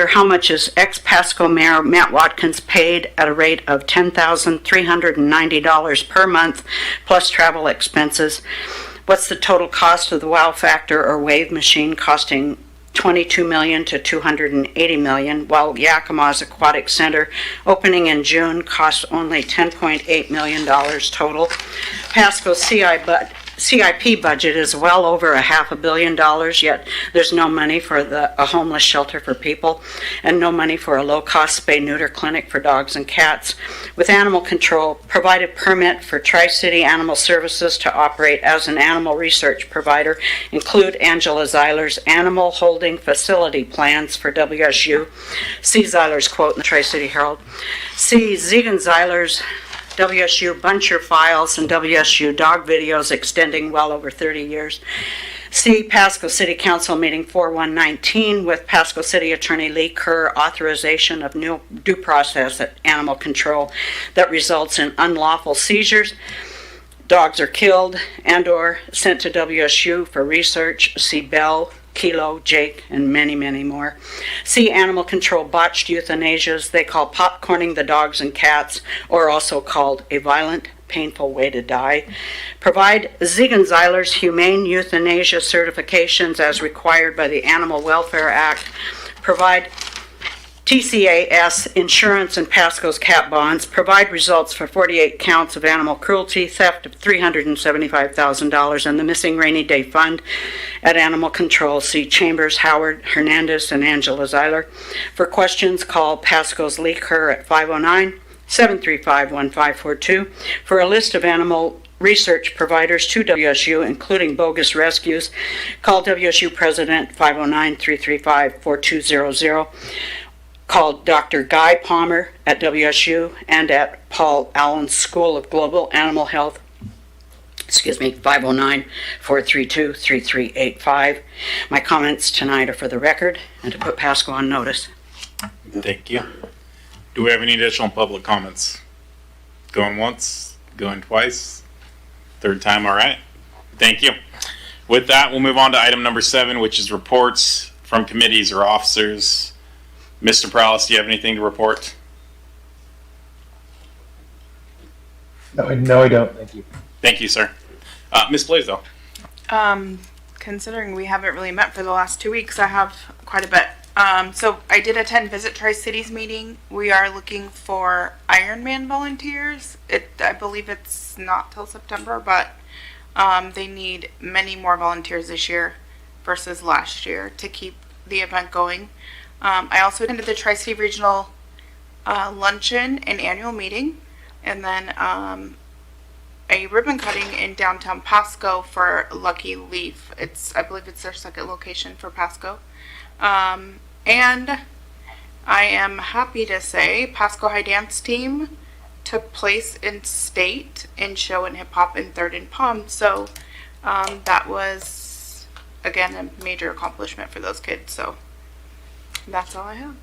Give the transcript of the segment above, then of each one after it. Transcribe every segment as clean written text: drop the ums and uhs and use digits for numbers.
How much is ex-Pasco Mayor Matt Watkins paid at a rate of $10,390 per month plus travel expenses? What's the total cost of the Wow Factor or wave machine, costing $22 million to $280 million, while Yakima's Aquatic Center, opening in June, costs only $10.8 million total? Pasco's CIP budget is well over $500 million, yet there's no money for a homeless shelter for people and no money for a low-cost spay-neuter clinic for dogs and cats. With animal control, provided permit for Tri-City Animal Services to operate as an animal research provider include Angela Zeiler's animal holding facility plans for WSU. See Zeiler's quote in the Tri-City Herald. See Zegan Zeiler's WSU Buncher files and WSU dog videos extending well over 30 years. See Pasco City Council meeting 4119 with Pasco City Attorney Lee Kerr, authorization of new due process at animal control that results in unlawful seizures. Dogs are killed and or sent to WSU for research. See Bell, Kilo, Jake, and many, many more. See Animal Control botched euthanasias they call popcorning the dogs and cats, or also called a violent, painful way to die. Provide Ziegler-Zeiler's humane euthanasia certifications as required by the Animal Welfare Act. Provide TCAS insurance and Pasco's cat bonds. Provide results for 48 counts of animal cruelty, theft of $375,000, and the missing rainy day fund at Animal Control. See Chambers, Howard, Hernandez, and Angela Zeiler. For questions, call Pasco's Lee Kerr at 509-735-1542. For a list of animal research providers to WSU, including bogus rescues, call WSU President 509-335-4200. Call Dr. Guy Palmer at WSU and at Paul Allen's School of Global Animal Health, 509-432-3385. My comments tonight are for the record and to put Pasco on notice. Thank you. Do we have any additional public comments? Going once, going twice, third time, all right. Thank you. With that, we'll move on to item number 7, which is reports from committees or officers. Mr. Prowlis, do you have anything to report? No, I don't. Thank you. Thank you, sir. Ms. Blaisdell. Considering we haven't really met for the last 2 weeks, I have quite a bit. So I did attend Visit Tri-Cities meeting. We are looking for Ironman volunteers. I believe it's not till September, but they need many more volunteers this year versus last year to keep the event going. I also attended the Tri-City Regional luncheon and annual meeting, and then a ribbon cutting in downtown Pasco for Lucky Leaf. I believe it's their second location for Pasco. And I am happy to say Pasco High Dance Team took place in state in show and hip hop in third in Palm. So that was, again, a major accomplishment for those kids. So that's all I have.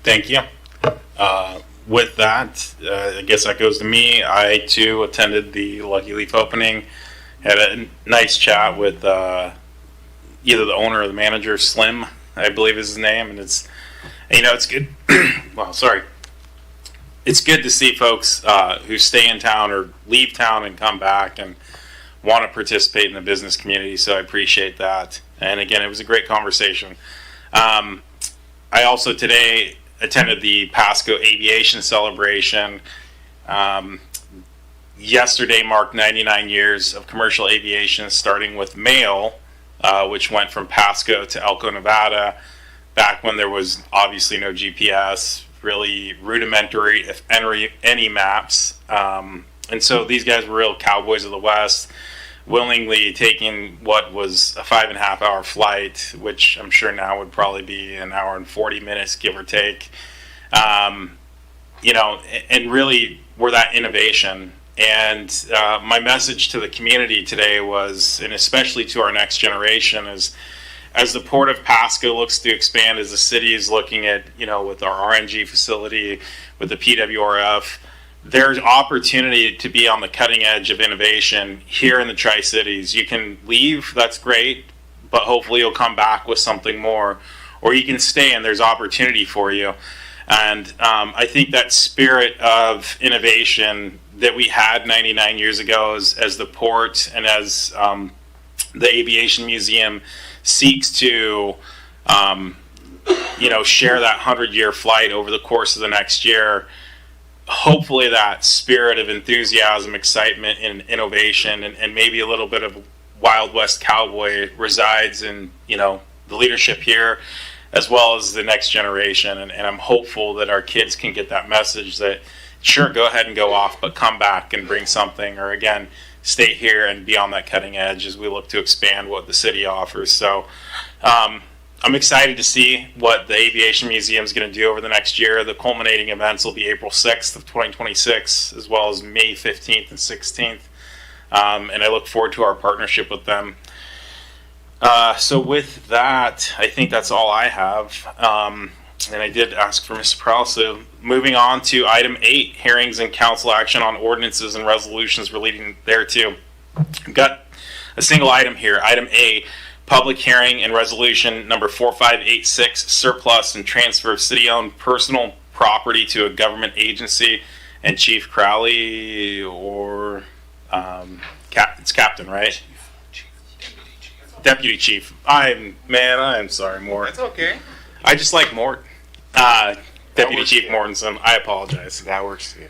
Thank you. With that, I guess that goes to me. I, too, attended the Lucky Leaf opening. Had a nice chat with either the owner or the manager, Slim, I believe is his name. And it's good. Well, sorry. It's good to see folks who stay in town or leave town and come back and want to participate in the business community. So I appreciate that. And again, it was a great conversation. I also today attended the Pasco Aviation Celebration. Yesterday marked 99 years of commercial aviation, starting with mail, which went from Pasco to Elko, Nevada, back when there was obviously no GPS, really rudimentary, if any maps. And so these guys were real cowboys of the West, willingly taking what was a 5.5 hour flight, which I'm sure now would probably be an hour and 40 minutes, give or take. And really were that innovation. And my message to the community today was, and especially to our next generation, is as the Port of Pasco looks to expand, as the city is looking at, with our RNG facility, with the PWRF, there's opportunity to be on the cutting edge of innovation here in the Tri-Cities. You can leave, that's great, but hopefully you'll come back with something more, or you can stay and there's opportunity for you. And I think that spirit of innovation that we had 99 years ago as the port and as the Aviation Museum seeks to share that 100-year flight over the course of the next year. Hopefully that spirit of enthusiasm, excitement, and innovation, and maybe a little bit of Wild West cowboy resides in, the leadership here, as well as the next generation. And I'm hopeful that our kids can get that message that, sure, go ahead and go off, but come back and bring something, or again, stay here and be on that cutting edge as we look to expand what the city offers. So I'm excited to see what the Aviation Museum is going to do over the next year. The culminating events will be April 6th of 2026, as well as May 15th and 16th. And I look forward to our partnership with them. So with that, I think that's all I have. And I did ask for Mr. Prowse. So moving on to item 8, hearings and council action on ordinances and resolutions relating thereto. I've got a single item here. Item A, public hearing and resolution number 4586, surplus and transfer of city-owned personal property to a government agency. And Chief Crowley, or it's Captain, right? Deputy Chief. I'm sorry, Mort. That's okay. I just like Mort. Deputy Chief Mortensen, I apologize. That works too.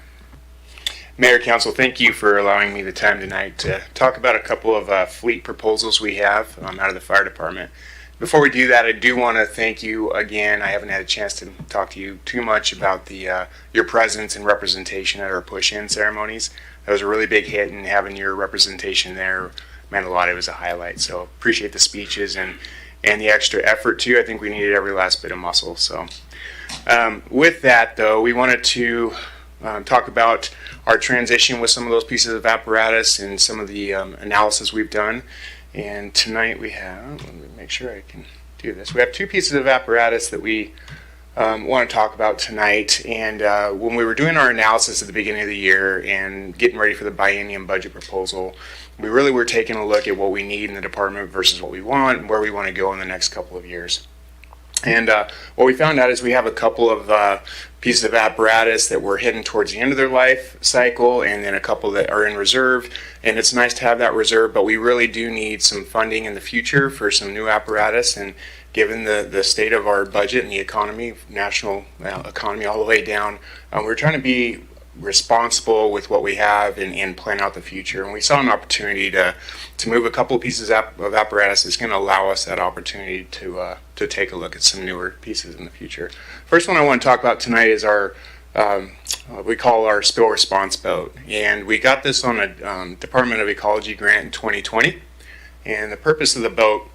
Mayor, Council, thank you for allowing me the time tonight to talk about a couple of fleet proposals we have out of the fire department. Before we do that, I do want to thank you again. I haven't had a chance to talk to you too much about your presence and representation at our push-in ceremonies. That was a really big hit, and having your representation there meant a lot. It was a highlight. So appreciate the speeches and the extra effort too. I think we needed every last bit of muscle. So with that, though, we wanted to talk about our transition with some of those pieces of apparatus and some of the analysis we've done. And tonight we have, let me make sure I can do this. We have 2 pieces of apparatus that we want to talk about tonight. And when we were doing our analysis at the beginning of the year and getting ready for the biennium budget proposal, we really were taking a look at what we need in the department versus what we want and where we want to go in the next couple of years. And what we found out is we have a couple of pieces of apparatus that were heading towards the end of their life cycle, and then a couple that are in reserve. And it's nice to have that reserve, but we really do need some funding in the future for some new apparatus. And given the state of our budget and the economy, national economy all the way down, we're trying to be responsible with what we have and plan out the future. And we saw an opportunity to move a couple of pieces of apparatus that's going to allow us that opportunity to take a look at some newer pieces in the future. First one I want to talk about tonight is our we call our spill response boat, and we got this on a Department of Ecology grant in 2020. And the purpose of the boat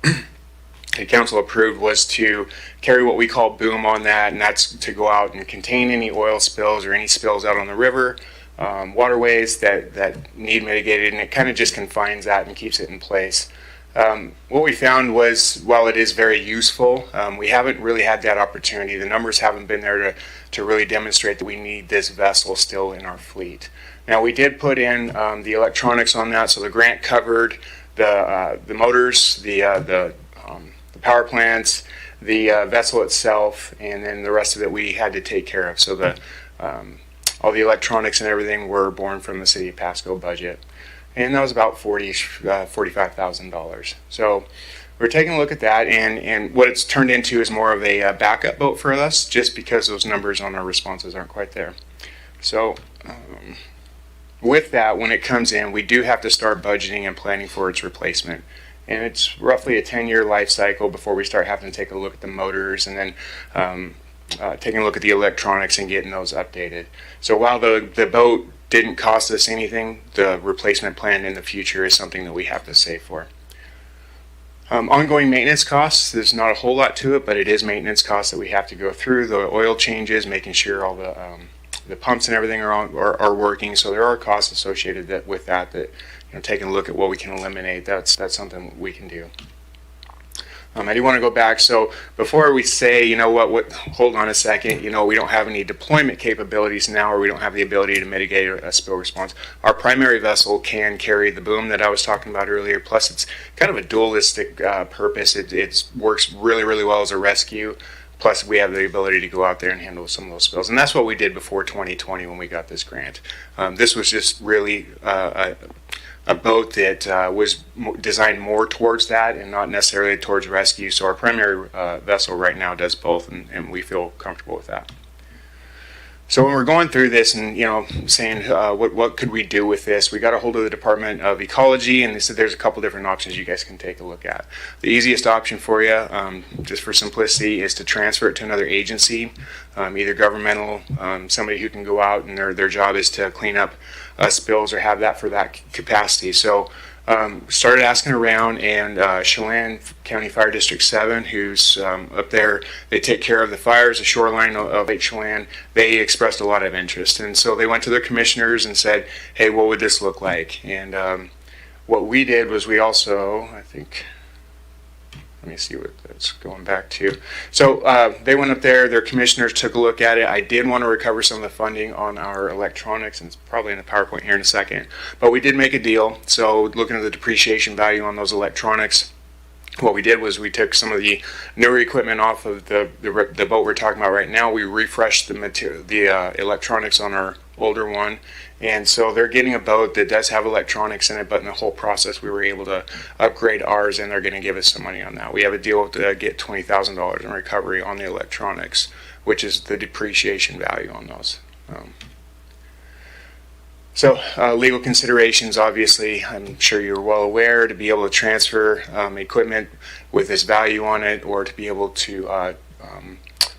the council approved was to carry what we call boom on that, and that's to go out and contain any oil spills or any spills out on the river, waterways that need mitigated, and it kind of just confines that and keeps it in place. What we found was, while it is very useful, we haven't really had that opportunity. The numbers haven't been there to really demonstrate that we need this vessel still in our fleet. Now, we did put in the electronics on that, so the grant covered the motors, the power plants, the vessel itself, and then the rest of it we had to take care of. So all the electronics and everything were borne from the city of Pasco budget. And that was about $45,000. So we're taking a look at that, and what it's turned into is more of a backup boat for us, just because those numbers on our responses aren't quite there. So with that, when it comes in, we do have to start budgeting and planning for its replacement. And it's roughly a 10-year life cycle before we start having to take a look at the motors, and then taking a look at the electronics and getting those updated. So while the boat didn't cost us anything, the replacement plan in the future is something that we have to save for. Ongoing maintenance costs, there's not a whole lot to it, but it is maintenance costs that we have to go through. The oil changes, making sure all the pumps and everything are working. So there are costs associated with that taking a look at what we can eliminate, that's something we can do. I do want to go back. So before we say, you know what, hold on a second, we don't have any deployment capabilities now, or we don't have the ability to mitigate a spill response. Our primary vessel can carry the boom that I was talking about earlier. Plus, it's kind of a dualistic purpose. It works really, really well as a rescue. Plus, we have the ability to go out there and handle some of those spills. And that's what we did before 2020 when we got this grant. This was just really a boat that was designed more towards that and not necessarily towards rescue. So our primary vessel right now does both, and we feel comfortable with that. So when we're going through this and saying what could we do with this, we got a hold of the Department of Ecology, and they said there's a couple different options you guys can take a look at. The easiest option for you, just for simplicity, is to transfer it to another agency, either governmental, somebody who can go out and their job is to clean up spills or have that for that capacity. So started asking around, and Chelan County Fire District 7, who's up there, they take care of the fires, the shoreline of Lake Chelan. They expressed a lot of interest, and so they went to their commissioners and said, hey, what would this look like? And what we did was we also, I think, let me see what that's going back to. So they went up there, their commissioners took a look at it. I did want to recover some of the funding on our electronics, and it's probably in the PowerPoint here in a second. But we did make a deal. So looking at the depreciation value on those electronics, what we did was we took some of the newer equipment off of the boat we're talking about right now. We refreshed the electronics on our older one. And so they're getting a boat that does have electronics in it, but in the whole process we were able to upgrade ours, and they're going to give us some money on that. We have a deal to get $20,000 in recovery on the electronics, which is the depreciation value on those. So legal considerations, obviously, I'm sure you're well aware, to be able to transfer equipment with this value on it, or to be able to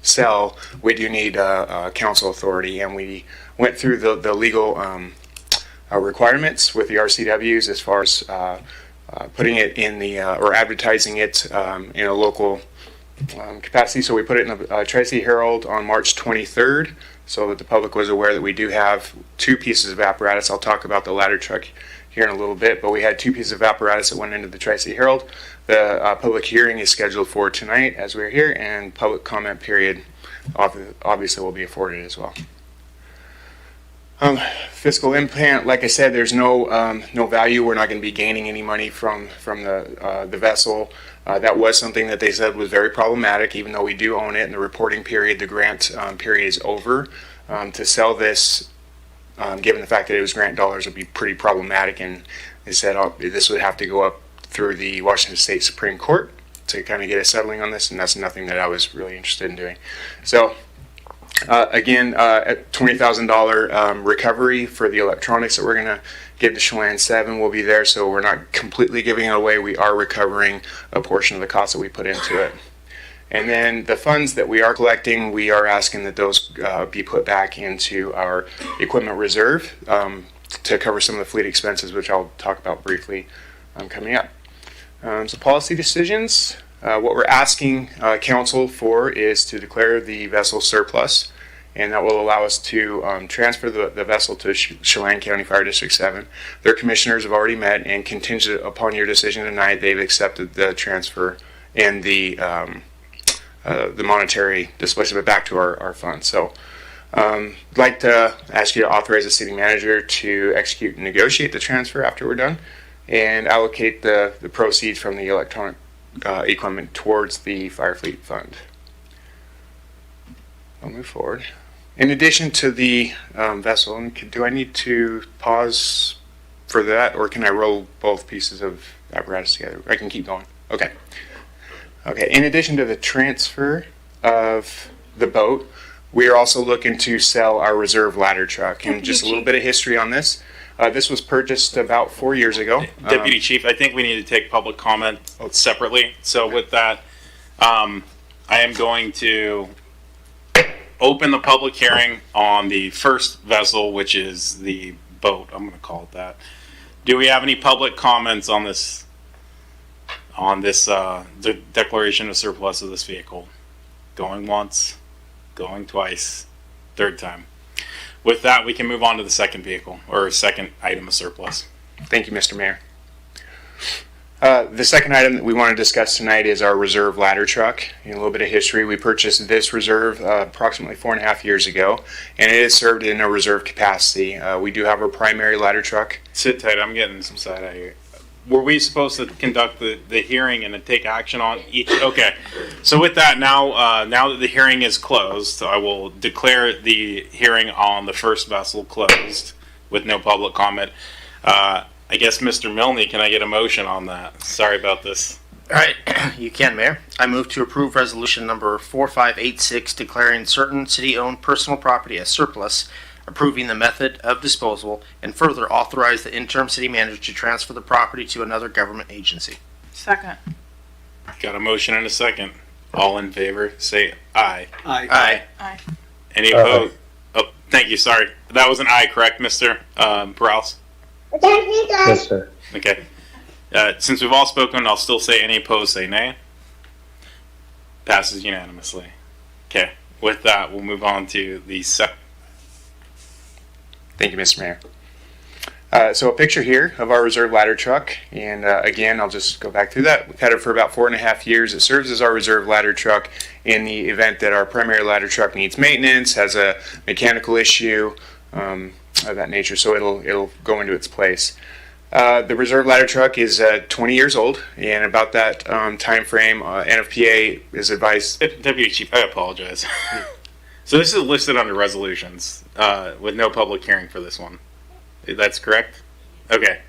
sell, we do need council authority, and we went through the legal requirements with the RCWs as far as putting it in the or advertising it in a local capacity. So we put it in the Tri-City Herald on March 23rd, so that the public was aware that we do have two pieces of apparatus. I'll talk about the ladder truck here in a little bit, but we had two pieces of apparatus that went into the Tri-City Herald. The public hearing is scheduled for tonight as we're here, and public comment period obviously will be afforded as well. Fiscal impact, like I said, there's no value. We're not going to be gaining any money from the vessel. That was something that they said was very problematic, even though we do own it, and the reporting period, the grant period is over. To sell this, given the fact that it was grant dollars, would be pretty problematic, and they said this would have to go up through the Washington State Supreme Court to kind of get a settling on this, and that's nothing that I was really interested in doing. So again, at $20,000 recovery for the electronics that we're going to give to Chelan 7 will be there, so we're not completely giving it away. We are recovering a portion of the cost that we put into it. And then the funds that we are collecting, we are asking that those be put back into our equipment reserve to cover some of the fleet expenses, which I'll talk about briefly coming up. So policy decisions. What we're asking council for is to declare the vessel surplus, and that will allow us to transfer the vessel to Chelan County Fire District 7. Their commissioners have already met, and contingent upon your decision tonight, they've accepted the transfer and the monetary displacement back to our fund. So I'd like to ask you to authorize the city manager to execute and negotiate the transfer after we're done, and allocate the proceeds from the electronic equipment towards the Fire Fleet Fund. I'll move forward. In addition to the vessel, do I need to pause for that, or can I roll both pieces of apparatus together? I can keep going. Okay. Okay. In addition to the transfer of the boat, we are also looking to sell our reserve ladder truck. And just a little bit of history on this. This was purchased about 4 years ago. Deputy Chief, I think we need to take public comment separately. So with that, I am going to open the public hearing on the first vessel, which is the boat. I'm going to call it that. Do we have any public comments on this? The declaration of surplus of this vehicle? Going once, going twice, third time. With that, we can move on to the second vehicle, or second item of surplus. Thank you, Mr. Mayor. The second item that we want to discuss tonight is our reserve ladder truck. In a little bit of history, we purchased this reserve approximately 4.5 years ago, and it has served in a reserve capacity. We do have our primary ladder truck. Sit tight, I'm getting some side eye here. Were we supposed to conduct the hearing and then take action on each? Okay. So with that, now that the hearing is closed, I will declare the hearing on the first vessel closed with no public comment. I guess, Mr. Milne, can I get a motion on that? Sorry about this. All right, you can, Mayor. I move to approve resolution number 4586 declaring certain city-owned personal property as surplus, approving the method of disposal, and further authorize the interim city manager to transfer the property to another government agency. Second. Got a motion and a second. All in favor, say aye. Aye. Aye. Any opposed? Oh, thank you. Sorry. That was an aye, correct, Mr. Perales? Yes, sir. Okay. Since we've all spoken, I'll still say any opposed, say nay. Passes unanimously. Okay. With that, we'll move on to the second. Thank you, Mr. Mayor. So a picture here of our reserve ladder truck, and again, I'll just go back through that. We've had it for about 4.5 years. It serves as our reserve ladder truck in the event that our primary ladder truck needs maintenance, has a mechanical issue of that nature, so it'll go into its place. The reserve ladder truck is 20 years old, and about that time frame, NFPA is advised. Deputy Chief, I apologize. So this is listed under resolutions with no public hearing for this one. That's correct? Okay.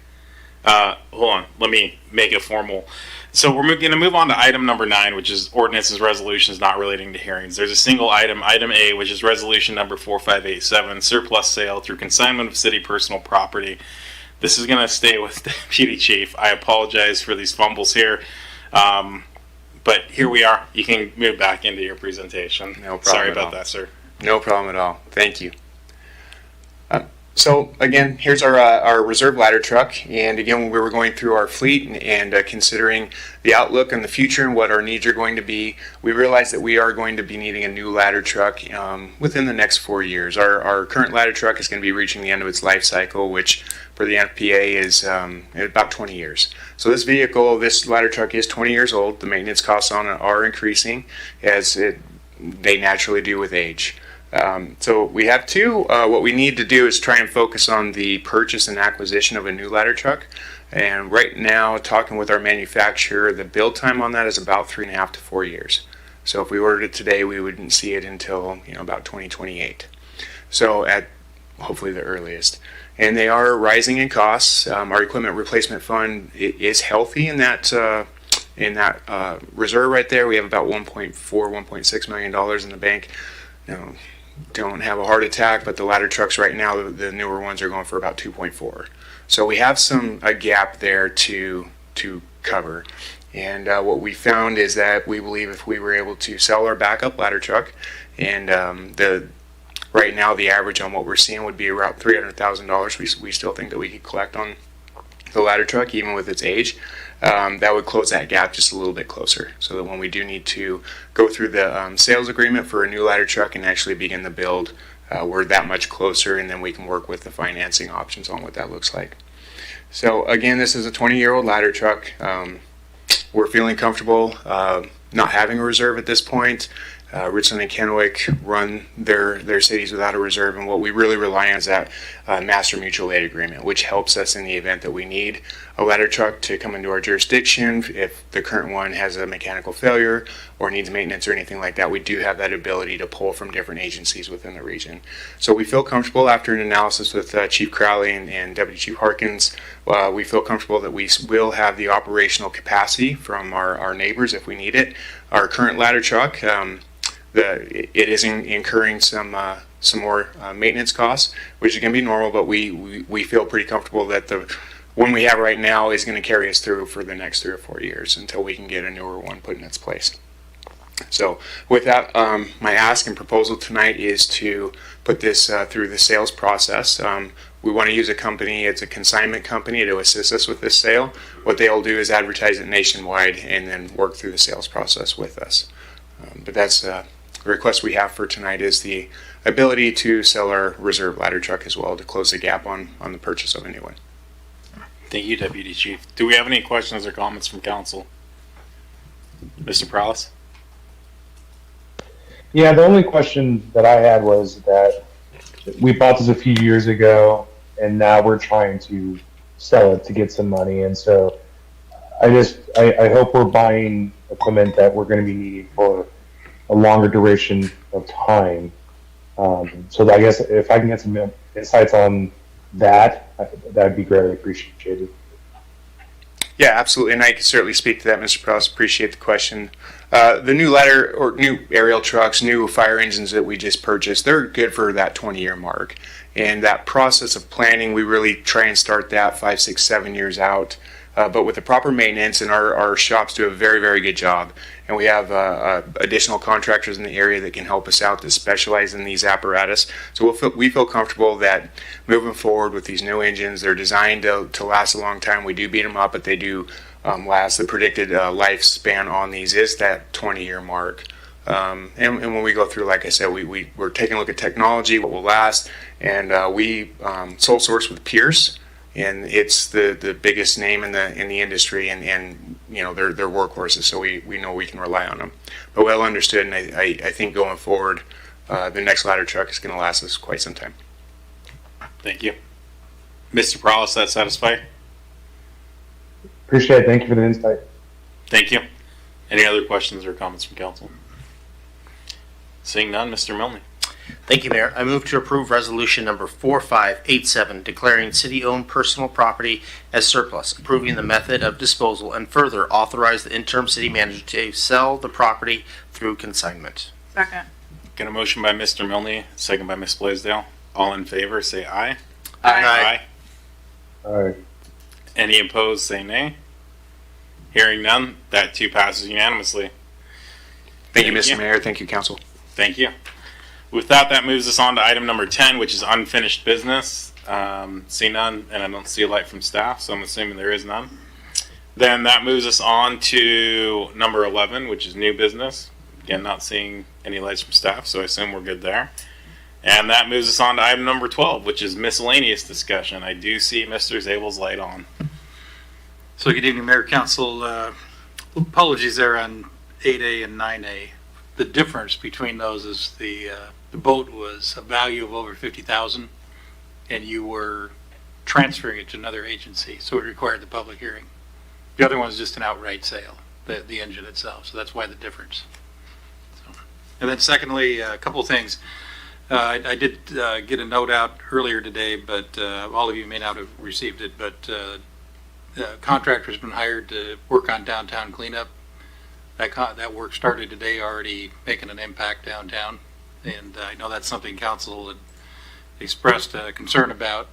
Hold on. Let me make it formal. So we're going to move on to item number 9, which is ordinances, resolutions not relating to hearings. There's a single item, item A, which is resolution number 4587, surplus sale through consignment of city personal property. This is going to stay with Deputy Chief. I apologize for these fumbles here. But here we are. You can move back into your presentation. No problem Sorry at about all. that, sir. No problem at all. Thank you. So again, here's our reserve ladder truck, and again, when we were going through our fleet and considering the outlook and the future and what our needs are going to be, we realized that we are going to be needing a new ladder truck within the next 4 years. Our current ladder truck is going to be reaching the end of its life cycle, which for the NFPA is about 20 years. So this vehicle, this ladder truck is 20 years old. The maintenance costs on it are increasing as they naturally do with age. So we have two. What we need to do is try and focus on the purchase and acquisition of a new ladder truck. And right now, talking with our manufacturer, the build time on that is about 3.5 to 4 years. So if we ordered it today, we wouldn't see it until about 2028. So at hopefully the earliest. And they are rising in costs. Our equipment replacement fund is healthy in that reserve right there. We have about $1.6 million in the bank. Don't have a heart attack, but the ladder trucks right now, the newer ones are going for about 2.4. So we have a gap there to cover. And what we found is that we believe if we were able to sell our backup ladder truck, and right now the average on what we're seeing would be around $300,000. We still think that we could collect on the ladder truck even with its age. That would close that gap just a little bit closer, so that when we do need to go through the sales agreement for a new ladder truck and actually begin the build, we're that much closer, and then we can work with the financing options on what that looks like. So again, this is a 20-year-old ladder truck. We're feeling comfortable not having a reserve at this point. Richland and Kennewick run their cities without a reserve, and what we really rely on is that master mutual aid agreement, which helps us in the event that we need a ladder truck to come into our jurisdiction. If the current one has a mechanical failure or needs maintenance or anything like that, we do have that ability to pull from different agencies within the region. So we feel comfortable after an analysis with Chief Crowley and Deputy Chief Harkins. We feel comfortable that we will have the operational capacity from our neighbors if we need it. Our current ladder truck, it is incurring some more maintenance costs, which is going to be normal, but we feel pretty comfortable that the one we have right now is going to carry us through for the next 3 or 4 years until we can get a newer one put in its place. So with that, my ask and proposal tonight is to put this through the sales process. We want to use a company, it's a consignment company, to assist us with this sale. What they'll do is advertise it nationwide and then work through the sales process with us. But that's the request we have for tonight, is the ability to sell our reserve ladder truck as well to close the gap on the purchase of a new one. Thank you, Deputy Chief. Do we have any questions or comments from council? Mr. Prowlis? Yeah, the only question that I had was that we bought this a few years ago, and now we're trying to sell it to get some money. And so I hope we're buying equipment that we're going to be needing for a longer duration of time. So I guess if I can get some insights on that, that'd be greatly appreciated. Yeah, absolutely, and I can certainly speak to that, Mr. Prowse. Appreciate the question. The new ladder or new aerial trucks, new fire engines that we just purchased, they're good for that 20-year mark. And that process of planning, we really try and start that 5, 6, 7 years out. But with the proper maintenance, and our shops do a very, very good job. And we have additional contractors in the area that can help us out that specialize in these apparatus. So we feel comfortable that moving forward with these new engines, they're designed to last a long time. We do beat them up, but they do last. The predicted lifespan on these is that 20-year mark. And when we go through, like I said, we're taking a look at technology, what will last, and we sole source with Pierce. And it's the biggest name in the industry, and you know they're workhorses, so we know we can rely on them. But well understood, and I think going forward, the next ladder truck is going to last us quite some time. Thank you. Mr. Prowlis, that satisfy? Appreciate it. Thank you for the insight. Thank you. Any other questions or comments from council? Seeing none, Mr. Milne. Thank you, Mayor. I move to approve resolution number 4587, declaring city-owned personal property as surplus, approving the method of disposal, and further authorize the interim city manager to sell the property through consignment. Second. Got a motion by Mr. Milne, second by Ms. Blaisdell. All in favor, say aye. Aye. All right. Any opposed, say nay. Hearing none, that too passes unanimously. Thank you, Thank Mr. you. Mayor. Thank you, Council. Thank you. With that moves us on to item number 10, which is unfinished business. See none, and I don't see a light from staff, so I'm assuming there is none. Then that moves us on to number 11, which is new business. Again, not seeing any lights from staff, so I assume we're good there. And that moves us on to item number 12, which is miscellaneous discussion. I do see Mr. Zabel's light on. So good evening, Mayor, Council. Apologies there on 8A and 9A. The difference between those is the boat was a value of over $50,000, and you were transferring it to another agency, so it required the public hearing. The other one is just an outright sale, the engine itself, so that's why the difference. So, and then secondly, a couple of things. I did get a note out earlier today, but all of you may not have received it, but the contractor's been hired to work on downtown cleanup. That work started today, already making an impact downtown, and I know that's something council had expressed concern about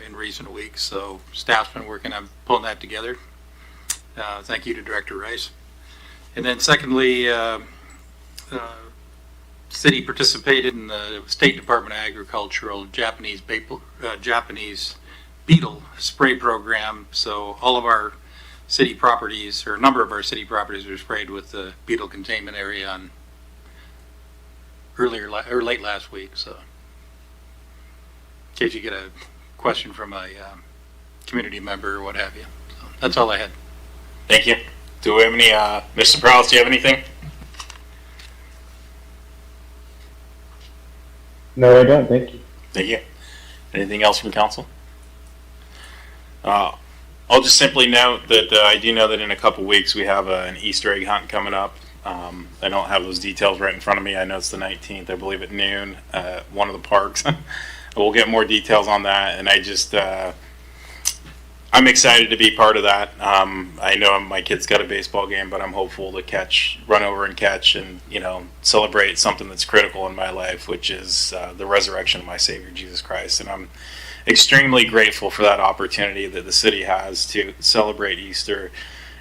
in recent weeks, so staff's been working on pulling that together. Thank you to Director Rice. And then secondly, city participated in the State Department of Agricultural Japanese beetle spray program, so all of our city properties, or a number of our city properties, were sprayed with the beetle containment area on late last week. So, in case you get a question from a community member or what have you, so that's all I had. Thank you. Do we have any, Mr. Prowse, do you have anything? No, I don't. Thank you. Thank you. Anything else from council? I'll just simply note that I do know that in a couple weeks we have an Easter egg hunt coming up. I don't have those details right in front of me. I know it's the 19th, I believe, at noon at one of the parks. We'll get more details on that, and I'm excited to be part of that. I know my kid's got a baseball game, but I'm hopeful to run over and catch, and celebrate something that's critical in my life, which is the resurrection of my Savior Jesus Christ. And I'm extremely grateful for that opportunity that the city has to celebrate Easter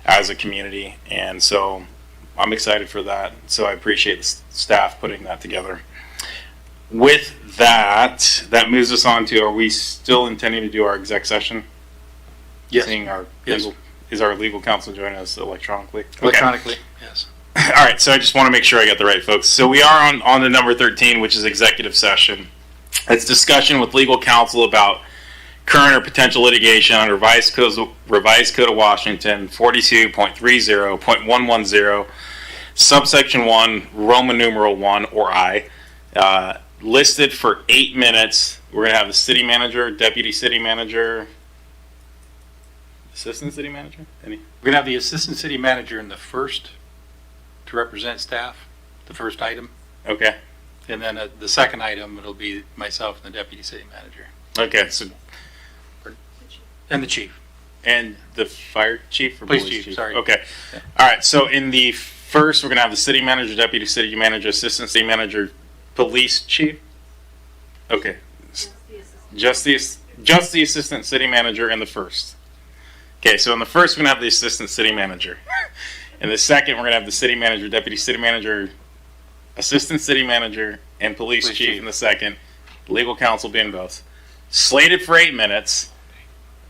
as a community, and so I'm excited for that. So I appreciate the staff putting that together. With that moves us on to, are we still intending to do our exec session? Yes. Seeing our Yes. is our legal counsel joining us electronically? Electronically, yes. All right, so I just want to make sure I got the right folks. So we are on to number 13, which is executive session. It's discussion with legal counsel about current or potential litigation under Revised Code of Washington 42.30.110, subsection 1, Roman numeral 1 or I, listed for 8 minutes. We're going to have the city manager, deputy city manager, assistant city manager? Any? We're going to have the assistant city manager in the first to represent staff, the first item. Okay. And then the second item, it'll be myself and the deputy city manager. Okay, so, And the chief. and the fire chief or Police chief, sorry. Okay. Yeah. All right, so in the first, we're going to have the city manager, deputy city manager, assistant city manager, police chief? Okay. Just the assistant city manager in the first. Okay, so in the first, we're going to have the assistant city manager. In the second, we're going to have the city manager, deputy city manager, assistant city manager, and police chief in the second. Legal counsel being both. Slated for 8 minutes.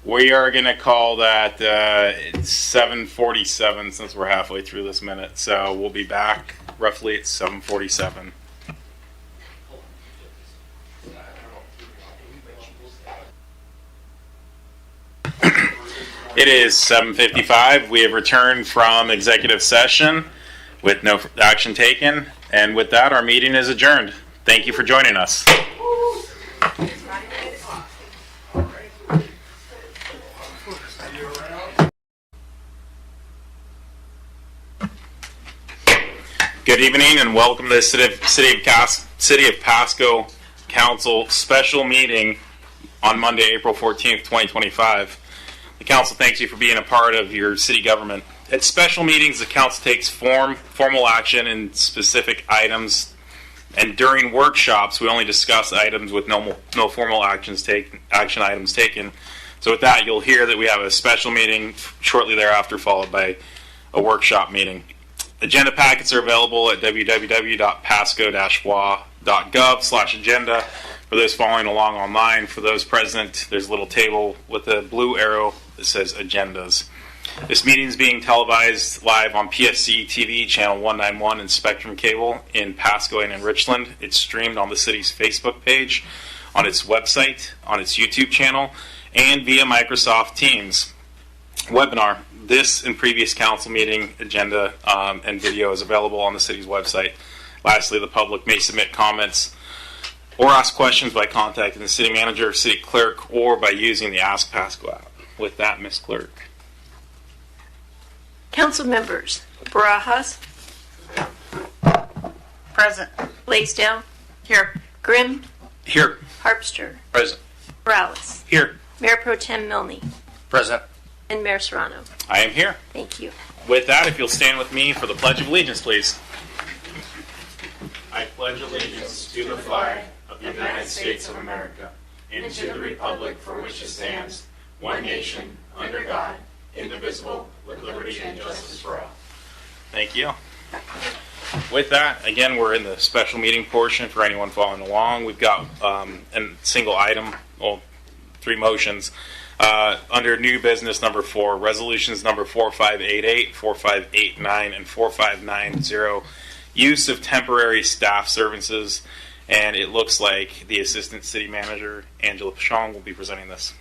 We are going to call that 7:47 since we're halfway through this minute. So we'll be back roughly at 7:47. It is 7:55. We have returned from executive session with no action taken. And with that, our meeting is adjourned. Thank you for joining us. Good evening and welcome to the City of Pasco Council special meeting on Monday, April 14th, 2025. The council thanks you for being a part of your city government. At special meetings, the council takes formal action in specific items, and during workshops, we only discuss items with no formal action items taken. So with that, you'll hear that we have a special meeting shortly thereafter, followed by a workshop meeting. Agenda packets are available at www.pasco-wa.gov/agenda. For those following along online, for those present, there's a little table with a blue arrow that says agendas. This meeting is being televised live on PSC-TV, channel 191 and Spectrum Cable in Pasco and in Richland. It's streamed on the city's Facebook page, on its website, on its YouTube channel, and via Microsoft Teams webinar. This and previous council meeting agenda and video is available on the city's website. Lastly, the public may submit comments or ask questions by contacting the city manager, city clerk, or by using the Ask Pasco app. With that, Ms. Clerk. Council members, Barajas, Present. Blaisdell, Here. Grimm, Here. Harpster, Present. Morales, Here. Mayor Pro Tem Milne, Present. and Mayor Serrano. I am here. Thank you. With that, if you'll stand with me for the Pledge of Allegiance, please. I pledge allegiance to the flag of the United States of America and to the republic for which it stands, one nation, under God, indivisible, with liberty and justice for all. Thank you. With that, again, we're in the special meeting portion for anyone following along. We've got a single item, well, 3 motions. Under new business number 4, resolutions number 4588, 4589, and 4590, use of temporary staff services, and it looks like the Assistant City Manager, Angela Pashong, will be presenting this.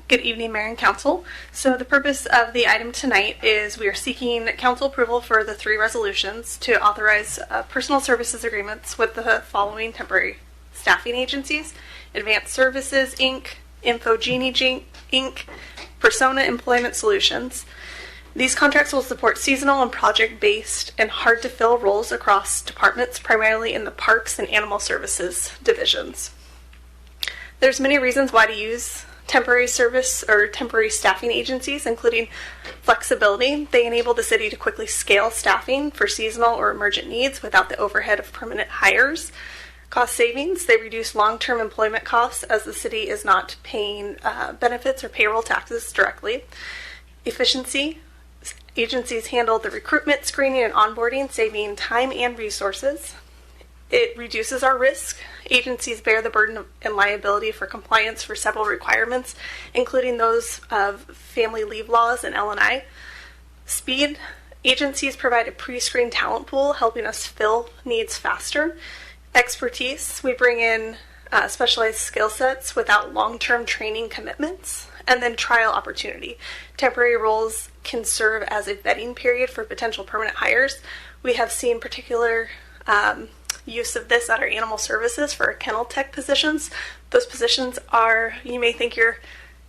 Good evening, Mayor and Council. So the purpose of the item tonight is we are seeking council approval for the 3 resolutions to authorize personal services agreements with the following temporary staffing agencies: Advanced Services, Inc., Infogenie, Inc., Persona Employment Solutions. These contracts will support seasonal and project-based and hard-to-fill roles across departments, primarily in the Parks and Animal Services divisions. There's many reasons why to use temporary service or temporary staffing agencies, including flexibility. They enable the city to quickly scale staffing for seasonal or emergent needs without the overhead of permanent hires. Cost savings, they reduce long-term employment costs as the city is not paying benefits or payroll taxes directly. Efficiency, agencies handle the recruitment, screening, and onboarding, saving time and resources. It reduces our risk. Agencies bear the burden and liability for compliance for several requirements, including those of family leave laws and L&I. Speed, agencies provide a pre-screened talent pool, helping us fill needs faster. Expertise, we bring in specialized skill sets without long-term training commitments, and then trial opportunity. Temporary roles can serve as a vetting period for potential permanent hires. We have seen particular use of this at our animal services for our kennel tech positions. Those positions are, you may think you're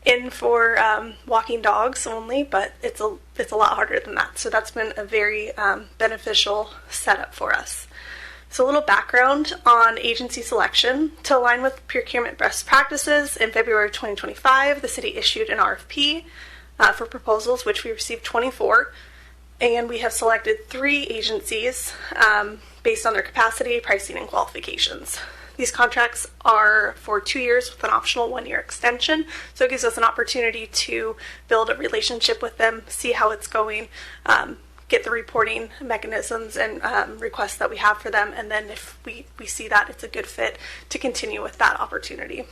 in for walking dogs only, but it's a lot harder than that. So that's been a very beneficial setup for us. So a little background on agency selection. To align with procurement best practices, in February of 2025, the city issued an RFP for proposals, which we received 24, and we have selected 3 agencies based on their capacity, pricing, and qualifications. These contracts are for 2 years with an optional 1-year extension, so it gives us an opportunity to build a relationship with them, see how it's going, get the reporting mechanisms and requests that we have for them, and then if we see that it's a good fit, to continue with that opportunity.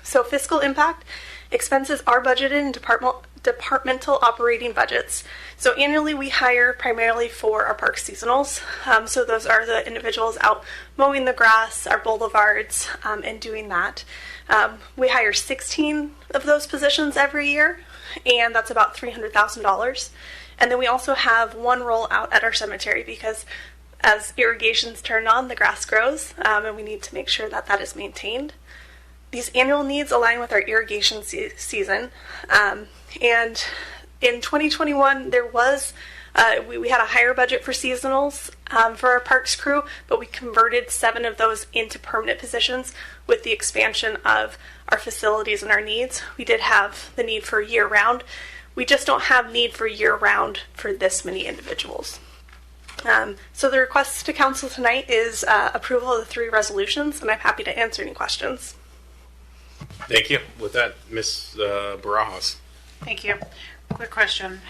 So fiscal impact, expenses are budgeted in departmental operating budgets. So annually we hire primarily for our park seasonals. So those are the individuals out mowing the grass, our boulevards, and doing that. We hire 16 of those positions every year, and that's about $300,000. And then we also have 1 role out at our cemetery because as irrigation's turned on, the grass grows, and we need to make sure that that is maintained. These annual needs align with our irrigation season. And in 2021, there was, we had a higher budget for seasonals for our parks crew, but we converted 7 of those into permanent positions with the expansion of our facilities and our needs. We did have the need for year-round. We just don't have need for year-round for this many individuals. So the request to council tonight is approval of the 3 resolutions, and I'm happy to answer any questions. Thank you. With that, Ms. Barajas. Thank you. Quick question.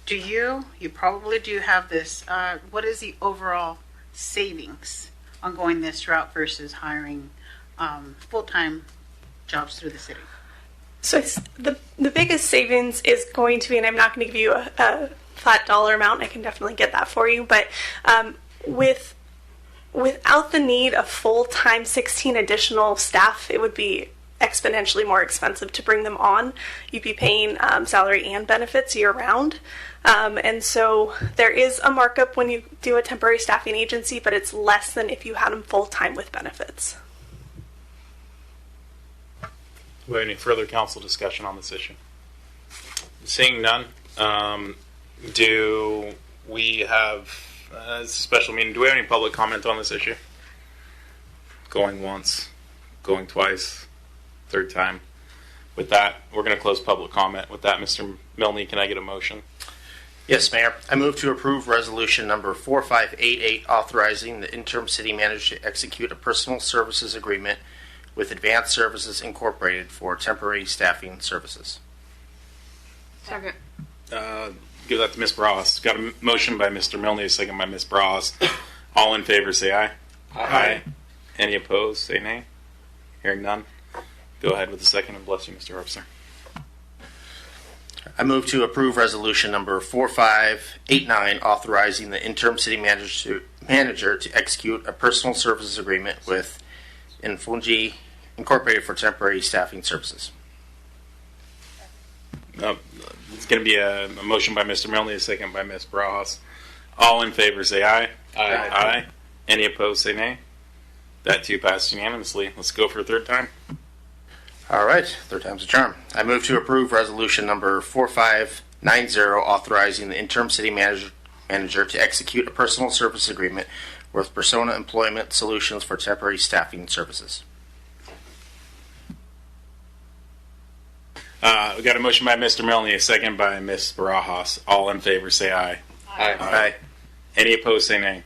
You probably do have this, what is the overall savings on going this route versus hiring full-time jobs through the city? So the biggest savings is going to be, and I'm not going to give you a flat dollar amount, I can definitely get that for you, but without the need of full-time 16 additional staff, it would be exponentially more expensive to bring them on. You'd be paying salary and benefits year-round. And so there is a markup when you do a temporary staffing agency, but it's less than if you had them full-time with benefits. Do we have any further council discussion on this issue? Seeing none, do we have, it's a special meeting, do we have any public comment on this issue? Going once, going twice, third time. With that, we're going to close public comment. With that, Mr. Milne, can I get a motion? Yes, Mayor. I move to approve resolution number 4588 authorizing the interim city manager to execute a personal services agreement with Advanced Services Incorporated for temporary staffing services. Second. Give that to Ms. Bras. Got a motion by Mr. Milne, a second by Ms. Bras. All in favor, say aye. Aye. Any opposed, say nay. Hearing none. Go ahead with the second, and bless you, Mr. Officer. I move to approve resolution number 4589 authorizing the interim city manager to execute a personal services agreement with Infungi Incorporated for temporary staffing services. It's going to be a motion by Mr. Milne, a second by Ms. Bras. All in favor, say aye. Aye. Aye. Any opposed, say nay. That too passed unanimously. Let's go for a third time. All right, third time's a charm. I move to approve resolution number 4590 authorizing the interim city manager to execute a personal service agreement with Persona Employment Solutions for temporary staffing services. We got a motion by Mr. Milne, a second by Ms. Barajas. All in favor, say aye. Aye. Aye. Any opposed, say nay.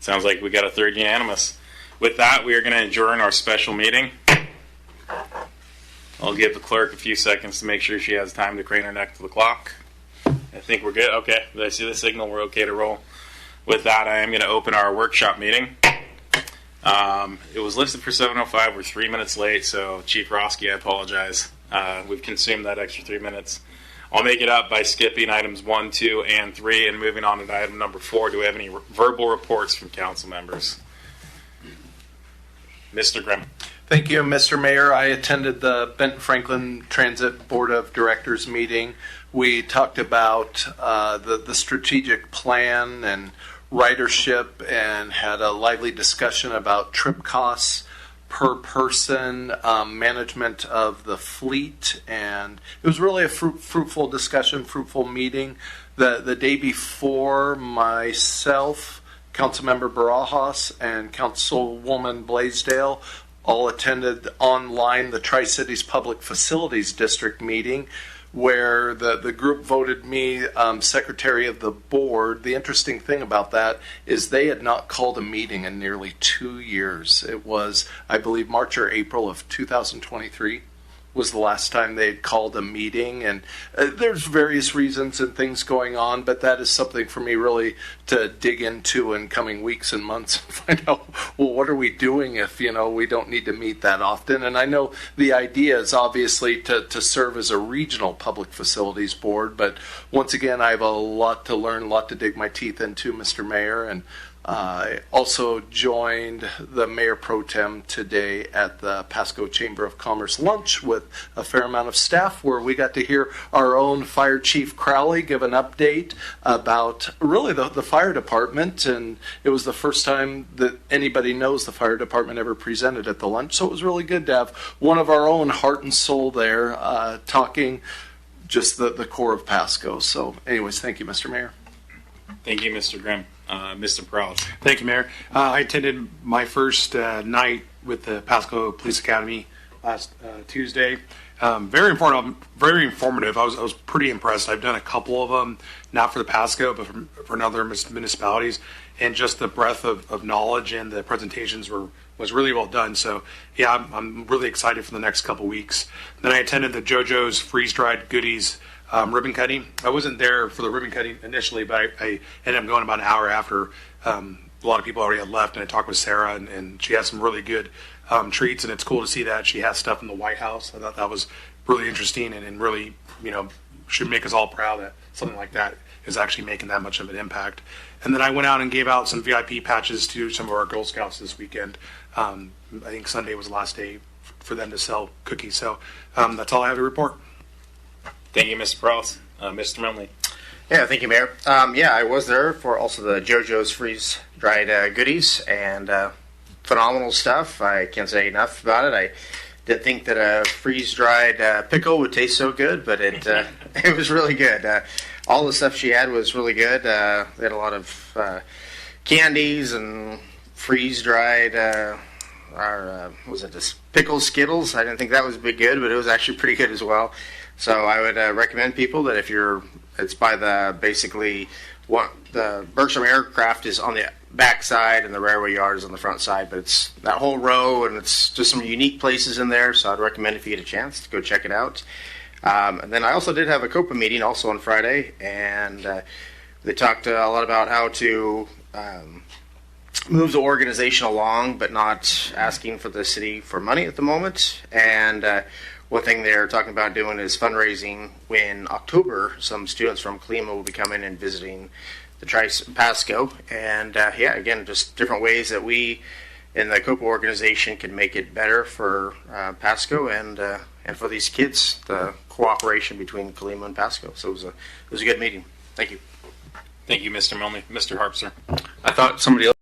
Sounds like we got a third unanimous. With that, we are going to adjourn our special meeting. I'll give the clerk a few seconds to make sure she has time to crane her neck to the clock. I think we're good. Okay, did I see the signal? We're okay to roll. With that, I am going to open our workshop meeting. It was listed for 7:05. We're 3 minutes late, so Chief Roski, I apologize. We've consumed that extra 3 minutes. I'll make it up by skipping items 1, 2, and 3 and moving on to item number 4. Do we have any verbal reports from council members? Mr. Grimm. Thank you, Mr. Mayor. I attended the Benton Franklin Transit Board of Directors meeting. We talked about the strategic plan and ridership and had a lively discussion about trip costs per person, management of the fleet, and it was really a fruitful discussion, fruitful meeting. The day before, myself, Councilmember Barajas, and Councilwoman Blaisdell all attended online the Tri-Cities Public Facilities District meeting, where the group voted me secretary of the board. The interesting thing about that is they had not called a meeting in nearly 2 years. It was, I believe, March or April of 2023 was the last time they had called a meeting. And there's various reasons and things going on, but that is something for me really to dig into in coming weeks and months and find out, well, what are we doing if, we don't need to meet that often? And I know the idea is obviously to serve as a regional public facilities board, but once again, I have a lot to learn, a lot to dig my teeth into, Mr. Mayor, and I also joined the Mayor Pro Tem today at the Pasco Chamber of Commerce lunch with a fair amount of staff, where we got to hear our own Fire Chief Crowley give an update about really the fire department. And it was the first time that anybody knows the fire department ever presented at the lunch. So it was really good to have one of our own heart and soul there talking just the core of Pasco. So anyways, thank you, Mr. Mayor. Thank you, Mr. Grimm. Mr. Prowse. Thank you, Mayor. I attended my first night with the Pasco Police Academy last Tuesday. Very informative. I was pretty impressed. I've done a couple of them, not for the Pasco, but for other municipalities, and just the breadth of knowledge and the presentations was really well done. So yeah, I'm really excited for the next couple weeks. Then I attended the JoJo's freeze-dried goodies ribbon cutting. I wasn't there for the ribbon cutting initially, but I ended up going about an hour after. A lot of people already had left, and I talked with Sarah, and she had some really good treats, and it's cool to see that she has stuff in the White House. I thought that was really interesting, and really, should make us all proud that something like that is actually making that much of an impact. And then I went out and gave out some VIP patches to some of our Girl Scouts this weekend. I think Sunday was the last day for them to sell cookies. So that's all I have to report. Thank you, Mr. Prowse. Mr. Milne. Yeah, thank you, Mayor. I was there for also the JoJo's freeze-dried goodies, and phenomenal stuff. I can't say enough about it. I didn't think that a freeze-dried pickle would taste so good, but it it was really good. All the stuff she had was really good. They had a lot of candies and freeze-dried, was it just pickle Skittles? I didn't think that was good, but it was actually pretty good as well. So I would recommend people that if it's by the Berkshire Aircraft is on the back side and the railway yard is on the front side, but it's that whole row, and it's just some unique places in there. So I'd recommend if you get a chance to go check it out. And then I also did have a COPA meeting also on Friday, and they talked a lot about how to move the organization along, but not asking for the city for money at the moment. And one thing they're talking about doing is fundraising. When October, some students from Kalima will be coming and visiting the Pasco. And again, just different ways that we in the COPA organization can make it better for Pasco and for these kids, the cooperation between Kalima and Pasco. So it was a good meeting. Thank you. Thank you, Mr. Milne. Mr. Harpster. I thought somebody else.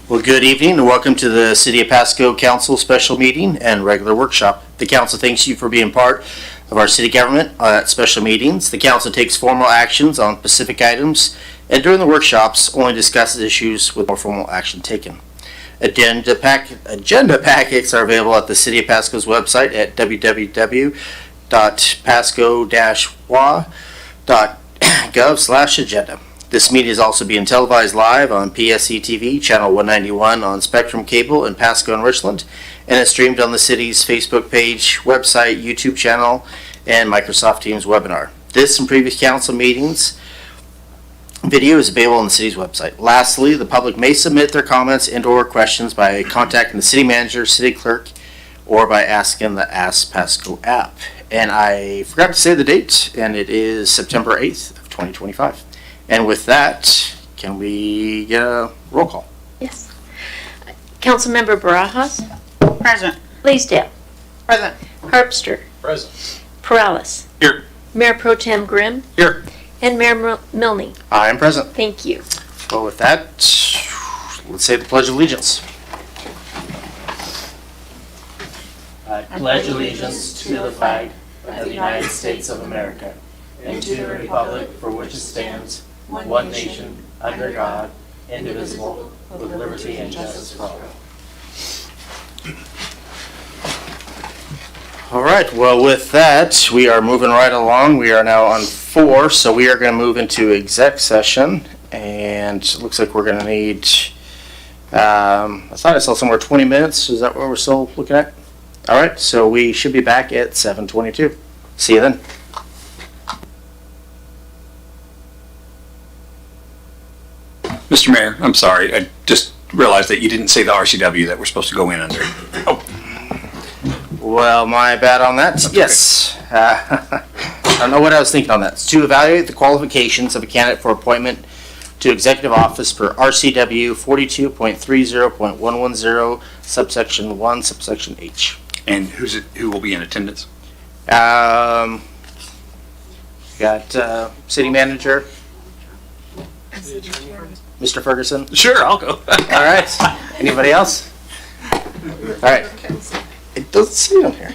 Well, good evening and welcome to the City of Pasco Council Special Meeting and Regular Workshop. The council thanks you for being part of our city government at special meetings. The council takes formal actions on specific items and during the workshops only discusses issues with more formal action taken. Agenda packets are available at the City of Pasco's website at www.pasco-wa.gov/agenda. This meeting is also being televised live on PSC-TV, channel 191 on Spectrum Cable in Pasco and Richland, and it's streamed on the city's Facebook page, website, YouTube channel, and Microsoft Teams webinar. This and previous council meetings video is available on the city's website. Lastly, the public may submit their comments and/or questions by contacting the city manager, city clerk, or by asking the Ask Pasco app. And I forgot to say the date, and it is September 8th of 2025. And with that, can we get a roll call? Yes. Councilmember Barajas, Present. Blaisdell, Present. Harpster, Present. Perales. Here. Mayor Pro Tem Grimm. Here. And Mayor Milne. I am present. Thank you. Well, with that, let's say the Pledge of Allegiance. I pledge allegiance to the flag of the United States of America and to the republic for which it stands, one nation, under God, indivisible, with liberty and justice for all. All right, well, with that, we are moving right along. We are now on 4, so we are going to move into exec session, and it looks like we're going to need, I thought I saw somewhere 20 minutes. Is that what we're still looking at? All right, so we should be back at 7:22. See you then. Mr. Mayor, I'm sorry. I just realized that you didn't say the RCW that we're supposed to go in under. Oh, Well, my bad on that. That's Yes. I don't know what I was thinking on that. It's to evaluate the qualifications of a candidate for appointment to executive office per RCW 42.30.110, subsection 1, subsection H. and who will be in attendance? Got city manager, Mr. Ferguson. Sure, I'll go. All right. Anybody else? All right. It doesn't say on here.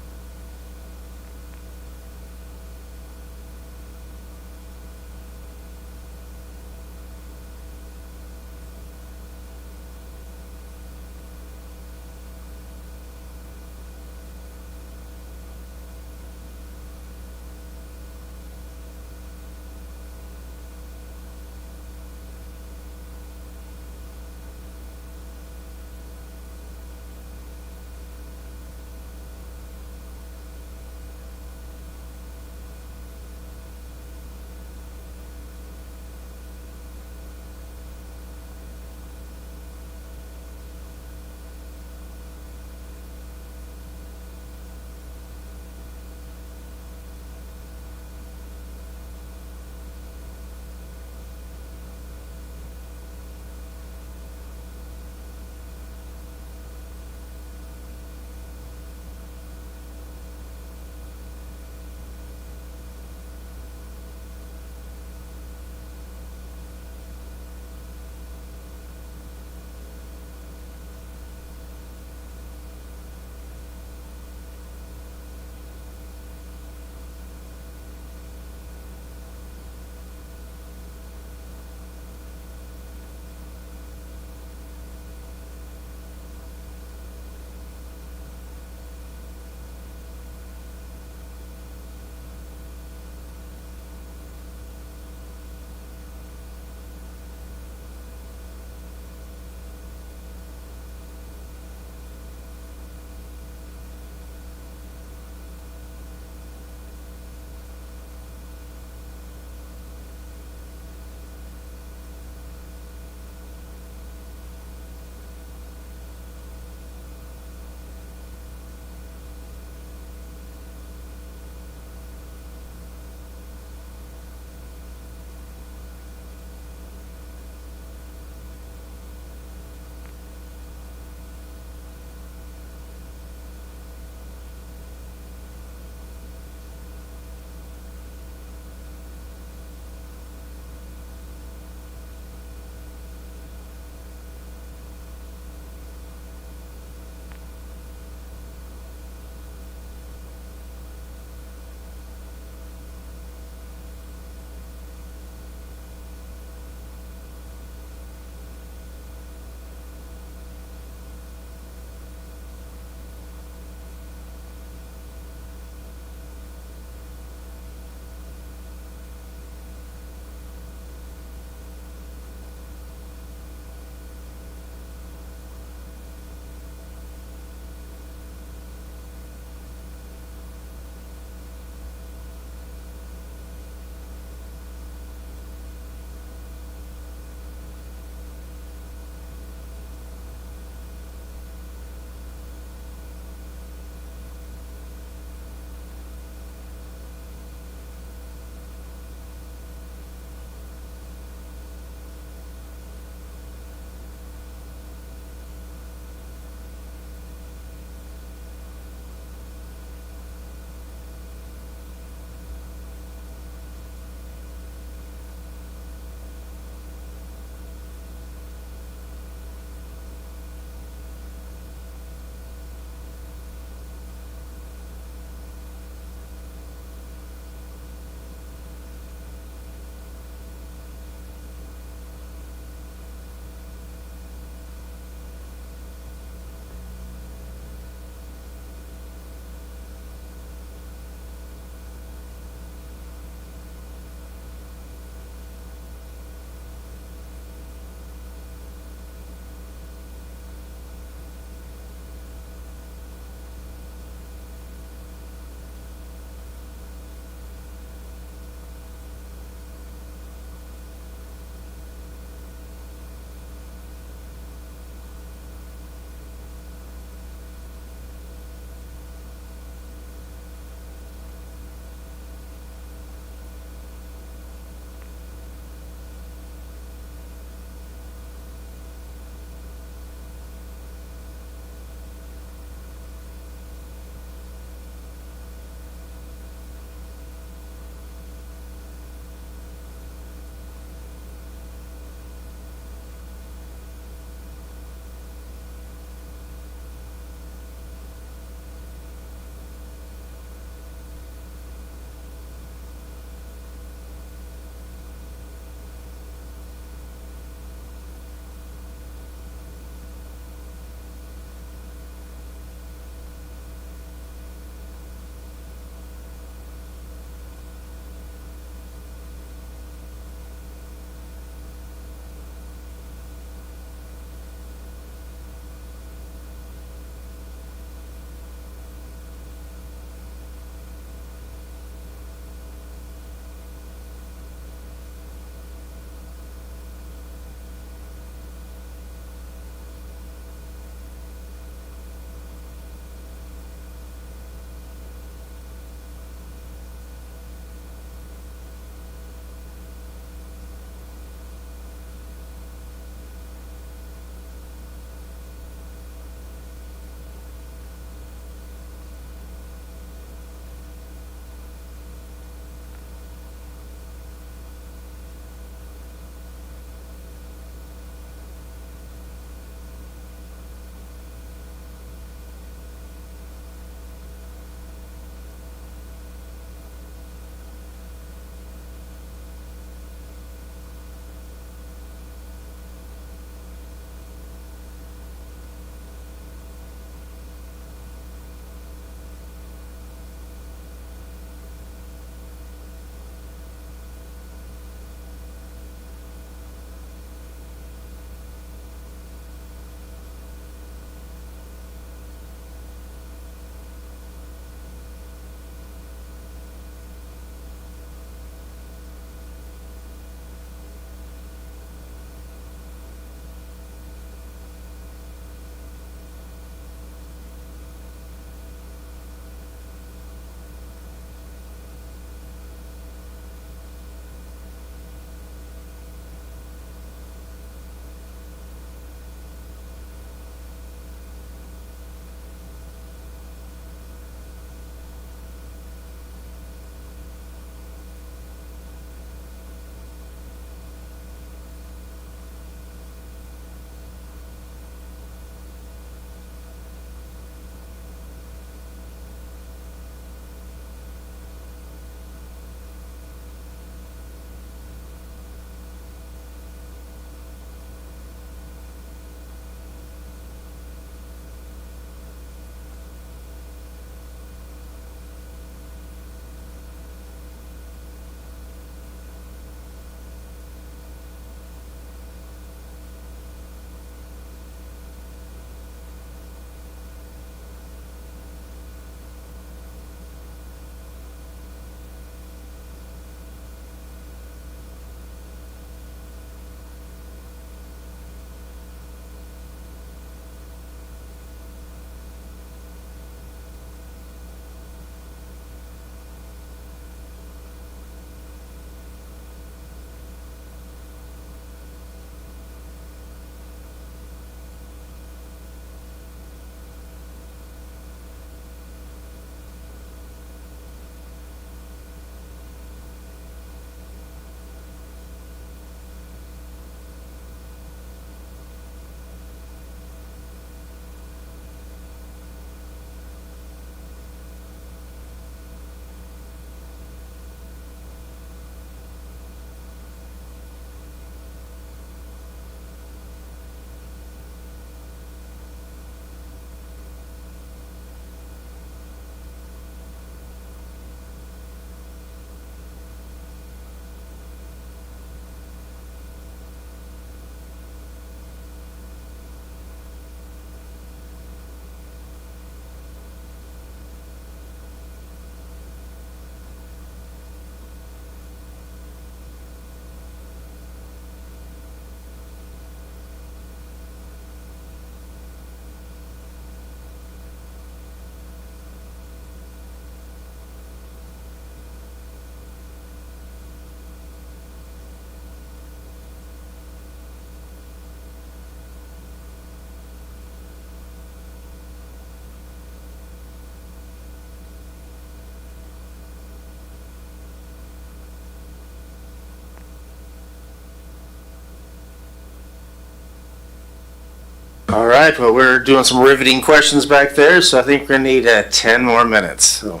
All right, well, we're doing some riveting questions back there, so I think we're gonna need 10 more minutes. So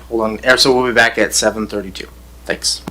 hold on. So we'll be back at 7:32. Thanks.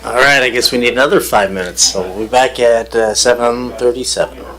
All right, I guess we need another 5 minutes, so we'll be back at 7:37.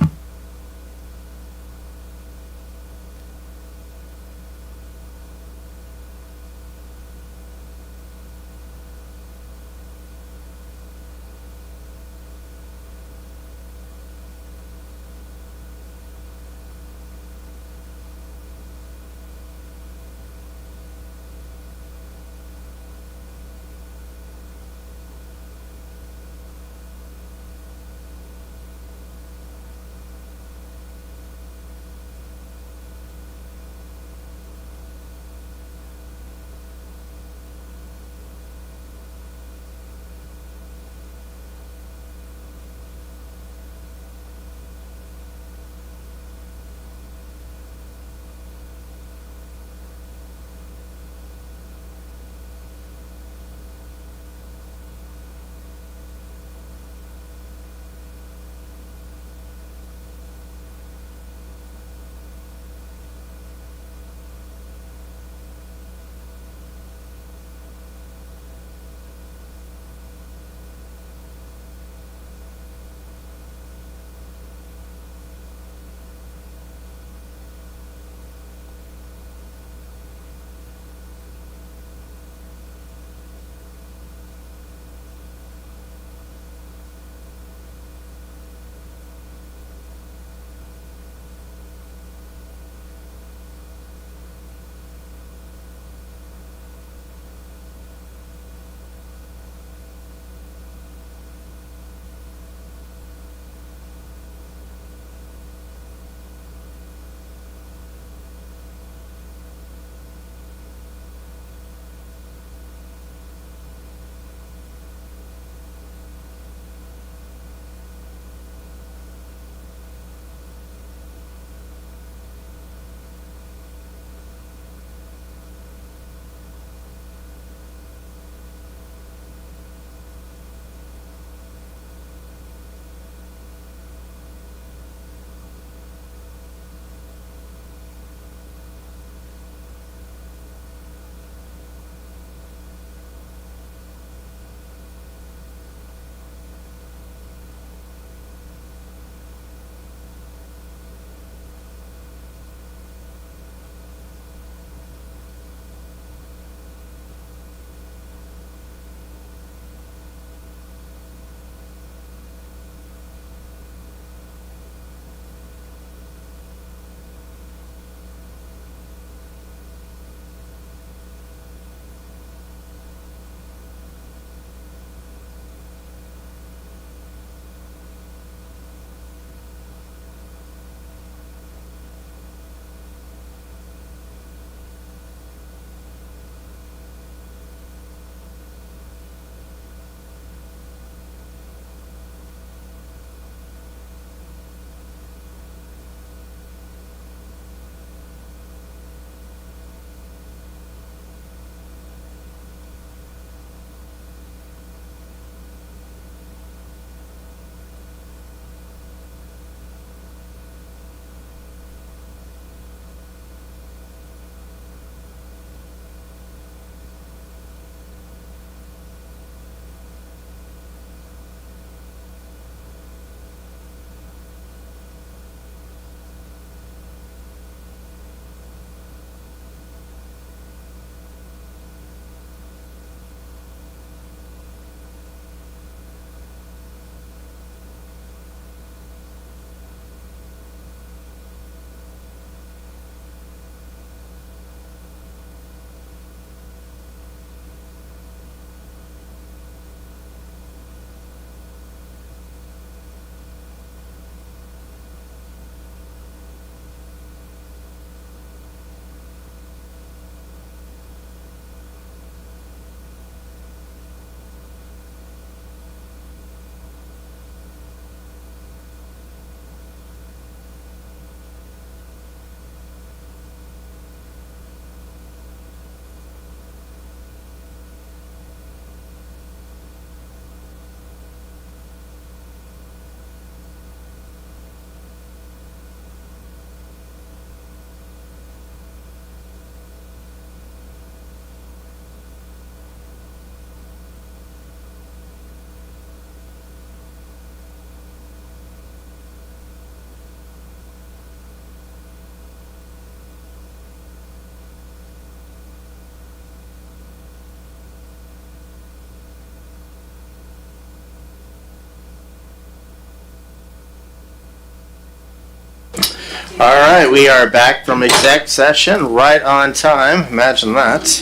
All right, we are back from exec session, right on time. Imagine that.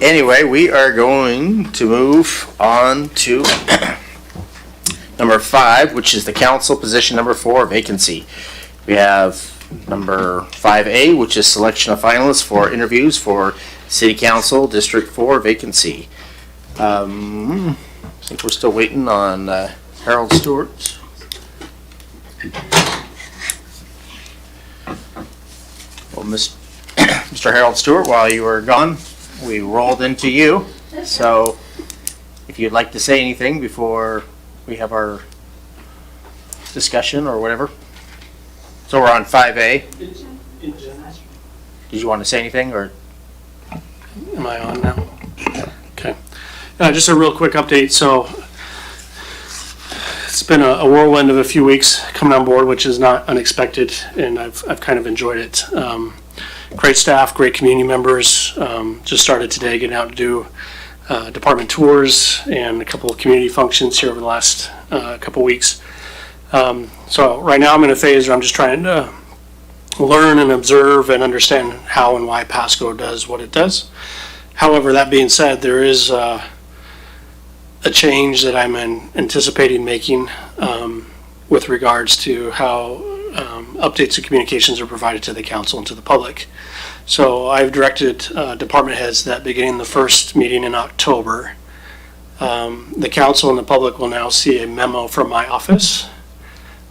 Anyway, we are going to move on to number 5, which is the council position number 4, vacancy. We have number 5A, which is selection of finalists for interviews for city council district 4 vacancy. I think we're still waiting on Harold Stewart. Well, Mr. Harold Stewart, while you were gone, we rolled into you. So if you'd like to say anything before we have our discussion or whatever. So we're on 5A. Did you want to say anything or? Am I on now? Okay. Just a real quick update. So it's been a whirlwind of a few weeks coming on board, which is not unexpected, and I've kind of enjoyed it. Great staff, great community members. Just started today getting out to do department tours and a couple of community functions here over the last couple weeks. So right now I'm in a phase where I'm just trying to learn and observe and understand how and why Pasco does what it does. However, that being said, there is a change that I'm anticipating making with regards to how updates and communications are provided to the council and to the public. So I've directed department heads that beginning the first meeting in October, the council and the public will now see a memo from my office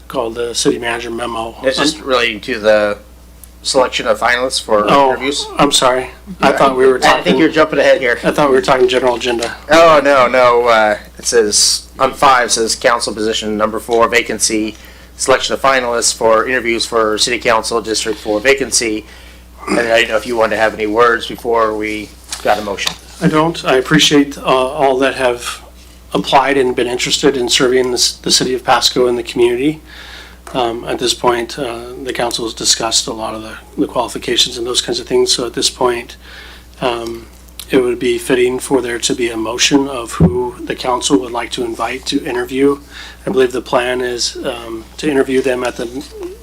called the city manager memo. Is this relating to the selection of finalists for interviews? I'm sorry. I thought we were talking. I think you're jumping ahead here. I thought we were talking general agenda. Oh, no. It says, on 5, says council position number 4, vacancy, selection of finalists for interviews for city council, district 4 vacancy. And I didn't know if you wanted to have any words before we got a motion. I don't. I appreciate all that have applied and been interested in serving the city of Pasco and the community. At this point, the council has discussed a lot of the qualifications and those kinds of things. So at this point, it would be fitting for there to be a motion of who the council would like to invite to interview. I believe the plan is to interview them at the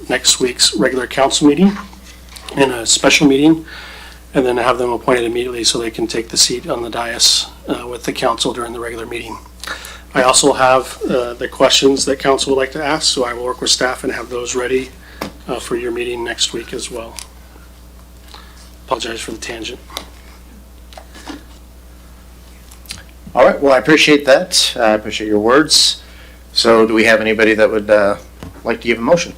next week's regular council meeting and a special meeting, and then have them appointed immediately so they can take the seat on the dais with the council during the regular meeting. I also have the questions that council would like to ask, so I will work with staff and have those ready for your meeting next week as well. Apologize for the tangent. All right, well, I appreciate that. I appreciate your words. So do we have anybody that would like to give a motion?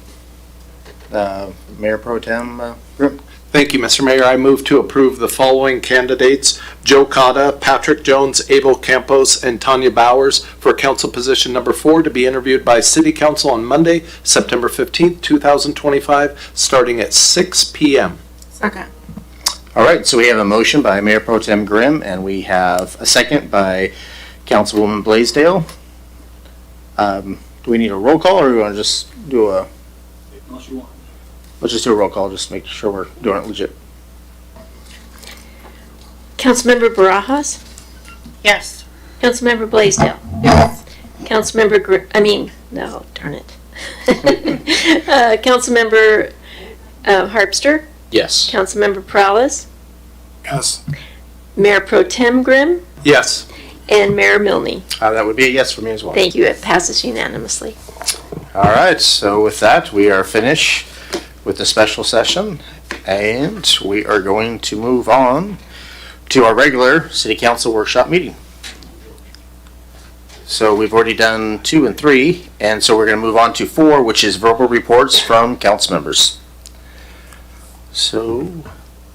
Mayor Pro Tem Grimm. Thank you, Mr. Mayor. I move to approve the following candidates: Joe Cotta, Patrick Jones, Abel Campos, and Tanya Bowers for council position number 4 to be interviewed by City Council on Monday, September 15th, 2025, starting at 6 p.m. Second. All right, so we have a motion by Mayor Pro Tem Grimm, and we have a second by Councilwoman Blaisdell. Do we need a roll call, or do we want to just do a... Unless you want. Let's just do a roll call, just make sure we're doing it legit. Councilmember Barajas? Yes. Councilmember Blaisdell? Yes. Councilmember darn it. Councilmember Harpster? Yes. Councilmember Prowlis? Yes. Mayor Pro Tem Grimm? Yes. And Mayor Milne? That would be a yes for me as well. Thank you. It passes unanimously. All right, so with that, we are finished with the special session, and we are going to move on to our regular city council workshop meeting. So we've already done 2 and 3, and so we're going to move on to 4, which is verbal reports from council members. So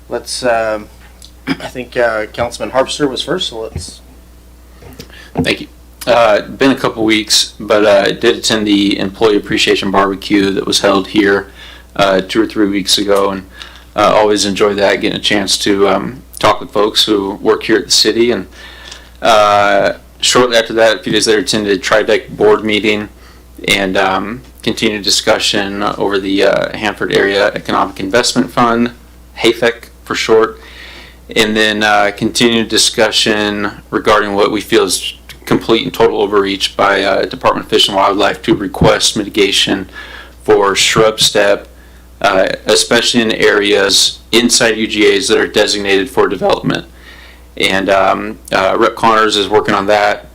let's, I think Councilman Harpster was first, so let's. Thank you. Been a couple weeks, but I did attend the Employee Appreciation Barbecue that was held here 2 or 3 weeks ago, and always enjoy that, getting a chance to talk with folks who work here at the city. And shortly after that, a few days later, attended Trideck board meeting and continued discussion over the Hanford Area Economic Investment Fund, HAFEC for short, and then continued discussion regarding what we feel is complete and total overreach by Department of Fish and Wildlife to request mitigation for shrub step, especially in areas inside UGAs that are designated for development. And Rep. Connors is working on that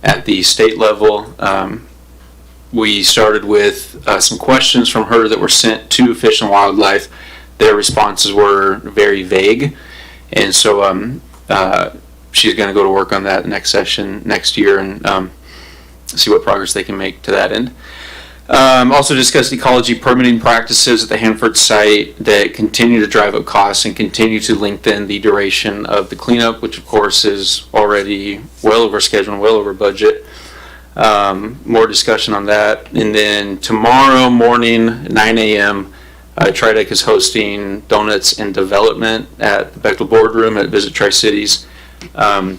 at the state level. We started with some questions from her that were sent to Fish and Wildlife. Their responses were very vague, and so she's going to go to work on that next session next year and see what progress they can make to that end. Also discussed ecology permitting practices at the Hanford site that continue to drive up costs and continue to lengthen the duration of the cleanup, which of course is already well over schedule and well over budget. More discussion on that. And then tomorrow morning, 9 a.m., TriDec is hosting Donuts and Development at the Bechtel Boardroom at Visit Tri-Cities.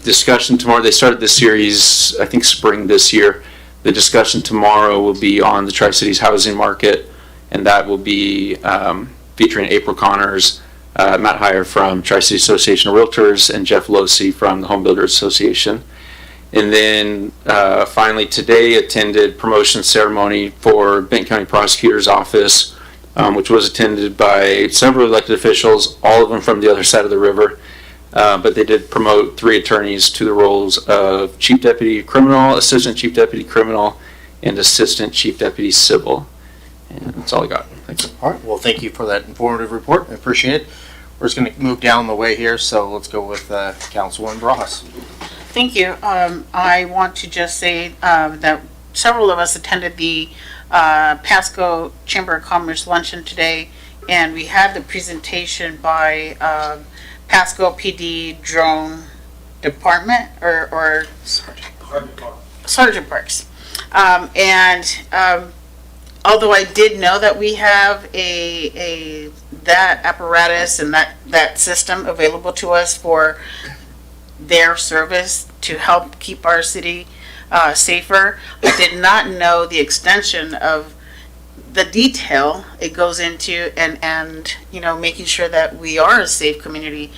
Discussion tomorrow, they started this series, I think spring this year. The discussion tomorrow will be on the Tri-Cities housing market, and that will be featuring April Connors, Matt Heyer from Tri-Cities Association of Realtors, and Jeff Losey from the Home Builders Association. And then finally today attended promotion ceremony for Benton County Prosecutor's Office, which was attended by several elected officials, all of them from the other side of the river. But they did promote 3 attorneys to the roles of Chief Deputy Criminal, Assistant Chief Deputy Criminal, and Assistant Chief Deputy Civil. And that's all I got. Thanks. All right. Well, thank you for that informative report. I appreciate it. We're just going to move down the way here, so let's go with Councilwoman Bras. Thank you. I want to just say that several of us attended the Pasco Chamber of Commerce luncheon today, and we had the presentation by Pasco PD Drone Department or Sergeant Parks. Although I did know that we have that apparatus and that system available to us for their service to help keep our city safer, I did not know the extension of the detail it goes into and making sure that we are a safe community.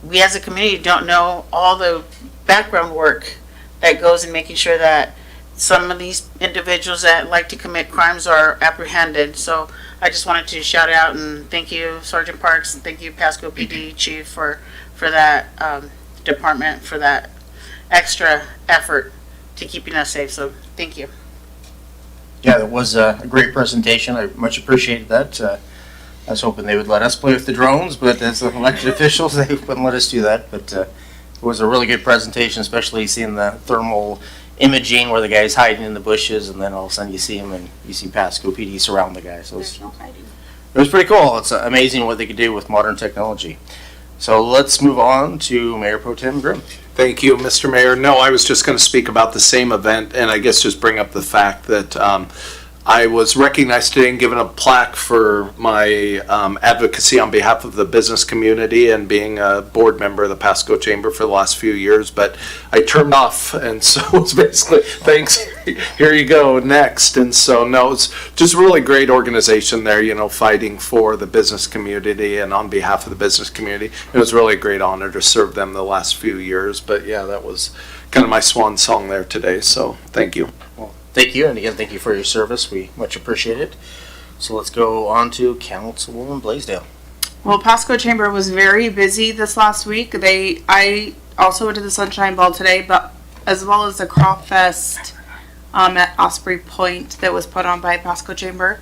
We as a community don't know all the background work that goes in making sure that some of these individuals that like to commit crimes are apprehended. So I just wanted to shout out and thank you, Sergeant Parks, and thank you, Pasco PD Chief, for that department, for that extra effort to keeping us safe. So thank you. Yeah, that was a great presentation. I much appreciated that. I was hoping they would let us play with the drones, but as elected officials, they wouldn't let us do that. But it was a really good presentation, especially seeing the thermal imaging where the guy's hiding in the bushes, and then all of a sudden you see him and you see Pasco PD surround the guy. So it was pretty cool. It's amazing what they could do with modern technology. So let's move on to Mayor Pro Tem Grimm. Thank you, Mr. Mayor. No, I was just going to speak about the same event, and I guess just bring up the fact that I was recognized today and given a plaque for my advocacy on behalf of the business community and being a board member of the Pasco Chamber for the last few years, but I turned off, and so it's basically, thanks, here you go, next. And so, no, it's just a really great organization there, fighting for the business community and on behalf of the business community. It was really a great honor to serve them the last few years, but yeah, that was kind of my swan song there today, so thank you. Thank you, and again, thank you for your service. We much appreciate it. So let's go on to Councilwoman Blaisdell. Well, Pasco Chamber was very busy this last week. I also went to the Sunshine Ball today, but as well as the Crop Fest at Osprey Point that was put on by Pasco Chamber.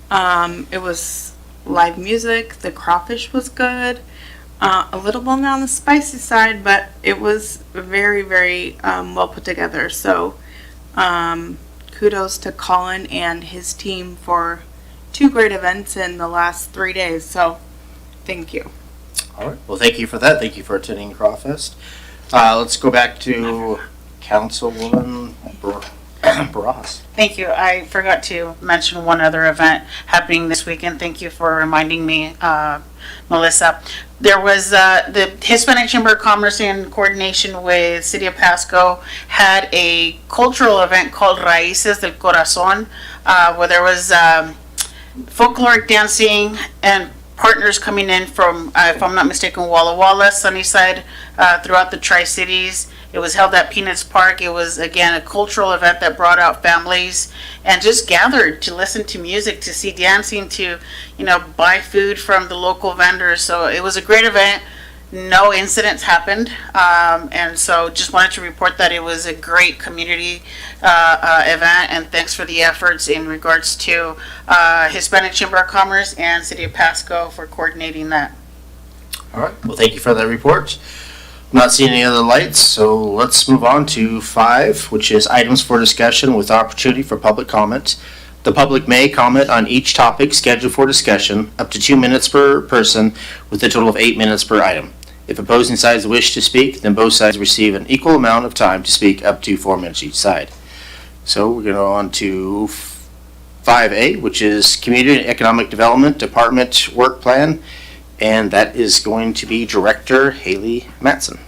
It was live music. The crawfish was good. A little on the spicy side, but it was very, very well put together. So kudos to Colin and his team for 2 great events in the last 3 days. So thank you. All right. Well, thank you for that. Thank you for attending Crawfest. Let's go back to Councilwoman Bras. Thank you. I forgot to mention one other event happening this weekend. Thank you for reminding me, Melissa. There was the Hispanic Chamber of Commerce, in coordination with City of Pasco, had a cultural event called Raíces del Corazón, where there was folkloric dancing and partners coming in from, if I'm not mistaken, Walla Walla, Sunnyside, throughout the Tri-Cities. It was held at Peanuts Park. It was, again, a cultural event that brought out families and just gathered to listen to music, to see dancing, to, buy food from the local vendors. So it was a great event. No incidents happened. And so just wanted to report that it was a great community event, and thanks for the efforts in regards to Hispanic Chamber of Commerce and City of Pasco for coordinating that. All right. Well, thank you for that report. Not seeing any other lights, so let's move on to 5, which is items for discussion with opportunity for public comment. The public may comment on each topic scheduled for discussion, up to 2 minutes per person, with a total of 8 minutes per item. If opposing sides wish to speak, then both sides receive an equal amount of time to speak, up to 4 minutes each side. So we're going to go on to 5A, which is Community and Economic Development Department Work Plan, and that is going to be Director Haley Matson.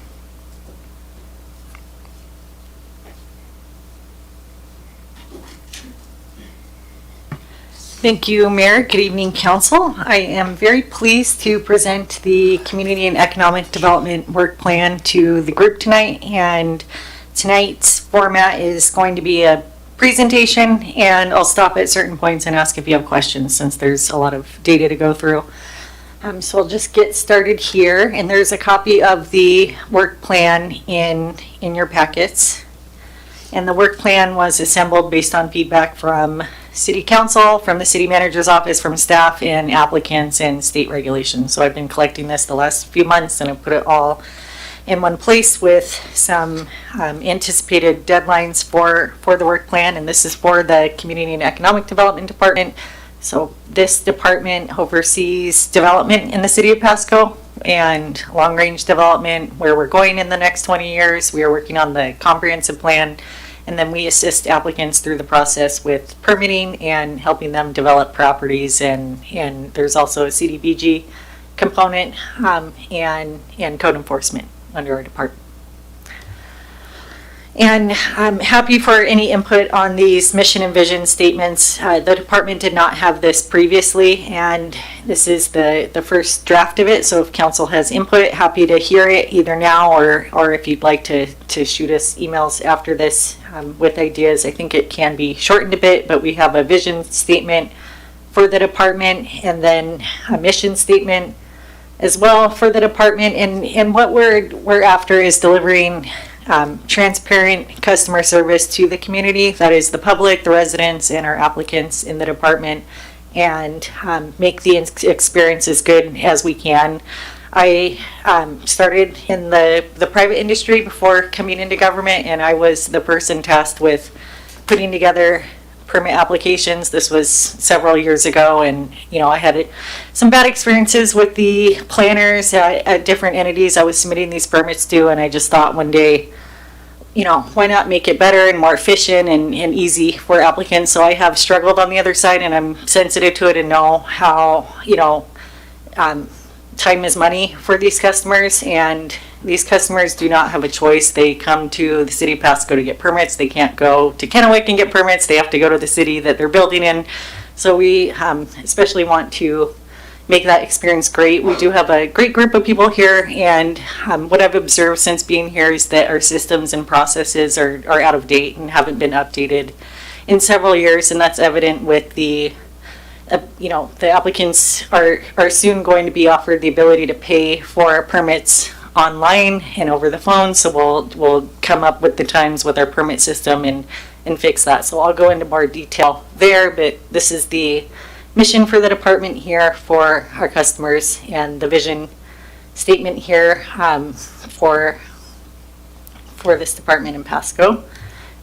Thank you, Mayor. Good evening, Council. I am very pleased to present the Community and Economic Development Work Plan to the group tonight. And tonight's format is going to be a presentation, and I'll stop at certain points and ask if you have questions, since there's a lot of data to go through. So I'll just get started here. And there's a copy of the work plan in your packets. And the work plan was assembled based on feedback from City Council, from the City Manager's Office, from staff and applicants and state regulations. So I've been collecting this the last few months, and I've put it all in one place with some anticipated deadlines for the work plan. And this is for the Community and Economic Development Department. So this department oversees development in the City of Pasco and long-range development, where we're going in the next 20 years. We are working on the comprehensive plan, and then we assist applicants through the process with permitting and helping them develop properties. And there's also a CDBG component and code enforcement under our department. And I'm happy for any input on these mission and vision statements. The department did not have this previously, and this is the first draft of it. So if council has input, happy to hear it either now or if you'd like to shoot us emails after this with ideas. I think it can be shortened a bit, but we have a vision statement for the department and then a mission statement as well for the department. And what we're after is delivering transparent customer service to the community, that is the public, the residents, and our applicants in the department, and make the experience as good as we can. I started in the private industry before coming into government, and I was the person tasked with putting together permit applications. This was several years ago, and I had some bad experiences with the planners at different entities I was submitting these permits to, and I just thought one day, why not make it better and more efficient and easy for applicants? So I have struggled on the other side, and I'm sensitive to it and know how time is money for these customers, and these customers do not have a choice. They come to the City of Pasco to get permits. They can't go to Kennewick and get permits. They have to go to the city that they're building in. So we especially want to make that experience great. We do have a great group of people here, and what I've observed since being here is that our systems and processes are out of date and haven't been updated in several years, and that's evident with the applicants are soon going to be offered the ability to pay for permits online and over the phone. So we'll come up with the times with our permit system and fix that. So I'll go into more detail there, but this is the mission for the department here for our customers, and the vision statement here for this department in Pasco.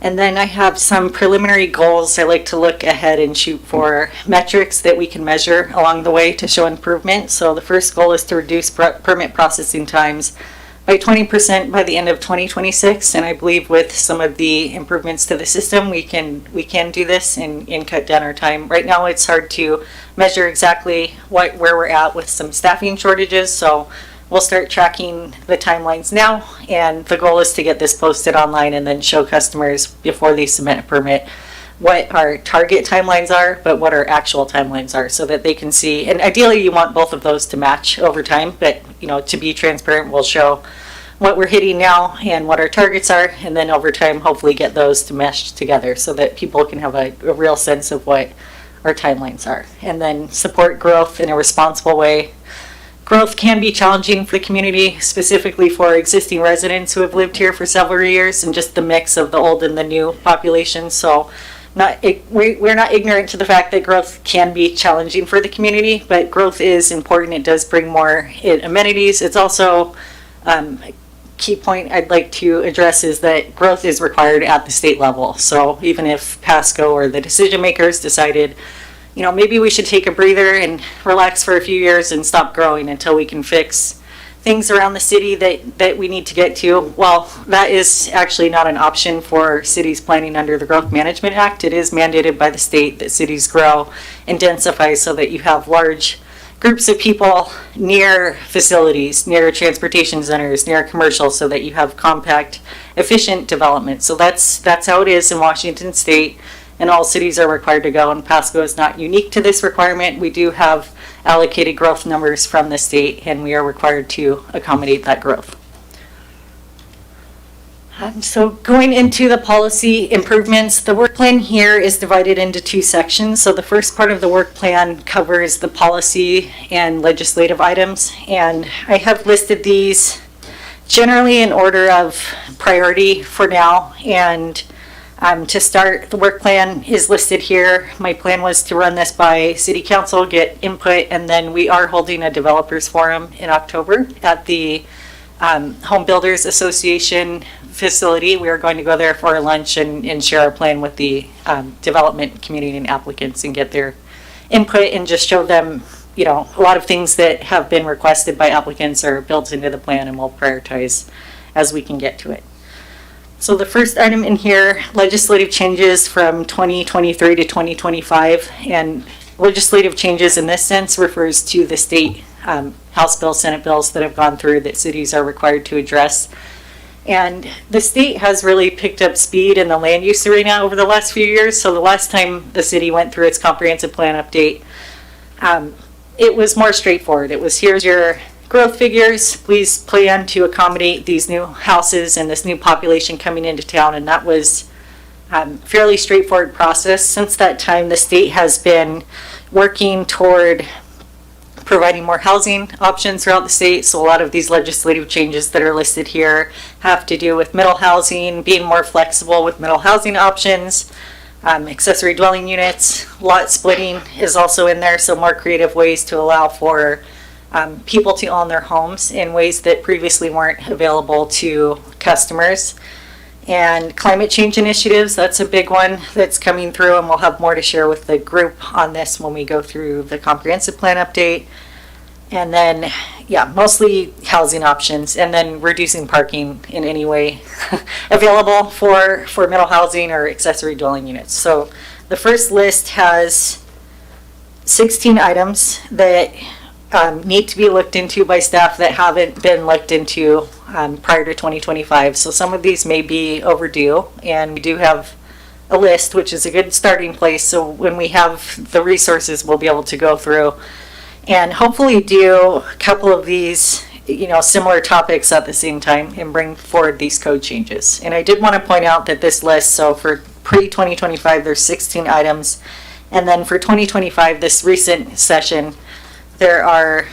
And then I have some preliminary goals. I like to look ahead and shoot for metrics that we can measure along the way to show improvement. So the first goal is to reduce permit processing times by 20% by the end of 2026. And I believe with some of the improvements to the system, we can do this and cut down our time. Right now, it's hard to measure exactly where we're at with some staffing shortages. So we'll start tracking the timelines now, and the goal is to get this posted online and then show customers before they submit a permit what our target timelines are, but what our actual timelines are, so that they can see. And ideally, you want both of those to match over time, but to be transparent, we'll show what we're hitting now and what our targets are, and then over time, hopefully get those to mesh together so that people can have a real sense of what our timelines are, and then support growth in a responsible way. Growth can be challenging for the community, specifically for existing residents who have lived here for several years, and just the mix of the old and the new population. So we're not ignorant to the fact that growth can be challenging for the community, but growth is important. It does bring more amenities. It's also a key point I'd like to address is that growth is required at the state level. So even if Pasco or the decision makers decided, maybe we should take a breather and relax for a few years and stop growing until we can fix things around the city that we need to get to. Well, that is actually not an option for cities planning under the Growth Management Act. It is mandated by the state that cities grow and densify so that you have large groups of people near facilities, near transportation centers, near commercial, so that you have compact, efficient development. So that's how it is in Washington State, and all cities are required to go, and Pasco is not unique to this requirement. We do have allocated growth numbers from the state, and we are required to accommodate that growth. So going into the policy improvements, the work plan here is divided into two sections. So the first part of the work plan covers the policy and legislative items, and I have listed these generally in order of priority for now. And to start, the work plan is listed here. My plan was to run this by City Council, get input, and then we are holding a developers forum in October at the Home Builders Association facility. We are going to go there for lunch and share our plan with the development community and applicants and get their input and just show them, a lot of things that have been requested by applicants are built into the plan, and we'll prioritize as we can get to it. So the first item in here, legislative changes from 2023 to 2025, and legislative changes in this sense refers to the state House bills, Senate bills that have gone through that cities are required to address. And the state has really picked up speed in the land use arena over the last few years. So the last time the city went through its comprehensive plan update, it was more straightforward. It was, here's your growth figures, please plan to accommodate these new houses and this new population coming into town. And that was fairly straightforward process. Since that time, the state has been working toward providing more housing options throughout the state. So a lot of these legislative changes that are listed here have to do with middle housing, being more flexible with middle housing options, accessory dwelling units, lot splitting is also in there. So more creative ways to allow for people to own their homes in ways that previously weren't available to customers. And climate change initiatives, that's a big one that's coming through, and we'll have more to share with the group on this when we go through the comprehensive plan update. And then, mostly housing options, and then reducing parking in any way available for middle housing or accessory dwelling units. So the first list has 16 items that need to be looked into by staff that haven't been looked into prior to 2025. So some of these may be overdue, and we do have a list, which is a good starting place. So when we have the resources, we'll be able to go through and hopefully do a couple of these, similar topics at the same time and bring forward these code changes. And I did want to point out that this list, so for pre-2025, there's 16 items. And then for 2025, this recent session, there are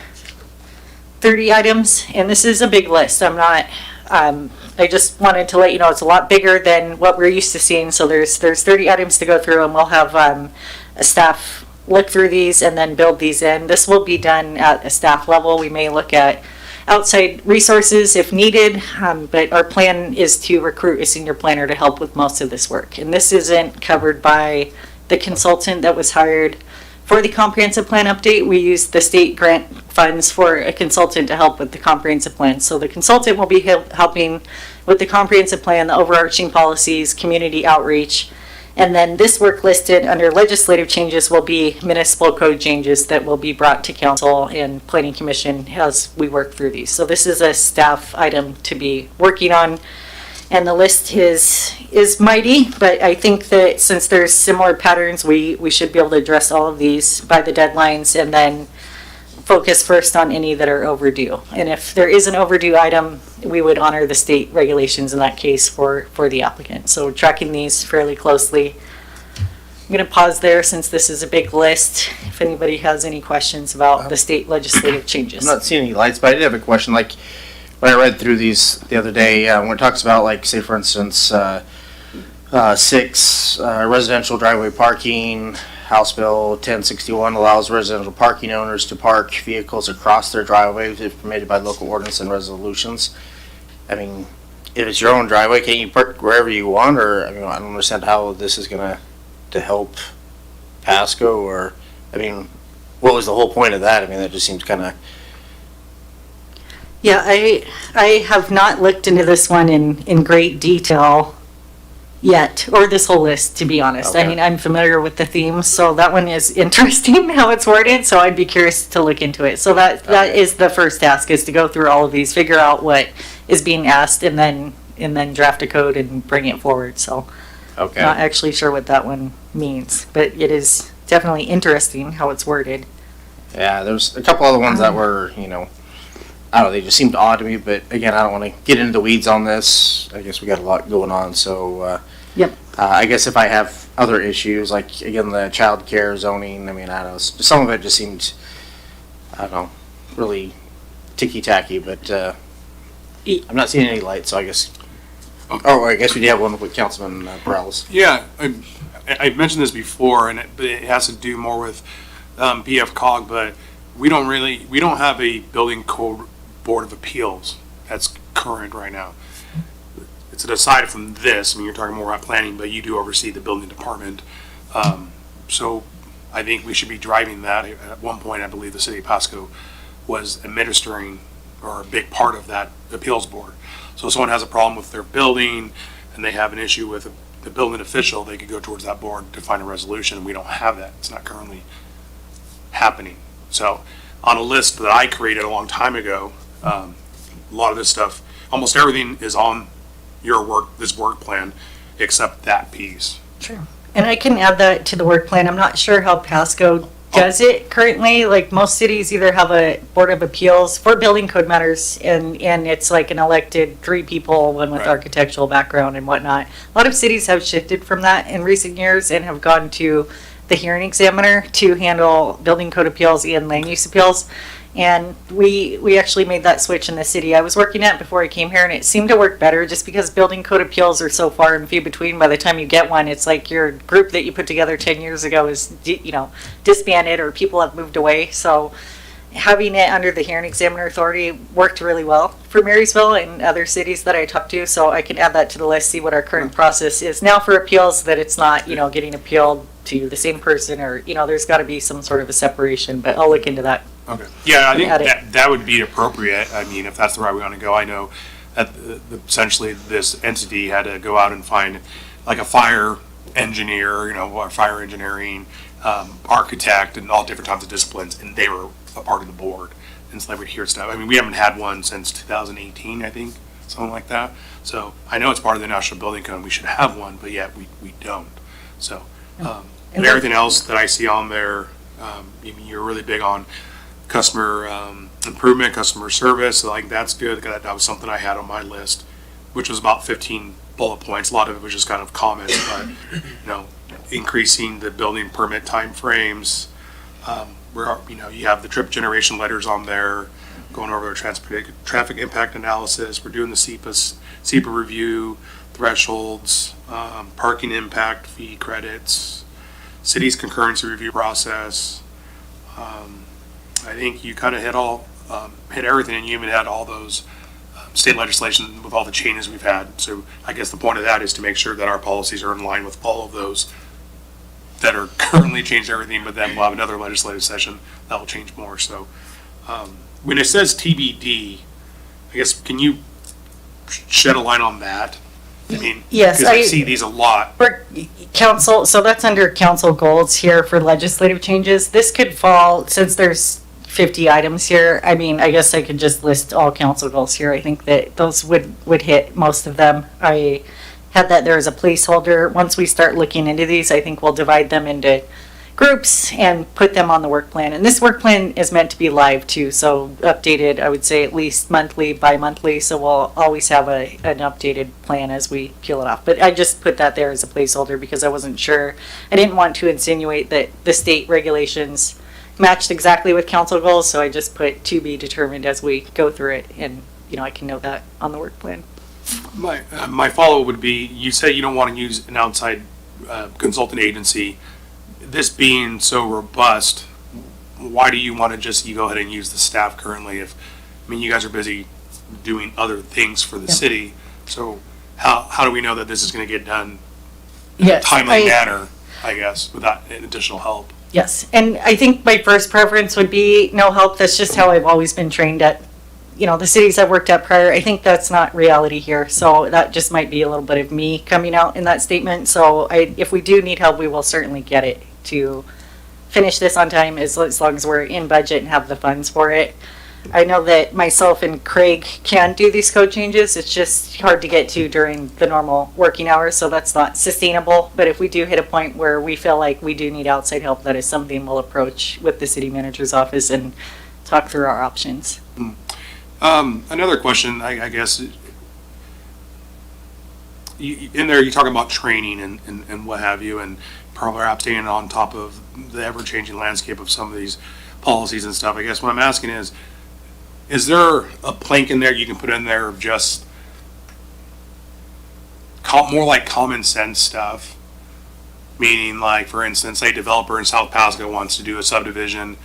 30 items, and this is a big list. I just wanted to let you know it's a lot bigger than what we're used to seeing. So there's 30 items to go through, and we'll have a staff look through these and then build these in. This will be done at a staff level. We may look at outside resources if needed, but our plan is to recruit a senior planner to help with most of this work. And this isn't covered by the consultant that was hired for the comprehensive plan update. We used the state grant funds for a consultant to help with the comprehensive plan. So the consultant will be helping with the comprehensive plan, the overarching policies, community outreach. And then this work listed under legislative changes will be municipal code changes that will be brought to council and planning commission as we work through these. So this is a staff item to be working on. And the list is mighty, but I think that since there's similar patterns, we should be able to address all of these by the deadlines and then focus first on any that are overdue. And if there is an overdue item, we would honor the state regulations in that case for the applicant. So tracking these fairly closely. I'm going to pause there since this is a big list. If anybody has any questions about the state legislative changes. I'm not seeing any lights, but I did have a question. Like, when I read through these the other day, when it talks about, like, say, for instance, 6 residential driveway parking, House Bill 1061 allows residential parking owners to park vehicles across their driveways if permitted by local ordinance and resolutions. I mean, if it's your own driveway, can't you park wherever you want? Or, I mean, I don't understand how this is going to help Pasco, or, I mean, what was the whole point of that? I mean, that just seems kind of... Yeah, I have not looked into this one in great detail yet, or this whole list, to be honest. Okay. I mean, I'm familiar with the themes, so that one is interesting how it's worded, so I'd be curious to look into it. So that is the first task, is to go through all of these, figure out what is being asked, and then draft a code and bring it forward. So Okay. not actually sure what that one means, but it is definitely interesting how it's worded. Yeah, there's a couple other ones that were, you know, I don't know, they just seemed odd to me, but again, I don't want to get into the weeds on this. I guess we got a lot going on, so Yep. I guess if I have other issues, like, again, the child care zoning, I mean, I don't know, some of it just seemed, I don't know, really ticky-tacky, but I'm not seeing any light, so I guess, oh, I guess we do have one with Councilman Perales. Yeah, I've mentioned this before, and it has to do more with BFCOG, but we don't have a building code board of appeals that's current right now. It's aside from this. I mean, you're talking more about planning, but you do oversee the building department. So I think we should be driving that. At one point, I believe the city of Pasco was administering, or a big part of that appeals board. So if someone has a problem with their building and they have an issue with the building official, they could go towards that board to find a resolution. We don't have that. It's not currently happening. So on a list that I created a long time ago, a lot of this stuff, almost everything is on this work plan, except that piece. Sure. And I can add that to the work plan. I'm not sure how Pasco does it currently. Like, most cities either have a board of appeals for building code matters, and it's like an elected 3 people, one with architectural background and whatnot. A lot of cities have shifted from that in recent years and have gone to the hearing examiner to handle building code appeals and land use appeals. And we actually made that switch in the city I was working at before I came here, and it seemed to work better just because building code appeals are so far and few between. By the time you get one, it's like your group that you put together 10 years ago is disbanded, or people have moved away. So having it under the hearing examiner authority worked really well for Marysville and other cities that I talked to. So I can add that to the list, see what our current process is now for appeals, that it's not, getting appealed to the same person, or, there's got to be some sort of a separation, but I'll look into that. Okay. Yeah, I think that would be appropriate. I mean, if that's the route we want to go. I know that essentially this entity had to go out and find like a fire engineer, or fire engineering, architect, and all different types of disciplines, and they were a part of the board. And so they would hear stuff. I mean, we haven't had one since 2018, I think, something like that. So I know it's part of the National Building Code. We should have one, but yet we don't. So everything else that I see on there, you're really big on customer improvement, customer service. So, like, that's good. That was something I had on my list, which was about 15 bullet points. A lot of it was just kind of comments, but increasing the building permit timeframes. You have the trip generation letters on there, going over traffic impact analysis. We're doing the SEPA review, thresholds, parking impact fee credits, city's concurrency review process. I think you kind of hit everything, and you even had all those state legislation with all the changes we've had. So I guess the point of that is to make sure that our policies are in line with all of those that are currently changed everything, but then we'll have another legislative session that will change more. So when it says TBD, I guess, can you shed a line on that? I mean, yes, because I see these a lot. For council, so that's under council goals here for legislative changes. This could fall, since there's 50 items here. I mean, I guess I could just list all council goals here. I think that those would hit most of them. I had that there as a placeholder. Once we start looking into these, I think we'll divide them into groups and put them on the work plan. And this work plan is meant to be live too, so updated, I would say at least monthly, bi-monthly, so we'll always have an updated plan as we peel it off. But I just put that there as a placeholder because I wasn't sure. I didn't want to insinuate that the state regulations matched exactly with council goals, so I just put to be determined as we go through it, and I can note that on the work plan. My follow-up would be, you say you don't want to use an outside consultant agency. This being so robust, why do you want to just you go ahead and use the staff currently? You guys are busy doing other things for the city, so how do we know that this is going to get done in a timely manner, I guess, without additional help? Yes, and I think my first preference would be no help. That's just how I've always been trained at, the cities I've worked at prior. I think that's not reality here, so that just might be a little bit of me coming out in that statement. So if we do need help, we will certainly get it to finish this on time as long as we're in budget and have the funds for it. I know that myself and Craig can do these code changes. It's just hard to get to during the normal working hours, so that's not sustainable. But if we do hit a point where we feel like we do need outside help, that is something we'll approach with the city manager's office and talk through our options. Another question, I guess, in there you talk about training and what have you, and perhaps staying on top of the ever-changing landscape of some of these policies and stuff. I guess what I'm asking is there a plank in there you can put in there of just more like common sense stuff? Meaning, like, for instance, a developer in South Pasco wants to do a subdivision.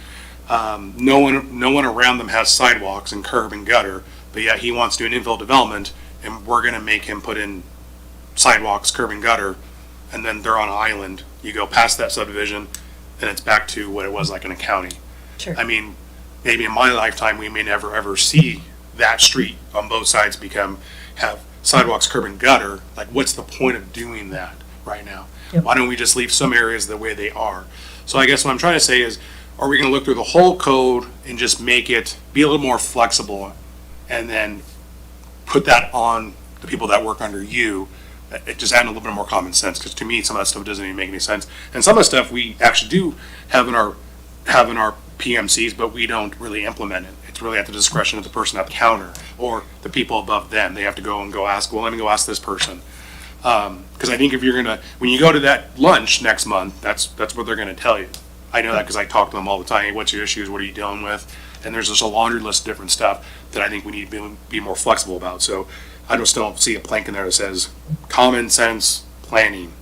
No one around them has sidewalks and curb and gutter, but yet he wants to do an infill development, and we're going to make him put in sidewalks, curb and gutter, and then they're on an island. You go past that subdivision, and it's back to what it was like in a county. Sure. Maybe in my lifetime we may never ever see that street on both sides have sidewalks, curb and gutter. Like, what's the point of doing that right now? Yep. Why don't we just leave some areas the way they are? So I guess what I'm trying to say is, are we going to look through the whole code and just make it be a little more flexible, and then put that on the people that work under you? It just add a little bit more common sense, because to me some of that stuff doesn't even make any sense. And some of the stuff we actually do have in our PMCs, but we don't really implement it. It's really at the discretion of the person at the counter or the people above them. They have to go ask, well, let me go ask this person. Because I think if you're when you go to that lunch next month, that's what they're gonna tell you. I know that because I talk to them all the time. Hey, what's your issues? What are you dealing with? And there's just a laundry list of different stuff that I think we need to be more flexible about. So I just don't see a plank in there that says common sense planning,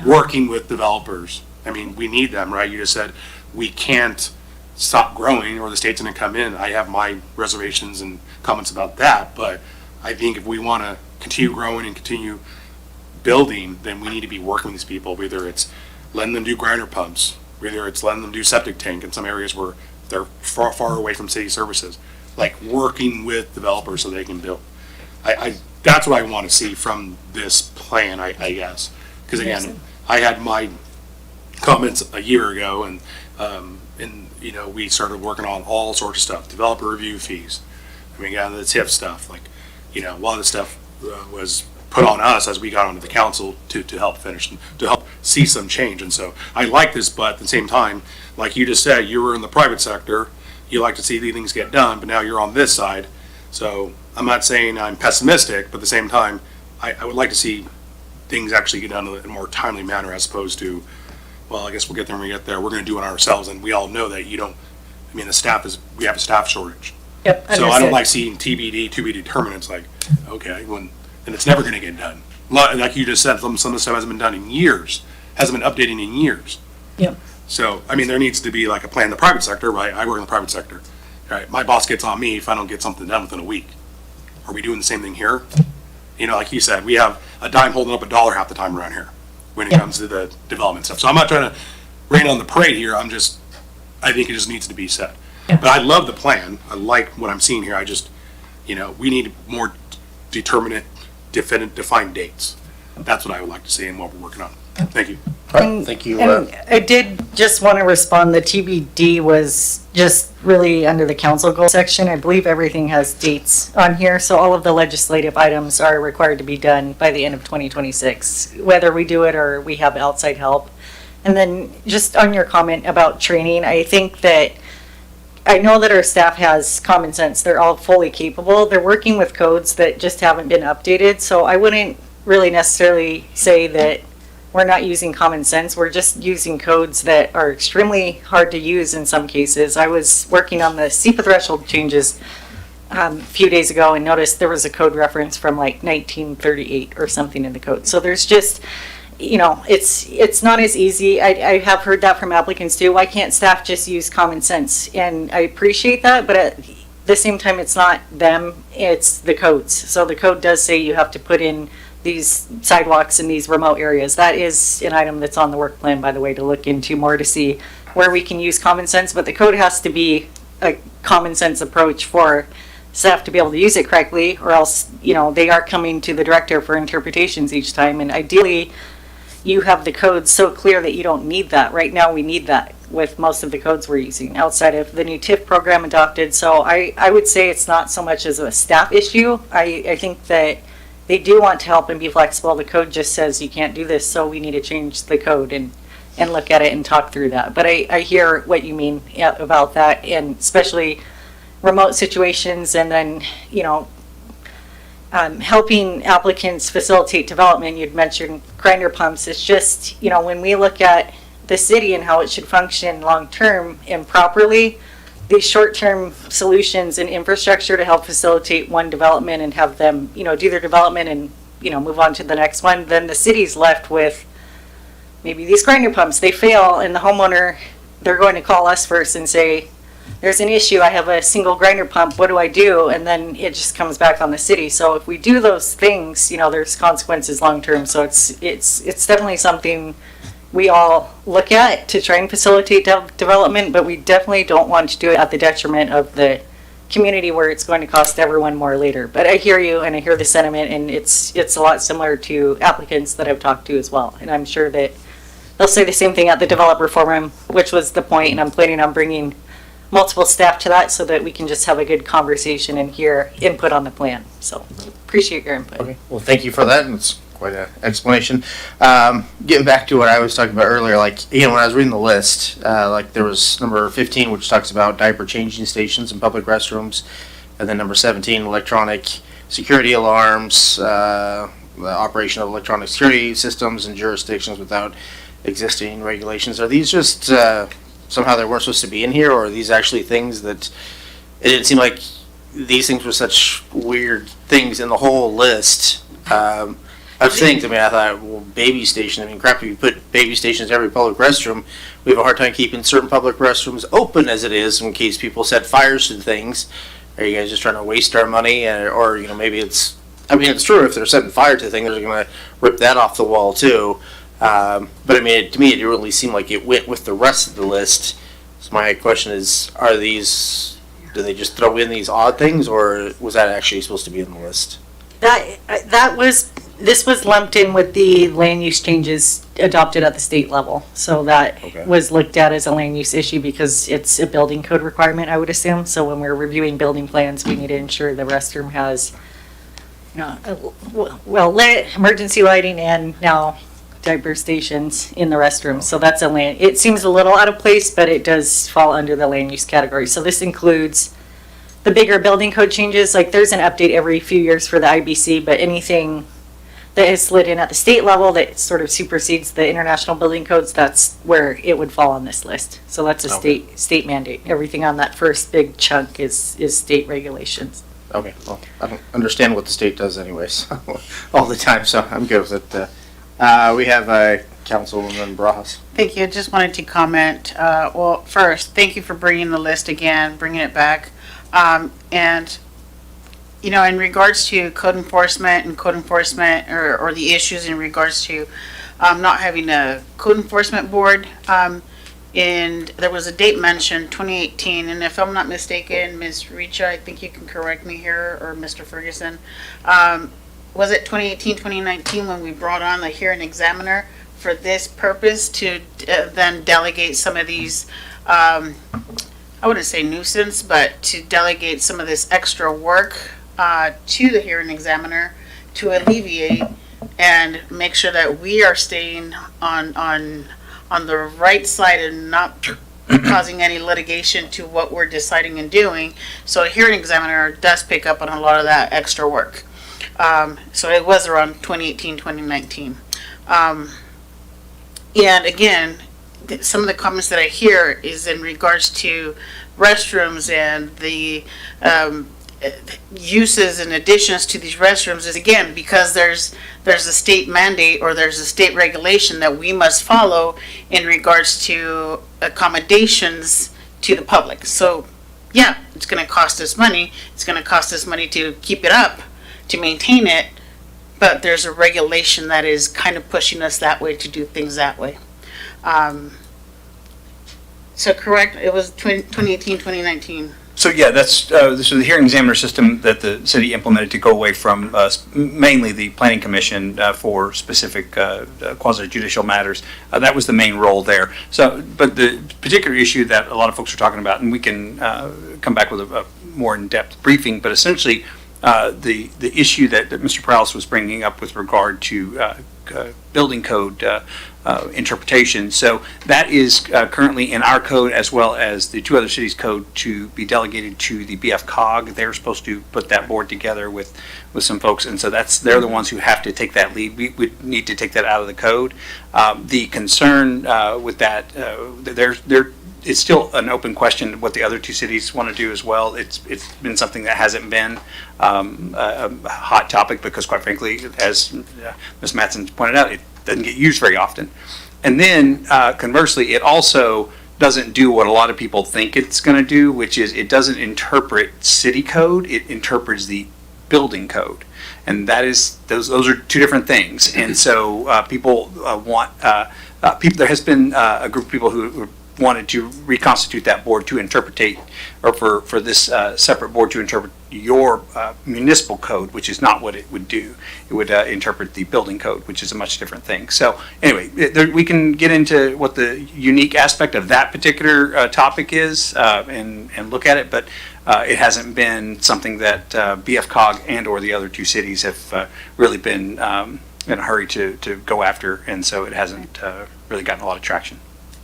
working with developers. We need them, right? You just said we can't stop growing or the state's going to come in. I have my reservations and comments about that, but I think if we want to continue growing and continue building, then we need to be working with these people, whether it's letting them do grinder pumps, whether it's letting them do septic tank in some areas where they're far away from city services, like working with developers so they can build. That's what I want to see from this plan, I guess. Because again, I had my comments a year ago, and we started working on all sorts of stuff, developer review fees. The TIF stuff, a lot of the stuff was put on us as we got onto the council to help finish, to help see some change. And so I like this, but at the same time, like you just said, you were in the private sector, you like to see these things get done, but now you're on this side. So I'm not saying I'm pessimistic, but at the same time, I would like to see things actually get done in a more timely manner, as opposed to, well, I guess we'll get there when we get there. We're going to do it ourselves, and we all know that we have a staff shortage. Yep. So I don't like seeing TBD, to be determined. It's like, okay, and it's never going to get done. Like you just said, some of the stuff hasn't been done in years, hasn't been updated in years. Yep. So, there needs to be like a plan in the private sector, right? I work in the private sector. Right, my boss gets on me if I don't get something done within a week. Are we doing the same thing here? Like you said, we have a dime holding up $1 half the time around here when it comes to the development stuff. So I'm not trying to rain on the parade here. I think it just needs to be said. Yeah. But I love the plan. I like what I'm seeing here. We need more defined dates. That's what I would like to see and what we're working on. Thank you. All right, thank you. And I did just want to respond, the TBD was just really under the council goal section. I believe everything has dates on here, so all of the legislative items are required to be done by the end of 2026, whether we do it or we have outside help. And then just on your comment about training, I think that I know that our staff has common sense. They're all fully capable. They're working with codes that just haven't been updated, so I wouldn't really necessarily say that we're not using common sense. We're just using codes that are extremely hard to use in some cases. I was working on the SEPA threshold changes a few days ago and noticed there was a code reference from like 1938 or something in the code. So there's just, it's not as easy. I have heard that from applicants too. Why can't staff just use common sense? And I appreciate that, but at the same time, it's not them, it's the codes. So the code does say you have to put in these sidewalks in these remote areas. That is an item that's on the work plan, by the way, to look into more to see where we can use common sense, but the code has to be a common sense approach for staff to be able to use it correctly, or else, they are coming to the director for interpretations each time, and ideally, you have the codes so clear that you don't need that. Right now, we need that with most of the codes we're using outside of the new TIF program adopted, so I would say it's not so much as a staff issue. I think that they do want to help and be flexible. The code just says you can't do this, so we need to change the code and look at it and talk through that. But I hear what you mean about that, and especially remote situations, and then, helping applicants facilitate development. You'd mentioned grinder pumps. It's just, when we look at the city and how it should function long-term and properly, these short-term solutions and infrastructure to help facilitate one development and have them, do their development and, move on to the next one, then the city's left with maybe these grinder pumps. They fail, and the homeowner, they're going to call us first and say, there's an issue, I have a single grinder pump, what do I do? And then it just comes back on the city. So if we do those things, there's consequences long-term. So it's definitely something we all look at to try and facilitate development, but we definitely don't want to do it at the detriment of the community where it's going to cost everyone more later. But I hear you, and I hear the sentiment, and it's a lot similar to applicants that I've talked to as well. And I'm sure that they'll say the same thing at the developer forum, which was the point, and I'm planning on bringing multiple staff to that so that we can just have a good conversation and hear input on the plan. So appreciate your input. Okay, well, thank you for that, and it's quite an explanation. Getting back to what I was talking about earlier, when I was reading the list, there was number 15, which talks about diaper changing stations and public restrooms, and then number 17, electronic security alarms, the operation of electronic security systems in jurisdictions without existing regulations. Are these just somehow they weren't supposed to be in here, or are these actually things that it didn't seem like these things were such weird things in the whole list? I thought, well, baby station, crap, if you put baby stations in every public restroom, we have a hard time keeping certain public restrooms open as it is in case people set fires to things. Are you guys just trying to waste our money? Or maybe it's true, if they're setting fire to things, they're going to rip that off the wall too. But to me, it didn't really seem like it went with the rest of the list. So my question is, do they just throw in these odd things, or was that actually supposed to be in the list? This was lumped in with the land use changes adopted at the state level. So that was looked at as a land use issue because it's a building code requirement, I would assume. So when we're reviewing building plans, we need to ensure the restroom has, emergency lighting and now diaper stations in the restroom. So that's it seems a little out of place, but it does fall under the land use category. So this includes the bigger building code changes. There's an update every few years for the IBC, but anything that is slid in at the state level that sort of supersedes the international building codes, that's where it would fall on this list. So that's a state mandate. Everything on that first big chunk is state regulations. Okay, well, I don't understand what the state does anyways all the time, so I'm good with it. We have Councilwoman Barajas. Thank you. I just wanted to comment. First, thank you for bringing the list again, bringing it back. And in regards to code enforcement or the issues in regards to not having a code enforcement board, and there was a date mentioned, 2018, and if I'm not mistaken, Ms. Richa, I think you can correct me here, or Mr. Ferguson, was it 2018, 2019 when we brought on the hearing examiner for this purpose to then delegate some of these, I wouldn't say nuisance, but to delegate some of this extra work to the hearing examiner to alleviate and make sure that we are staying on the right side and not causing any litigation to what we're deciding and doing. So a hearing examiner does pick up on a lot of that extra work. So it was around 2018, 2019. And again, some of the comments that I hear is in regards to restrooms and the uses and additions to these restrooms is again because there's a state mandate or there's a state regulation that we must follow in regards to accommodations to the public. So yeah, it's going to cost us money. It's going to cost us money to keep it up, to maintain it, but there's a regulation that is kind of pushing us that way to do things that way. So correct, it was 2018, 2019. So yeah, this is the hearing examiner system that the city implemented to go away from mainly the planning commission for specific quasi judicial matters. That was the main role there. So, but the particular issue that a lot of folks are talking about, and we can come back with a more in-depth briefing, but essentially the issue that Mr. Prowse was bringing up with regard to building code interpretation. So that is currently in our code as well as the two other cities' code to be delegated to the BFCOG. They're supposed to put that board together with some folks, and so they're the ones who have to take that lead. We would need to take that out of the code. The concern with that, it's still an open question what the other two cities want to do as well. It's been something that hasn't been a hot topic because, quite frankly, as Ms. Mattson pointed out, it doesn't get used very often. And then conversely, it also doesn't do what a lot of people think it's going to do, which is it doesn't interpret city code, it interprets the building code. And that is, those are two different things. And so people there has been a group of people who wanted to reconstitute that board to interpretate, or for this separate board to interpret your municipal code, which is not what it would do. It would interpret the building code, which is a much different thing. So anyway, we can get into what the unique aspect of that particular topic is and look at it, but it hasn't been something that BFCOG and or the other two cities have really been in a hurry to go after, and so it hasn't really gotten a lot of traction.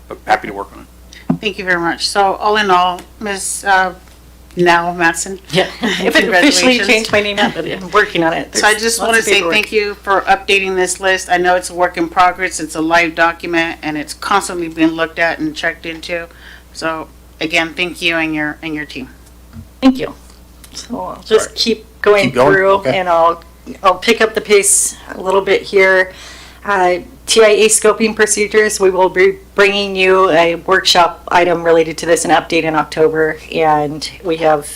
But happy to work on it. Thank you very much. So all in all, Ms. Now Mattson. Yeah, if it officially changed my name, but I'm working on it. So I just want to say thank you for updating this list. I know it's a work in progress. It's a live document, and it's constantly being looked at and checked into. So again, thank you and your team. Thank you. So I'll just keep going through, okay. And I'll pick up the pace a little bit here. TIA scoping procedures, we will be bringing you a workshop item related to this, an update in October, and we have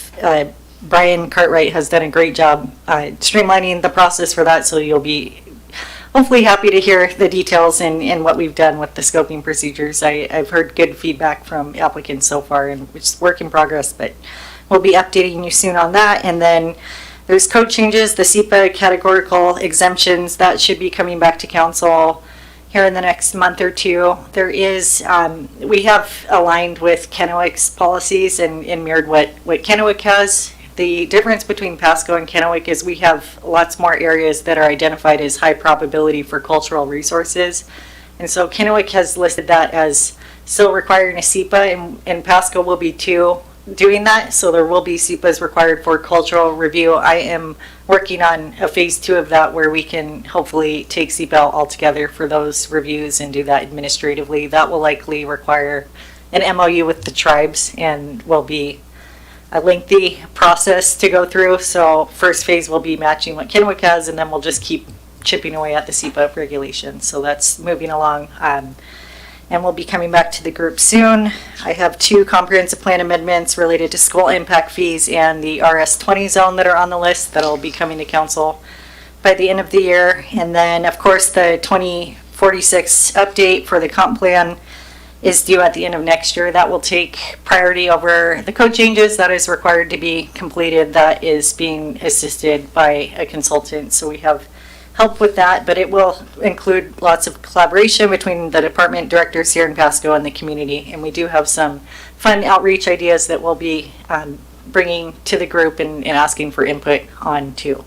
Brian Cartwright has done a great job streamlining the process for that, so you'll be hopefully happy to hear the details and what we've done with the scoping procedures. I've heard good feedback from applicants so far, and it's work in progress, but we'll be updating you soon on that. And then there's code changes, the SEPA categorical exemptions, that should be coming back to council here in the next month or two. There is, we have aligned with Kennewick's policies and mirrored what Kennewick has. The difference between Pasco and Kennewick is we have lots more areas that are identified as high probability for cultural resources. And so Kennewick has listed that as still requiring a SEPA, and Pasco will be too, doing that. So there will be SEPAs required for cultural review. I am working on a phase 2 of that where we can hopefully take SEPA altogether for those reviews and do that administratively. That will likely require an MOU with the tribes and will be a lengthy process to go through. So first phase will be matching what Kennewick has, and then we'll just keep chipping away at the SEPA regulations. So that's moving along. And we'll be coming back to the group soon. I have 2 comprehensive plan amendments related to school impact fees and the RS20 zone that are on the list that'll be coming to council by the end of the year. And then, of course, the 2046 update for the comp plan is due at the end of next year. That will take priority over the code changes that is required to be completed. That is being assisted by a consultant. So we have help with that, but it will include lots of collaboration between the department directors here in Pasco and the community. And we do have some fun outreach ideas that we'll be bringing to the group and asking for input on too.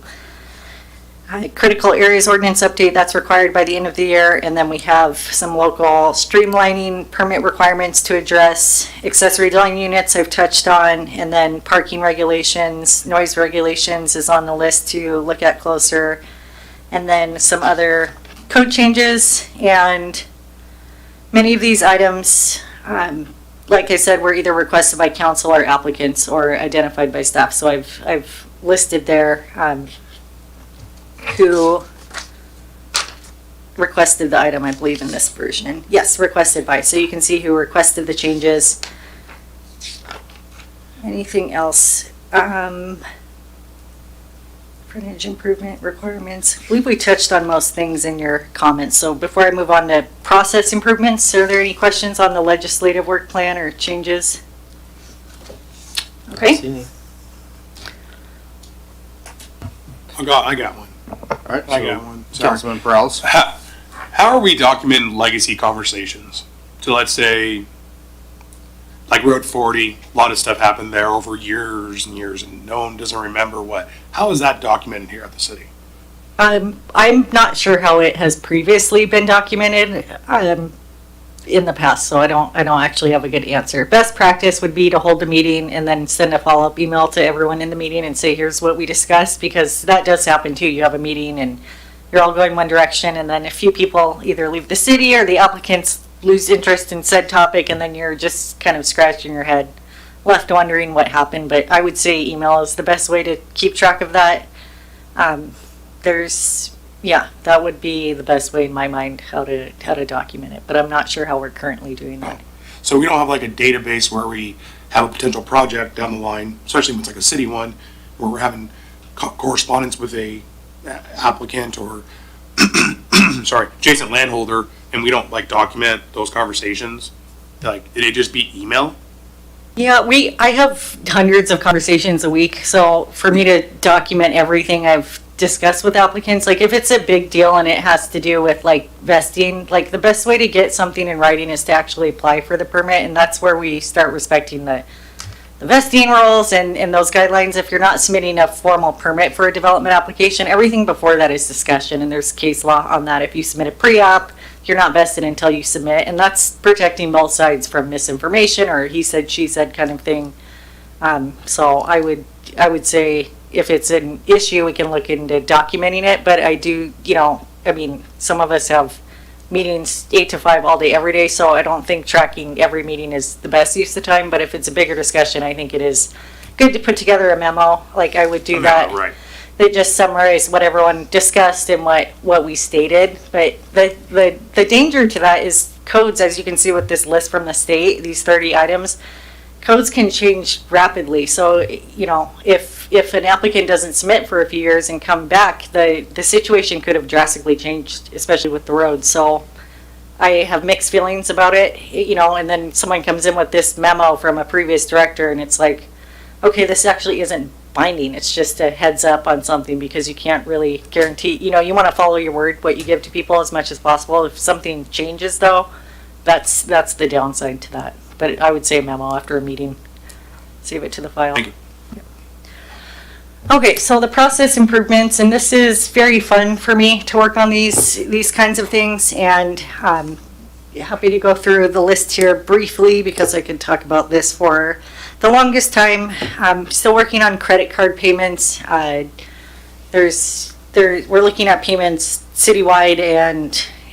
Critical areas ordinance update, that's required by the end of the year. And then we have some local streamlining permit requirements to address. Accessory dwelling units I've touched on, and then parking regulations, noise regulations is on the list to look at closer. And then some other code changes, and many of these items, like I said, were either requested by council or applicants or identified by staff. So I've listed there who requested the item, I believe, in this version. Yes, requested by. So you can see who requested the changes. Anything else? Frontage improvement requirements. I believe we touched on most things in your comments. So before I move on to process improvements, are there any questions on the legislative work plan or changes? Okay. I got one. All right, I got one. Councilman Prowse. How are we documenting legacy conversations? So let's say, like Road 40, a lot of stuff happened there over years and years, and no one doesn't remember what. How is that documented here at the city? I'm not sure how it has previously been documented in the past, so I don't actually have a good answer. Best practice would be to hold a meeting and then send a follow-up email to everyone in the meeting and say, here's what we discussed, because that does happen too. You have a meeting and you're all going one direction, and then a few people either leave the city or the applicants lose interest in said topic, and then you're just kind of scratching your head, left wondering what happened. But I would say email is the best way to keep track of that. That would be the best way in my mind how to document it, but I'm not sure how we're currently doing that. So we don't have like a database where we have a potential project down the line, especially when it's like a city one, where we're having correspondence with a applicant or adjacent landholder, and we don't like document those conversations. Like, did it just be email? Yeah, I have hundreds of conversations a week, so for me to document everything I've discussed with applicants, like if it's a big deal and it has to do with like vesting, like the best way to get something in writing is to actually apply for the permit, and that's where we start respecting the vesting rules and those guidelines. If you're not submitting a formal permit for a development application, everything before that is discussion, and there's case law on that. If you submit a pre-app, you're not vested until you submit, and that's protecting both sides from misinformation or he said, she said kind of thing. So I would say if it's an issue, we can look into documenting it, but I do, some of us have meetings 8 to 5 all day, every day, so I don't think tracking every meeting is the best use of time, but if it's a bigger discussion, I think it is good to put together a memo, like I would do that. Right. That just summarize what everyone discussed and what we stated. But the danger to that is codes, as you can see with this list from the state, these 30 items, codes can change rapidly. So, if an applicant doesn't submit for a few years and come back, the situation could have drastically changed, especially with the roads. So I have mixed feelings about it, and then someone comes in with this memo from a previous director and it's like, okay, this actually isn't binding. It's just a heads up on something, because you can't really guarantee, you want to follow your word, what you give to people as much as possible. If something changes though, that's the downside to that. But I would say a memo after a meeting, save it to the file. Thank you. Okay, so the process improvements, and this is very fun for me to work on these kinds of things, and happy to go through the list here briefly because I could talk about this for the longest time. I'm still working on credit card payments. We're looking at payments citywide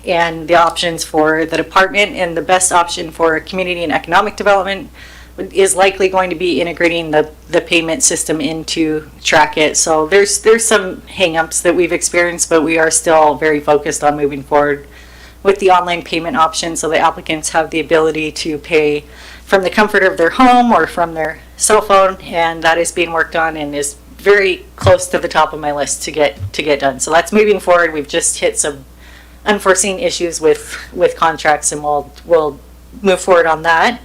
and the options for the department, and the best option for community and economic development is likely going to be integrating the payment system into Trackit. So there's some hangups that we've experienced, but we are still very focused on moving forward with the online payment option, so the applicants have the ability to pay from the comfort of their home or from their cell phone, and that is being worked on and is very close to the top of my list to get done. So that's moving forward. We've just hit some unforeseen issues with contracts, and we'll move forward on that.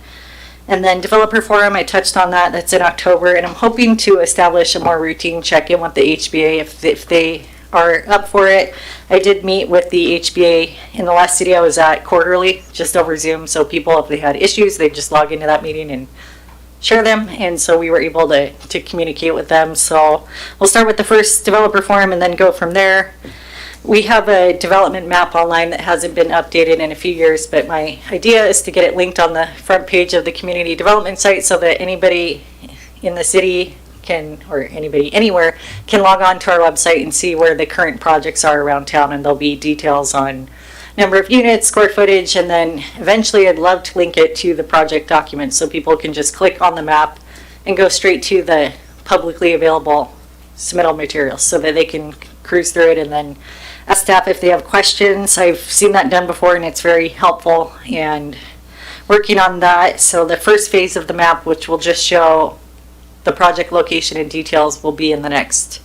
And then developer forum, I touched on that. That's in October, and I'm hoping to establish a more routine check-in with the HBA if they are up for it. I did meet with the HBA in the last city I was at quarterly, just over Zoom. So people, if they had issues, they'd just log into that meeting and share them. And so we were able to communicate with them. So we'll start with the first developer forum and then go from there. We have a development map online that hasn't been updated in a few years, but my idea is to get it linked on the front page of the community development site so that anybody in the city can, or anybody anywhere, can log on to our website and see where the current projects are around town, and there'll be details on number of units, square footage, and then eventually I'd love to link it to the project document so people can just click on the map and go straight to the publicly available submittal materials so that they can cruise through it and then ask staff if they have questions. I've seen that done before and it's very helpful, and working on that. So the first phase of the map, which will just show the project location and details, will be in the next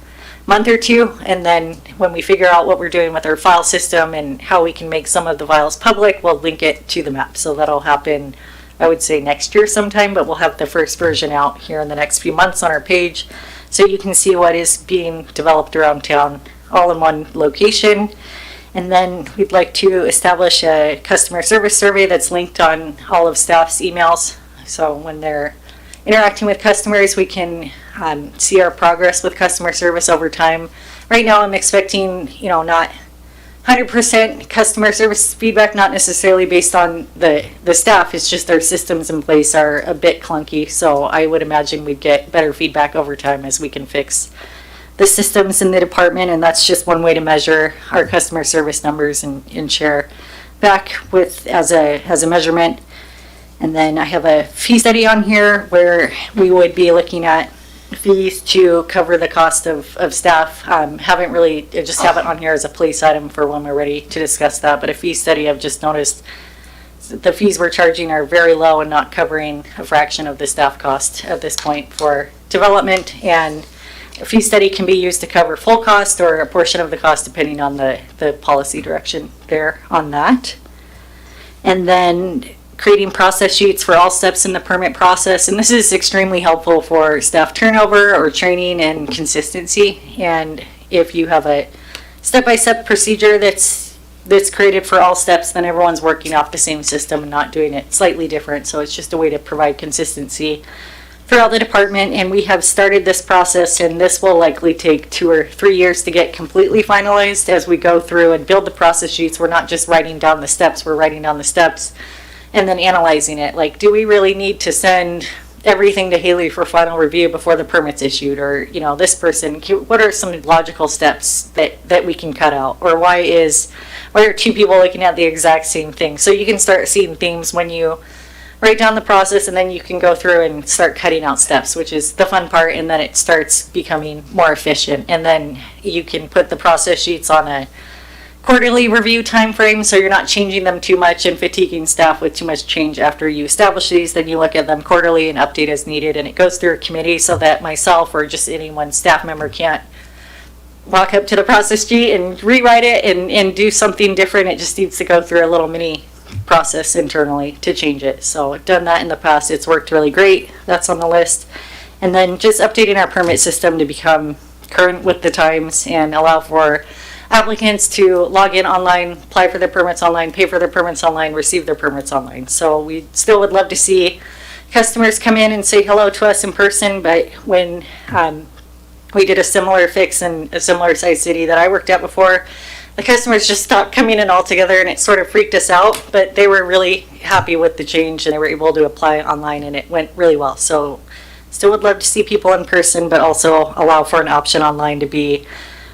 month or two. And then when we figure out what we're doing with our file system and how we can make some of the files public, we'll link it to the map. So that'll happen, I would say, next year sometime, but we'll have the first version out here in the next few months on our page so you can see what is being developed around town all in one location. And then we'd like to establish a customer service survey that's linked on all of staff's emails. So when they're interacting with customers, we can see our progress with customer service over time. Right now I'm expecting, not 100% customer service feedback, not necessarily based on the staff, it's just their systems in place are a bit clunky. So I would imagine we'd get better feedback over time as we can fix the systems in the department, and that's just one way to measure our customer service numbers and share back with as a measurement. And then I have a fee study on here where we would be looking at fees to cover the cost of staff. I just have it on here as a place item for when we're ready to discuss that. But a fee study, I've just noticed the fees we're charging are very low and not covering a fraction of the staff cost at this point for development. And a fee study can be used to cover full cost or a portion of the cost depending on the policy direction there on that. And then creating process sheets for all steps in the permit process. And this is extremely helpful for staff turnover or training and consistency. And if you have a step-by-step procedure that's created for all steps, then everyone's working off the same system and not doing it slightly different. So it's just a way to provide consistency throughout the department. And we have started this process, and this will likely take 2 or 3 years to get completely finalized. As we go through and build the process sheets, we're not just writing down the steps, we're writing down the steps and then analyzing it. Like, do we really need to send everything to Haley for final review before the permit's issued? Or, this person, what are some logical steps that we can cut out? Or why are 2 people looking at the exact same thing? So you can start seeing themes when you write down the process, and then you can go through and start cutting out steps, which is the fun part, and then it starts becoming more efficient. And then you can put the process sheets on a quarterly review time frame, so you're not changing them too much and fatiguing staff with too much change after you establish these. Then you look at them quarterly and update as needed, and it goes through a committee so that myself or just any one staff member can't walk up to the process sheet and rewrite it and do something different. It just needs to go through a little mini process internally to change it. So I've done that in the past. It's worked really great. That's on the list. And then just updating our permit system to become current with the times and allow for applicants to log in online, apply for their permits online, pay for their permits online, receive their permits online. So we still would love to see customers come in and say hello to us in person, but when we did a similar fix in a similar size city that I worked at before, the customers just stopped coming in altogether, and it sort of freaked us out, but they were really happy with the change and they were able to apply online, and it went really well. So still would love to see people in person, but also allow for an option online to be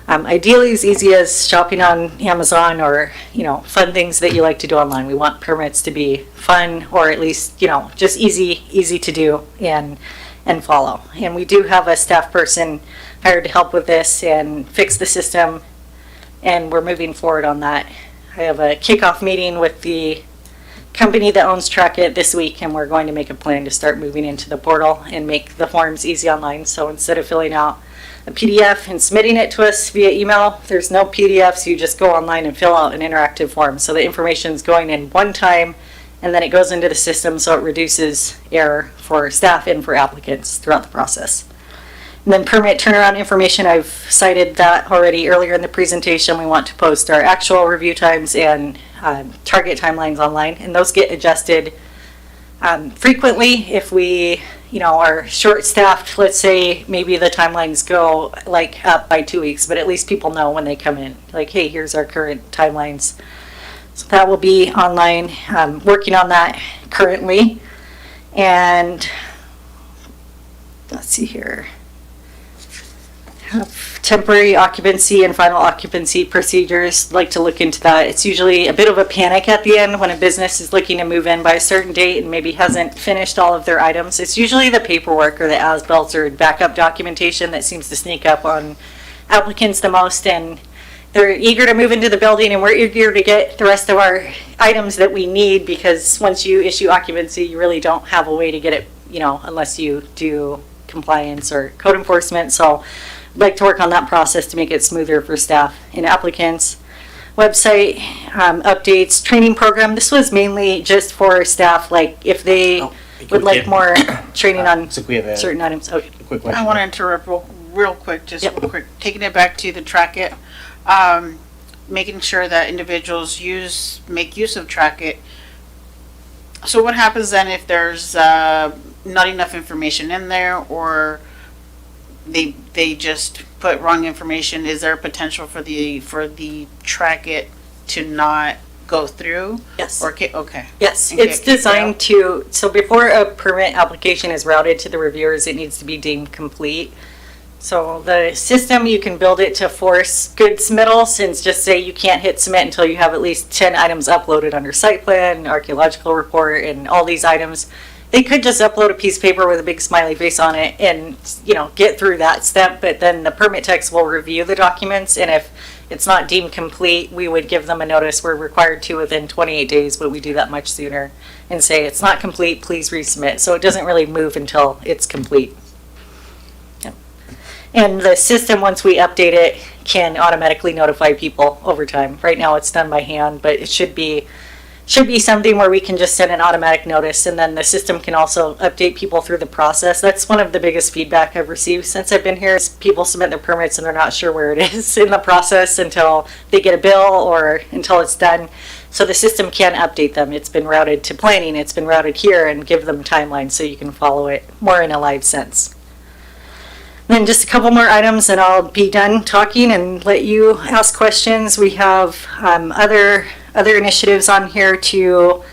ideally as easy as shopping on Amazon or, fun things that you like to do online. We want permits to be fun, or at least, just easy to do and follow. And we do have a staff person hired to help with this and fix the system, and we're moving forward on that. I have a kickoff meeting with the company that owns Trackit this week, and we're going to make a plan to start moving into the portal and make the forms easy online. So instead of filling out a PDF and submitting it to us via email, there's no PDFs. You just go online and fill out an interactive form. So the information is going in one time, and then it goes into the system, so it reduces error for staff and for applicants throughout the process. And then permit turnaround information, I've cited that already earlier in the presentation. We want to post our actual review times and target timelines online, and those get adjusted frequently if we, are short-staffed. Let's say maybe the timelines go like up by 2 weeks, but at least people know when they come in, like, hey, here's our current timelines. So that will be online. Working on that currently. And let's see here. Have temporary occupancy and final occupancy procedures. Like to look into that. It's usually a bit of a panic at the end when a business is looking to move in by a certain date and maybe hasn't finished all of their items. It's usually the paperwork or the as-built or backup documentation that seems to sneak up on applicants the most, and they're eager to move into the building, and we're eager to get the rest of our items that we need, because once you issue occupancy, you really don't have a way to get it, unless you do compliance or code enforcement. So I'd like to work on that process to make it smoother for staff and applicants. Website updates, training program. This was mainly just for staff, like if they would like more training on certain items. Okay. Quick question. I want to interrupt real quick, real quick. Taking it back to the Track It, making sure that individuals make use of Track It. So what happens then if there's not enough information in there, or they just put wrong information? Is there a potential for the Track It to not go through? Yes. Okay. Yes, it's designed to, so before a permit application is routed to the reviewers, it needs to be deemed complete. So the system, you can build it to force good submittals, and just say you can't hit submit until you have at least 10 items uploaded under site plan, archaeological report, and all these items. They could just upload a piece of paper with a big smiley face on it and, get through that step, but then the permit techs will review the documents, and if it's not deemed complete, we would give them a notice. We're required to within 28 days, but we do that much sooner, and say it's not complete, please resubmit. So it doesn't really move until it's complete. And the system, once we update it, can automatically notify people over time. Right now it's done by hand, but it should be something where we can just send an automatic notice, and then the system can also update people through the process. That's one of the biggest feedback I've received since I've been here, is people submit their permits and they're not sure where it is in the process until they get a bill or until it's done. So the system can update them. It's been routed to planning, it's been routed here, and give them timelines so you can follow it more in a live sense. Then just a couple more items and I'll be done talking and let you ask questions. We have other initiatives on here to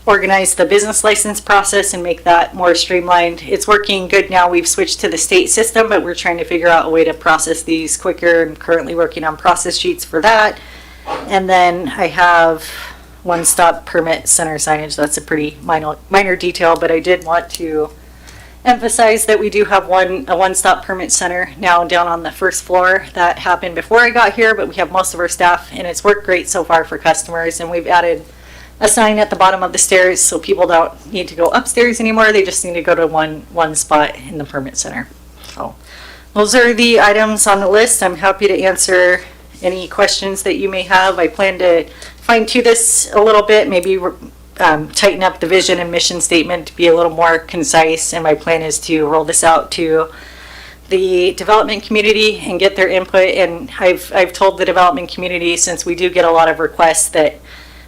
organize the business license process and make that more streamlined. It's working good now. We've switched to the state system, but we're trying to figure out a way to process these quicker, and currently working on process sheets for that. And then I have one-stop permit center signage. That's a pretty minor detail, but I did want to emphasize that we do have a one-stop permit center now down on the first floor. That happened before I got here, but we have most of our staff, and it's worked great so far for customers. And we've added a sign at the bottom of the stairs, so people don't need to go upstairs anymore. They just need to go to one spot in the permit center. So those are the items on the list. I'm happy to answer any questions that you may have. I plan to fine-tune this a little bit, maybe tighten up the vision and mission statement to be a little more concise, and my plan is to roll this out to the development community and get their input. And I've told the development community, since we do get a lot of requests, that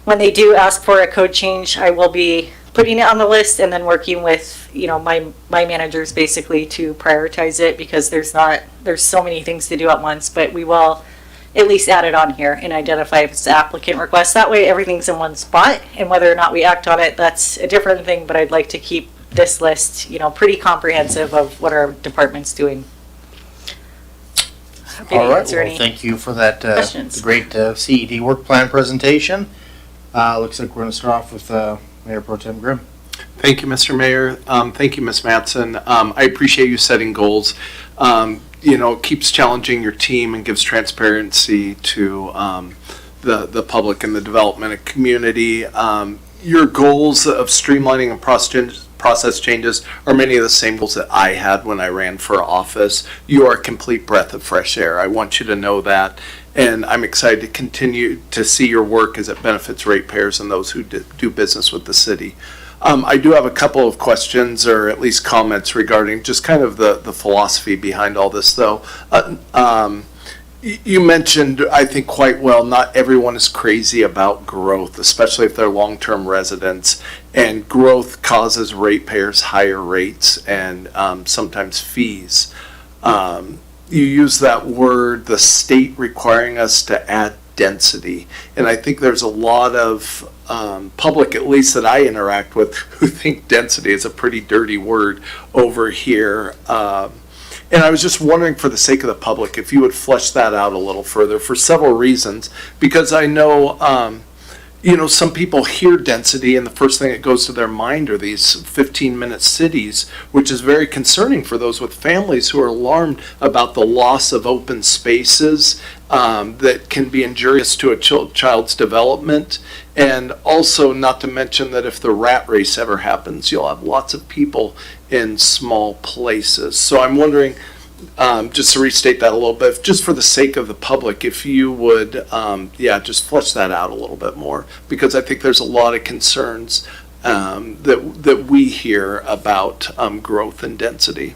when they do ask for a code change, I will be putting it on the list and then working with my managers basically to prioritize it, because there's so many things to do at once. But we will at least add it on here and identify if it's the applicant request. That way everything's in one spot, and whether or not we act on it, that's a different thing. But I'd like to keep this list, pretty comprehensive of what our department's doing. Happy to All right, answer well, any thank you for that questions. great CED work plan presentation. Looks like we're going to start off with Mayor Pro Tem Grimm. Thank you, Mr. Mayor. Thank you, Ms. Matson. I appreciate you setting goals. It keeps challenging your team and gives transparency to the public and the development community. Your goals of streamlining and process changes are many of the same goals that I had when I ran for office. You are a complete breath of fresh air. I want you to know that. And I'm excited to continue to see your work as it benefits ratepayers and those who do business with the city. I do have a couple of questions, or at least comments, regarding just kind of the philosophy behind all this, though. You mentioned, I think quite well, not everyone is crazy about growth, especially if they're long-term residents. And growth causes ratepayers higher rates and sometimes fees. You use that word, the state requiring us to add density. And I think there's a lot of public, at least that I interact with, who think density is a pretty dirty word over here. And I was just wondering, for the sake of the public, if you would flesh that out a little further for several reasons. Because I know, some people hear density and the first thing that goes to their mind are these 15-minute cities, which is very concerning for those with families who are alarmed about the loss of open spaces that can be injurious to a child's development. And also, not to mention that if the rat race ever happens, you'll have lots of people in small places. So I'm wondering, just to restate that a little bit, just for the sake of the public, if you would, just flesh that out a little bit more, because I think there's a lot of concerns that we hear about growth and density.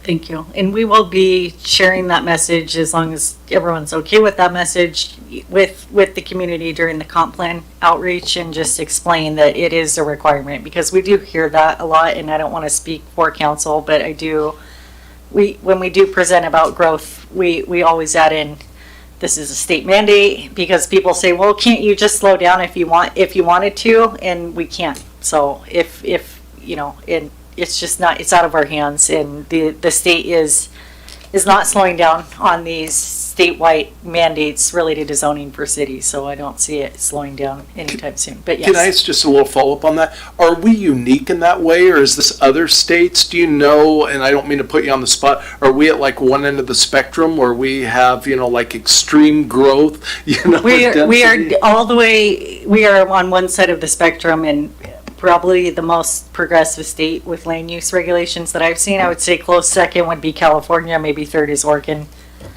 Thank you. And we will be sharing that message, as long as everyone's okay with that message, with the community during the comp plan outreach, and just explain that it is a requirement, because we do hear that a lot. And I don't want to speak for council, but when we do present about growth, we always add in, this is a state mandate, because people say, well, can't you just slow down if you wanted to? And we can't. So if and it's just not, it's out of our hands, and the state is not slowing down on these statewide mandates related to zoning for cities, so I don't see it slowing down anytime soon. But yes. Can I ask just a little follow-up on that? Are we unique in that way, or is this other states? Do you know, and I don't mean to put you on the spot, are we at like one end of the spectrum where we have, like extreme growth? We are all the way, we are on one side of the spectrum, and probably the most progressive state with land use regulations that I've seen. I would say close second would be California, maybe third is Oregon.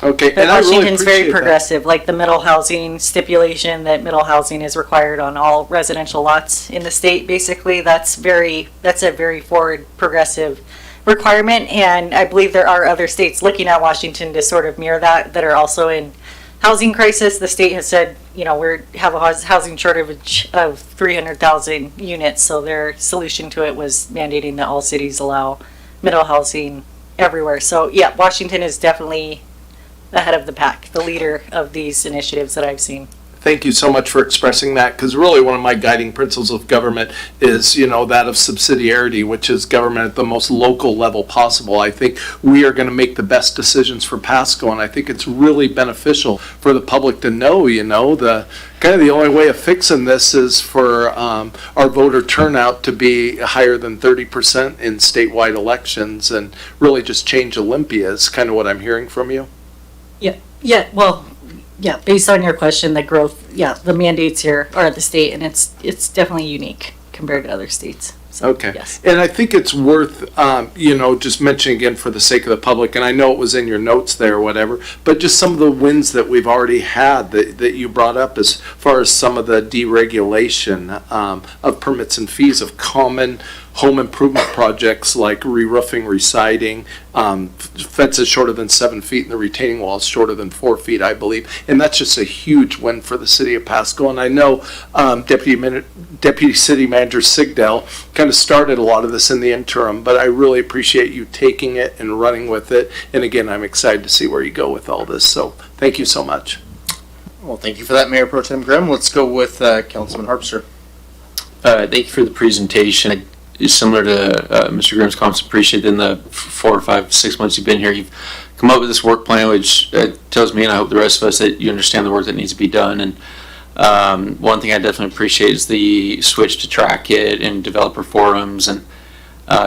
Okay, but Washington's very progressive, like the middle housing stipulation that middle housing is required on all residential lots in the state. Basically, that's a very forward progressive requirement, and I believe there are other states looking at Washington to sort of mirror that are also in housing crisis. The state has said, we have a housing shortage of 300,000 units, so their solution to it was mandating that all cities allow middle housing everywhere. So yeah, Washington is definitely ahead of the pack, the leader of these initiatives that I've seen. Thank you so much for expressing that, because really one of my guiding principles of government is, that of subsidiarity, which is government at the most local level possible. I think we are going to make the best decisions for Pasco, and I think it's really beneficial for the public to know, the kind of the only way of fixing this is for our voter turnout to be higher than 30% in statewide elections, and really just change Olympia is kind of what I'm hearing from you. Yeah, based on your question, the growth, the mandates here are at the state, and it's definitely unique compared to other states. So, okay. Yes. And I think it's worth, just mentioning again for the sake of the public, and I know it was in your notes there or whatever, but just some of the wins that we've already had that you brought up as far as some of the deregulation of permits and fees of common home improvement projects like re-roofing, re-siding, fences shorter than 7 feet, and the retaining walls shorter than 4 feet, I believe. And that's just a huge win for the city of Pasco. And I know Deputy City Manager Sigdell kind of started a lot of this in the interim, but I really appreciate you taking it and running with it. And again, I'm excited to see where you go with all this. So thank you so much. Well, thank you for that, Mayor Pro Tem Grimm. Let's go with Councilman Harpster. Thank you for the presentation. Similar to Mr. Grimm's comments, appreciate in the 4 or 5, 6 months you've been here, you've come up with this work plan, which tells me, and I hope the rest of us, that you understand the work that needs to be done. And one thing I definitely appreciate is the switch to track it and developer forums and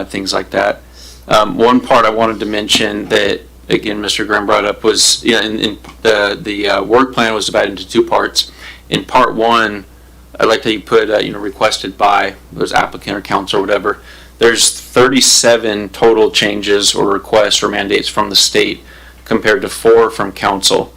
things like that. One part I wanted to mention that, again, Mr. Grimm brought up was, in the work plan was divided into 2 parts. In part 1, I like that you put, requested by those applicant or council or whatever. There's 37 total changes or requests or mandates from the state compared to 4 from council.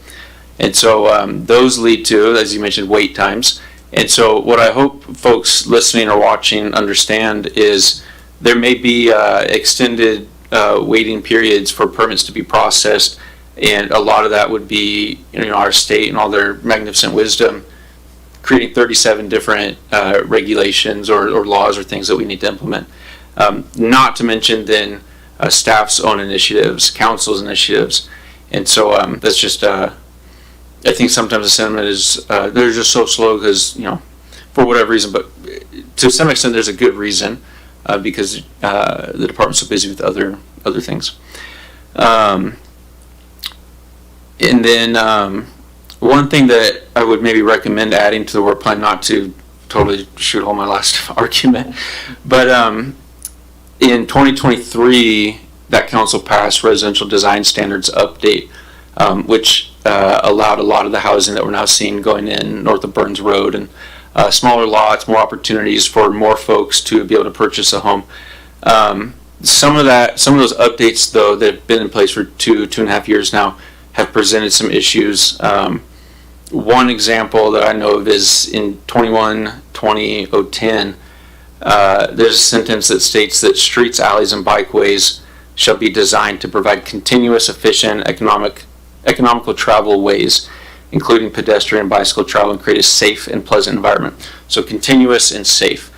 And so those lead to, as you mentioned, wait times. And so what I hope folks listening or watching understand is there may be extended waiting periods for permits to be processed, and a lot of that would be our state and all their magnificent wisdom creating 37 different regulations or laws or things that we need to implement. Not to mention then staff's own initiatives, council's initiatives. And so that's just, I think sometimes the sentiment is they're just so slow because, for whatever reason, but to some extent there's a good reason because the department's so busy with other things. And then one thing that I would maybe recommend adding to the work plan, not to totally shoot all my last argument, but in 2023, that council passed residential design standards update, which allowed a lot of the housing that we're now seeing going in north of Burns Road and smaller lots, more opportunities for more folks to be able to purchase a home. Some of those updates, though, that have been in place for two and a half years now, have presented some issues. One example that I know of is in 21-20-010, there's a sentence that states that streets, alleys, and bikeways shall be designed to provide continuous, efficient, economical travel ways, including pedestrian and bicycle travel, and create a safe and pleasant environment. So continuous and safe.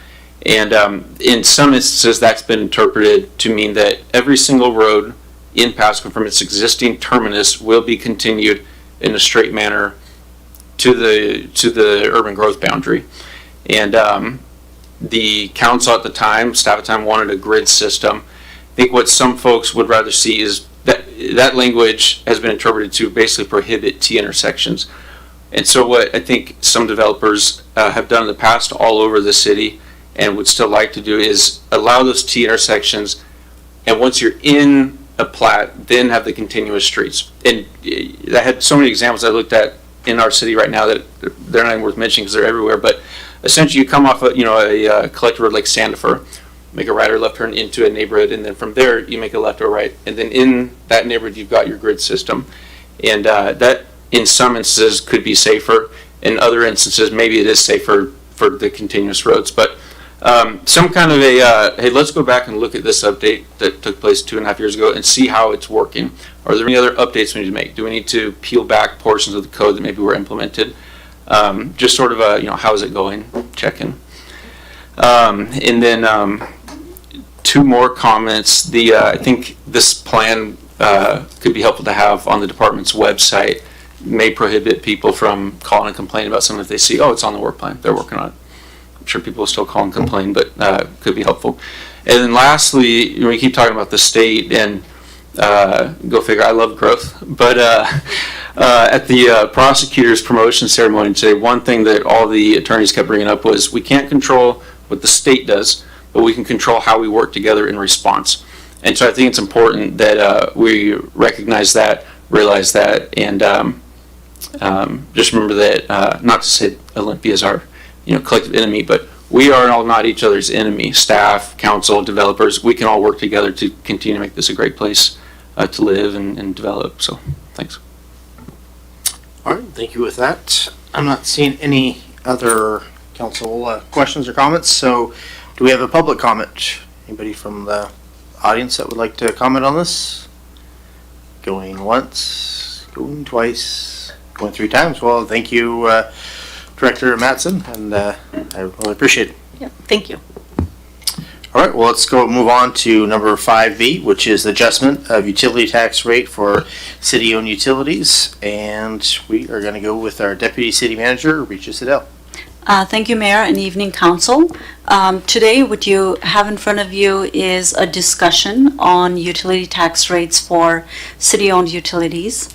And in some instances, that's been interpreted to mean that every single road in Pasco from its existing terminus will be continued in a straight manner to the urban growth boundary. And the council at the time, staff at the time, wanted a grid system. I think what some folks would rather see is that language has been interpreted to basically prohibit T intersections. And so what I think some developers have done in the past all over the city and would still like to do is allow those T intersections, and once you're in a plat, then have the continuous streets. And I had so many examples I looked at in our city right now that they're not even worth mentioning because they're everywhere. But essentially, you come off a collector road like Sandifer, make a right or left turn into a neighborhood, and then from there you make a left or right, and then in that neighborhood you've got your grid system, and that in some instances could be safer. In other instances, maybe it is safer for the continuous roads, but some kind of a hey, let's go back and look at this update that took place 2.5 years ago and see how it's working. Are there any other updates we need to make? Do we need to peel back portions of the code that maybe were implemented? Just sort of a how is it going? Check-in. And then two more comments. I think this plan could be helpful to have on the department's website. May prohibit people from calling and complaining about something if they see, oh, it's on the work plan, they're working on it. I'm sure people will still call and complain, but could be helpful. And then lastly, we keep talking about the state, and go figure, I love growth, but at the prosecutor's promotion ceremony today, one thing that all the attorneys kept bringing up was we can't control what the state does, but we can control how we work together in response. And so I think it's important that we recognize that, realize that, and just remember that, not to say Olympia is our collective enemy, but we are all not each other's enemy. Staff, council, developers, we can all work together to continue to make this a great place to live and develop. So thanks. All right, thank you with that. I'm not seeing any other council questions or comments, so do we have a public comment? Anybody from the audience that would like to comment on this? Going once, going twice, going 3 times. Well, thank you, Director Mattson, and I really appreciate it. Yeah, thank you. All right, well, let's move on to number 5B, which is the adjustment of utility tax rate for city-owned utilities. And we are going to go with our Deputy City Manager, Richa Siddell. Thank you, Mayor, and evening council. Today, what you have in front of you is a discussion on utility tax rates for city-owned utilities.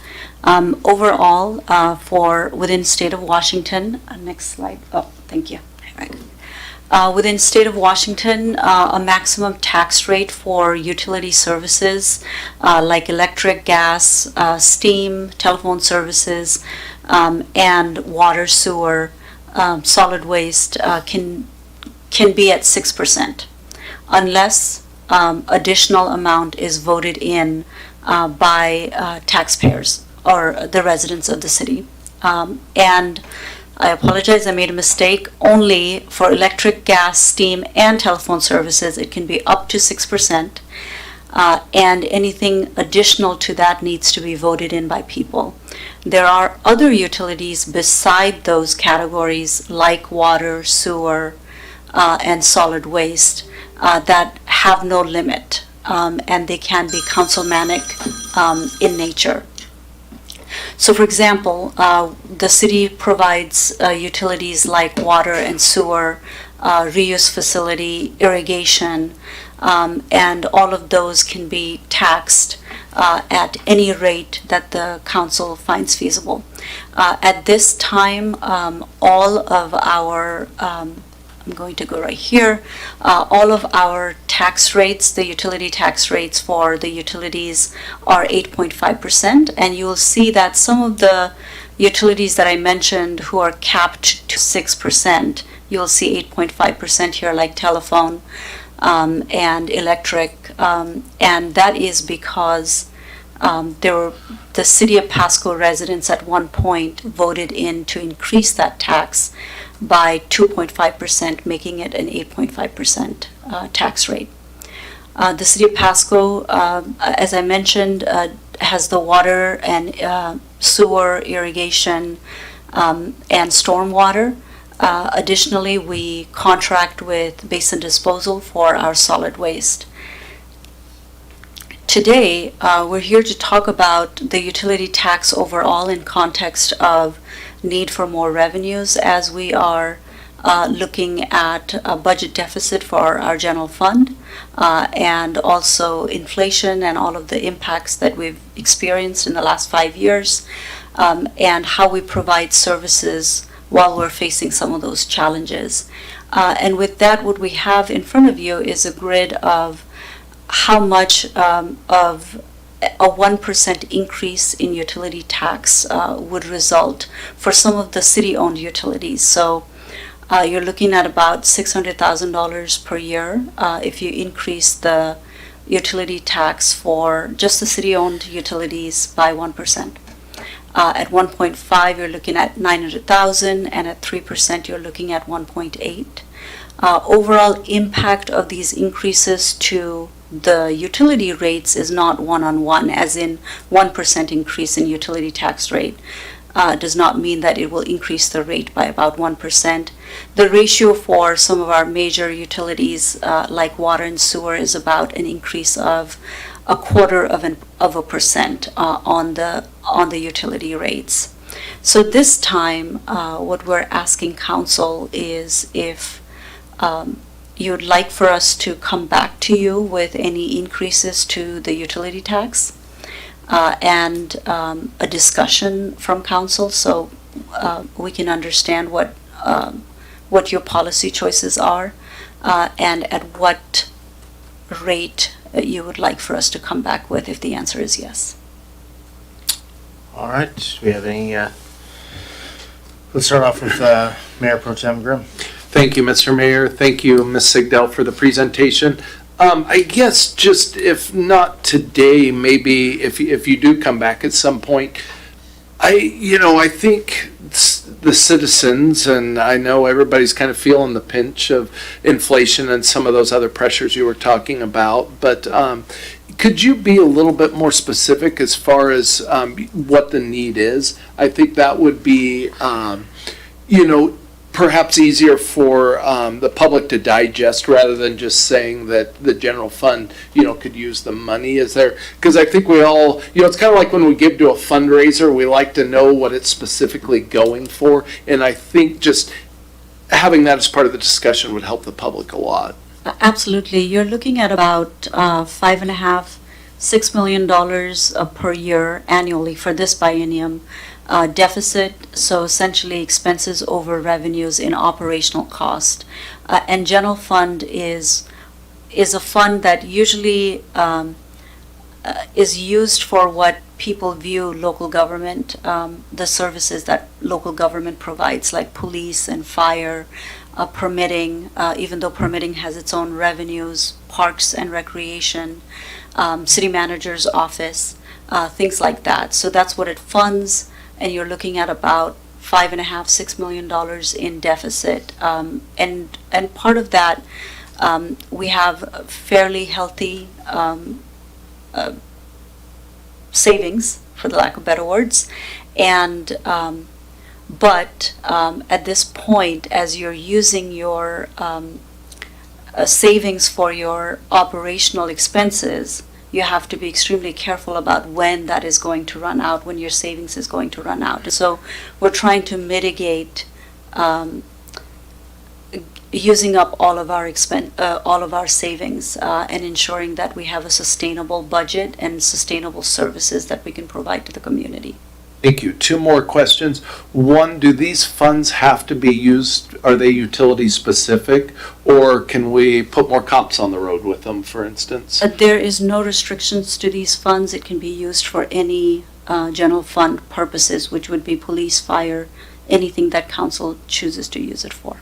Overall, for within state of Washington, next slide. Oh, thank you. Right. Within state of Washington, a maximum tax rate for utility services like electric, gas, steam, telephone services, and water, sewer, solid waste can be at 6%, unless additional amount is voted in by taxpayers or the residents of the city. And I apologize, I made a mistake. Only for electric, gas, steam, and telephone services, it can be up to 6%. And anything additional to that needs to be voted in by people. There are other utilities beside those categories, like water, sewer, and solid waste, that have no limit, and they can be councilmanic in nature. So, for example, the city provides utilities like water and sewer, reuse facility, irrigation, and all of those can be taxed at any rate that the council finds feasible. At this time, all of our, I'm going to go right here, all of our tax rates, the utility tax rates for the utilities are 8.5%, and you will see that some of the utilities that I mentioned who are capped to 6%, you'll see 8.5% here, like telephone, and electric, and that is because the city of Pasco residents at one point voted in to increase that tax by 2.5%, making it an 8.5% tax rate. The city of Pasco, as I mentioned, has the water and sewer, irrigation, and stormwater. Additionally, we contract with basin disposal for our solid waste. Today, we're here to talk about the utility tax overall in context of need for more revenues, as we are looking at a budget deficit for our general fund, and also inflation and all of the impacts that we've experienced in the last 5 years, and how we provide services while we're facing some of those challenges. And with that, what we have in front of you is a grid of how much of a 1% increase in utility tax would result for some of the city-owned utilities. So you're looking at about $600,000 per year if you increase the utility tax for just the city-owned utilities by 1%. At 1.5, you're looking at $900,000, and at 3%, you're looking at 1.8. Overall impact of these increases to the utility rates is not one-on-one, as in 1% increase in utility tax rate does not mean that it will increase the rate by about 1%. The ratio for some of our major utilities like water and sewer is about an increase of 0.25% on the utility rates. So this time, what we're asking council is if you'd like for us to come back to you with any increases to the utility tax and a discussion from council, so we can understand what your policy choices are and at what rate you would like for us to come back with, if the answer is yes. All right, do we have any, let's start off with Mayor Pro Tem Grimm. Thank you, Mr. Mayor. Thank you, Ms. Sigdell, for the presentation. I guess just if not today, maybe if you do come back at some point, I think the citizens, and I know everybody's kind of feeling the pinch of inflation and some of those other pressures you were talking about, but could you be a little bit more specific as far as what the need is? I think that would be, perhaps easier for the public to digest rather than just saying that the general fund, could use the money. Is there, because I think we all, it's kind of like when we give to a fundraiser, we like to know what it's specifically going for. And I think just having that as part of the discussion would help the public a lot. Absolutely. You're looking at about $5.5–6 million per year annually for this biennium. Deficit, so essentially expenses over revenues in operational cost. And general fund is a fund that usually is used for what people view local government, the services that local government provides, like police and fire, permitting, even though permitting has its own revenues, parks and recreation, city manager's office, things like that. So that's what it funds. And you're looking at about $5.5–6 million in deficit. And part of that, we have fairly healthy savings, for the lack of better words. And but at this point, as you're using your savings for your operational expenses, you have to be extremely careful about when that is going to run out, when your savings is going to run out. So we're trying to mitigate using up all of our savings and ensuring that we have a sustainable budget and sustainable services that we can provide to the community. Thank you. Two more questions. One, do these funds have to be used, are they utility specific, or can we put more cops on the road with them, for instance? There is no restrictions to these funds. It can be used for any general fund purposes, which would be police, fire, anything that council chooses to use it for.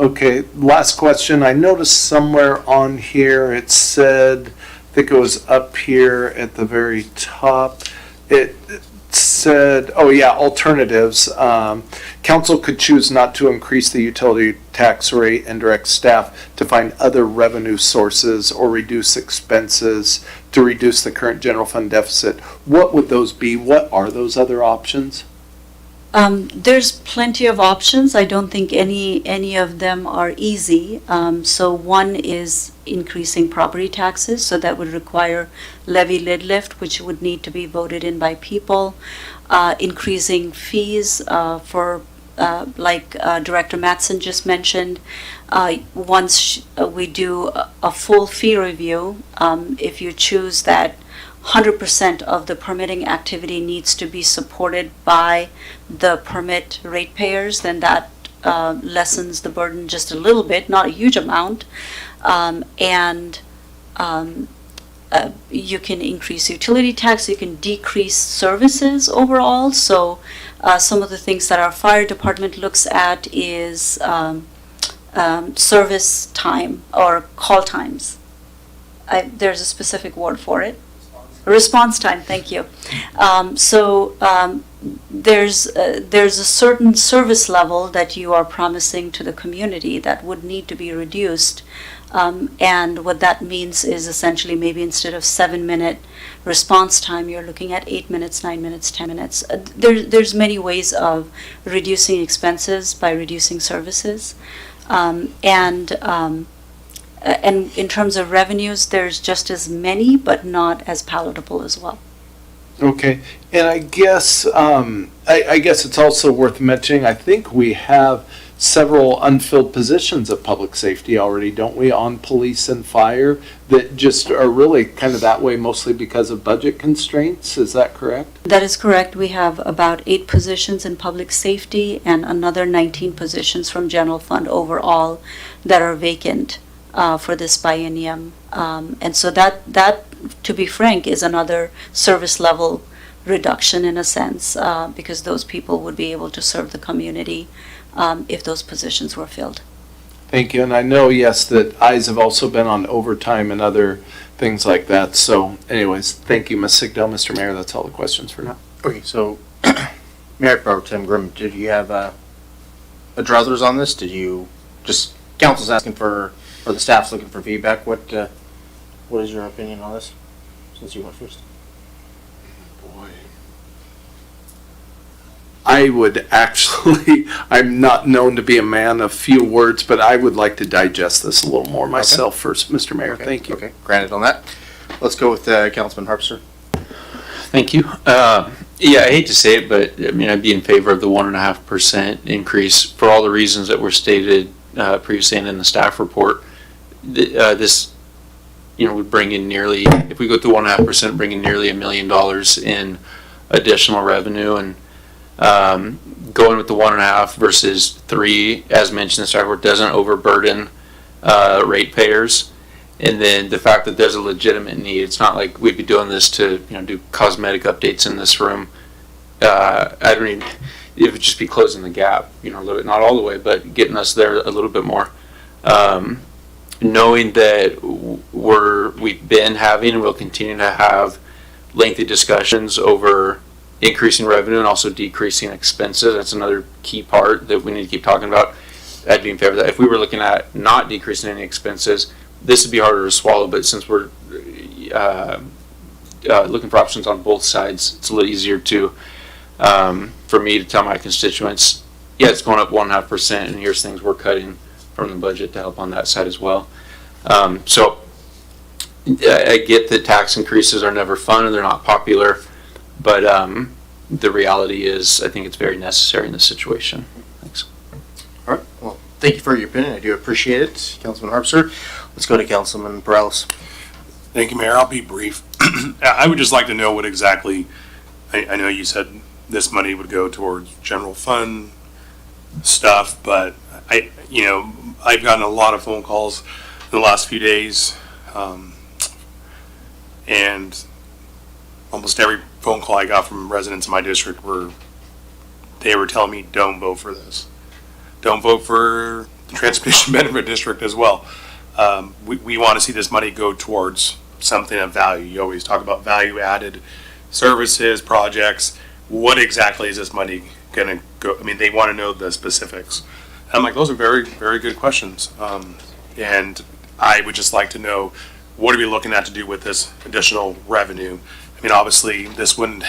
Okay, last question. I noticed somewhere on here it said, I think it was up here at the very top, it said, oh yeah, alternatives. Council could choose not to increase the utility tax rate and direct staff to find other revenue sources or reduce expenses to reduce the current general fund deficit. What would those be? What are those other options? There's plenty of options. I don't think any of them are easy. So one is increasing property taxes, so that would require levy lid lift, which would need to be voted in by people. Increasing fees for, like Director Mattson just mentioned. Once we do a full fee review, if you choose that 100% of the permitting activity needs to be supported by the permit ratepayers, then that lessens the burden just a little bit, not a huge amount. You can increase utility tax, you can decrease services overall. So some of the things that our fire department looks at is service time or call times. There's a specific word for it. Response time, thank you. There's a certain service level that you are promising to the community that would need to be reduced. And what that means is essentially maybe instead of 7-minute response time, you're looking at 8 minutes, 9 minutes, 10 minutes. There's many ways of reducing expenses by reducing services. And in terms of revenues, there's just as many, but not as palatable as well. Okay, and I guess I guess it's also worth mentioning, I think we have several unfilled positions of public safety already, don't we, on police and fire, that just are really kind of that way mostly because of budget constraints. Is that correct? That is correct. We have about 8 positions in public safety and another 19 positions from general fund overall that are vacant for this biennium. And so that, to be frank, is another service level reduction in a sense, because those people would be able to serve the community if those positions were filled. Thank you. And I know, yes, that eyes have also been on overtime and other things like that. So anyways, thank you, Ms. Sigdell. Mr. Mayor, that's all the questions for now. Okay, so Mayor Pro Tem Grimm, did you have a druthers on this? Did you just, council's asking for, or the staff's looking for feedback? What is your opinion on this, since you went first? Boy. I would actually, I'm not known to be a man of few words, but I would like to digest this a little more myself first, Mr. Mayor. Okay. Thank you. Okay, granted on that. Let's go with Councilman Harpster. Thank you. Yeah, I hate to say it, but I mean, I'd be in favor of the 1.5% increase for all the reasons that were stated previously and in the staff report. This, would bring in nearly, if we go to 1.5%, bring in nearly $1 million in additional revenue, and going with the 1.5 versus 3, as mentioned in the staff report, doesn't overburden ratepayers. And then the fact that there's a legitimate need, it's not like we'd be doing this to, do cosmetic updates in this room. I don't even, it would just be closing the gap, a little bit, not all the way, but getting us there a little bit more. Knowing that we've been having and we'll continue to have lengthy discussions over increasing revenue and also decreasing expenses. That's another key part that we need to keep talking about. I'd be in favor of that. If we were looking at not decreasing any expenses, this would be harder to swallow, but since we're looking for options on both sides, it's a little easier to for me to tell my constituents, yeah, it's going up 1.5%, and here's things we're cutting from the budget to help on that side as well. So I get that tax increases are never fun and they're not popular, but the reality is I think it's very necessary in this situation. Thanks. All right. Well, thank you for your opinion. I do appreciate it, Councilman Harpster. Let's go to Councilman Perales. Thank you, Mayor. I'll be brief. I would just like to know what exactly, I know you said this money would go towards general fund stuff, but I've gotten a lot of phone calls in the last few days, and almost every phone call I got from residents in my district they were telling me, don't vote for this. Don't vote for the Transportation Benefit District as well. We want to see this money go towards something of value. You always talk about value added services, projects. What exactly is this money going to go? I mean, they want to know the specifics. And I'm like, those are very, very good questions. And I would just like to know, what are we looking at to do with this additional revenue? I mean, obviously, this wouldn't,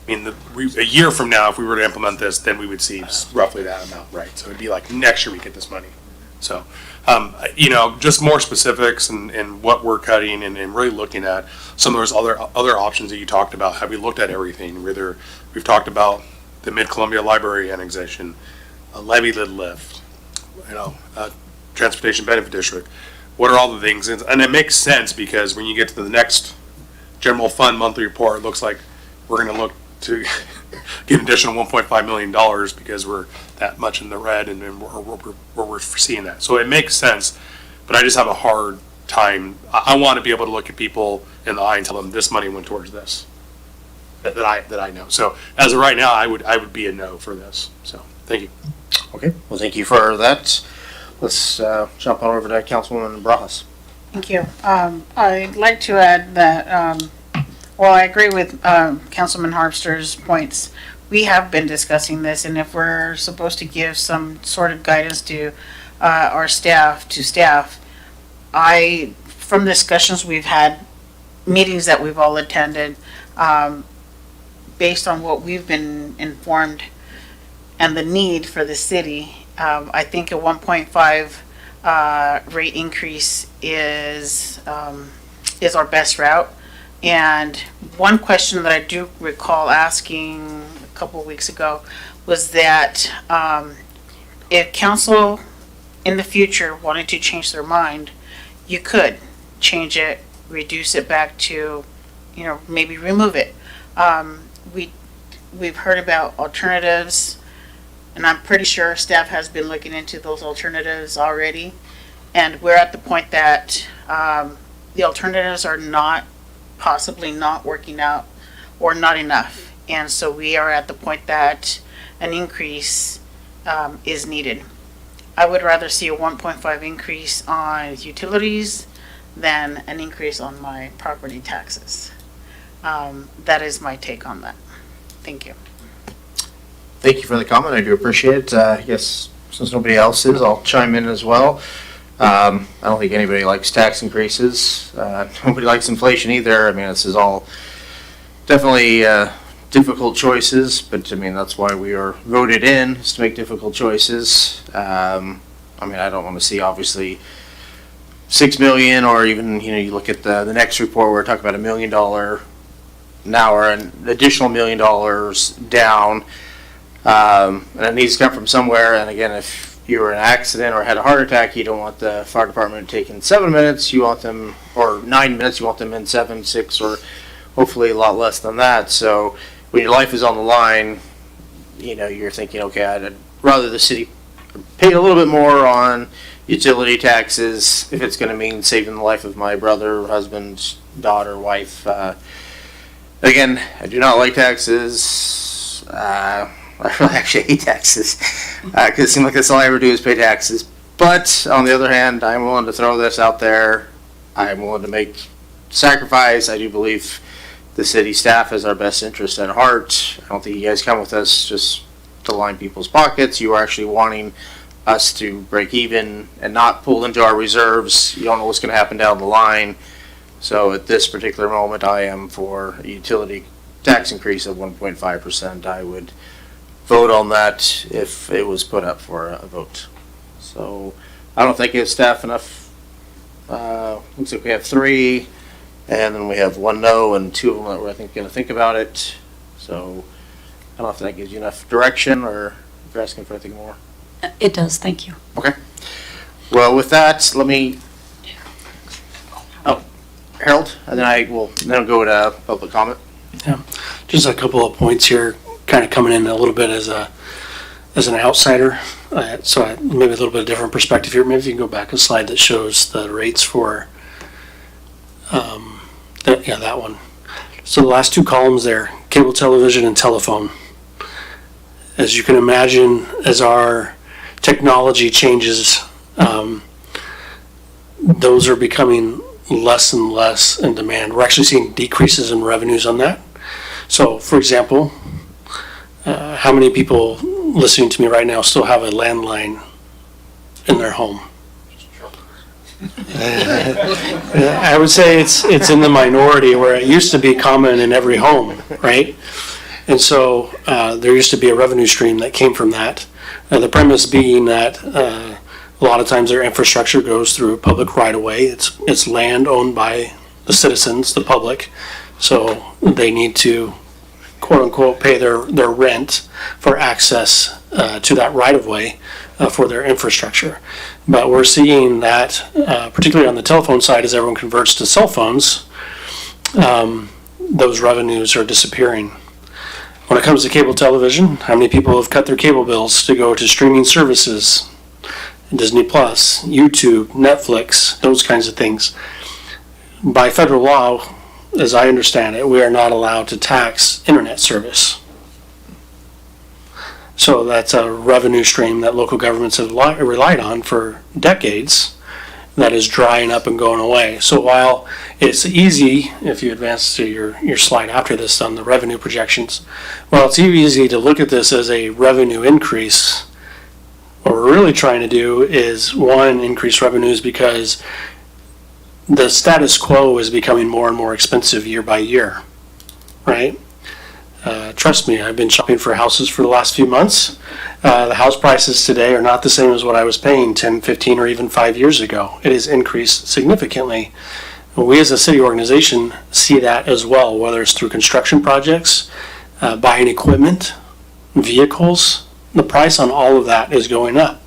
a year from now, if we were to implement this, then we would see roughly that amount, right? So it'd be like next year we get this money. So, just more specifics and what we're cutting and really looking at some of those other options that you talked about. Have we looked at everything? Whether we've talked about the Mid-Columbia Library annexation, a levy lid lift, Transportation Benefit District. What are all the things? And it makes sense because when you get to the next general fund monthly report, it looks like we're going to look to get an additional $1.5 million because we're that much in the red and we're seeing that. So it makes sense, but I just have a hard time. I want to be able to look at people in the eye and tell them this money went towards this that I know. So as of right now, I would be a no for this. So thank you. Okay. Well, thank you for that. Let's jump on over to Councilwoman Barajas. Thank you. I'd like to add that, I agree with Councilman Harpster's points. We have been discussing this, and if we're supposed to give some sort of guidance to our staff, from discussions we've had, meetings that we've all attended, based on what we've been informed and the need for the city, I think a 1.5 rate increase is our best route. And one question that I do recall asking a couple of weeks ago was that if council in the future wanted to change their mind, you could change it, reduce it back to, maybe remove it. We've heard about alternatives, and I'm pretty sure staff has been looking into those alternatives already. And we're at the point that the alternatives are possibly not working out or not enough. And so we are at the point that an increase is needed. I would rather see a 1.5 increase on utilities than an increase on my property taxes. That is my take on that. Thank you. Thank you for the comment. I do appreciate it. Yes, since nobody else is, I'll chime in as well. I don't think anybody likes tax increases. Nobody likes inflation either. This is all definitely difficult choices, but that's why we are voted in, is to make difficult choices. I don't want to see obviously $6 million, or even you look at the next report where we're talking about $1 million now, or an additional $1 million down, and it needs to come from somewhere. And again, if you were in an accident or had a heart attack, you don't want the fire department taking 7 minutes. You want them, or 9 minutes. You want them in 7, 6, or hopefully a lot less than that. So when your life is on the line, you're thinking, okay, I'd rather the city pay a little bit more on utility taxes if it's going to mean saving the life of my brother, husband, daughter, wife. Again, I do not like taxes. I really actually hate taxes because it seems like that's all I ever do is pay taxes. But on the other hand, I'm willing to throw this out there. I'm willing to make sacrifice. I do believe the city staff has our best interest at heart. I don't think you guys come with us just to line people's pockets. You are actually wanting us to break even and not pull into our reserves. You don't know what's going to happen down the line. So at this particular moment, I am for a utility tax increase of 1.5%. I would vote on that if it was put up for a vote. So I don't think it's staff enough. Looks like we have 3, and then we have 1 no and 2 of them that were, I think, going to think about it. So I don't know if that gives you enough direction, or if you're asking for anything more. It does, thank you. Okay. Well, with that, let me. Oh, Harold, and then I'll go to public comment. Yeah, just a couple of points here, kind of coming in a little bit as an outsider. So maybe a little bit of different perspective here. Maybe you can go back a slide that shows the rates for, that one. So the last 2 columns there, cable television and telephone. As you can imagine, as our technology changes, those are becoming less and less in demand. We're actually seeing decreases in revenues on that. So, for example, how many people listening to me right now still have a landline in their home? I would say it's in the minority, where it used to be common in every home, right? And so there used to be a revenue stream that came from that. The premise being that a lot of times their infrastructure goes through public right-of-way. It's land owned by the citizens, the public. So they need to, quote-unquote, pay their rent for access to that right-of-way for their infrastructure. But we're seeing that, particularly on the telephone side, as everyone converts to cell phones, those revenues are disappearing. When it comes to cable television, how many people have cut their cable bills to go to streaming services? Disney Plus, YouTube, Netflix, those kinds of things. By federal law, as I understand it, we are not allowed to tax internet service. So that's a revenue stream that local governments have relied on for decades that is drying up and going away. So while it's easy, if you advance to your slide after this on the revenue projections, while it's easy to look at this as a revenue increase, what we're really trying to do is, one, increase revenues because the status quo is becoming more and more expensive year by year, right? Trust me, I've been shopping for houses for the last few months. The house prices today are not the same as what I was paying 10, 15, or even 5 years ago. It has increased significantly. We as a city organization see that as well, whether it's through construction projects, buying equipment, vehicles. The price on all of that is going up.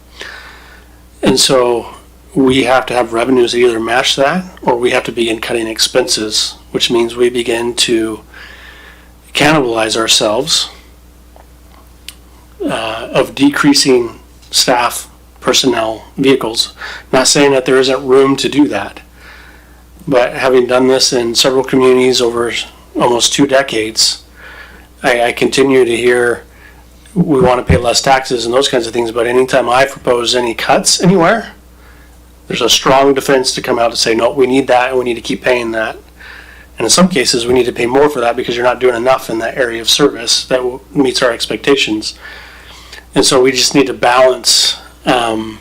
And so we have to have revenues that either match that, or we have to begin cutting expenses, which means we begin to cannibalize ourselves of decreasing staff, personnel, vehicles. Not saying that there isn't room to do that, but having done this in several communities over almost 2 decades, I continue to hear we want to pay less taxes and those kinds of things, but anytime I propose any cuts anywhere, there's a strong defense to come out to say, no, we need that and we need to keep paying that. And in some cases, we need to pay more for that because you're not doing enough in that area of service that meets our expectations. And so we just need to balance. We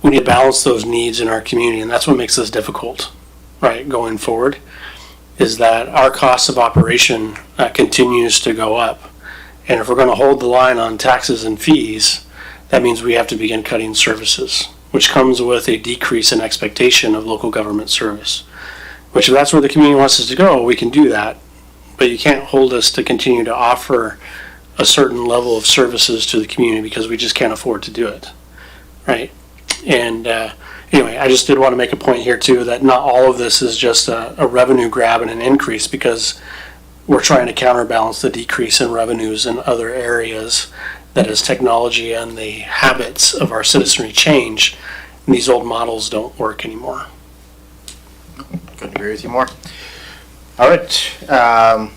need to balance those needs in our community, and that's what makes this difficult, right? Going forward, is that our cost of operation continues to go up, and if we're going to hold the line on taxes and fees, that means we have to begin cutting services, which comes with a decrease in expectation of local government service. Which, if that's where the community wants us to go, we can do that. But you can't hold us to continue to offer a certain level of services to the community because we just can't afford to do it, right? And anyway, I just did want to make a point here too that not all of this is just a revenue grab and an increase, because we're trying to counterbalance the decrease in revenues in other areas that as technology and the habits of our citizenry change, these old models don't work anymore. Couldn't agree with you more. All right.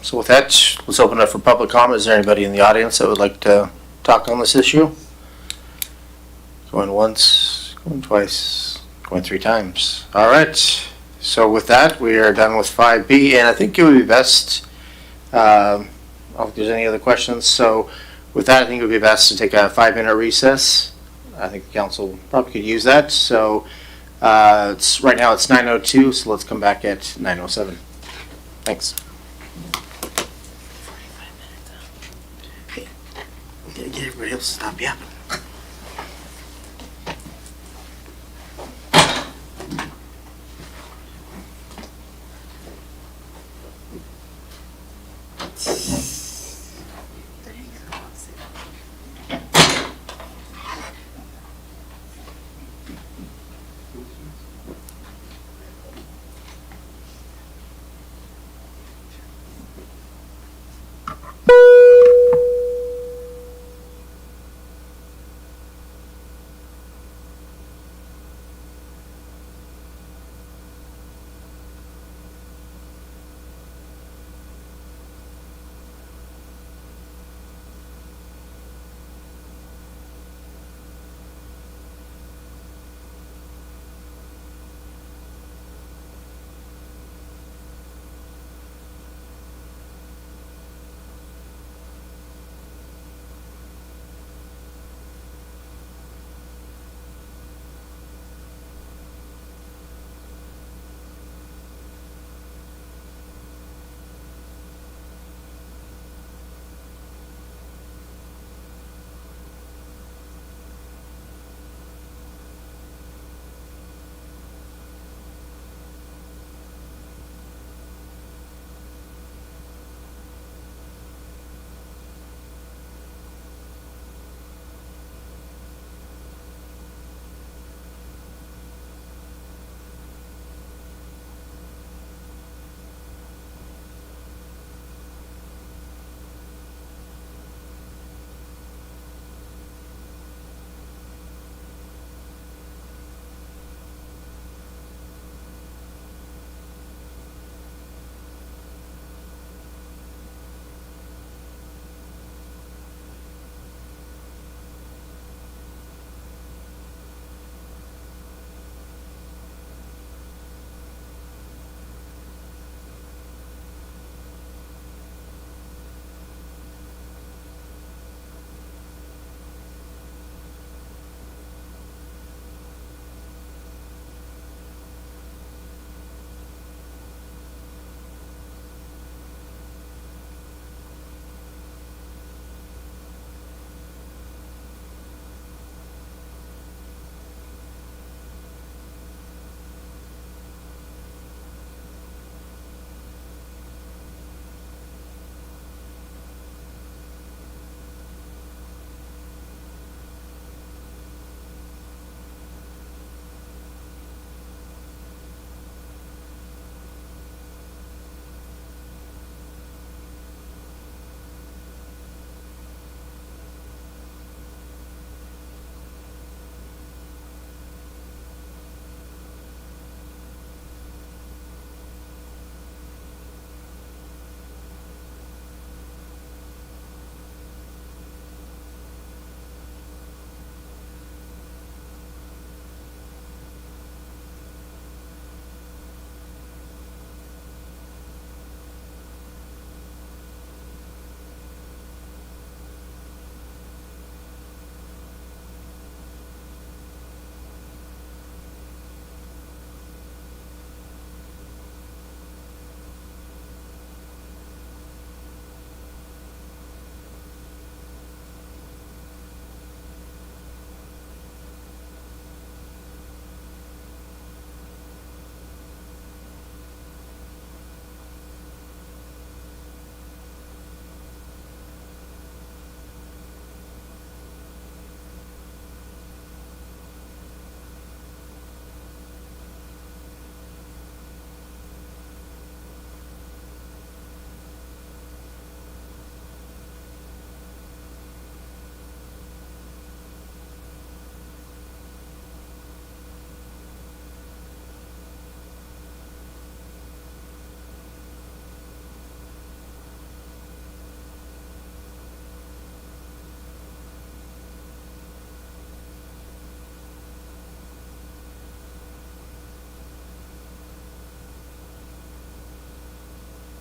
So with that, let's open it up for public comment. Is there anybody in the audience that would like to talk on this issue? Going once, going twice, going 3 times. All right. So with that, we are done with 5B, and I think it would be best, I don't know if there's any other questions. So with that, I think it would be best to take a 5-minute recess. I think the council probably could use that. So right now it's 9:02, so let's come back at 9:07. Thanks. Get everybody else to stop yapping.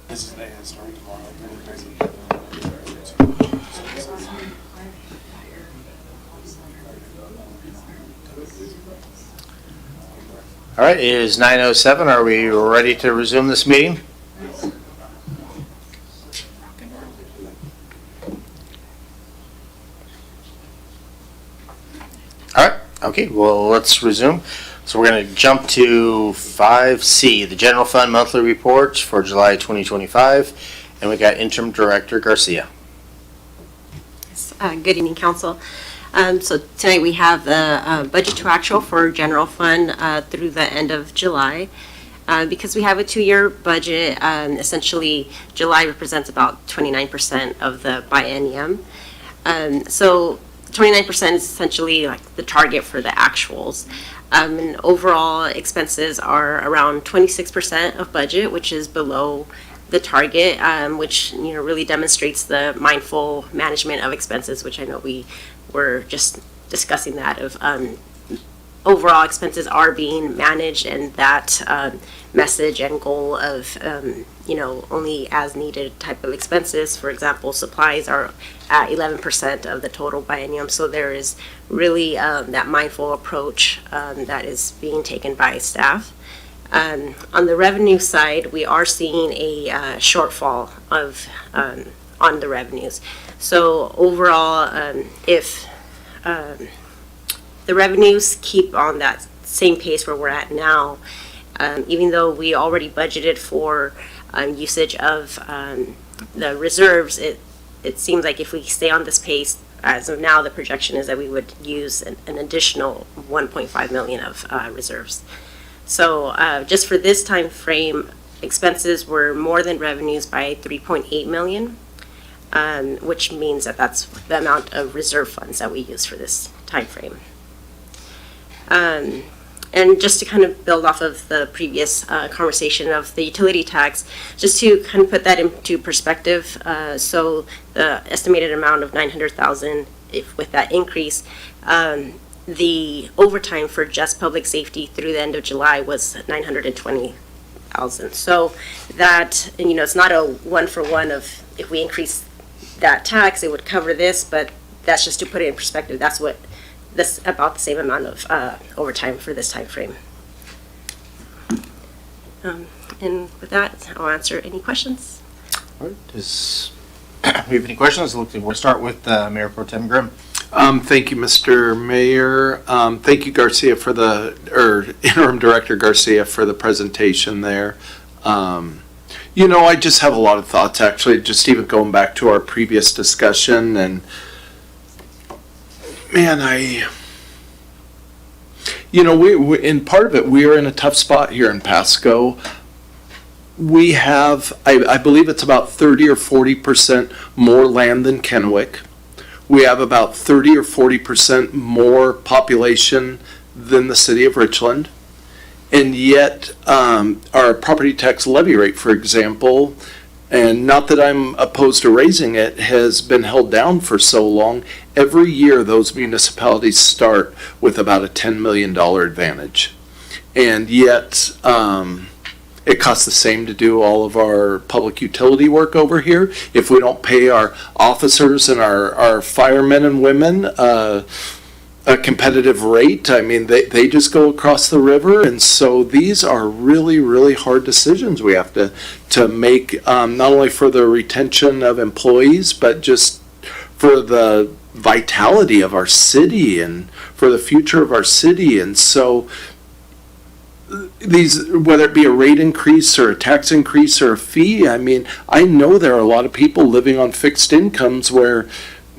This is the starting tomorrow. All right, it is 9:07. Are we ready to resume this meeting? All right, okay, well, let's resume. So we're going to jump to 5C, the General Fund Monthly Reports for July 2025. And we got Interim Director Garcia. Good evening, Council. So tonight we have the budget to actual for general fund through the end of July. Because we have a 2-year budget, essentially July represents about 29% of the biennium. So 29% is essentially like the target for the actuals. And overall expenses are around 26% of budget, which is below the target, which really demonstrates the mindful management of expenses, which I know we were just discussing that of overall expenses are being managed, and that message and goal of only as needed type of expenses. For example, supplies are at 11% of the total biennium, so there is really that mindful approach that is being taken by staff. On the revenue side, we are seeing a shortfall of on the revenues. So overall, if the revenues keep on that same pace where we're at now, even though we already budgeted for usage of the reserves, it seems like if we stay on this pace, as of now, the projection is that we would use an additional 1.5 million of reserves. So just for this time frame, expenses were more than revenues by 3.8 million, which means that that's the amount of reserve funds that we use for this time frame. And just to kind of build off of the previous conversation of the utility tax, just to kind of put that into perspective, so the estimated amount of 900,000, if with that increase, the overtime for just public safety through the end of July was 920,000. So that, it's not a one-for-one of if we increase that tax, it would cover this, but that's just to put it in perspective. That's about the same amount of overtime for this time frame. And with that, I'll answer any questions. All right. Does we have any questions? We'll start with Mayor Pro Tem Grimm. Thank you, Mr. Mayor. Thank you, Garcia, Interim Director Garcia, for the presentation there. I just have a lot of thoughts, actually, just even going back to our previous discussion. And, man, we in part of it, we are in a tough spot here in Pasco. We have, I believe it's about 30 or 40% more land than Kennewick. We have about 30 or 40% more population than the city of Richland. And yet, our property tax levy rate, for example, and not that I'm opposed to raising it, has been held down for so long. Every year, those municipalities start with about a $10 million advantage. And yet, it costs the same to do all of our public utility work over here. If we don't pay our officers and our firemen and women a competitive rate, I mean, they just go across the river. And so these are really, really hard decisions we have to make, not only for the retention of employees, but just for the vitality of our city and for the future of our city. And so these, whether it be a rate increase or a tax increase or a fee, I mean, I know there are a lot of people living on fixed incomes where,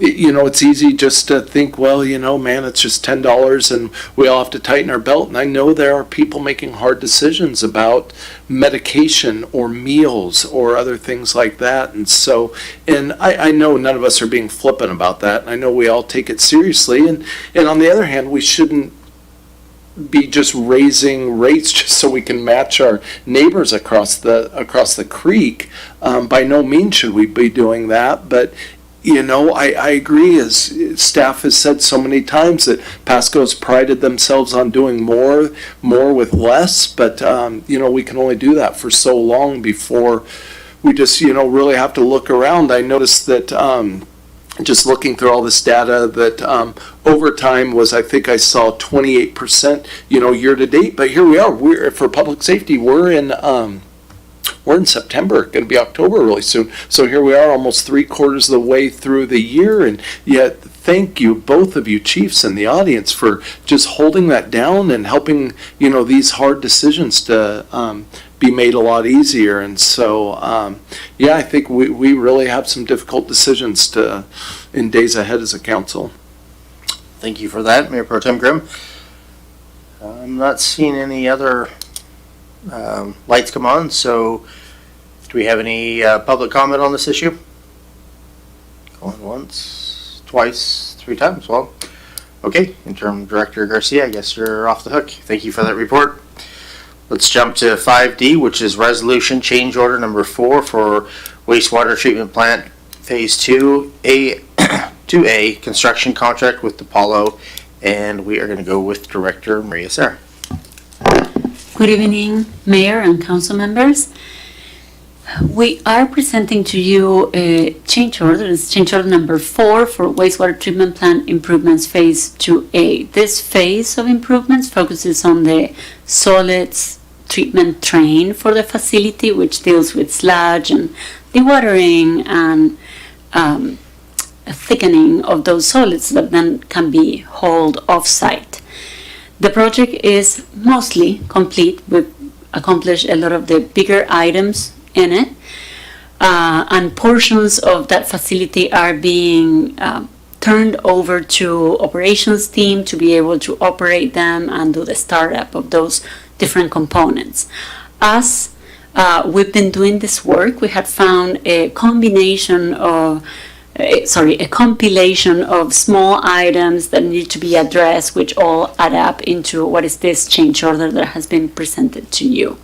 it's easy just to think, well, man, it's just $10 and we all have to tighten our belt. And I know there are people making hard decisions about medication or meals or other things like that. And so, and I know none of us are being flippant about that. I know we all take it seriously. And on the other hand, we shouldn't be just raising rates just so we can match our neighbors across the creek. By no means should we be doing that, but I agree, as staff has said so many times, that Pasco's prided themselves on doing more with less, but we can only do that for so long before we just, really have to look around. I noticed that, just looking through all this data, that overtime was, I think I saw 28%, year to date. But here we are. We're for public safety. We're in September. Going to be October really soon. So here we are, almost 3/4 of the way through the year, and yet thank you, both of you chiefs and the audience, for just holding that down and helping these hard decisions to be made a lot easier. And so, I think we really have some difficult decisions in days ahead as a council. Thank you for that, Mayor Pro Tem Grimm. I'm not seeing any other lights come on, so do we have any public comment on this issue? Going once, twice, 3 times. Well, okay, Interim Director Garcia, I guess you're off the hook. Thank you for that report. Let's jump to 5D, which is resolution change order number 4 for wastewater treatment plant phase 2A construction contract with Apollo, and we are going to go with Director Maria Serra. Good evening, Mayor and council members. We are presenting to you a change order. It's change order number 4 for wastewater treatment plant improvements phase 2A. This phase of improvements focuses on the solids treatment train for the facility, which deals with sludge and dewatering and thickening of those solids that then can be hauled off-site. The project is mostly complete. We've accomplished a lot of the bigger items in it, and portions of that facility are being turned over to operations team to be able to operate them and do the startup of those different components. As we've been doing this work, we have found a compilation of small items that need to be addressed, which all add up into what is this change order that has been presented to you.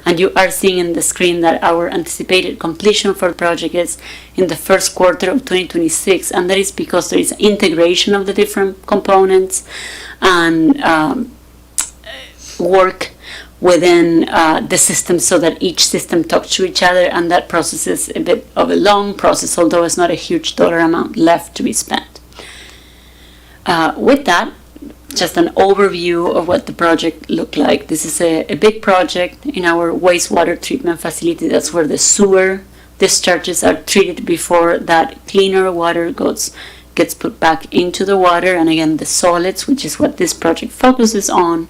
And you are seeing in the screen that our anticipated completion for the project is in the first quarter of 2026, and that is because there is integration of the different components and work within the system so that each system talks to each other, and that process is a bit of a long process, although it's not a huge dollar amount left to be spent. With that, just an overview of what the project looked like. This is a big project in our wastewater treatment facility. That's where the sewer discharges are treated before that cleaner water gets put back into the water. And again, the solids, which is what this project focuses on,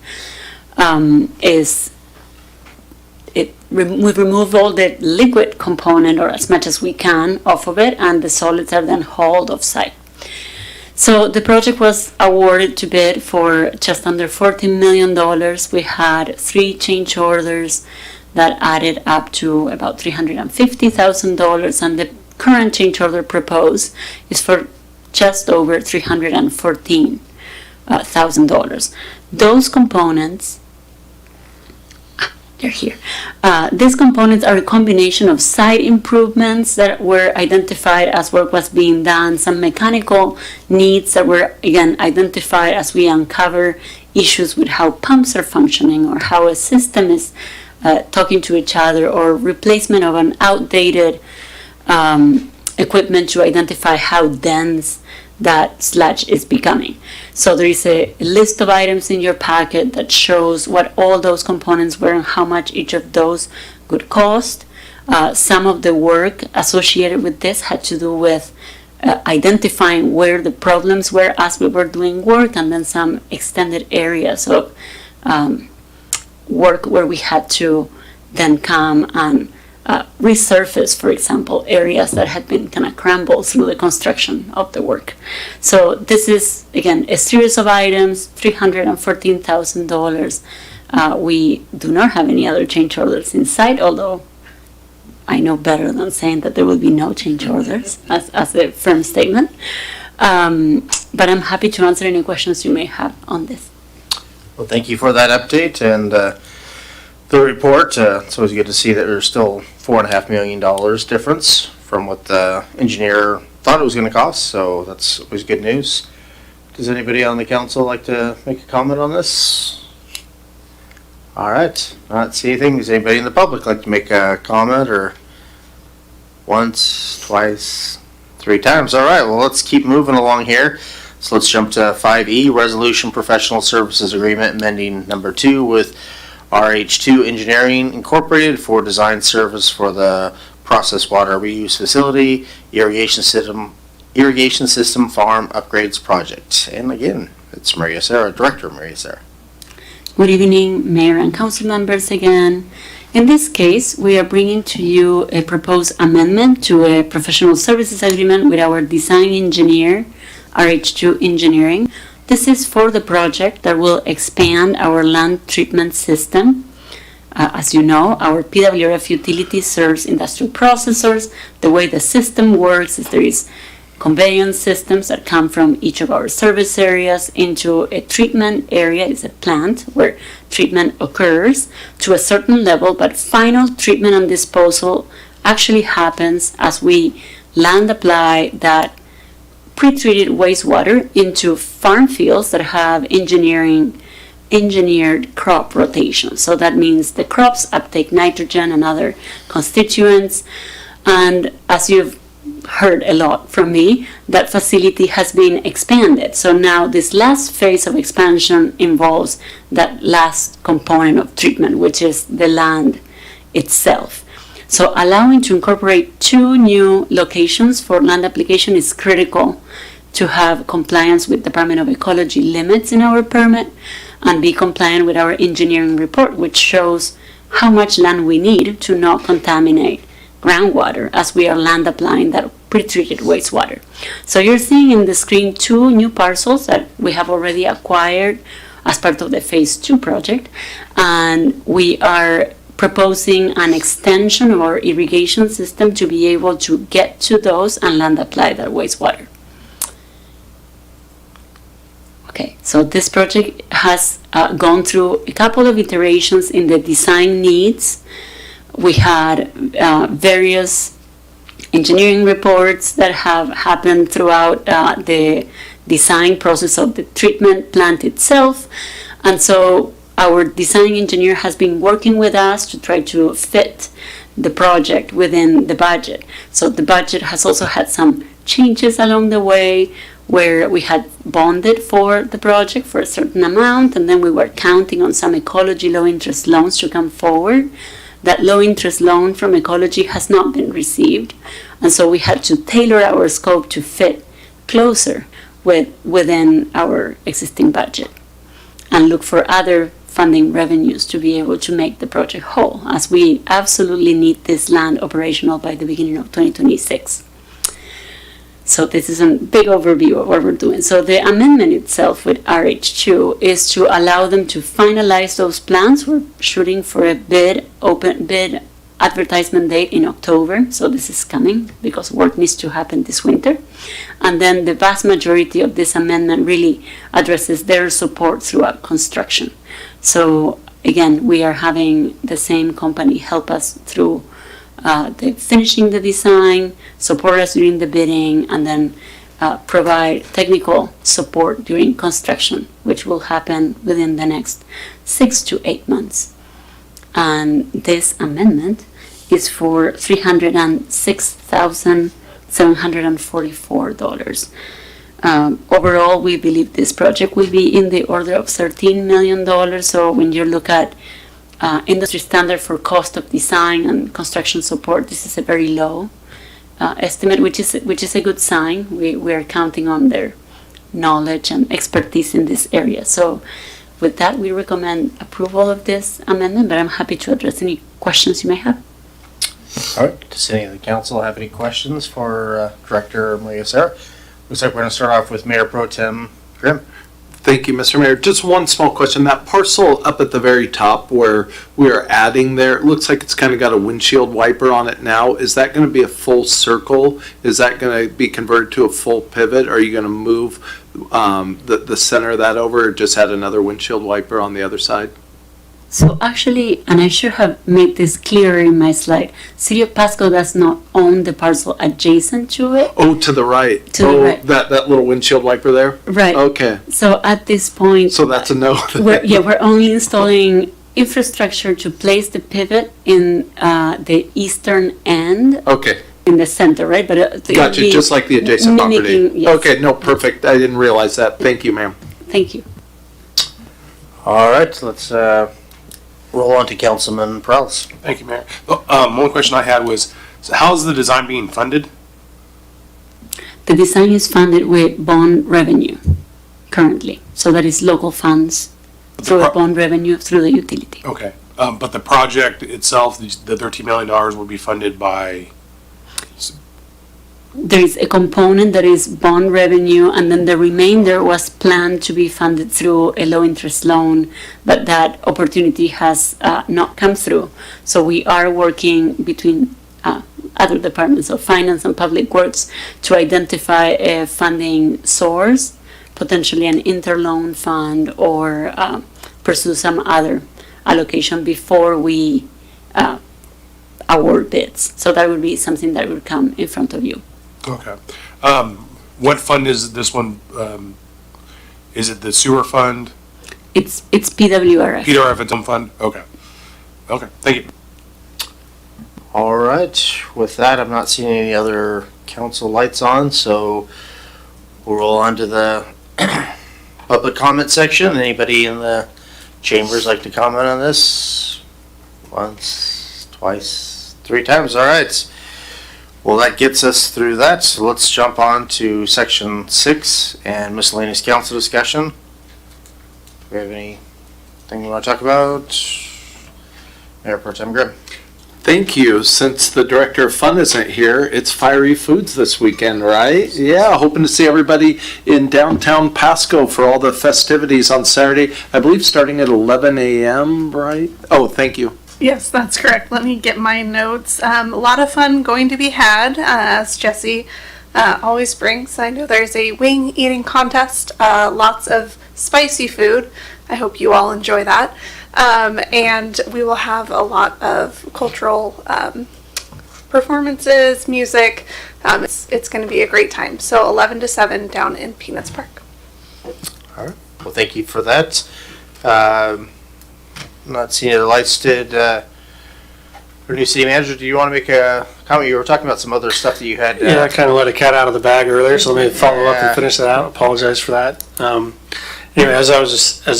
we remove all the liquid component, or as much as we can, off of it, and the solids are then hauled off-site. So the project was awarded to bid for just under $14 million. We had 3 change orders that added up to about $350,000, and the current change order proposed is for just over $314,000. Those components, they're here. These components are a combination of site improvements that were identified as work was being done, some mechanical needs that were, again, identified as we uncover issues with how pumps are functioning or how a system is talking to each other, or replacement of an outdated equipment to identify how dense that sludge is becoming. So there is a list of items in your packet that shows what all those components were and how much each of those could cost. Some of the work associated with this had to do with identifying where the problems were as we were doing work, and then some extended areas of work where we had to then come and resurface, for example, areas that had been kind of crumbled through the construction of the work. So this is, again, a series of items, $314,000. We do not have any other change orders in sight, although I know better than saying that there will be no change orders as a firm statement. But I'm happy to answer any questions you may have on this. Well, thank you for that update and the report. It's always good to see that there's still $4.5 million difference from what the engineer thought it was going to cost, so that's always good news. Does anybody on the council like to make a comment on this? All right, not see anything. Does anybody in the public like to make a comment or Once, twice, 3 times. All right, well, let's keep moving along here. So let's jump to 5E, Resolution Professional Services Agreement amending number 2 with RH2 Engineering Incorporated for design service for the process water reuse facility, irrigation system farm upgrades project. And again, it's Maria Sarah, Director Maria Sarah. Good evening, Mayor and Council members again. In this case, we are bringing to you a proposed amendment to a professional services agreement with our design engineer, RH2 Engineering. This is for the project that will expand our land treatment system. As you know, our PWRF utility serves industrial processors. The way the system works is there is conveyance systems that come from each of our service areas into a treatment area. It's a plant where treatment occurs to a certain level, but final treatment and disposal actually happens as we land apply that pre-treated wastewater into farm fields that have engineered crop rotation. So that means the crops uptake nitrogen and other constituents. And as you've heard a lot from me, that facility has been expanded. So now this last phase of expansion involves that last component of treatment, which is the land itself. So allowing to incorporate 2 new locations for land application is critical to have compliance with Department of Ecology limits in our permit and be compliant with our engineering report, which shows how much land we need to not contaminate groundwater as we are land applying that pre-treated wastewater. So you're seeing in the screen 2 new parcels that we have already acquired as part of the Phase 2 project, and we are proposing an extension of our irrigation system to be able to get to those and land apply that wastewater. Okay, so this project has gone through a couple of iterations in the design needs. We had various engineering reports that have happened throughout the design process of the treatment plant itself. And so our design engineer has been working with us to try to fit the project within the budget. So the budget has also had some changes along the way where we had bonded for the project for a certain amount, and then we were counting on some ecology low interest loans to come forward. That low interest loan from ecology has not been received, and so we had to tailor our scope to fit closer within our existing budget and look for other funding revenues to be able to make the project whole, as we absolutely need this land operational by the beginning of 2026. So this is a big overview of what we're doing. So the amendment itself with RH2 is to allow them to finalize those plans. We're shooting for a open bid advertisement date in October. So this is coming because work needs to happen this winter. And then the vast majority of this amendment really addresses their support throughout construction. So again, we are having the same company help us through the finishing the design, support us during the bidding, and then provide technical support during construction, which will happen within the next 6 to 8 months. And this amendment is for $306,744. Overall, we believe this project will be in the order of $13 million. So when you look at industry standard for cost of design and construction support, this is a very low estimate, which is a good sign. We are counting on their knowledge and expertise in this area. So with that, we recommend approval of this amendment, but I'm happy to address any questions you may have. All right, does any of the council have any questions for Director Maria Sarah? Looks like we're going to start off with Mayor Pro Tem Grimm. Thank you, Mr. Mayor. Just one small question. That parcel up at the very top where we are adding there, it looks like it's kind of got a windshield wiper on it now. Is that going to be a full circle? Is that going to be converted to a full pivot? Are you going to move the center of that over or just add another windshield wiper on the other side? So actually, and I should have made this clearer in my slide, City of Pasco does not own the parcel adjacent to it. Oh, to the right. To the right. That little windshield wiper there? Right. Okay. So at this point... So that's a no. we're only installing infrastructure to place the pivot in the eastern end. Okay. in the center, right? But it would Gotcha, be just like the adjacent property. mimicking- yes. Okay, no, perfect. I didn't realize that. Thank you, ma'am. Thank you. All right, let's roll on to Councilman Prowse. Thank you, Mayor. One question I had was, so how's the design being funded? The design is funded with bond revenue currently. So that is local funds through the bond revenue through the utility. Okay, but the project itself, the $13 million will be funded by, There is a component that is bond revenue, and then the remainder was planned to be funded through a low-interest loan, but that opportunity has not come through. So we are working between other departments of finance and public works to identify a funding source, potentially an interloan fund, or pursue some other allocation before we award bids. So that would be something that would come in front of you. okay. What fund is this one? Is it the sewer fund? It's PWRF. PWRF, its own fund? Okay. Okay, thank you. All right, with that, I'm not seeing any other council lights on, so we'll roll on to the public comment section. Anybody in the chambers like to comment on this? Once, twice, 3 times, all right. Well, that gets us through that, so let's jump on to section 6 and miscellaneous council discussion. Do we have anything we want to talk about? Mayor Pro Tem Grimm. Thank you. Since the director of fun isn't here, it's Fiery Foods this weekend, right? Yeah, hoping to see everybody in downtown Pasco for all the festivities on Saturday. I believe starting at 11 a.m., right? Oh, thank you. Yes, that's correct. Let me get my notes. A lot of fun going to be had, as Jesse always brings. I know there's a wing eating contest, lots of spicy food. I hope you all enjoy that. And we will have a lot of cultural performances, music. It's going to be a great time. So 11 to 7 down in Peanuts Park. All right. Well, thank you for that. Not seeing the lights. Did our new city manager, do you want to make a comment? You were talking about some other stuff that you had. Yeah, I kind of let a cat out of the bag earlier, so let me follow up and finish that out. Apologize for that. Anyway, as I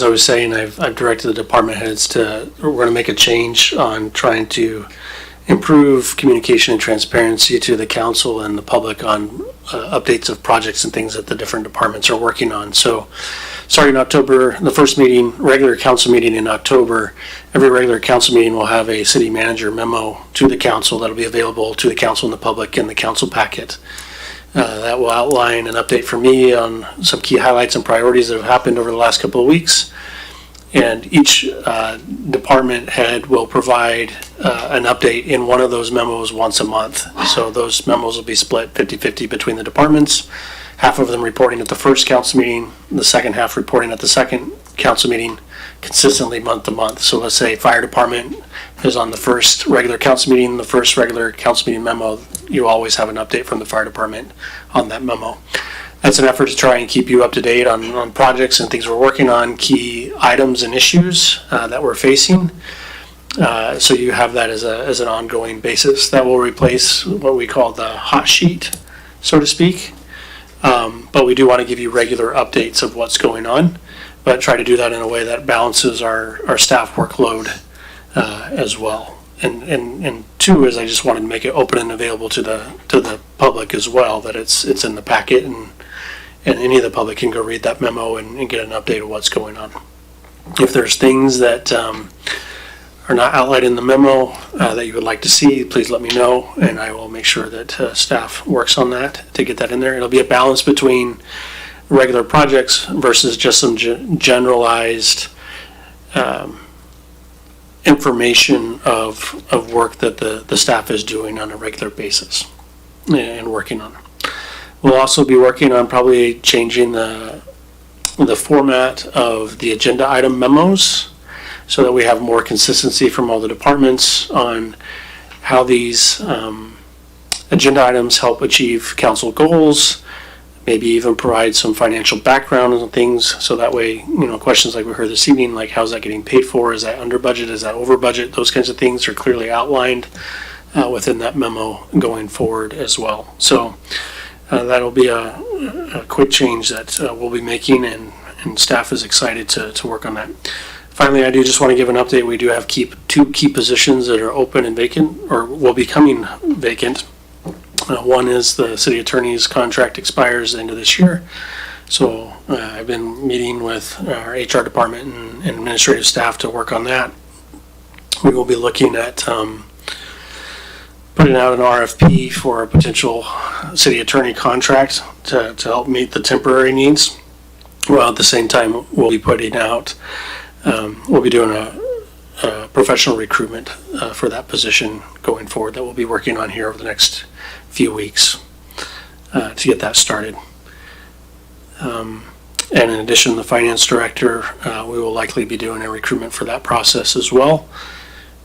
was saying, I've directed the department heads we're going to make a change on trying to improve communication and transparency to the council and the public on updates of projects and things that the different departments are working on. So, starting in October, the first meeting, regular council meeting in October, every regular council meeting will have a city manager memo to the council that'll be available to the council and the public in the council packet. That will outline an update for me on some key highlights and priorities that have happened over the last couple of weeks. And each department head will provide an update in one of those memos once a month. So those memos will be split 50-50 between the departments. Half of them reporting at the first council meeting, the second half reporting at the second council meeting, consistently month to month. So let's say fire department is on the first regular council meeting, the first regular council meeting memo, you always have an update from the fire department on that memo. That's an effort to try and keep you up to date on projects and things we're working on, key items and issues that we're facing. So you have that as an ongoing basis. That will replace what we call the hot sheet, so to speak. But we do want to give you regular updates of what's going on, but try to do that in a way that balances our staff workload as well. And two is I just wanted to make it open and available to the public as well, that it's in the packet and any of the public can go read that memo and get an update of what's going on. If there's things that are not outlined in the memo that you would like to see, please let me know, and I will make sure that staff works on that to get that in there. It'll be a balance between regular projects versus just some generalized information of work that the staff is doing on a regular basis and working on. We'll also be working on probably changing the format of the agenda item memos so that we have more consistency from all the departments on how these agenda items help achieve council goals, maybe even provide some financial background on things, so that way, questions like we heard this evening, like how's that getting paid for, is that under budget, is that over budget, those kinds of things are clearly outlined within that memo going forward as well. So that'll be a quick change that we'll be making, and staff is excited to work on that. Finally, I do just want to give an update. We do have two key positions that are open and vacant, or will be coming vacant. One is the city attorney's contract expires the end of this year. So I've been meeting with our HR department and administrative staff to work on that. We will be looking at putting out an RFP for a potential city attorney contract to help meet the temporary needs. Well, at the same time, we'll be putting out, we'll be doing a professional recruitment for that position going forward that we'll be working on here over the next few weeks to get that started. And in addition, the finance director, we will likely be doing a recruitment for that process as well.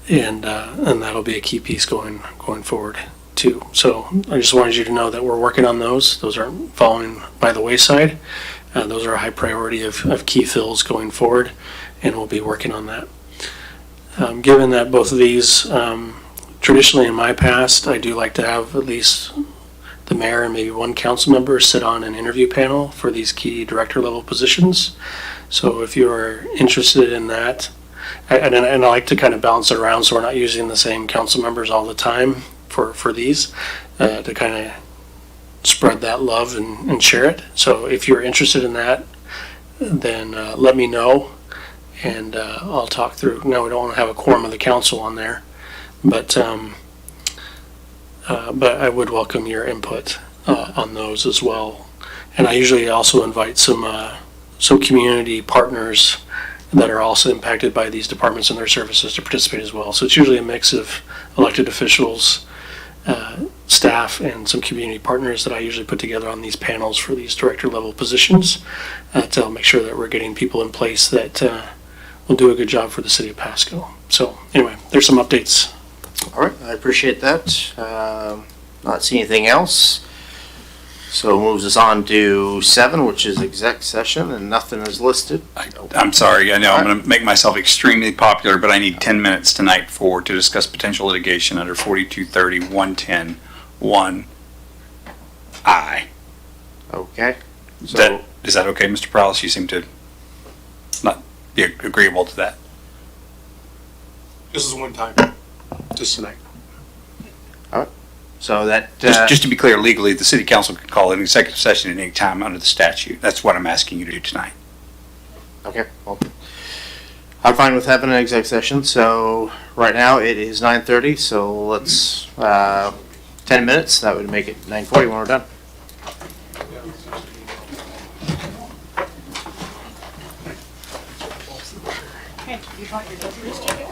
And that'll be a key piece going forward too. So I just wanted you to know that we're working on those. Those aren't falling by the wayside. Those are a high priority of key fills going forward, and we'll be working on that. Given that both of these, traditionally in my past, I do like to have at least the mayor and maybe one council member sit on an interview panel for these key director level positions. So if you're interested in that, and I like to kind of balance it around so we're not using the same council members all the time for these, to kind of spread that love and share it. So if you're interested in that, then let me know, and I'll talk through. No, we don't want to have a quorum of the council on there, but I would welcome your input on those as well. And I usually also invite some community partners that are also impacted by these departments and their services to participate as well. So it's usually a mix of elected officials, staff, and some community partners that I usually put together on these panels for these director level positions to make sure that we're getting people in place that will do a good job for the city of Pasco. So anyway, there's some updates. All right, I appreciate that. Not seeing anything else. So moves us on to 7, which is exec session, and nothing is listed. I'm sorry, I know I'm going to make myself extremely popular, but I need 10 minutes tonight to discuss potential litigation under 4230 110 1I. Okay. So is that okay, Mr. Prowlis? You seem to not be agreeable to that. This is one time, just tonight. All right. So that just to be clear, legally, the city council can call an executive session at any time under the statute. That's what I'm asking you to do tonight. Okay. Well, I'm fine with having an exec session. So right now it is 9:30. So let's 10 minutes. That would make it 9:40 when we're done. Hey, you bought your gophers ticket?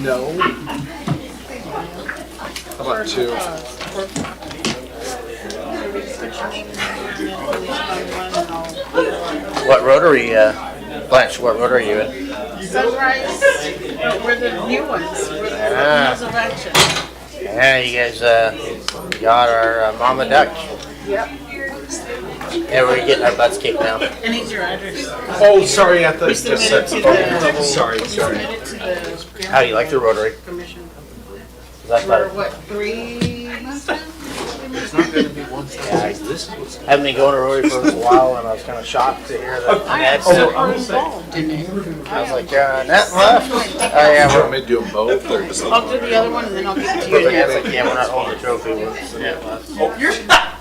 No. How about 2? What rotary, Blanche, what rotary are you in? Sunrise, we're the new ones. We're the Wheels of Action. Yeah, you guys got our Mama Duck. Yep. Yeah, we're getting our butts kicked now. And here's your address. Oh, sorry, I thought you just said. Sorry. How do you like the rotary? Commission. That's For what, 3 months now? It's not going to be one thing. Yeah, I haven't been going to Rotary for a while, and I was kind of shocked to hear that Ned said. Involved in it. I was like, Ned left? Oh, yeah, You want me to do them both? Or just I'll do the other one and then I'll give it to you. Yeah, it's like, yeah, we're not holding the trophy. We're Ned left. Oh, you're not.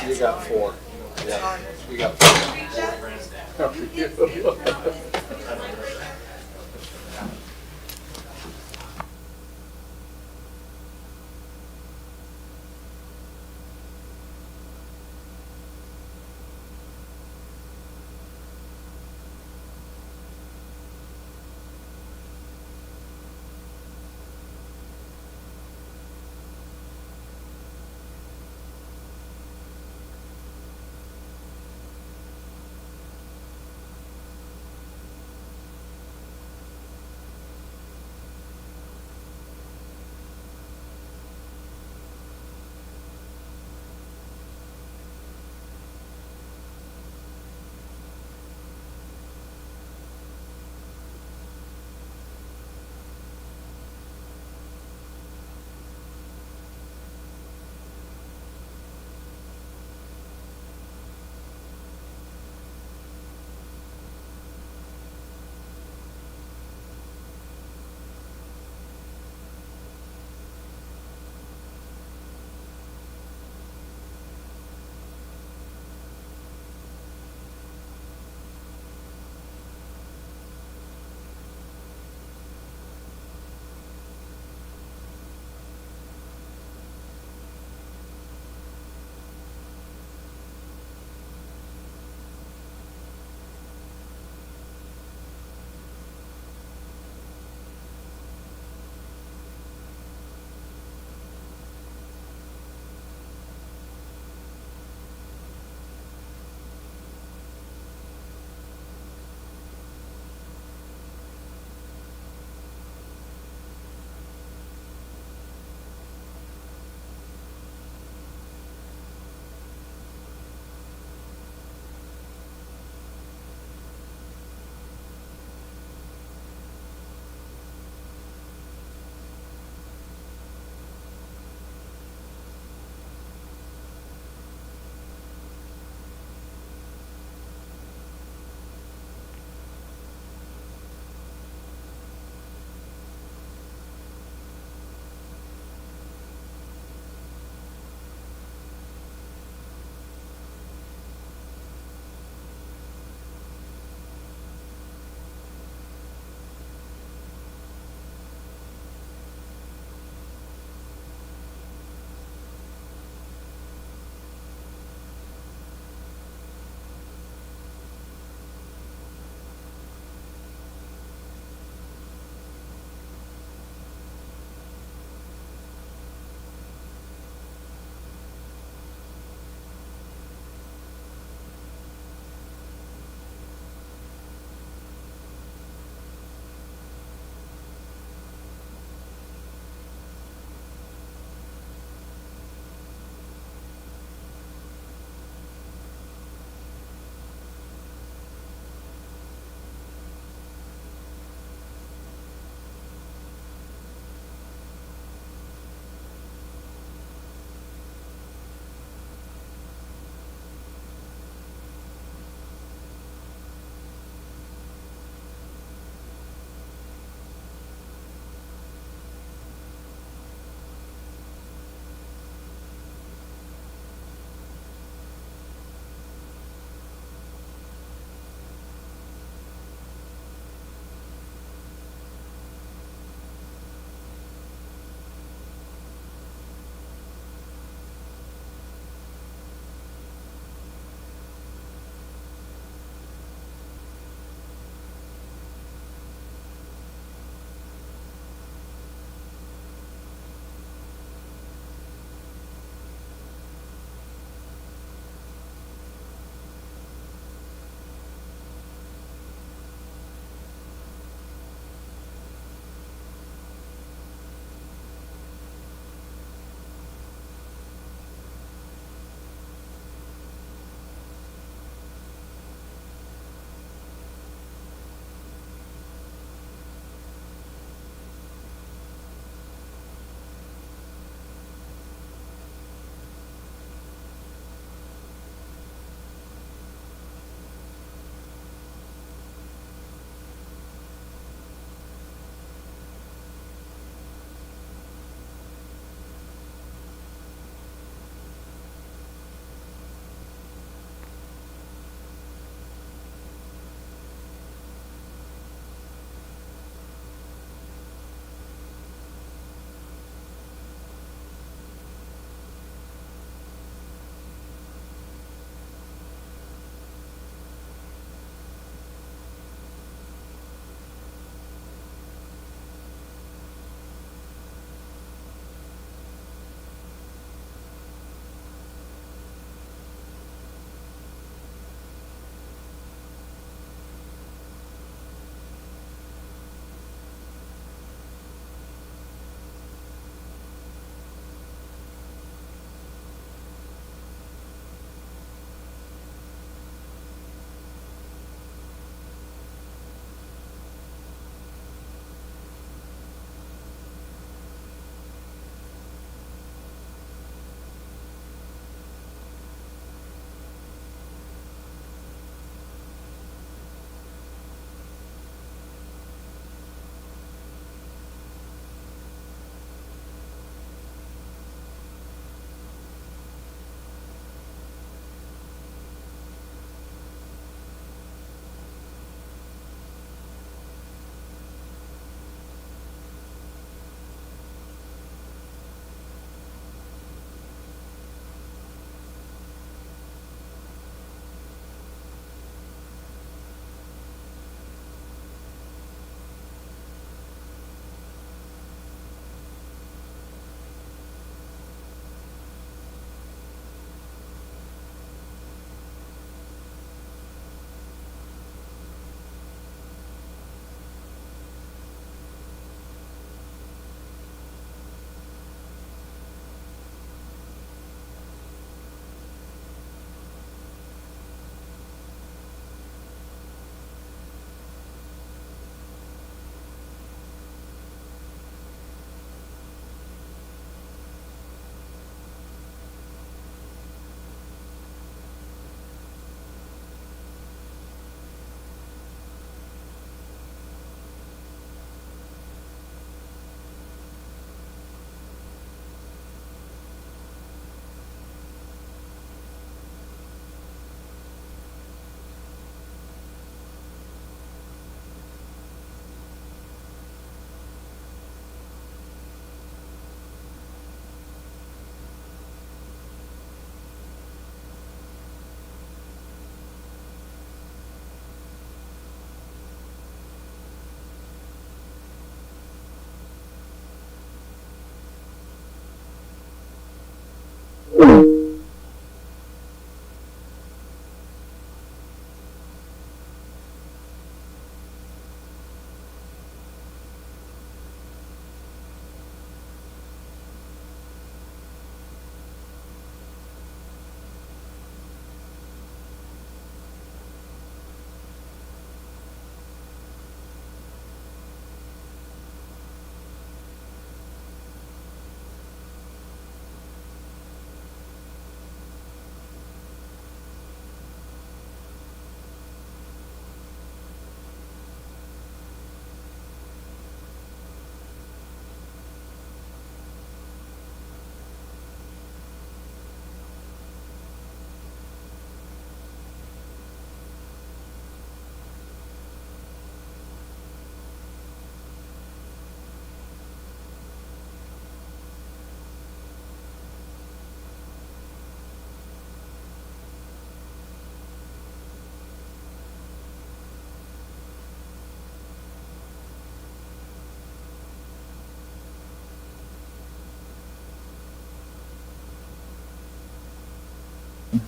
You got 4. Yeah, you got 4.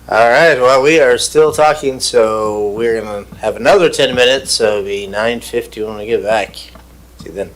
All right, well, we are still talking, so we're going to have another 10 minutes, so it'll be 9:50 when we get back. See you then.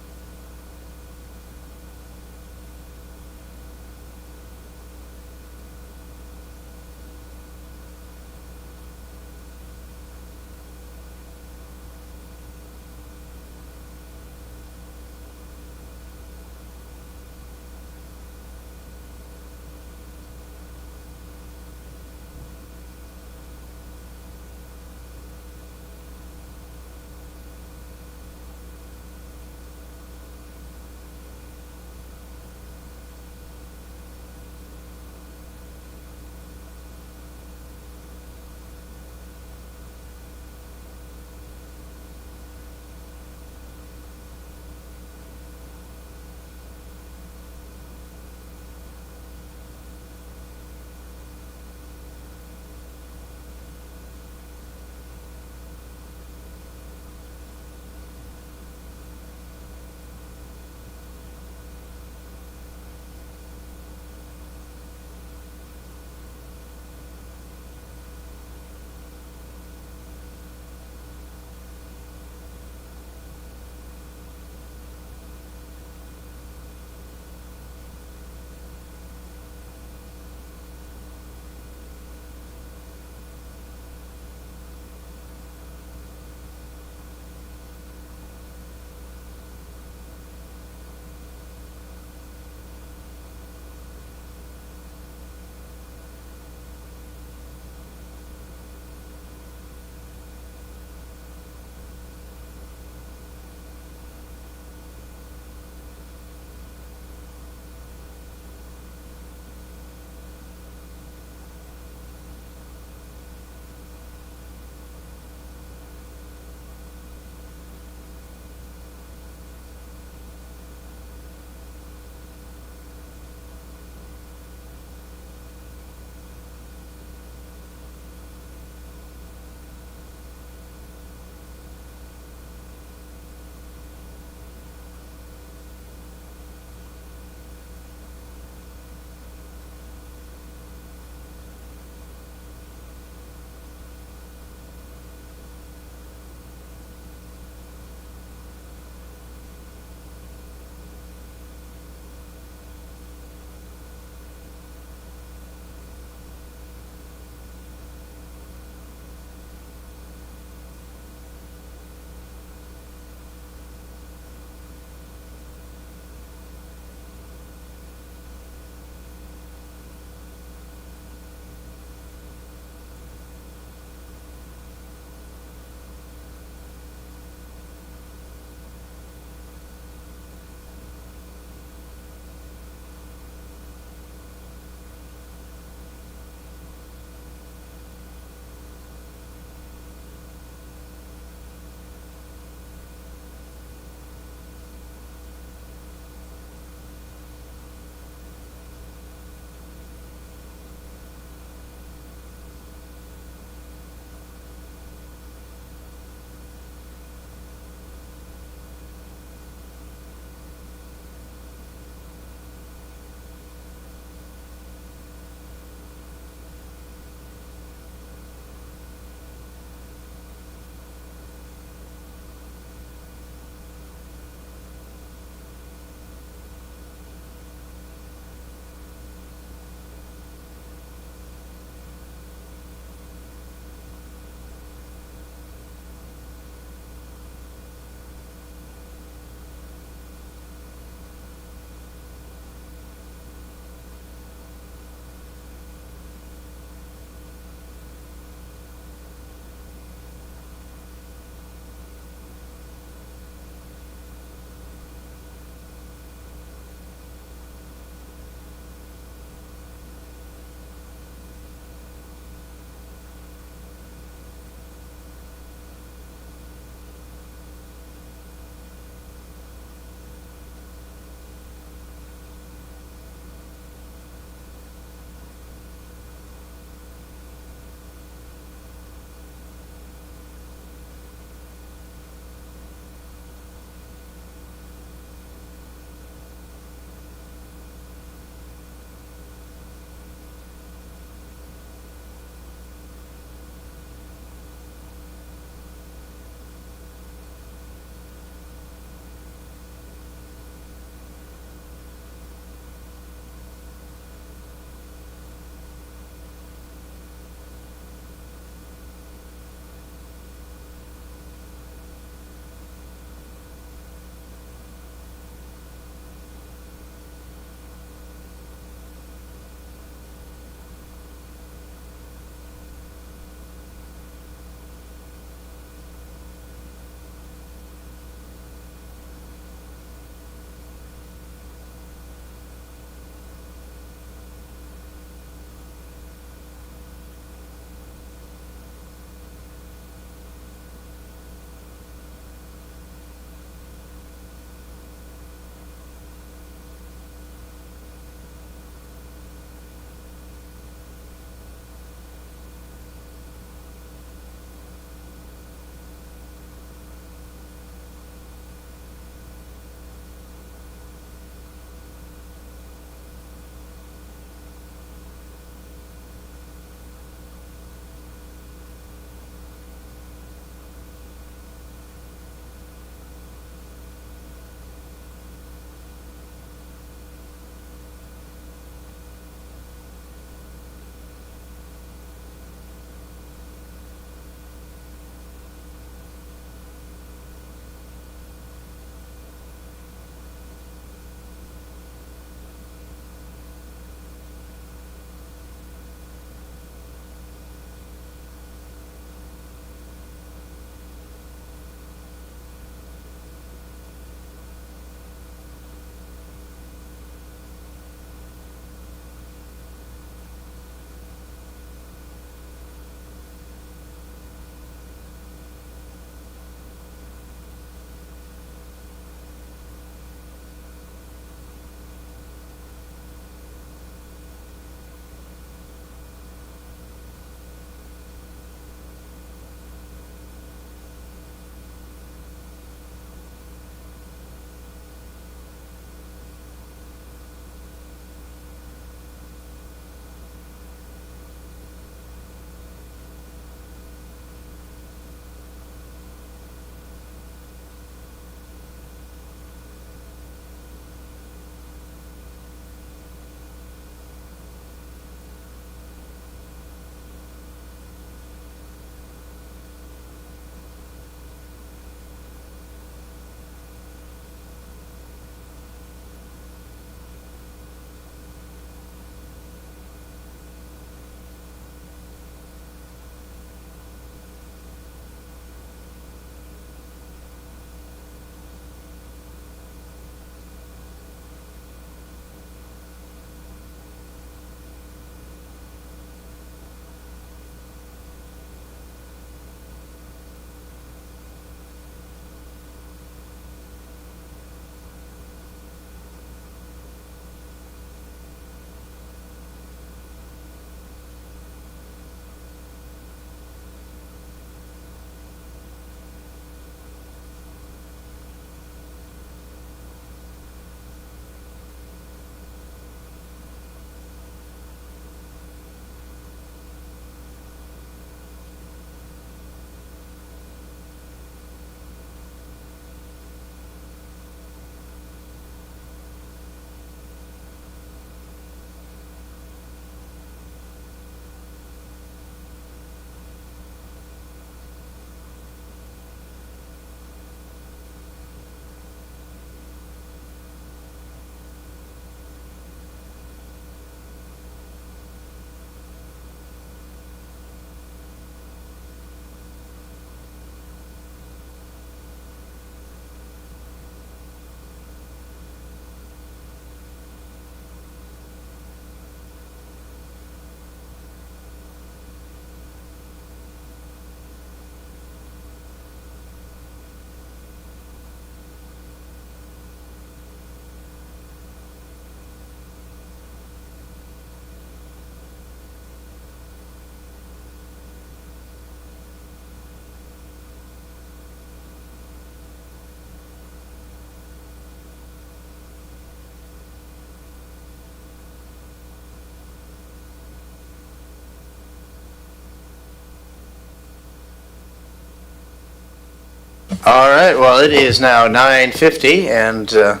All right, well, it is now 9:50, and the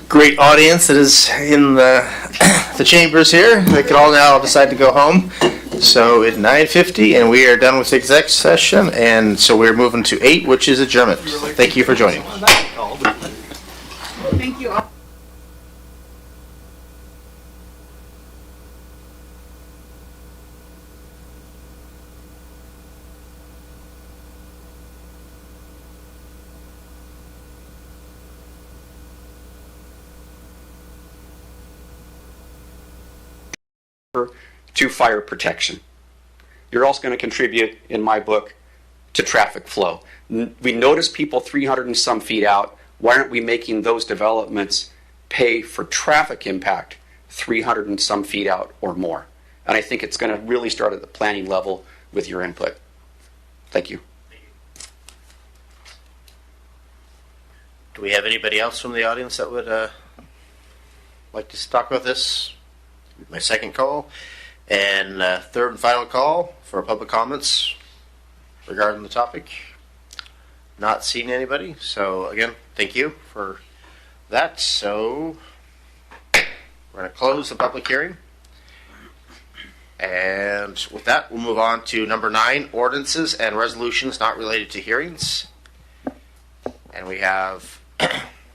great audience that is in the chambers here, they can all now decide to go home. So it's 9:50, and we are done with the exec session, and so we're moving to 8, which is adjournment. Thank you for joining. Thank you all. To fire protection. You're also going to contribute, in my book, to traffic flow. We notice people 300 and some feet out. Why aren't we making those developments pay for traffic impact 300 and some feet out or more? And I think it's going to really start at the planning level with your input. Thank you. Do we have anybody else from the audience that would like to talk about this? My second call. And third and final call for public comments regarding the topic. Not seeing anybody. So again, thank you for that. So we're going to close the public hearing. And with that, we'll move on to number 9, ordinances and resolutions not related to hearings. And we have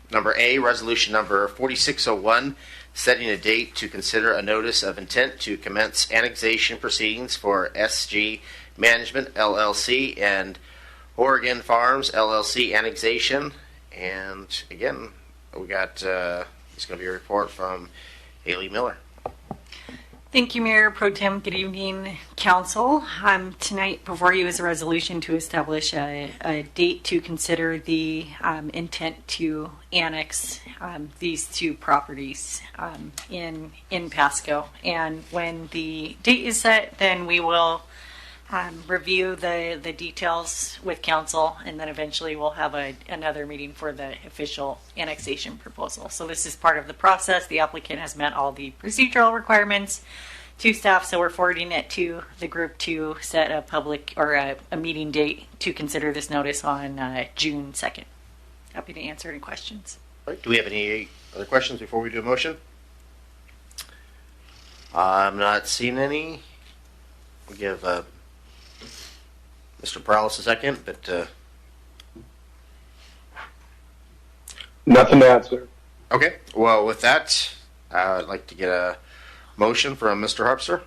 number A, resolution number 4601, setting a date to consider a notice of intent to commence annexation proceedings for SG Management LLC and Oregon Farms LLC annexation. And again, we got, it's going to be a report from Haley Miller. Thank you, Mayor Pro Tem. Good evening, Council. Tonight before you is a resolution to establish a date to consider the intent to annex these 2 properties in Pasco. And when the date is set, then we will review the details with Council, and then eventually we'll have another meeting for the official annexation proposal. So this is part of the process. The applicant has met all the procedural requirements to staff, so we're forwarding it to the group to set a public or a meeting date to consider this notice on June 2nd. Happy to answer any questions. All right, do we have any other questions before we do a motion? I'm not seeing any. We'll give Mr. Perales a second, but Nothing to add, sir. okay. Well, with that, I'd like to get a motion from Mr. Harpster.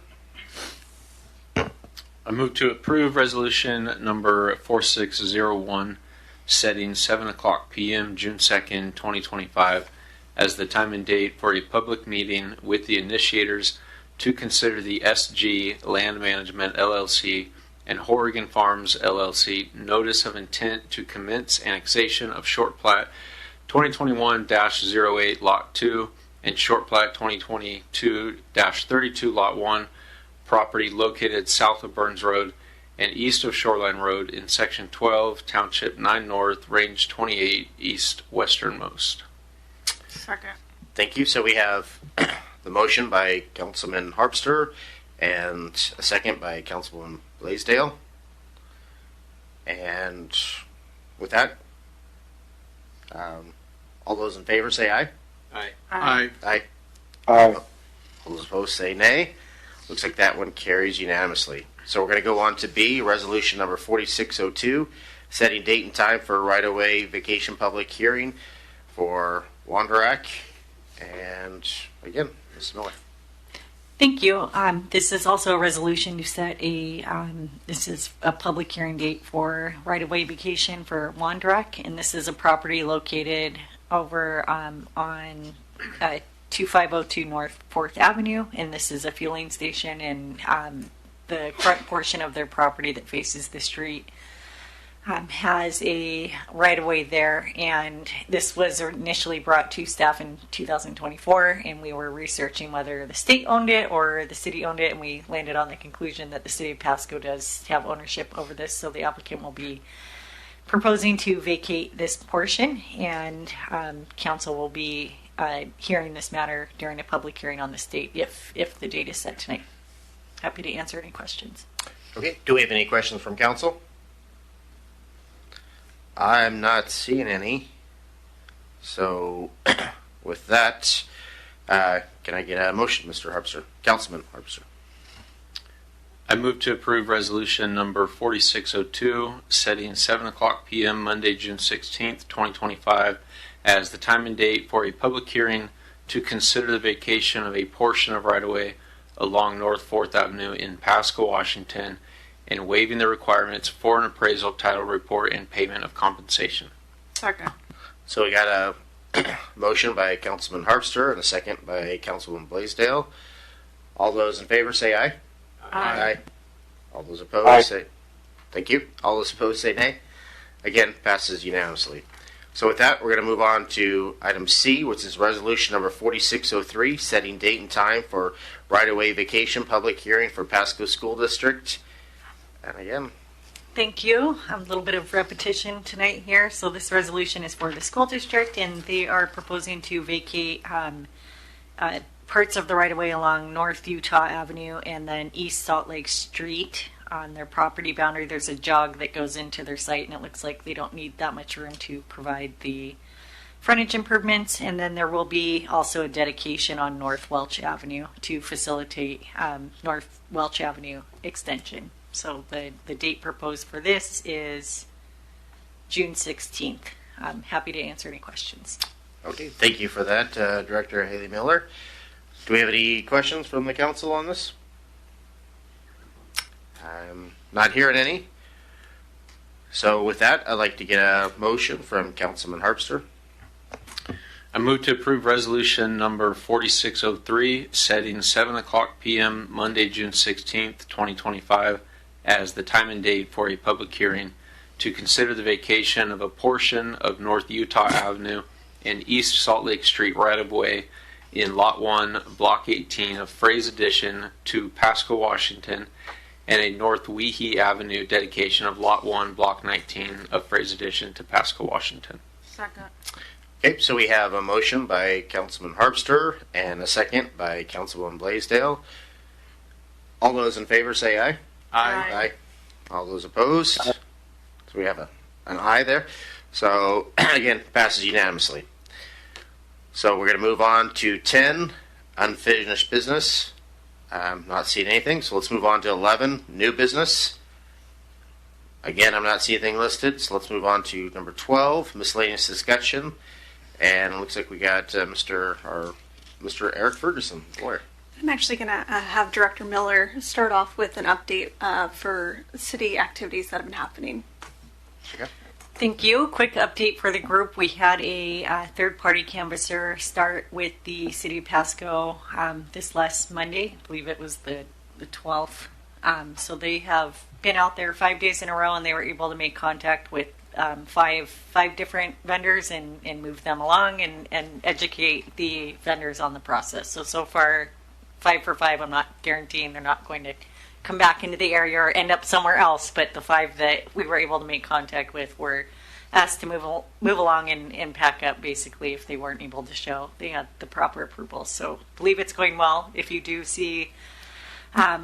I move to approve resolution number 4601, setting 7:00 p.m. June 2nd, 2025, as the time and date for a public meeting with the initiators to consider the SG Land Management LLC and Oregon Farms LLC notice of intent to commence annexation of short plat 2021-08 Lot 2 and short plat 2022-32 Lot 1 property located south of Burns Road and east of Shoreline Road in Section 12, Township 9 North, Range 28 East Westernmost. Second. Thank you. So we have the motion by Councilman Harpster and a second by Councilwoman Blaisdell. And with that, all those in favor say aye. Aye. Aye. Aye. Aye. All those opposed say nay. Looks like that one carries unanimously. So we're going to go on to B, resolution number 4602, setting date and time for right-of-way vacation public hearing for Wanderack. And again, Ms. Miller. Thank you. This is also a resolution to set this is a public hearing date for right-of-way vacation for Wanderack, and this is a property located over on 2502 North 4th Avenue, and this is a fueling station, and the front portion of their property that faces the street has a right-of-way there, and this was initially brought to staff in 2024, and we were researching whether the state owned it or the city owned it, and we landed on the conclusion that the city of Pasco does have ownership over this, so the applicant will be proposing to vacate this portion, and council will be hearing this matter during a public hearing on this date if the date is set tonight. Happy to answer any questions. Okay, do we have any questions from council? I'm not seeing any. So, with that, can I get a motion, Mr. Harpster? Councilman Harpster. I move to approve resolution number 4602, setting 7:00 p.m. Monday, June 16th, 2025, as the time and date for a public hearing to consider the vacation of a portion of right-of-way along North 4th Avenue in Pasco, Washington, and waiving the requirements for an appraisal, title report, and payment of compensation. Second. So we got a motion by Councilman Harpster and a second by Councilman Blaisdell. All those in favor say aye. Aye. All those opposed say. Thank you. All those opposed say nay. Again, passes unanimously. So with that, we're going to move on to item C, which is resolution number 4603, setting date and time for right-of-way vacation public hearing for Pasco School District. And again, Thank you. A little bit of repetition tonight here. So this resolution is for the school district, and they are proposing to vacate parts of the right-of-way along North Utah Avenue and then East Salt Lake Street. On their property boundary, there's a jog that goes into their site, and it looks like they don't need that much room to provide the frontage improvements. And then there will be also a dedication on North Welch Avenue to facilitate North Welch Avenue extension. So the date proposed for this is June 16th. I'm happy to answer any questions. okay, thank you for that, Director Haley Miller. Do we have any questions from the council on this? I'm not hearing any. So with that, I'd like to get a motion from Councilman Harpster. I move to approve resolution number 4603, setting 7:00 p.m. Monday, June 16th, 2025, as the time and date for a public hearing to consider the vacation of a portion of North Utah Avenue and East Salt Lake Street right-of-way in Lot 1, Block 18 of Fraze Addition to Pasco, Washington, and a North Weehee Avenue dedication of Lot 1, Block 19 of Fraze Addition to Pasco, Washington. Second. Okay, so we have a motion by Councilman Harpster and a second by Councilwoman Blaisdell. All those in favor say aye. Aye. All those opposed? So we have an aye there. So again, passes unanimously. So we're going to move on to 10, unfinished business. I'm not seeing anything, so let's move on to 11, new business. Again, I'm not seeing anything listed, so let's move on to number 12, miscellaneous discussion. And it looks like we got Mr. Eric Ferguson, lawyer. I'm actually going to have Director Miller start off with an update for city activities that have been happening. Okay. Thank you. Quick update for the group. We had a third-party canvasser start with the City of Pasco this last Monday. I believe it was the 12th. So they have been out there 5 days in a row, and they were able to make contact with five different vendors and move them along and educate the vendors on the process. So far, 5 for 5. I'm not guaranteeing they're not going to come back into the area or end up somewhere else, but the 5 that we were able to make contact with were asked to move along and pack up, basically, if they weren't able to show they had the proper approval. So I believe it's going well. If you do see a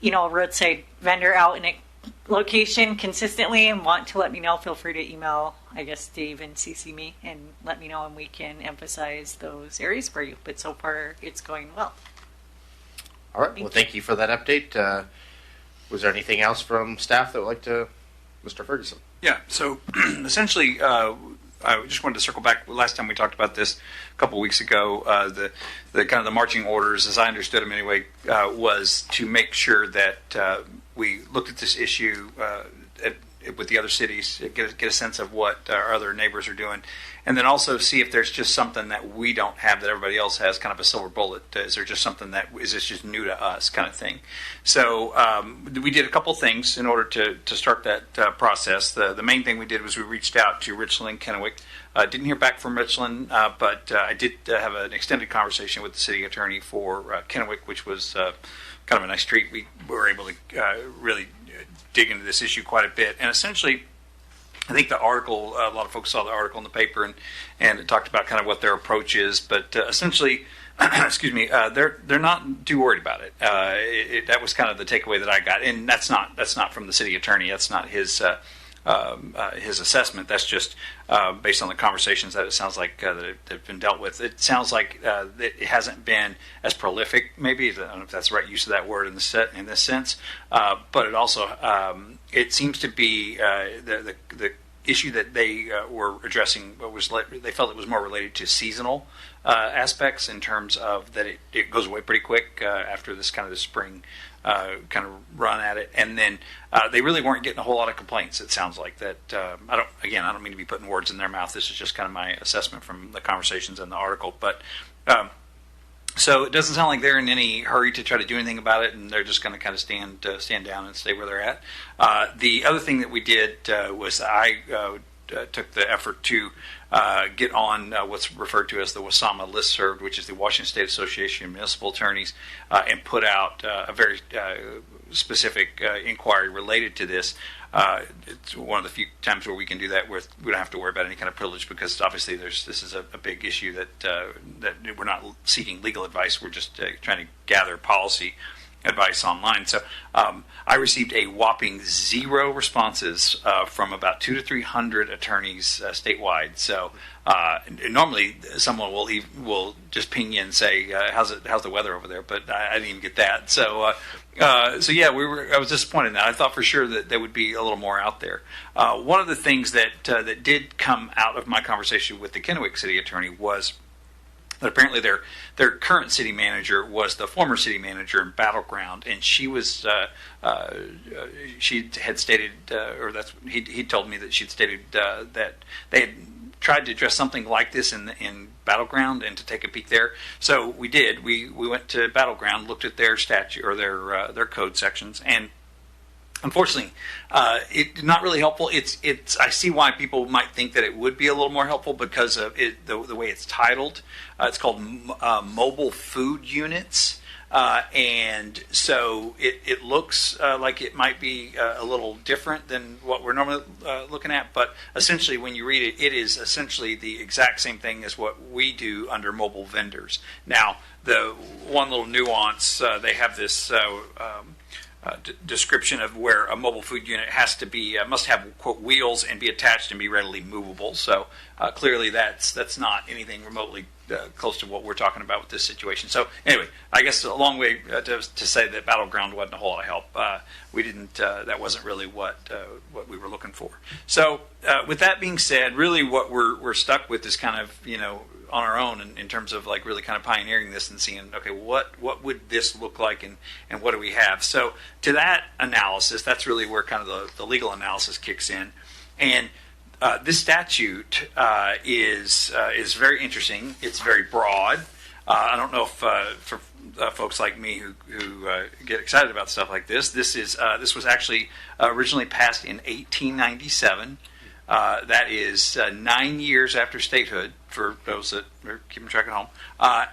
roadside vendor out in a location consistently and want to let me know, feel free to email, I guess, Dave and CC me and let me know, and we can emphasize those areas for you. But so far, it's going well. All right. Well, thank you for that update. Was there anything else from staff that would like to, Mr. Ferguson? Yeah, so essentially, I just wanted to circle back. Last time we talked about this a couple weeks ago, the kind of the marching orders, as I understood them anyway, was to make sure that we looked at this issue with the other cities, get a sense of what our other neighbors are doing, and then also see if there's just something that we don't have that everybody else has, kind of a silver bullet. Is there just something is this just new to us, kind of thing? So we did a couple things in order to start that process. The main thing we did was we reached out to Richland and Kennewick. Didn't hear back from Richland, but I did have an extended conversation with the city attorney for Kennewick, which was kind of a nice treat. We were able to really dig into this issue quite a bit. And essentially, I think the article, a lot of folks saw the article in the paper, and it talked about kind of what their approach is. But essentially, excuse me, they're not too worried about it. That was kind of the takeaway that I got, and that's not from the city attorney. That's not his his assessment. That's just based on the conversations that it sounds like that have been dealt with. It sounds like that it hasn't been as prolific. Maybe I don't know if that's the right use of that word in this sense, but it also it seems to be the issue that they were addressing they felt it was more related to seasonal aspects in terms of that it goes away pretty quick after this kind of the spring kind of run at it, and then they really weren't getting a whole lot of complaints. It sounds like that. I don't mean to be putting words in their mouth. This is just kind of my assessment from the conversations in the article, but. So it doesn't sound like they're in any hurry to try to do anything about it, and they're just going to kind of stand down and stay where they're at. The other thing that we did was I took the effort to get on what's referred to as the WASAMA listserv, which is the Washington State Association of Municipal Attorneys, and put out a very specific inquiry related to this. It's one of the few times where we can do that where we don't have to worry about any kind of privilege, because obviously this is a big issue that we're not seeking legal advice. We're just trying to gather policy advice online. So I received a whopping 0 responses from about 200 to 300 attorneys statewide. So normally someone will just ping you and say, how's the weather over there? But I didn't even get that. So yeah, I was disappointed in that. I thought for sure that there would be a little more out there. One of the things that did come out of my conversation with the Kennewick City Attorney was that apparently their current city manager was the former city manager in Battleground, and she was she had stated, or he told me that she'd stated that they had tried to address something like this in Battleground and to take a peek there. So we did. We went to Battleground, looked at their statute or their code sections, and unfortunately, it not really helpful. It's. I see why people might think that it would be a little more helpful because of the way it's titled. It's called mobile food units, and so it looks like it might be a little different than what we're normally looking at. But essentially, when you read it, it is essentially the exact same thing as what we do under mobile vendors. Now, the one little nuance, they have this. Description of where a mobile food unit has to be must have quote wheels and be attached and be readily movable. So clearly that's not anything remotely close to what we're talking about with this situation. So anyway, I guess a long way to say that Battleground wasn't a whole lot of help. We didn't. That wasn't really what we were looking for. So with that being said, really what we're stuck with is kind of on our own in terms of like really kind of pioneering this and seeing, okay, what would this look like and what do we have? So to that analysis, that's really where kind of the legal analysis kicks in. And this statute is very interesting. It's very broad. I don't know if for folks like me who get excited about stuff like this was actually originally passed in 1897. That is 9 years after statehood for those that are keeping track at home.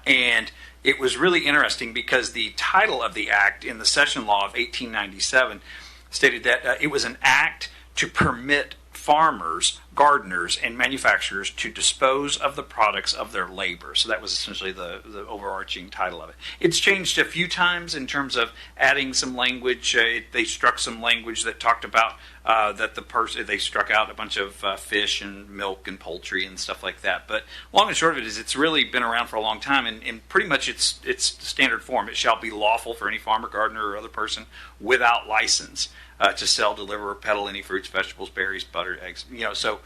And it was really interesting because the title of the act in the Session Law of 1897 stated that it was an act to permit farmers, gardeners, and manufacturers to dispose of the products of their labor. So that was essentially the overarching title of it. It's changed a few times in terms of adding some language. They struck some language that talked about that they struck out a bunch of fish and milk and poultry and stuff like that. But long and short of it is it's really been around for a long time, and pretty much it's standard form. It shall be lawful for any farmer, gardener, or other person without license to sell, deliver, or peddle any fruits, vegetables, berries, butter, eggs. So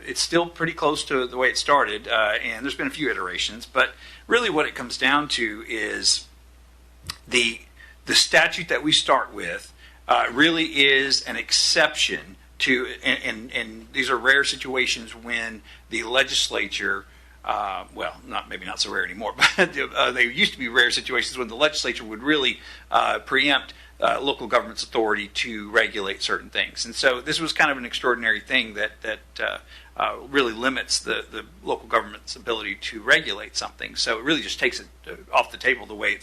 it's still pretty close to the way it started, and there's been a few iterations. But really, what it comes down to is the statute that we start with really is an exception to, and these are rare situations when the legislature. Maybe not so rare anymore, but they used to be rare situations when the legislature would really preempt local government's authority to regulate certain things. And so this was kind of an extraordinary thing that really limits the local government's ability to regulate something. So it really just takes it off the table the way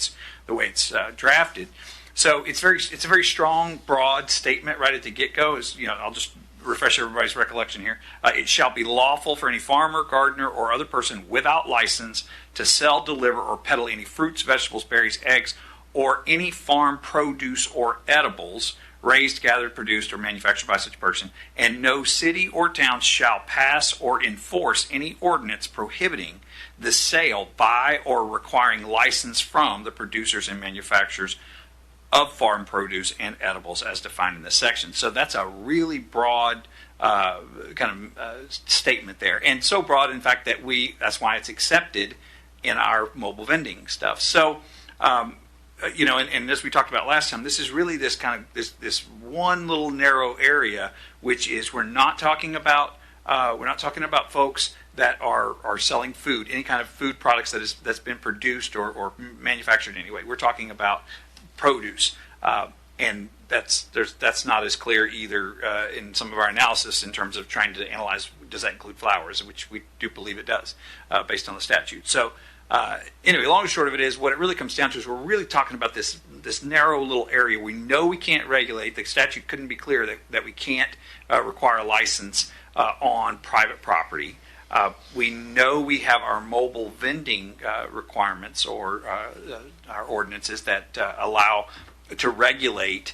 it's drafted. So it's a very strong, broad statement right at the get-go. I'll just refresh everybody's recollection here. It shall be lawful for any farmer, gardener, or other person without license to sell, deliver, or peddle any fruits, vegetables, berries, eggs, or any farm produce or edibles raised, gathered, produced, or manufactured by such person, and no city or town shall pass or enforce any ordinance prohibiting the sale by or requiring license from the producers and manufacturers of farm produce and edibles as defined in this section. So that's a really broad statement there, and so broad, in fact, that that's why it's accepted in our mobile vending stuff. So, and as we talked about last time, this is really this this one little narrow area, which is we're not talking about folks that are selling food, any kind of food products that's been produced or manufactured in any way. We're talking about produce, and that's not as clear either in some of our analysis in terms of trying to analyze, does that include flowers, which we do believe it does based on the statute. So anyway, long and short of it is, what it really comes down to is we're really talking about this narrow little area. We know we can't regulate. The statute couldn't be clear that we can't require a license on private property. We know we have our mobile vending requirements or our ordinances that allow to regulate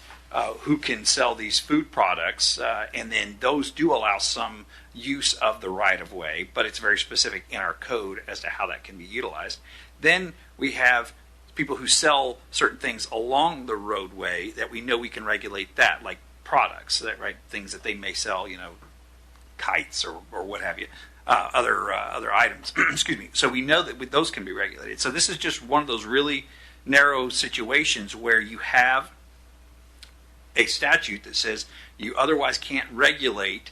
who can sell these food products, and then those do allow some use of the right-of-way, but it's very specific in our code as to how that can be utilized. Then we have people who sell certain things along the roadway that we know we can regulate that, like products, things that they may sell, kites or what have you. Other items. Excuse me. So we know that those can be regulated. So this is just one of those really narrow situations where you have a statute that says you otherwise can't regulate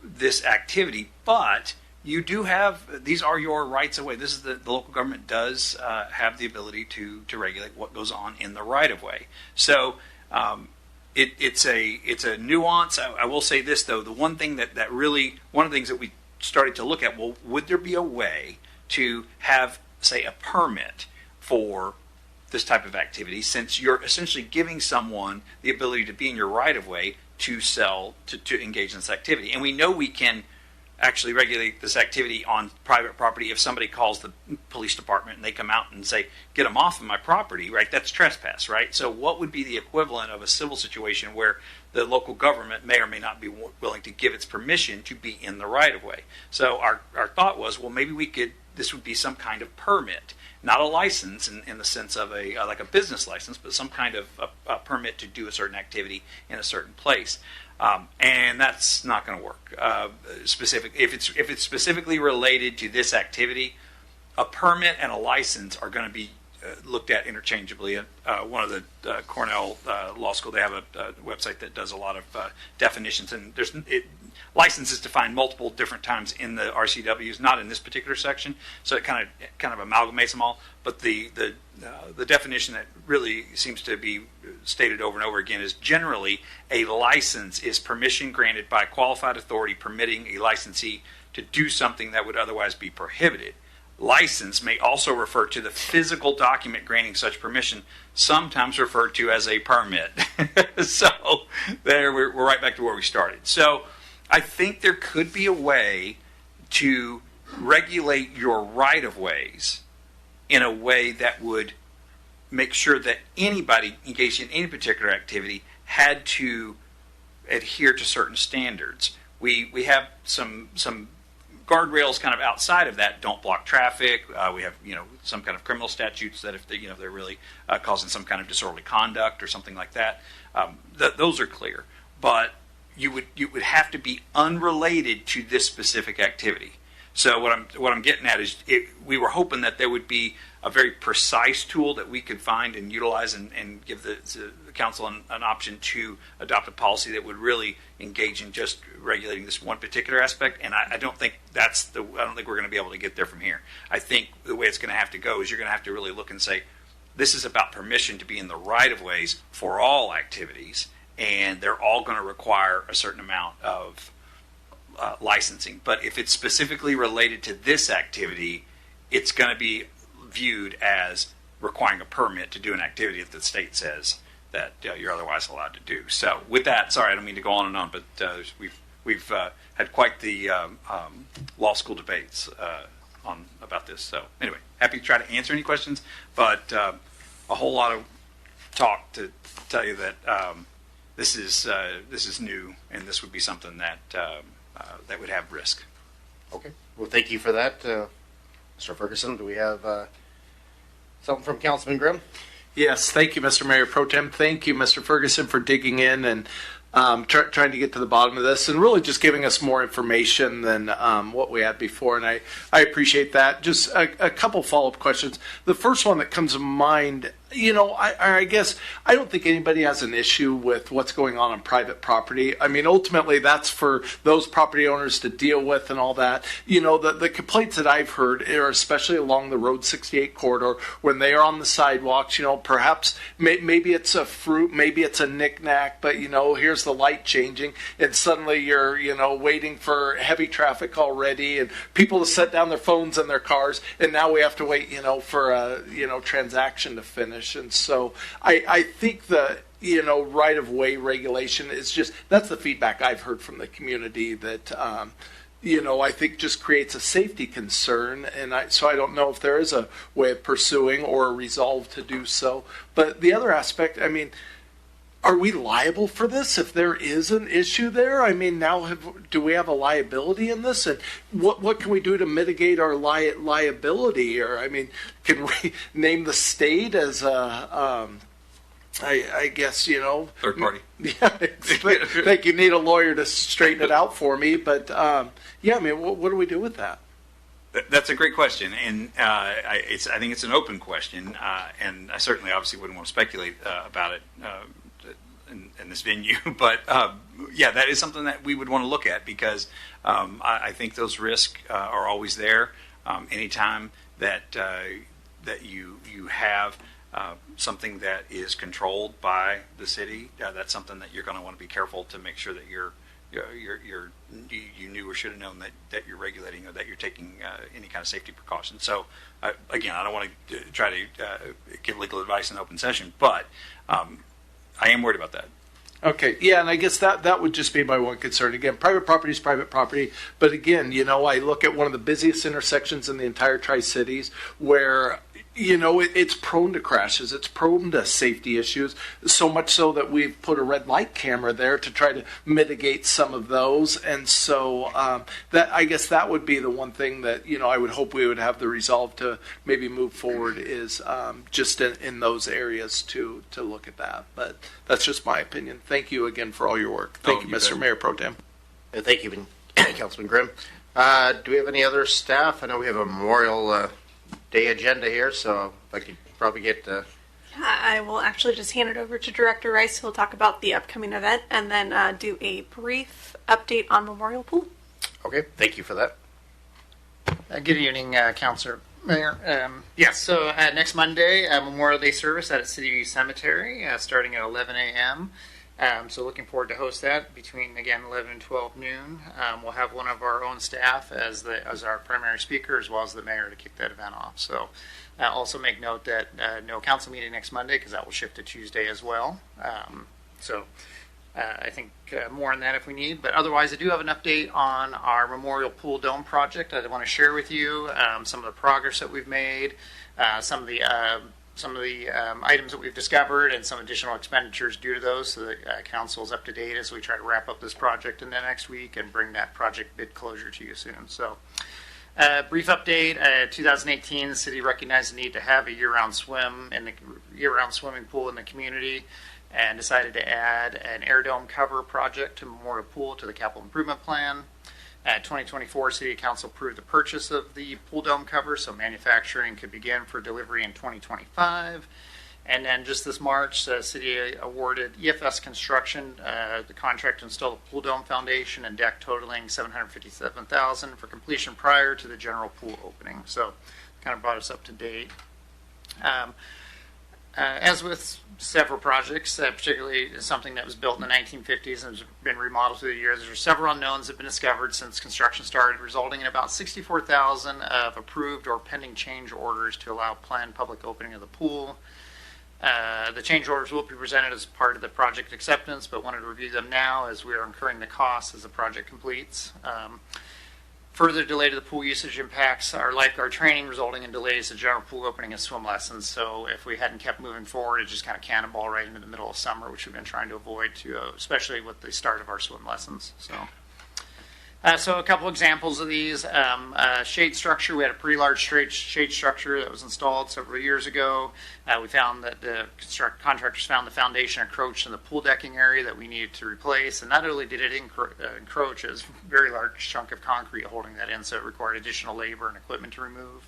this activity, but you do have, these are your rights of way. This is the local government does have the ability to regulate what goes on in the right of way. So it's a nuance. I will say this though, the one thing that really, one of the things that we started to look at, well, would there be a way to have, say, a permit for this type of activity, since you're essentially giving someone the ability to be in your right of way to sell, to engage in this activity. And we know we can actually regulate this activity on private property. If somebody calls the police department and they come out and say, get them off of my property, right? That's trespass, right? So what would be the equivalent of a civil situation where the local government may or may not be willing to give its permission to be in the right of way? So our thought was, well, maybe this would be some kind of permit, not a license in the sense of like a business license, but some kind of a permit to do a certain activity in a certain place. And that's not going to work. If it's specifically related to this activity, a permit and a license are going to be looked at interchangeably. One of the Cornell Law School, they have a website that does a lot of definitions, and license is defined multiple different times in the RCWs, not in this particular section, so it kind of amalgamates them all. But the definition that really seems to be stated over and over again is generally a license is permission granted by a qualified authority permitting a licensee to do something that would otherwise be prohibited. License may also refer to the physical document granting such permission, sometimes referred to as a permit. So there we're right back to where we started. So I think there could be a way to regulate your right-of-ways in a way that would make sure that anybody engaged in any particular activity had to adhere to certain standards. We have some guardrails kind of outside of that. Don't block traffic. We have some kind of criminal statutes that if they're really causing some kind of disorderly conduct or something like that, those are clear. But you would have to be unrelated to this specific activity. So what I'm getting at is we were hoping that there would be a very precise tool that we could find and utilize and give the council an option to adopt a policy that would really engage in just regulating this one particular aspect. And I don't think I don't think we're going to be able to get there from here. I think the way it's going to have to go is you're going to have to really look and say, this is about permission to be in the right of ways for all activities, and they're all going to require a certain amount of licensing. But if it's specifically related to this activity, it's going to be viewed as requiring a permit to do an activity that the state says that you're otherwise allowed to do. So with that, sorry, I don't mean to go on and on, but we've had quite the law school debates about this. So anyway, happy to try to answer any questions, but a whole lot of talk to tell you that this is new, and this would be something that that would have risk. Okay. Well, thank you for that, Mr. Ferguson. Do we have something from Councilman Grimm? Yes, thank you, Mr. Mayor Pro Tem. Thank you, Mr. Ferguson, for digging in and trying to get to the bottom of this and really just giving us more information than what we had before. And I appreciate that. Just a couple follow-up questions. The first one that comes to mind, I guess I don't think anybody has an issue with what's going on private property. I mean, ultimately, that's for those property owners to deal with and all that. The complaints that I've heard are especially along the Road 68 corridor when they are on the sidewalks. Perhaps maybe it's a fruit, maybe it's a knickknack, but here's the light changing, and suddenly you're waiting for heavy traffic already, and people to set down their phones in their cars, and now we have to wait for a transaction to finish. And so I think the right-of-way regulation is that's the feedback I've heard from the community that I think just creates a safety concern, and so I don't know if there is a way of pursuing or a resolve to do so. But the other aspect, I mean, are we liable for this if there is an issue there? I mean, do we have a liability in this? And what can we do to mitigate our liability? Or, I mean, can we name the state as a, I guess, third party? Yeah, think you need a lawyer to straighten it out for me. But, I mean, what do we do with that? That's a great question, and I think it's an open question, and I certainly obviously wouldn't want to speculate about it in this venue, but that is something that we would want to look at because I think those risks are always there. Anytime that you have something that is controlled by the city, that's something that you're going to want to be careful to make sure that you knew or should have known that you're regulating or that you're taking any kind of safety precautions. So again, I don't want to try to give legal advice in open session, but I am worried about that. Okay, yeah, and I guess that would just be my one concern. Again, private property is private property, but again, I look at one of the busiest intersections in the entire Tri-Cities where, it's prone to crashes, it's prone to safety issues, so much so that we've put a red light camera there to try to mitigate some of those. And so I guess that would be the one thing that, I would hope we would have the resolve to maybe move forward is just in those areas to look at that. But that's just my opinion. Thank you again for all your work. Thank you, Mr. Mayor Pro Tem. Thank you, Councilman Grimm. Do we have any other staff? I know we have a Memorial Day agenda here, so if I could probably get I will actually just hand it over to Director Rice, who will talk about the upcoming event and then do a brief update on Memorial Pool. Okay, thank you for that. Good evening, Councilor Mayor. So next Monday, Memorial Day service at City View Cemetery, starting at 11 a.m. So looking forward to host that between, again, 11 and 12 noon. We'll have one of our own staff as our primary speaker, as well as the mayor to kick that event off. So also make note that no council meeting next Monday, because that will shift to Tuesday as well. I think more on that if we need. But otherwise, I do have an update on our Memorial Pool Dome project that I want to share with you, some of the progress that we've made, some of the items that we've discovered, and some additional expenditures due to those, so that council is up to date as we try to wrap up this project in the next week and bring that project bid closure to you soon. So, brief update: 2018, the city recognized the need to have a year-round swimming pool in the community, and decided to add an air dome cover project to Memorial Pool to the capital improvement plan. 2024, City Council approved the purchase of the pool dome cover, so manufacturing could begin for delivery in 2025. And then just this March, the City awarded EFS Construction the contract to install the pool dome foundation and deck totaling $757,000 for completion prior to the general pool opening. So kind of brought us up to date. As with several projects, particularly something that was built in the 1950s and has been remodeled through the years, there are several unknowns that have been discovered since construction started, resulting in about $64,000 of approved or pending change orders to allow planned public opening of the pool. The change orders will be presented as part of the project acceptance, but wanted to review them now as we are incurring the costs as the project completes. Further delay to the pool usage impacts our lifeguard training, resulting in delays to general pool opening and swim lessons. So if we hadn't kept moving forward, it just kind of cannonball right into the middle of summer, which we've been trying to avoid, especially with the start of our swim lessons. So a couple examples of these. Shade structure. We had a pretty large shade structure that was installed several years ago. We found that the contractors found the foundation encroached in the pool decking area that we needed to replace. And not only did it encroach, it was a very large chunk of concrete holding that in, so it required additional labor and equipment to remove.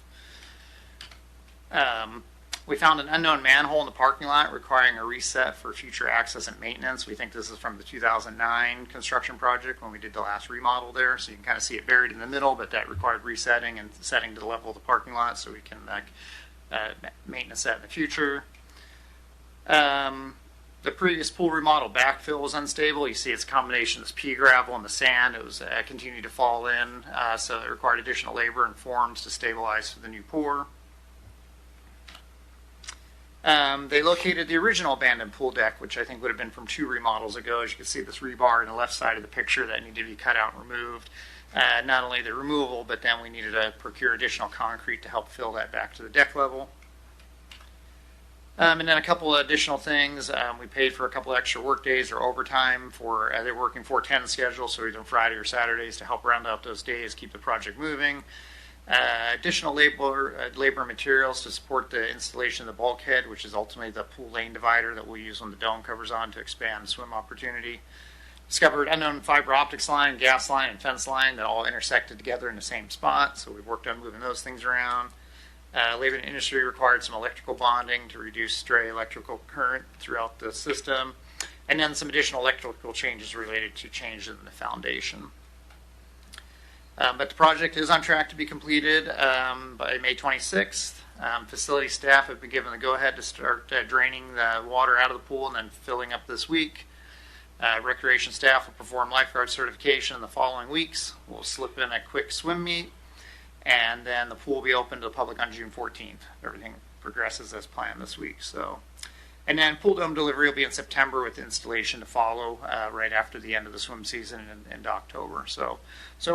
We found an unknown manhole in the parking lot requiring a reset for future access and maintenance. We think this is from the 2009 construction project when we did the last remodel there. So you can kind of see it buried in the middle, but that required resetting and setting to the level of the parking lot so we can maintenance that in the future. The previous pool remodel backfill was unstable. You see it's a combination of this pea gravel and the sand. It was continued to fall in, so it required additional labor and forms to stabilize for the new pour. They located the original abandoned pool deck, which I think would have been from 2 remodels ago. As you can see, this rebar on the left side of the picture that needed to be cut out and removed. Not only the removal, but then we needed to procure additional concrete to help fill that back to the deck level. And then a couple of additional things. We paid for a couple of extra work days or overtime for they're working 4-10 schedule, so either Friday or Saturdays to help round out those days, keep the project moving. Additional labor materials to support the installation of the bulkhead, which is ultimately the pool lane divider that we'll use when the dome covers on to expand the swim opportunity. Discovered unknown fiber optics line, gas line, and fence line that all intersected together in the same spot, so we've worked on moving those things around. Labor and industry required some electrical bonding to reduce stray electrical current throughout the system, and then some additional electrical changes related to changes in the foundation. But the project is on track to be completed by May 26th. Facility staff have been given the go-ahead to start draining the water out of the pool and then filling up this week. Recreation staff will perform lifeguard certification in the following weeks. We'll slip in a quick swim meet, and then the pool will be open to the public on June 14th. Everything progresses as planned this week. And then pool dome delivery will be in September with installation to follow right after the end of the swim season in October. So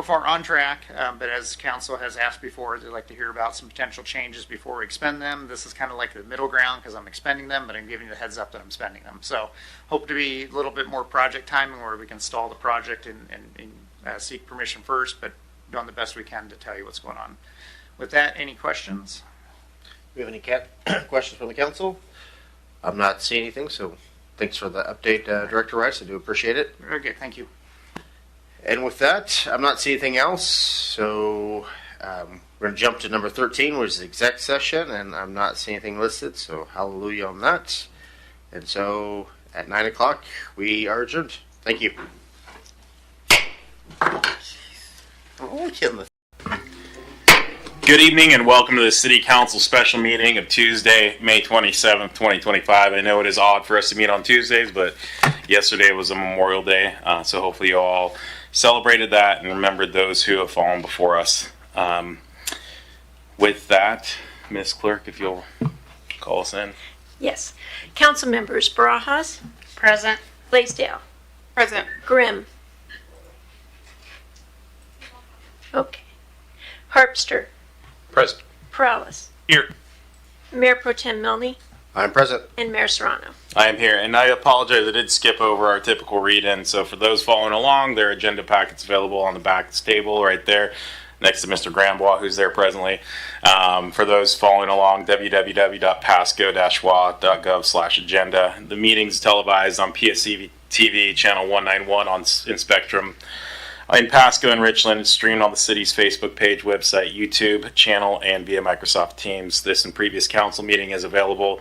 far on track, but as council has asked before, they'd like to hear about some potential changes before we expend them. This is kind of like the middle ground because I'm expending them, but I'm giving you the heads up that I'm spending them. So hope to be a little bit more project timing where we can stall the project and seek permission first, but doing the best we can to tell you what's going on. With that, any questions? Do we have any questions from the council? I'm not seeing anything, so thanks for the update, Director Rice. I do appreciate it. Very good, thank you. And with that, I'm not seeing anything else, so we're going to jump to number 13, which is the exec session, and I'm not seeing anything listed, so hallelujah on that. And so at 9 o'clock, we are adjourned. Thank you. I'm only hitting the Good evening and welcome to the City Council special meeting of Tuesday, May 27th, 2025. I know it is odd for us to meet on Tuesdays, but yesterday was a Memorial Day, so hopefully you all celebrated that and remembered those who have fallen before us. With that, Ms. Clerk, if you'll call us in. Yes. Council members Barajas, Present. Blaisdell, Present. Grimm. Okay. Harpster, Present. Perales, Here. Mayor Pro Tem Milne, I'm present. and Mayor Serrano. I am here, and I apologize. I did skip over our typical read-in. So for those following along, their agenda packet's available on the back of the table right there, next to Mr. Grambois, who's there presently. For those following along, www.pasco-wa.gov/agenda. The meeting's televised on PSC-TV channel 191 in Spectrum. In Pasco and Richland, it's streamed on the city's Facebook page, website, YouTube channel, and via Microsoft Teams. This and previous council meeting is available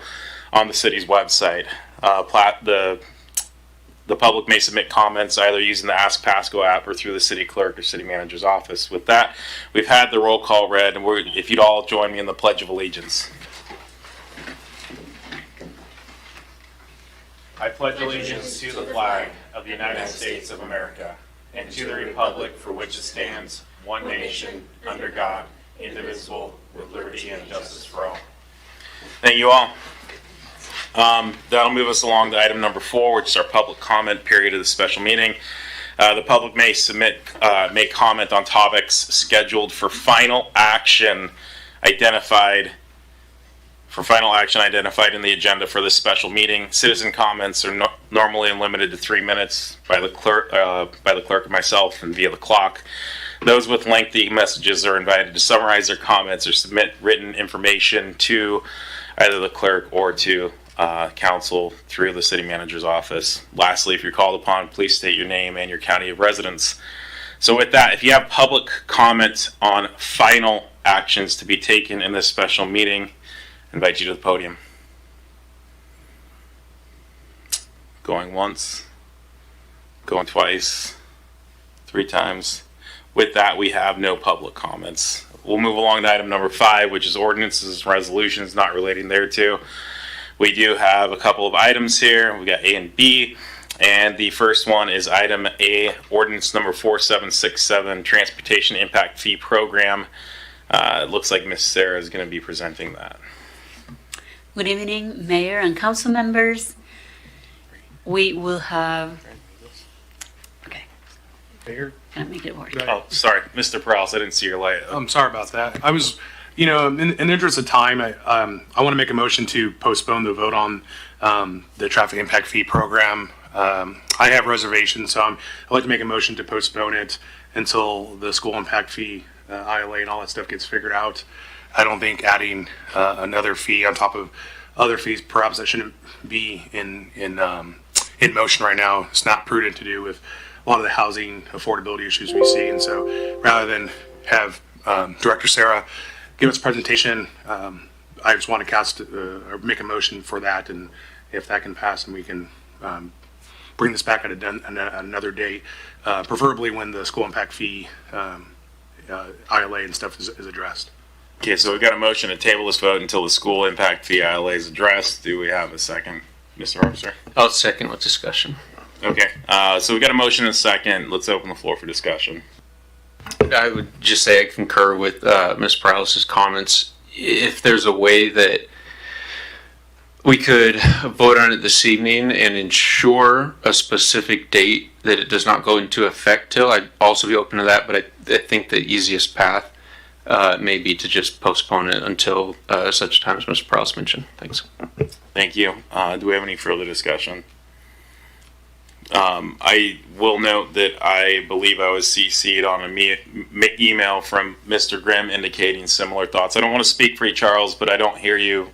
on the city's website. The public may submit comments either using the Ask Pasco app or through the city clerk or city manager's office. With that, we've had the roll call read, and if you'd all join me in the Pledge of Allegiance. I pledge allegiance to the flag of the United States of America and to the republic for which it stands, one nation, under God, indivisible, with liberty and justice for all. Thank you all. That'll move us along to item number 4, which is our public comment period of the special meeting. The public may make comment on topics scheduled for final action identified in the agenda for this special meeting. Citizen comments are normally limited to 3 minutes by the clerk and myself and via the clock. Those with lengthy messages are invited to summarize their comments or submit written information to either the clerk or to council through the city manager's office. Lastly, if you're called upon, please state your name and your county of residence. So with that, if you have public comment on final actions to be taken in this special meeting, I invite you to the podium. Going once, going twice, 3 times. With that, we have no public comments. We'll move along to item number 5, which is ordinances and resolutions not relating thereto. We do have a couple of items here. We got A and B, and the first one is item A, ordinance number 4767, Transportation Impact Fee Program. It looks like Miss Sarah is going to be presenting that. Good evening, Mayor and council members. We will have. Okay. Mayor? Can I make it work? Oh, sorry, Mr. Prowse, I didn't see your light. I'm sorry about that. I was, in the interest of time, I want to make a motion to postpone the vote on the traffic impact fee program. I have reservations, so I'd like to make a motion to postpone it until the school impact fee, ILA, and all that stuff gets figured out. I don't think adding another fee on top of other fees, perhaps that shouldn't be in motion right now. It's not prudent to do with a lot of the housing affordability issues we see, and so rather than have Director Sarah give us a presentation, I just want to or make a motion for that, and if that can pass, then we can bring this back at another date, preferably when the school impact fee ILA and stuff is addressed. Okay, so we've got a motion to table this vote until the school impact fee ILA is addressed. Do we have a second, Mr. Harpster? I'll second with discussion. Okay, so we got a motion and a second. Let's open the floor for discussion. I would just say I concur with Ms. Prowse's comments. If there's a way that we could vote on it this evening and ensure a specific date that it does not go into effect till, I'd also be open to that, but I think the easiest path may be to just postpone it until such time as Mr. Prowse mentioned. Thanks. Thank you. Do we have any further discussion? I will note that I believe I was CC'd on an email from Mr. Grimm indicating similar thoughts. I don't want to speak for you, Charles, but I don't hear you.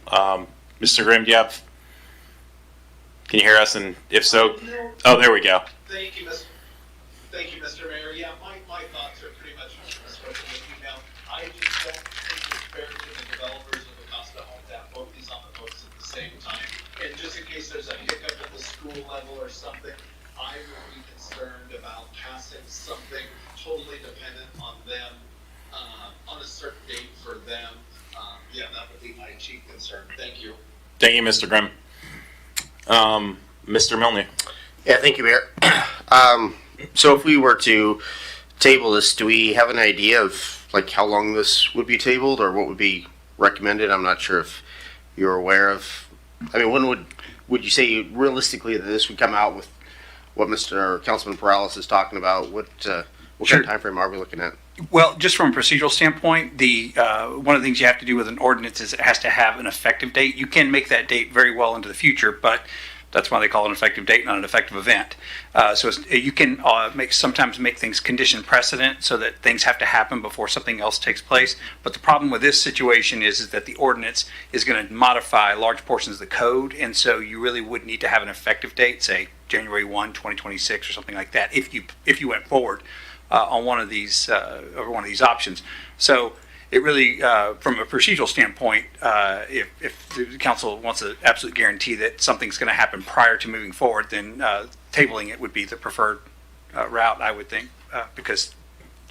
Mr. Grimm, do you have? Can you hear us? And if so, oh, there we go. Thank you, Mr. Mayor. Yeah, my thoughts are pretty much spoken in the email. I just don't think it's fair to the developers of the Costa Home to have both these on the books at the same time. And just in case there's a hiccup at the school level or something, I would be concerned about passing something totally dependent on them, on a certain date for them. Yeah, that would be my chief concern. Thank you. Thank you, Mr. Grimm. Mr. Milne. Yeah, thank you, Mayor. So if we were to table this, do we have an idea of like how long this would be tabled or what would be recommended? I'm not sure if you're aware of. I mean, when would you say realistically that this would come out with what Mr. Councilman Perales is talking about? What kind of time frame are we looking at? Well, just from a procedural standpoint, one of the things you have to do with an ordinance is it has to have an effective date. You can make that date very well into the future, but that's why they call it an effective date, not an effective event. So you can sometimes make things condition precedent so that things have to happen before something else takes place. But the problem with this situation is that the ordinance is going to modify large portions of the code, and so you really would need to have an effective date, say January 1, 2026 or something like that, if you went forward on one of these options. So it really, from a procedural standpoint, if the council wants an absolute guarantee that something's going to happen prior to moving forward, then tabling it would be the preferred route, I would think, because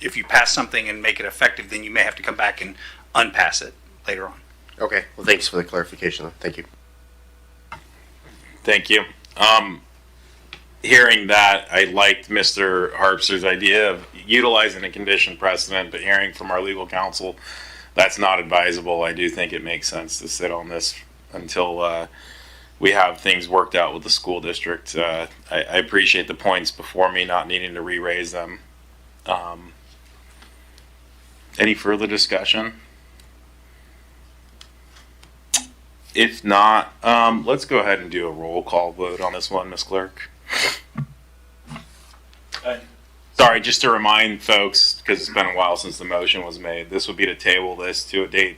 if you pass something and make it effective, then you may have to come back and unpass it later on. Okay. Well, thanks for the clarification. Thank you. Thank you. Hearing that, I liked Mr. Harpster's idea of utilizing a condition precedent, but hearing from our legal counsel, that's not advisable. I do think it makes sense to sit on this until we have things worked out with the school district. I appreciate the points before me not needing to re-raise them. Any further discussion? If not, let's go ahead and do a roll call vote on this one, Ms. Clerk. Sorry, just to remind folks, because it's been a while since the motion was made, this would be to table this to a date.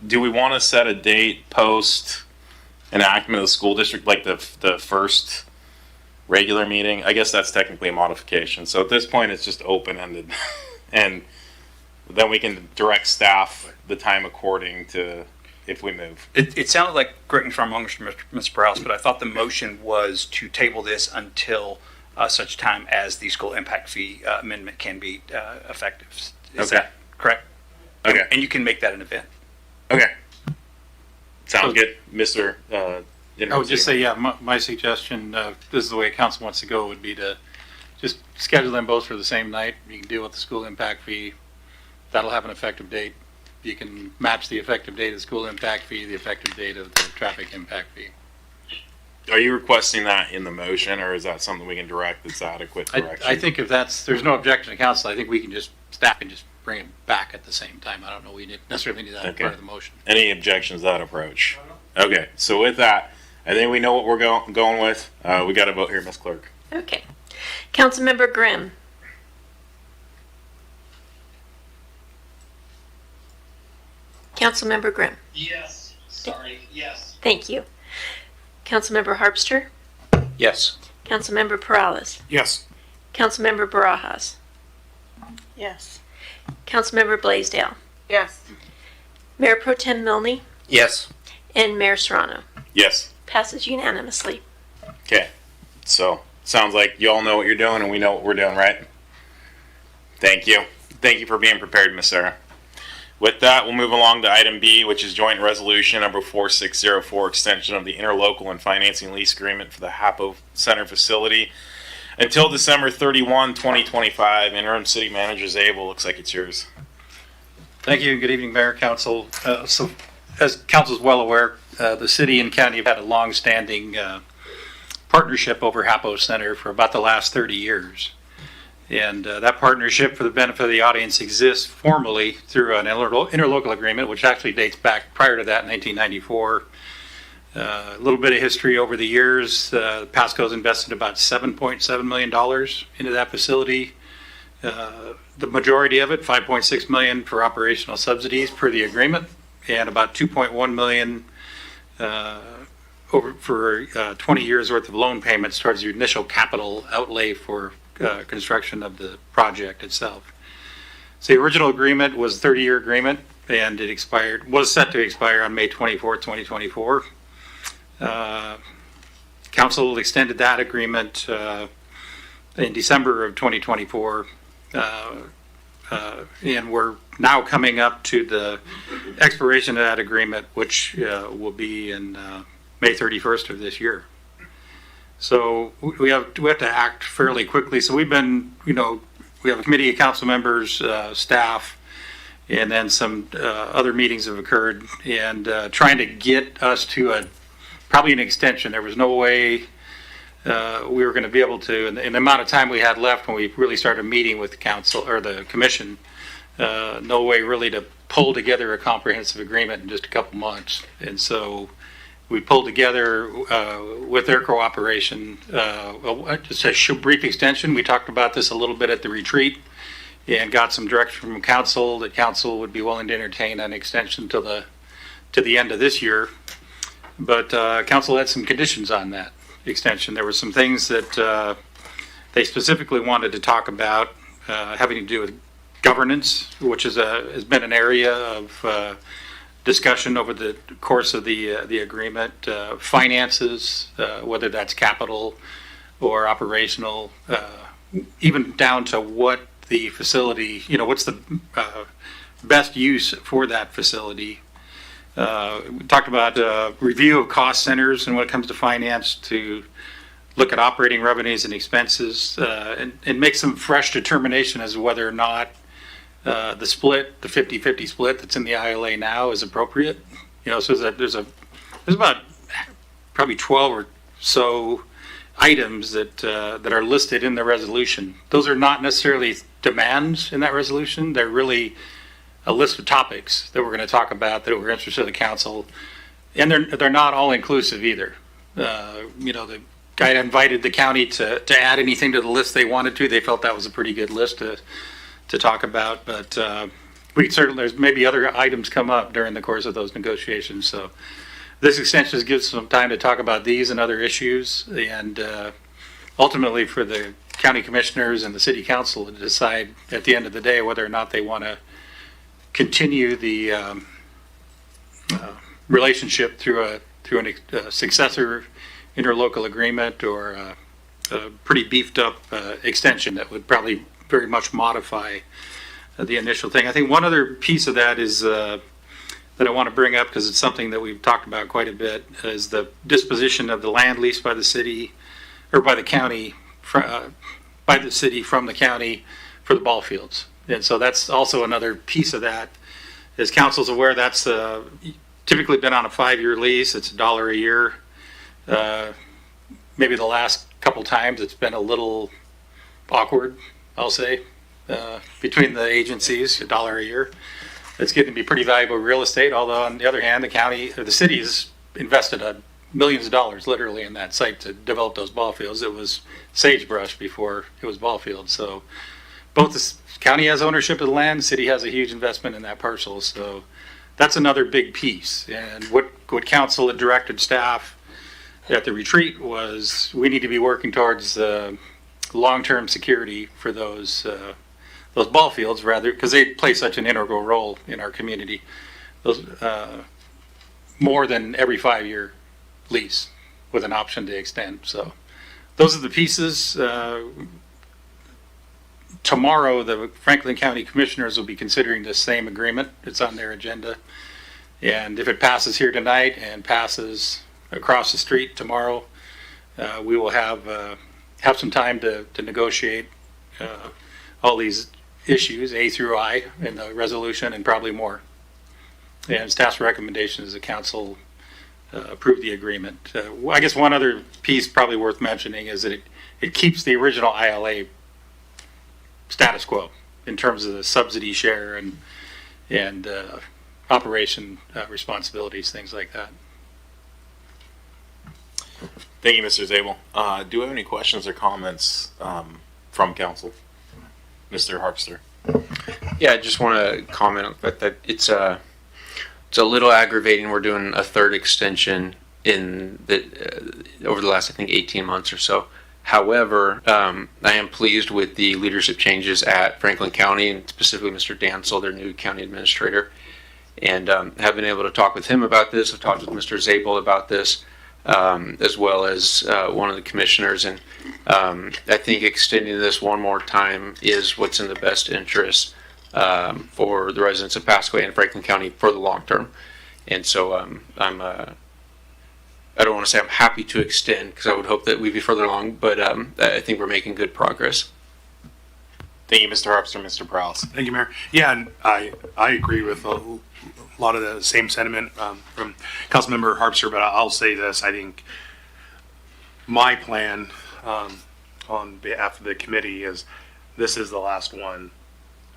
Do we want to set a date post enactment of the school district, like the first regular meeting? I guess that's technically a modification. So at this point, it's just open-ended. And then we can direct staff the time according to if we move. It sounded like, correct me if I'm wrong, Mr. Prowse, but I thought the motion was to table this until such time as the school impact fee amendment can be effective. Is that correct? Okay. And you can make that an event. Okay. Sounds good, Mr. I would just say, yeah, my suggestion, this is the way council wants to go, would be to just schedule them both for the same night. You can deal with the school impact fee. That'll have an effective date. You can match the effective date of the school impact fee, the effective date of the traffic impact fee. Are you requesting that in the motion, or is that something we can direct that's adequate direction? I think if there's no objection to council, I think staff can just bring it back at the same time. I don't know, we necessarily need that as part of the motion. Any objections to that approach? Okay, so with that, I think we know what we're going with. We got to vote here, Ms. Clerk. Okay. Councilmember Grimm. Councilmember Grimm. Yes. Sorry. Yes. Thank you. Councilmember Harpster. Yes. Councilmember Perales. Yes. Councilmember Barajas. Yes. Councilmember Blaisdell. Yes. Mayor Pro Tem Milne Yes. and Mayor Serrano. Yes. Passes unanimously. Okay, so sounds like you all know what you're doing and we know what we're doing, right? Thank you. Thank you for being prepared, Ms. Sarah. With that, we'll move along to item B, which is joint resolution number 4604, extension of the interlocal and financing lease agreement for the HAPO Center facility until December 31, 2025. Interim City Manager Zabel, looks like it's yours. Thank you. Good evening, Mayor, Council. So, as Council is well aware, the city and county have had a long-standing partnership over HAPO Center for about the last 30 years. And that partnership, for the benefit of the audience, exists formally through an interlocal agreement, which actually dates back prior to that, 1994. A little bit of history over the years. Pasco's invested about $7.7 million into that facility. The majority of it, $5.6 million for operational subsidies per the agreement, and about $2.1 million for 20 years worth of loan payments towards the initial capital outlay for construction of the project itself. So the original agreement was a 30-year agreement, and it was set to expire on May 24, 2024. Council extended that agreement in December of 2024, and we're now coming up to the expiration of that agreement, which will be in May 31st of this year. So we have to act fairly quickly. So we've been, we have a committee of council members, staff, and then some other meetings have occurred, and trying to get us to probably an extension. There was no way we were going to be able to, in the amount of time we had left when we really started meeting with the council or the commission, no way really to pull together a comprehensive agreement in just a couple months. And so we pulled together with their cooperation, just a brief extension. We talked about this a little bit at the retreat and got some direction from council that council would be willing to entertain an extension to the end of this year. But council had some conditions on that extension. There were some things that they specifically wanted to talk about having to do with governance, which has been an area of discussion over the course of the agreement, finances, whether that's capital or operational, even down to what the facility, what's the best use for that facility. We talked about review of cost centers and when it comes to finance, to look at operating revenues and expenses and make some fresh determination as to whether or not the split, the 50-50 split that's in the ILA now is appropriate. So there's about probably 12 or so items that are listed in the resolution. Those are not necessarily demands in that resolution. They're really a list of topics that we're going to talk about that we're interested in the council. And they're not all inclusive either. The guy invited the county to add anything to the list they wanted to. They felt that was a pretty good list to talk about, but we certainly, there's maybe other items come up during the course of those negotiations. So this extension gives some time to talk about these and other issues, and ultimately for the county commissioners and the city council to decide at the end of the day whether or not they want to continue the relationship through a successor interlocal agreement or a pretty beefed up extension that would probably very much modify the initial thing. I think one other piece of that is that I want to bring up, because it's something that we've talked about quite a bit, is the disposition of the land leased by the city or by the county, by the city from the county for the ball fields. And so that's also another piece of that. As council's aware, that's typically been on a 5-year lease. It's $1 a year. Maybe the last couple times it's been a little awkward, I'll say, between the agencies, $1 a year. It's getting to be pretty valuable real estate, although on the other hand, the county, or the city has invested millions of dollars literally in that site to develop those ball fields. It was sagebrush before it was ball fields. So both the county has ownership of the land, the city has a huge investment in that parcel. So that's another big piece. And what council had directed staff at the retreat was we need to be working towards long-term security for those ball fields, rather, because they play such an integral role in our community. Those more than every 5-year lease with an option to extend. So those are the pieces. Tomorrow, the Franklin County Commissioners will be considering this same agreement. It's on their agenda. And if it passes here tonight and passes across the street tomorrow, we will have some time to negotiate all these issues, A through I, in the resolution, and probably more. And staff's recommendation is the council approve the agreement. I guess one other piece probably worth mentioning is that it keeps the original ILA status quo in terms of the subsidy share and operation responsibilities, things like that. Thank you, Mr. Zabel. Do we have any questions or comments from council? Mr. Harpster. Yeah, I just want to comment that it's a little aggravating. We're doing a third extension in over the last, I think, 18 months or so. However, I am pleased with the leadership changes at Franklin County, and specifically Mr. Dansel, their new county administrator, and have been able to talk with him about this. I've talked with Mr. Zabel about this, as well as one of the commissioners, and I think extending this one more time is what's in the best interest for the residents of Pasco and Franklin County for the long term. And so I don't want to say I'm happy to extend, because I would hope that we'd be further along, but I think we're making good progress. Thank you, Mr. Harpster. Mr. Prowse. Thank you, Mayor. Yeah, and I agree with a lot of the same sentiment from Councilmember Harpster, but I'll say this. I think my plan on behalf of the committee is this is the last one.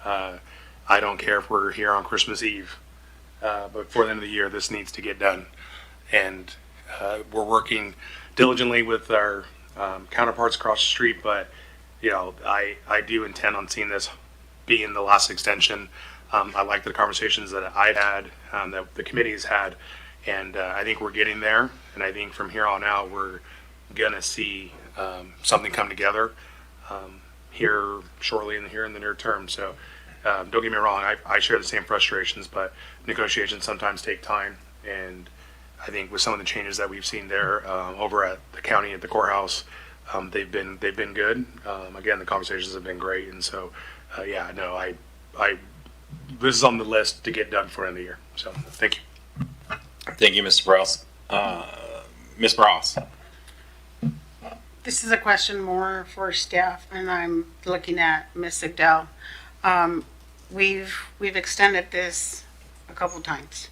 I don't care if we're here on Christmas Eve, but before the end of the year, this needs to get done. And we're working diligently with our counterparts across the street, but I do intend on seeing this being the last extension. I like the conversations that I've had, that the committee's had, and I think we're getting there. And I think from here on out, we're gonna see something come together here shortly in the near term. So don't get me wrong, I share the same frustrations, but negotiations sometimes take time, and I think with some of the changes that we've seen there over at the county at the courthouse, they've been good. Again, the conversations have been great, and so this is on the list to get done for the end of the year. So thank you. Thank you, Mr. Prowse. Ms. Ross. This is a question more for staff, and I'm looking at Ms. Sigdell. We've extended this a couple times.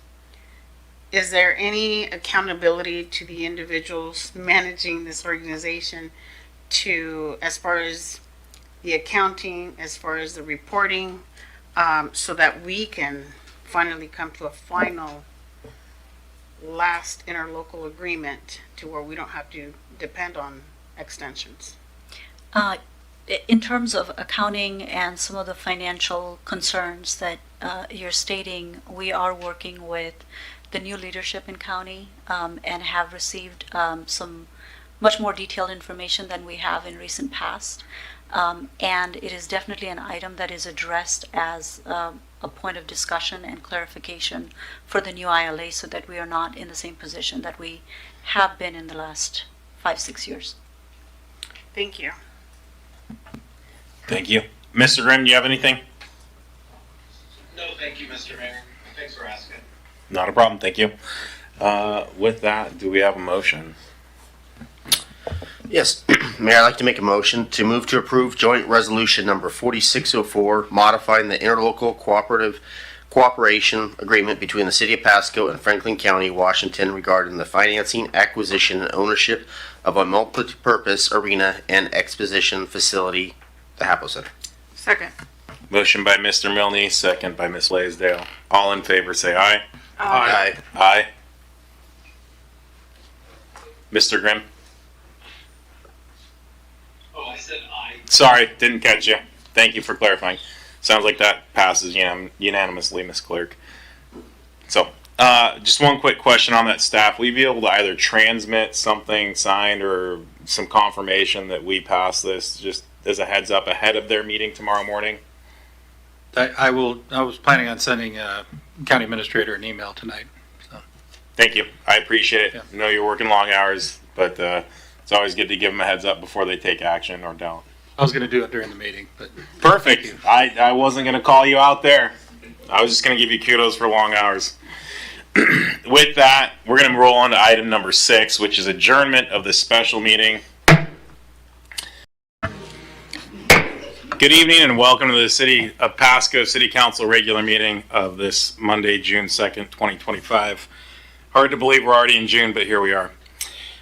is there any accountability to the individuals managing this organization to, as far as the accounting, as far as the reporting, so that we can finally come to a final last interlocal agreement to where we don't have to depend on extensions? In terms of accounting and some of the financial concerns that you're stating, we are working with the new leadership in county and have received some much more detailed information than we have in recent past. And it is definitely an item that is addressed as a point of discussion and clarification for the new ILA, so that we are not in the same position that we have been in the last 5-6 years. Thank you. Thank you. Mr. Grimm, do you have anything? No, thank you, Mr. Mayor. Thanks for asking. Not a problem. Thank you. With that, do we have a motion? Yes, Mayor, I'd like to make a motion to move to approve joint resolution number 4604, modifying the interlocal cooperation agreement between the City of Pasco and Franklin County, Washington, regarding the financing, acquisition, and ownership of a multi-purpose arena and exposition facility, the Hapo Center. Second. Motion by Mr. Milne, second by Ms. Blaisdell. All in favor, say aye. Aye. Aye. Mr. Grimm? Oh, I said aye. Sorry, didn't catch you. Thank you for clarifying. Sounds like that passes unanimously, Ms. Clerk. So, just one quick question on that staff. Will you be able to either transmit something signed or some confirmation that we passed this, just as a heads up ahead of their meeting tomorrow morning? I was planning on sending county administrator an email tonight. So. Thank you. I appreciate it. Yeah. I know you're working long hours, but it's always good to give them a heads up before they take action or don't. I was going to do it during the meeting, but perfect. I wasn't going to call you out there. I was just going to give you kudos for long hours. With that, we're going to roll on to item number 6, which is adjournment of the special meeting. Good evening and welcome to the City of Pasco City Council regular meeting of this Monday, June 2nd, 2025. Hard to believe we're already in June, but here we are.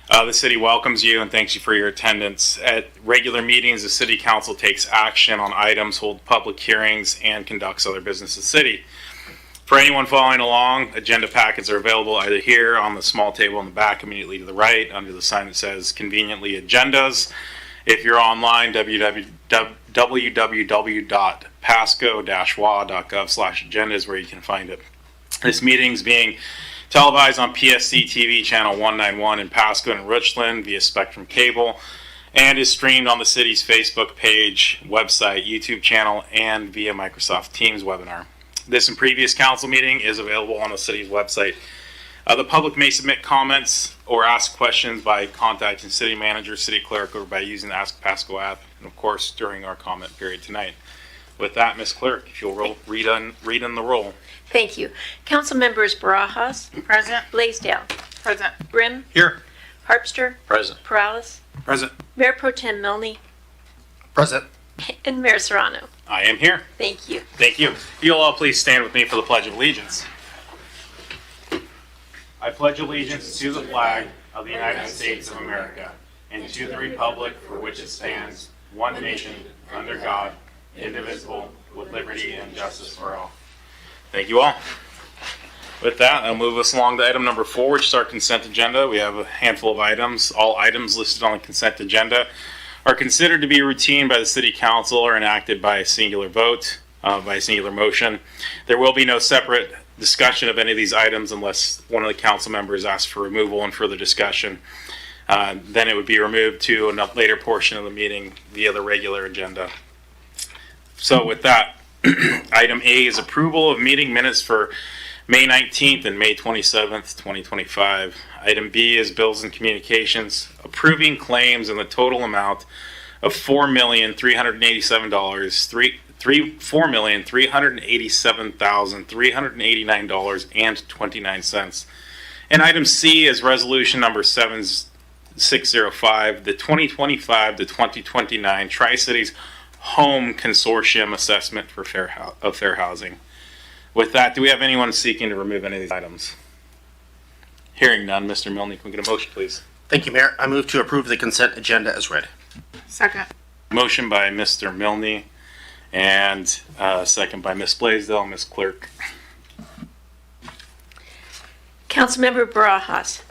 The city welcomes you and thanks you for your attendance. At regular meetings, the City Council takes action on items, holds public hearings, and conducts other business of the city. For anyone following along, agenda packets are available either here on the small table in the back immediately to the right under the sign that says conveniently agendas. If you're online, www.pasco-wa.gov/agenda is where you can find it. This meeting is being televised on PSC-TV channel 191 in Pasco and Richland via Spectrum Cable, and is streamed on the city's Facebook page, website, YouTube channel, and via Microsoft Teams webinar. This and previous council meeting is available on the city's website. The public may submit comments or ask questions by contacting city manager, city clerk, or by using the Ask Pasco app, and of course during our comment period tonight. With that, Ms. Clerk, if you'll read in the roll. Thank you. Council members Barajas. Present. Blaisdell. Present. Grimm. Here. Harpster. Present. Perales. Present. Mayor Pro Tem Milne. Present. And Mayor Serrano. I am here. Thank you. Thank you. If you'll all please stand with me for the Pledge of Allegiance. I pledge allegiance to the flag of the United States of America and to the republic for which it stands, one nation, under God, indivisible, with liberty and justice for all. Thank you all. With that, I'll move us along to item number 4, which is our consent agenda. We have a handful of items. All items listed on the consent agenda are considered to be routine by the City Council or enacted by a singular vote, by a singular motion. There will be no separate discussion of any of these items unless one of the council members asks for removal and further discussion. Then it would be removed to a later portion of the meeting via the regular agenda. So with that, item A is approval of meeting minutes for May 19th and May 27th, 2025. Item B is bills and communications, approving claims in the total amount of $4,387,389.29. And item C is resolution number 7605, the 2025 to 2029 Tri-Cities Home Consortium Assessment for fair housing. With that, do we have anyone seeking to remove any of these items? Hearing none, Mr. Milne, can we get a motion, please? Thank you, Mayor. I move to approve the consent agenda as read. Second. Motion by Mr. Milne and second by Ms. Blaisdell. Ms. Clerk. Councilmember Barajas.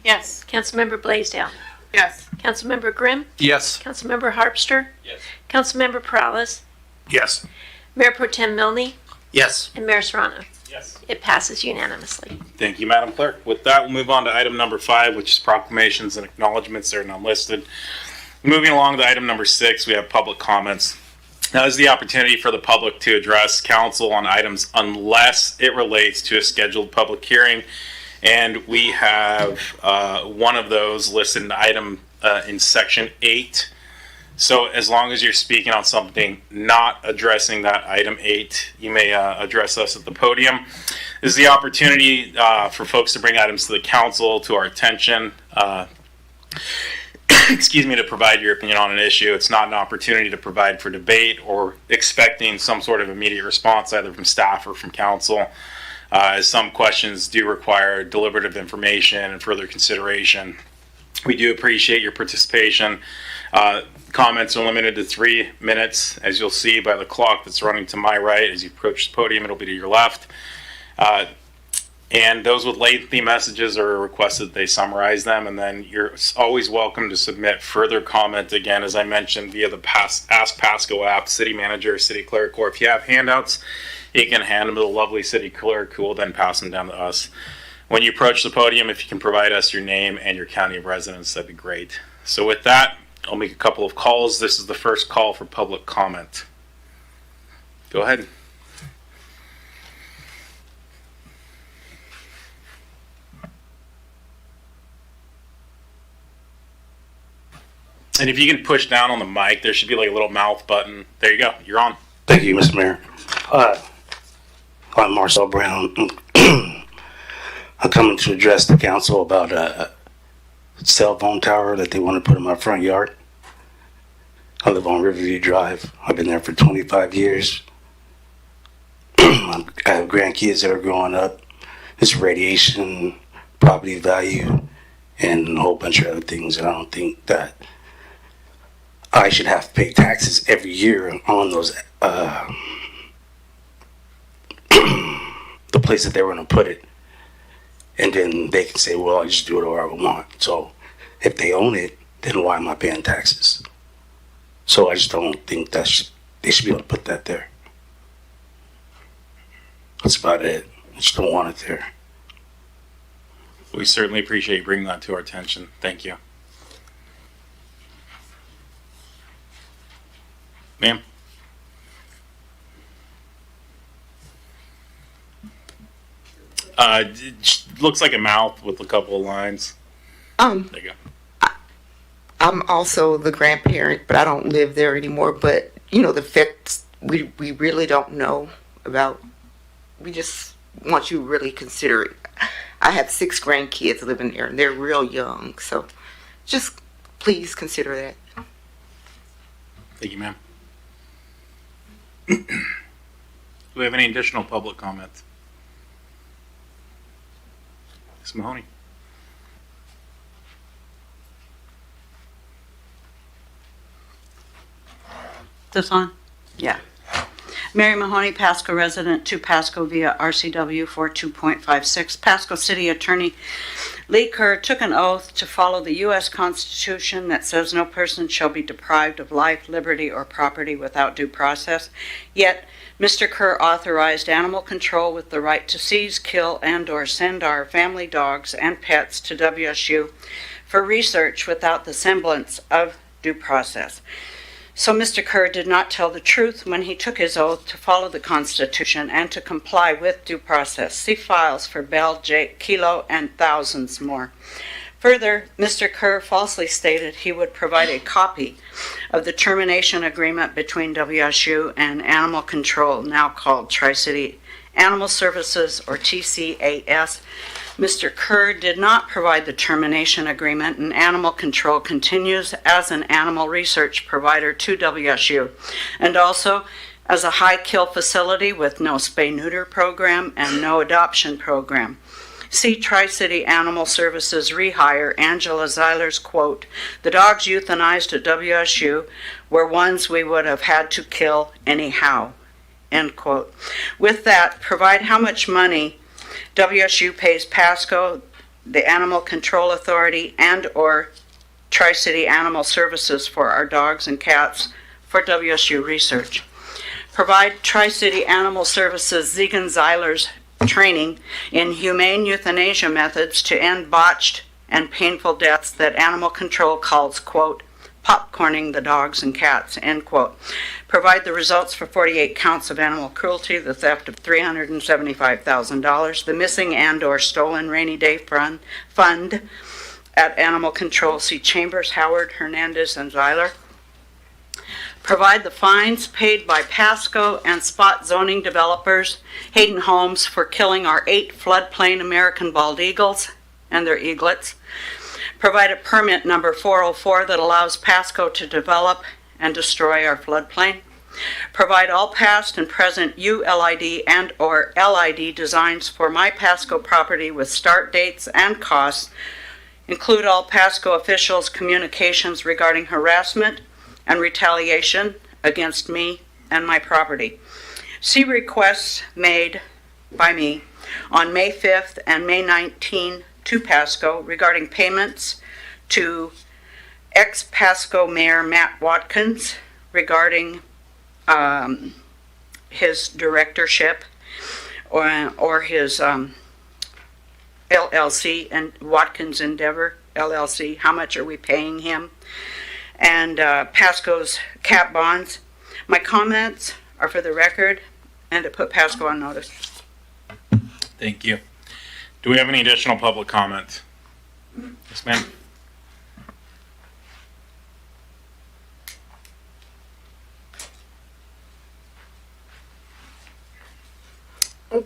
Yes. Councilmember Blaisdell. Yes. Councilmember Grimm. Yes. Councilmember Harpster. Yes. Councilmember Perales. Yes. Mayor Pro Tem Milne. Yes. And Mayor Serrano. Yes. It passes unanimously. Thank you, Madam Clerk. With that, we'll move on to item number 5, which is proclamations and acknowledgements. They're not listed. Moving along to item number 6, we have public comments. Now is the opportunity for the public to address council on items unless it relates to a scheduled public hearing. And we have one of those listed in item in section 8. So as long as you're speaking on something not addressing that item 8, you may address us at the podium. This is the opportunity for folks to bring items to the council, to our attention. Excuse me, to provide your opinion on an issue. It's not an opportunity to provide for debate or expecting some sort of immediate response either from staff or from council, as some questions do require deliberative information and further consideration. We do appreciate your participation. Comments are limited to 3 minutes, as you'll see by the clock that's running to my right. As you approach the podium, it'll be to your left. And those with lengthy messages are requested they summarize them, and then you're always welcome to submit further comment, again, as I mentioned, via the Ask Pasco app, city manager, city clerk, or if you have handouts, you can hand them to the lovely city clerk, who will then pass them down to us. When you approach the podium, if you can provide us your name and your county of residence, that'd be great. So with that, I'll make a couple of calls. This is the first call for public comment. Go ahead. And if you can push down on the mic, there should be like a little mouth button. There you go. You're on. Thank you, Mr. Mayor. I'm Marcel Brown. I'm coming to address the council about a cell phone tower that they want to put in my front yard. I live on Riverview Drive. I've been there for 25 years. I have grandkids that are growing up. It's radiation, property value, and a whole bunch of other things. I don't think that I should have to pay taxes every year on those the place that they were going to put it, and then they can say, well, I just do it whatever I want. So if they own it, then why am I paying taxes? So I just don't think that they should be able to put that there. That's about it. I just don't want it there. We certainly appreciate you bringing that to our attention. Thank you. Ma'am? It looks like a mouth with a couple of lines. There you go. I'm also the grandparent, but I don't live there anymore. But, you know, the effects we really don't know about. We just want you to really consider it. I have 6 grandkids living there, and they're real young. So just please consider that. Thank you, ma'am. Do we have any additional public comments? Ms. Mahoney. This on? Yeah. Mary Mahoney, Pasco resident, to Pasco via RCW 42.56. Pasco City Attorney Lee Kerr took an oath to follow the U.S. Constitution that says no person shall be deprived of life, liberty, or property without due process. Yet, Mr. Kerr authorized animal control with the right to seize, kill, and/or send our family dogs and pets to WSU for research without the semblance of due process. So Mr. Kerr did not tell the truth when he took his oath to follow the Constitution and to comply with due process. See files for Bell, Jake, Kilo, and thousands more. Further, Mr. Kerr falsely stated he would provide a copy of the termination agreement between WSU and Animal Control, now called Tri-City Animal Services, or TCAS. Mr. Kerr did not provide the termination agreement, and Animal Control continues as an animal research provider to WSU, and also as a high-kill facility with no spay-neuter program and no adoption program. See Tri-City Animal Services rehire Angela Zeiler's quote, "The dogs euthanized at WSU were ones we would have had to kill anyhow," end quote. With that, provide how much money WSU pays Pasco, the Animal Control Authority, and/or Tri-City Animal Services for our dogs and cats for WSU research. Provide Tri-City Animal Services Zegan Zeiler's training in humane euthanasia methods to end botched and painful deaths that animal control calls, quote, popcorning the dogs and cats, end quote. Provide the results for 48 counts of animal cruelty, the theft of $375,000, the missing and/or stolen rainy day fund at Animal Control. See Chambers, Howard, Hernandez, and Zeiler. Provide the fines paid by Pasco and spot zoning developers, Hayden Homes, for killing our 8 floodplain American bald eagles and their eaglets. Provide a permit number 404 that allows Pasco to develop and destroy our floodplain. Provide all past and present ULID and/or LID designs for my Pasco property with start dates and costs. Include all Pasco officials' communications regarding harassment and retaliation against me and my property. See requests made by me on May 5th and May 19 to Pasco regarding payments to ex-Pasco Mayor Matt Watkins regarding his directorship or his LLC and Watkins Endeavor LLC. How much are we paying him? And Pasco's cap bonds. My comments are for the record and to put Pasco on notice. Thank you. Do we have any additional public comments? Yes, ma'am.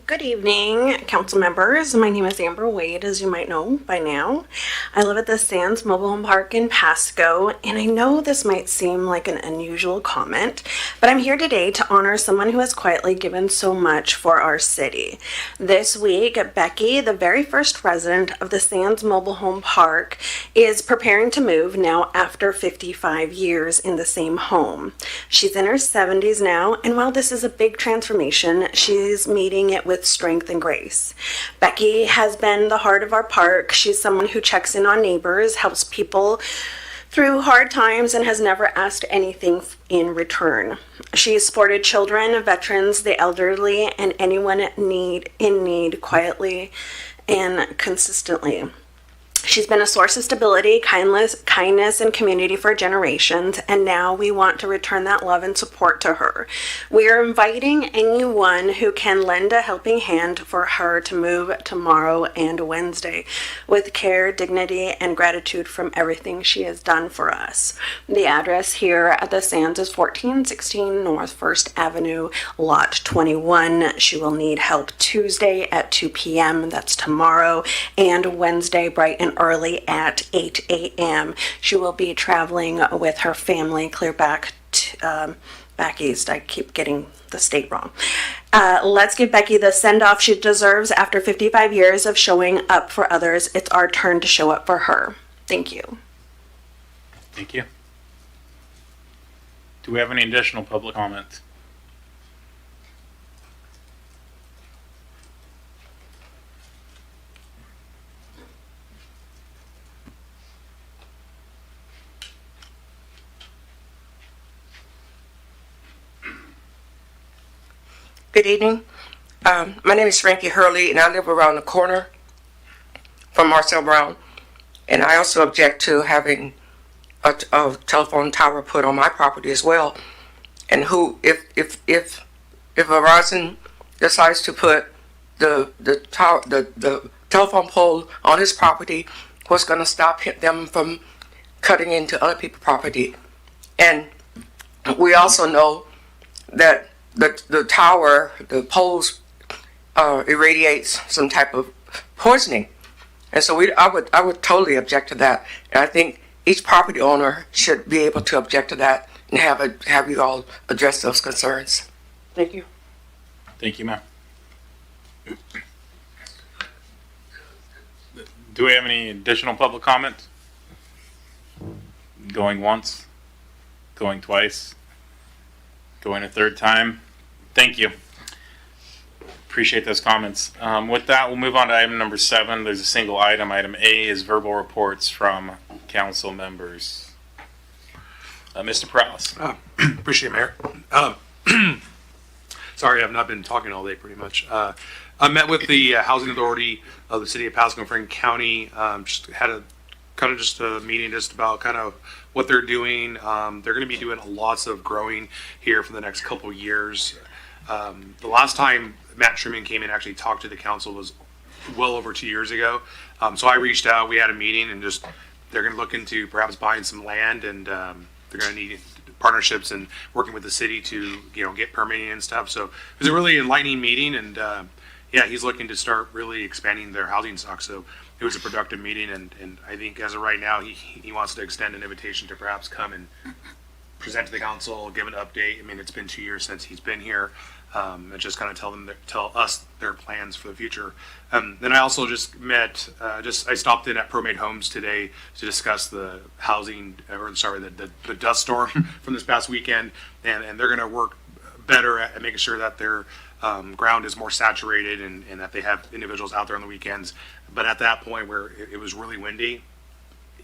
Good evening, council members. My name is Amber Wade, as you might know by now. I live at the Sands Mobile Home Park in Pasco, and I know this might seem like an unusual comment, but I'm here today to honor someone who has quietly given so much for our city. This week, Becky, the very first resident of the Sands Mobile Home Park, is preparing to move now after 55 years in the same home. She's in her 70s now, and while this is a big transformation, she's meeting it with strength and grace. Becky has been the heart of our park. She's someone who checks in on neighbors, helps people through hard times, and has never asked anything in return. She has supported children, veterans, the elderly, and anyone in need quietly and consistently. She's been a source of stability, kindness, and community for generations, and now we want to return that love and support to her. We are inviting anyone who can lend a helping hand for her to move tomorrow and Wednesday with care, dignity, and gratitude from everything she has done for us. The address here at the Sands is 1416 North First Avenue, Lot 21. She will need help Tuesday at 2 p.m. That's tomorrow, and Wednesday bright and early at 8 a.m. She will be traveling with her family clear back east. I keep getting the state wrong. Let's give Becky the send-off she deserves after 55 years of showing up for others. It's our turn to show up for her. Thank you. Thank you. Do we have any additional public comments? Good evening. My name is Frankie Hurley, and I live around the corner from Marcel Brown. And I also object to having a telephone tower put on my property as well. And if Verizon decides to put the telephone pole on his property, what's going to stop them from cutting into other people's property? And we also know that the tower, the poles, irradiates some type of poisoning, and so I would totally object to that. And I think each property owner should be able to object to that and have you all address those concerns. Thank you. Thank you, ma'am. Do we have any additional public comment? Going once? Going twice? Going a third time? Thank you. Appreciate those comments. With that, we'll move on to item number 7. There's a single item. Item A is verbal reports from council members. Mr. Prowse. Appreciate it, Mayor. Sorry, I've not been talking all day pretty much. I met with the Housing Authority of the City of Pasco and Franklin County. Just had a kind of just a meeting just about kind of what they're doing. They're going to be doing lots of growing here for the next couple years. The last time Matt Truman came in and actually talked to the council was well over 2 years ago. So I reached out, we had a meeting, and just they're going to look into perhaps buying some land, and they're going to need partnerships and working with the city to get permitting and stuff. So it was a really enlightening meeting, and yeah, he's looking to start really expanding their housing stock. So it was a productive meeting, and I think as of right now, he wants to extend an invitation to perhaps come and present to the council, give an update. I mean, it's been 2 years since he's been here, and just kind of tell us their plans for the future. Then I also just met, I stopped in at ProMade Homes today to discuss the housing, the dust storm from this past weekend, and they're going to work better at making sure that their ground is more saturated and that they have individuals out there on the weekends. But at that point where it was really windy,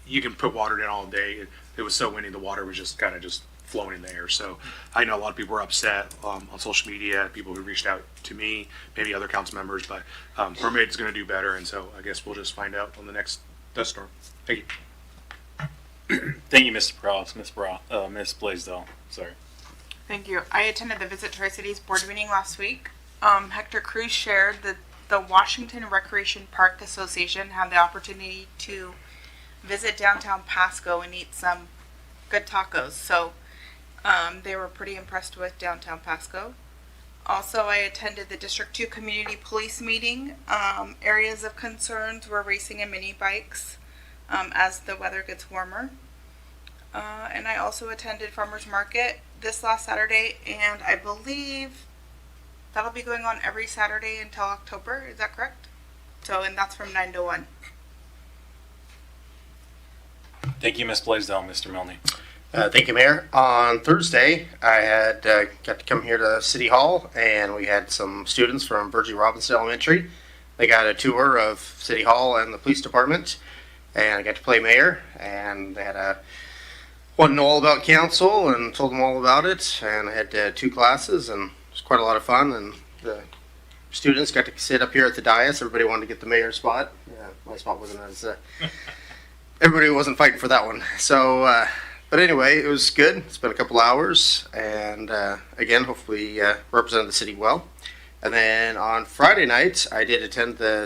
you can put water in all day. It was so windy, the water was just kind of just flowing in the air. So I know a lot of people were upset on social media, people who reached out to me, maybe other council members, but ProMade is going to do better. And so I guess we'll just find out on the next dust storm. Thank you. Thank you, Mr. Prowse. Ms. Blaisdell. Sorry. Thank you. I attended the Visit Tri-Cities board meeting last week. Hector Cruz shared that the Washington Recreation Park Association had the opportunity to visit downtown Pasco and eat some good tacos. So they were pretty impressed with downtown Pasco. Also, I attended the District 2 Community Police meeting. Areas of concerns were racing and mini bikes as the weather gets warmer. And I also attended Farmers Market this last Saturday, and I believe that'll be going on every Saturday until October. Is that correct? And that's from 9 to 1. Thank you, Ms. Blaisdell. Mr. Milne. Thank you, Mayor. On Thursday, I had got to come here to City Hall, and we had some students from Virgie Robinson Elementary. They got a tour of City Hall and the police department, and I got to play mayor, and they had wanted to know all about council and told them all about it, and I had 2 classes, and it was quite a lot of fun, and the students got to sit up here at the dais. Everybody wanted to get the mayor's spot. My spot wasn't as everybody wasn't fighting for that one. So but anyway, it was good. It's been a couple hours, and again, hopefully represented the city well. And then on Friday night, I did attend the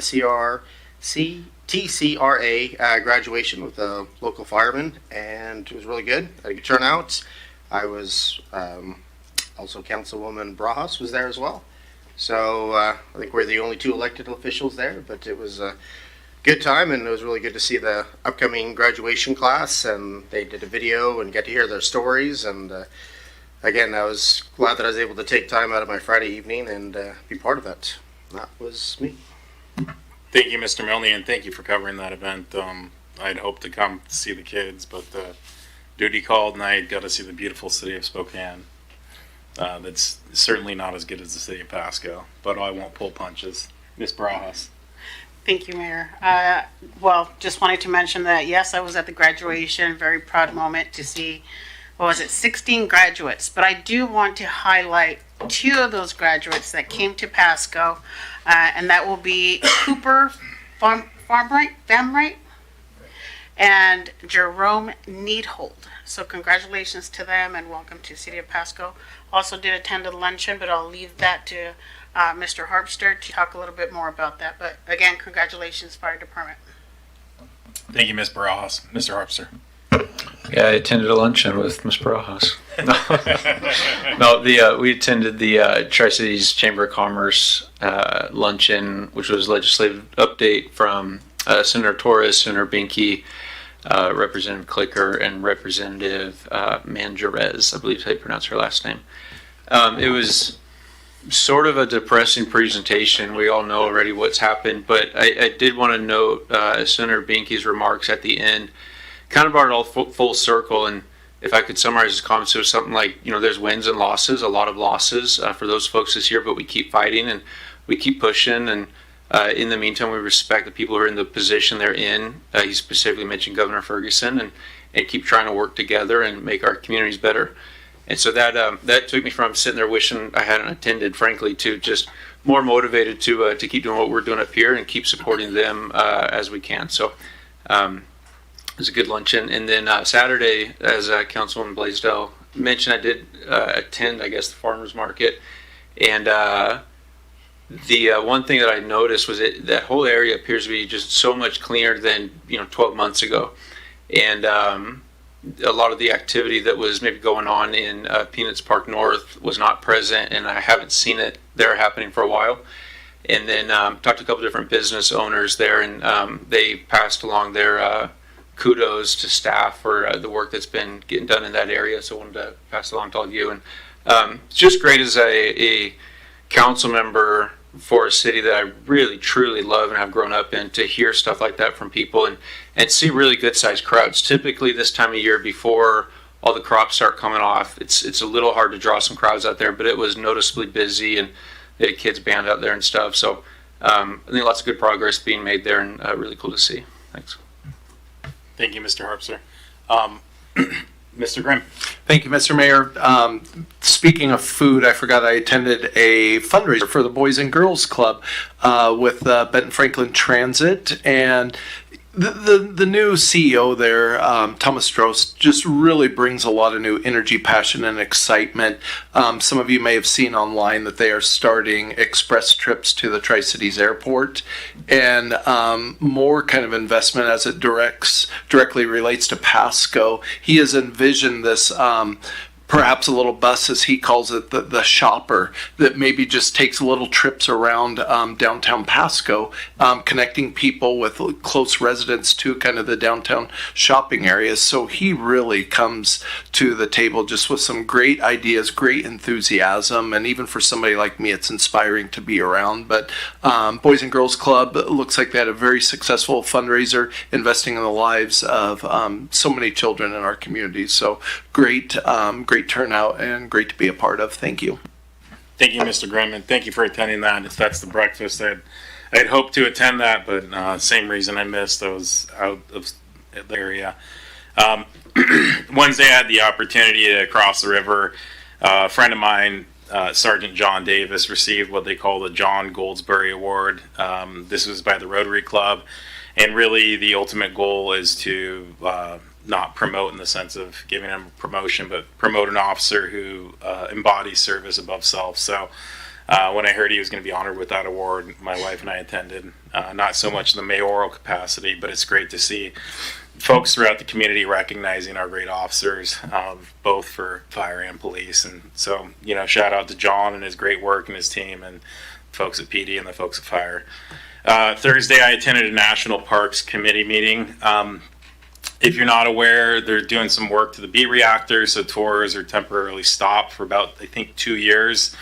TCRA graduation with a local fireman, and it was really good. Had a good turnout. I was also Councilwoman Brajas was there as well. So I think we're the only 2 elected officials there, but it was a good time, and it was really good to see the upcoming graduation class, and they did a video and get to hear their stories. And again, I was glad that I was able to take time out of my Friday evening and be part of that. That was me. Thank you, Mr. Milne, and thank you for covering that event. I'd hoped to come to see the kids, but duty called, and I got to see the beautiful city of Spokane. That's certainly not as good as the city of Pasco, but I won't pull punches. Ms. Brajas. Thank you, Mayor. Well, just wanted to mention that, yes, I was at the graduation. Very proud moment to see, 16 graduates. But I do want to highlight 2 of those graduates that came to Pasco, and that will be Cooper Famright and Jerome Needhold. So congratulations to them, and welcome to City of Pasco. Also did attend a luncheon, but I'll leave that to Mr. Harpster to talk a little bit more about that. But again, congratulations, Fire Department. Thank you, Ms. Barajas. Mr. Harpster. Yeah, I attended a luncheon with Ms. Barajas. No, we attended the Tri-Cities Chamber of Commerce luncheon, which was legislative update from Senator Torres, Senator Binky, Representative Clicker, and Representative Manjarez, I believe is how you pronounce her last name. It was sort of a depressing presentation. We all know already what's happened, but I did want to note Senator Binky's remarks at the end kind of brought it all full circle. And if I could summarize his comments, it was something like, there's wins and losses, a lot of losses for those folks this year, but we keep fighting and we keep pushing. And in the meantime, we respect the people who are in the position they're in. He specifically mentioned Governor Ferguson, and keep trying to work together and make our communities better. And so that took me from sitting there wishing I hadn't attended, frankly, to just more motivated to keep doing what we're doing up here and keep supporting them as we can. So it was a good luncheon. And then Saturday, as Councilwoman Blaisdell mentioned, I did attend, I guess, the farmers market. And the one thing that I noticed was that whole area appears to be just so much cleaner than 12 months ago. And a lot of the activity that was maybe going on in Peanuts Park North was not present, and I haven't seen it there happening for a while. And then talked to a couple different business owners there, and they passed along their kudos to staff for the work that's been getting done in that area. So I wanted to pass it along to all of you. And it's just great as a council member for a city that I really truly love and have grown up in, to hear stuff like that from people and see really good sized crowds. Typically this time of year, before all the crops start coming off, it's a little hard to draw some crowds out there, but it was noticeably busy, and they had kids band out there and stuff. So I think lots of good progress being made there, and really cool to see. Thanks. Thank you, Mr. Harpster. Mr. Grimm. Thank you, Mr. Mayor. Speaking of food, I forgot I attended a fundraiser for the Boys and Girls Club with Benton Franklin Transit, and the new CEO there, Thomas Strauss, just really brings a lot of new energy, passion, and excitement. Some of you may have seen online that they are starting express trips to the Tri-Cities Airport, and more kind of investment as it directly relates to Pasco. He has envisioned this perhaps a little bus, as he calls it, the shopper, that maybe just takes little trips around downtown Pasco, connecting people with close residents to kind of the downtown shopping areas. So he really comes to the table just with some great ideas, great enthusiasm, and even for somebody like me, it's inspiring to be around. But Boys and Girls Club looks like they had a very successful fundraiser, investing in the lives of so many children in our community. So great turnout and great to be a part of. Thank you. Thank you, Mr. Grimm, and thank you for attending that. If that's the breakfast, I'd hoped to attend that, but same reason I missed. I was out of the area. Wednesday, I had the opportunity to cross the river. A friend of mine, Sergeant John Davis, received what they call the John Goldsberry Award. This was by the Rotary Club, and really the ultimate goal is to not promote in the sense of giving him a promotion, but promote an officer who embodies service above self. So when I heard he was going to be honored with that award, my wife and I attended, not so much in the mayoral capacity, but it's great to see folks throughout the community recognizing our great officers, both for fire and police. And so, shout out to John and his great work and his team, and folks at PD and the folks at fire. Thursday, I attended a National Parks Committee meeting. If you're not aware, they're doing some work to the B reactors, so tours are temporarily stopped for about, I think, 2 years.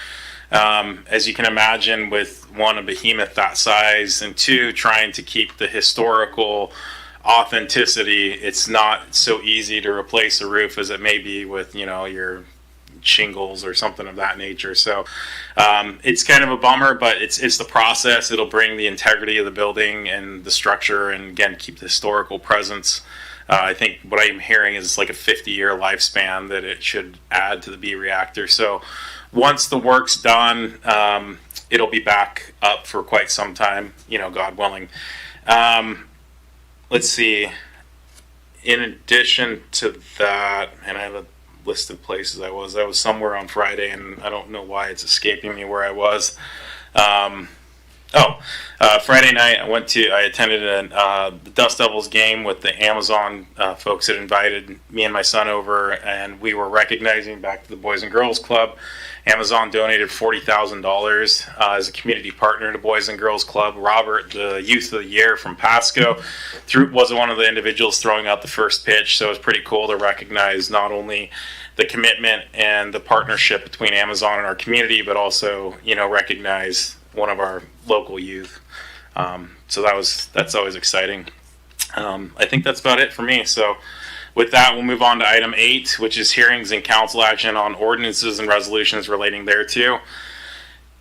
As you can imagine, with one, a behemoth that size, and two, trying to keep the historical authenticity, it's not so easy to replace a roof as it may be with, your shingles or something of that nature. So it's kind of a bummer, but it's the process. It'll bring the integrity of the building and the structure, and again, keep the historical presence. I think what I'm hearing is like a 50-year lifespan that it should add to the B reactor. So once the work's done, it'll be back up for quite some time, God willing. Let's see. In addition to that, and I have a list of places I was somewhere on Friday, and I don't know why it's escaping me where I was. Friday night I attended the Dust Devils game with the Amazon folks that invited me and my son over, and we were recognizing back to the Boys and Girls Club. Amazon donated $40,000 as a community partner to Boys and Girls Club. Robert, the Youth of the Year from Pasco, was one of the individuals throwing out the first pitch, so it was pretty cool to recognize not only the commitment and the partnership between Amazon and our community, but also, recognize one of our local youth. So that's always exciting. I think that's about it for me. So with that, we'll move on to item 8, which is hearings and council action on ordinances and resolutions relating thereto.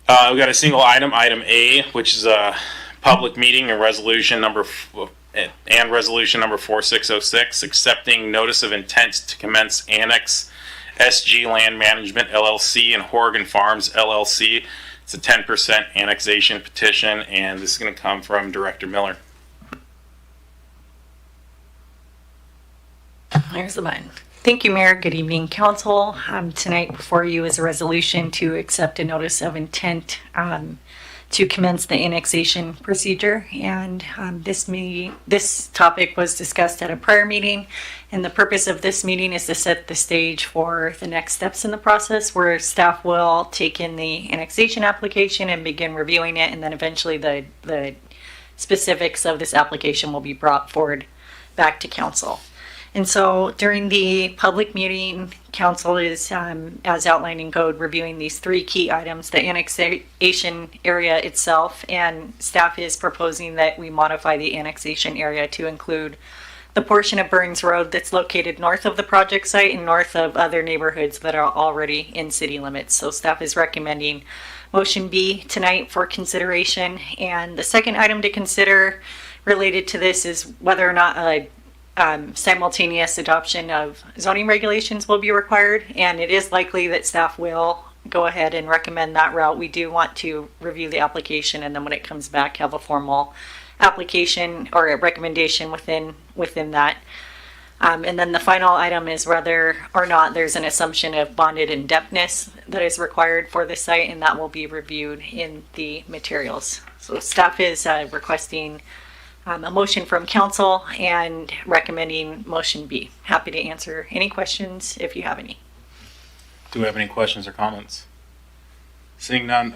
We've got a single item, item A, which is a public meeting and resolution number 4606, accepting notice of intent to commence annex SG Land Management LLC and Horgan Farms LLC. It's a 10% annexation petition, and this is going to come from Director Miller. There's the button. Thank you, Mayor. Good evening, Council. Tonight before you is a resolution to accept a notice of intent to commence the annexation procedure. And this topic was discussed at a prior meeting. And the purpose of this meeting is to set the stage for the next steps in the process, where staff will take in the annexation application and begin reviewing it. And then eventually the specifics of this application will be brought forward back to Council. And so during the public meeting, Council is, as outlined in code, reviewing these 3 key items: the annexation area itself, and staff is proposing that we modify the annexation area to include the portion of Burns Road that's located north of the project site and north of other neighborhoods that are already in city limits. So staff is recommending motion B tonight for consideration. And the second item to consider related to this is whether or not a simultaneous adoption of zoning regulations will be required, and it is likely that staff will go ahead and recommend that route. We do want to review the application, and then when it comes back, have a formal application or a recommendation within that. And then the final item is whether or not there's an assumption of bonded indebtedness that is required for the site, and that will be reviewed in the materials. So staff is requesting a motion from Council and recommending motion B. Happy to answer any questions if you have any. Do we have any questions or comments? Seeing none,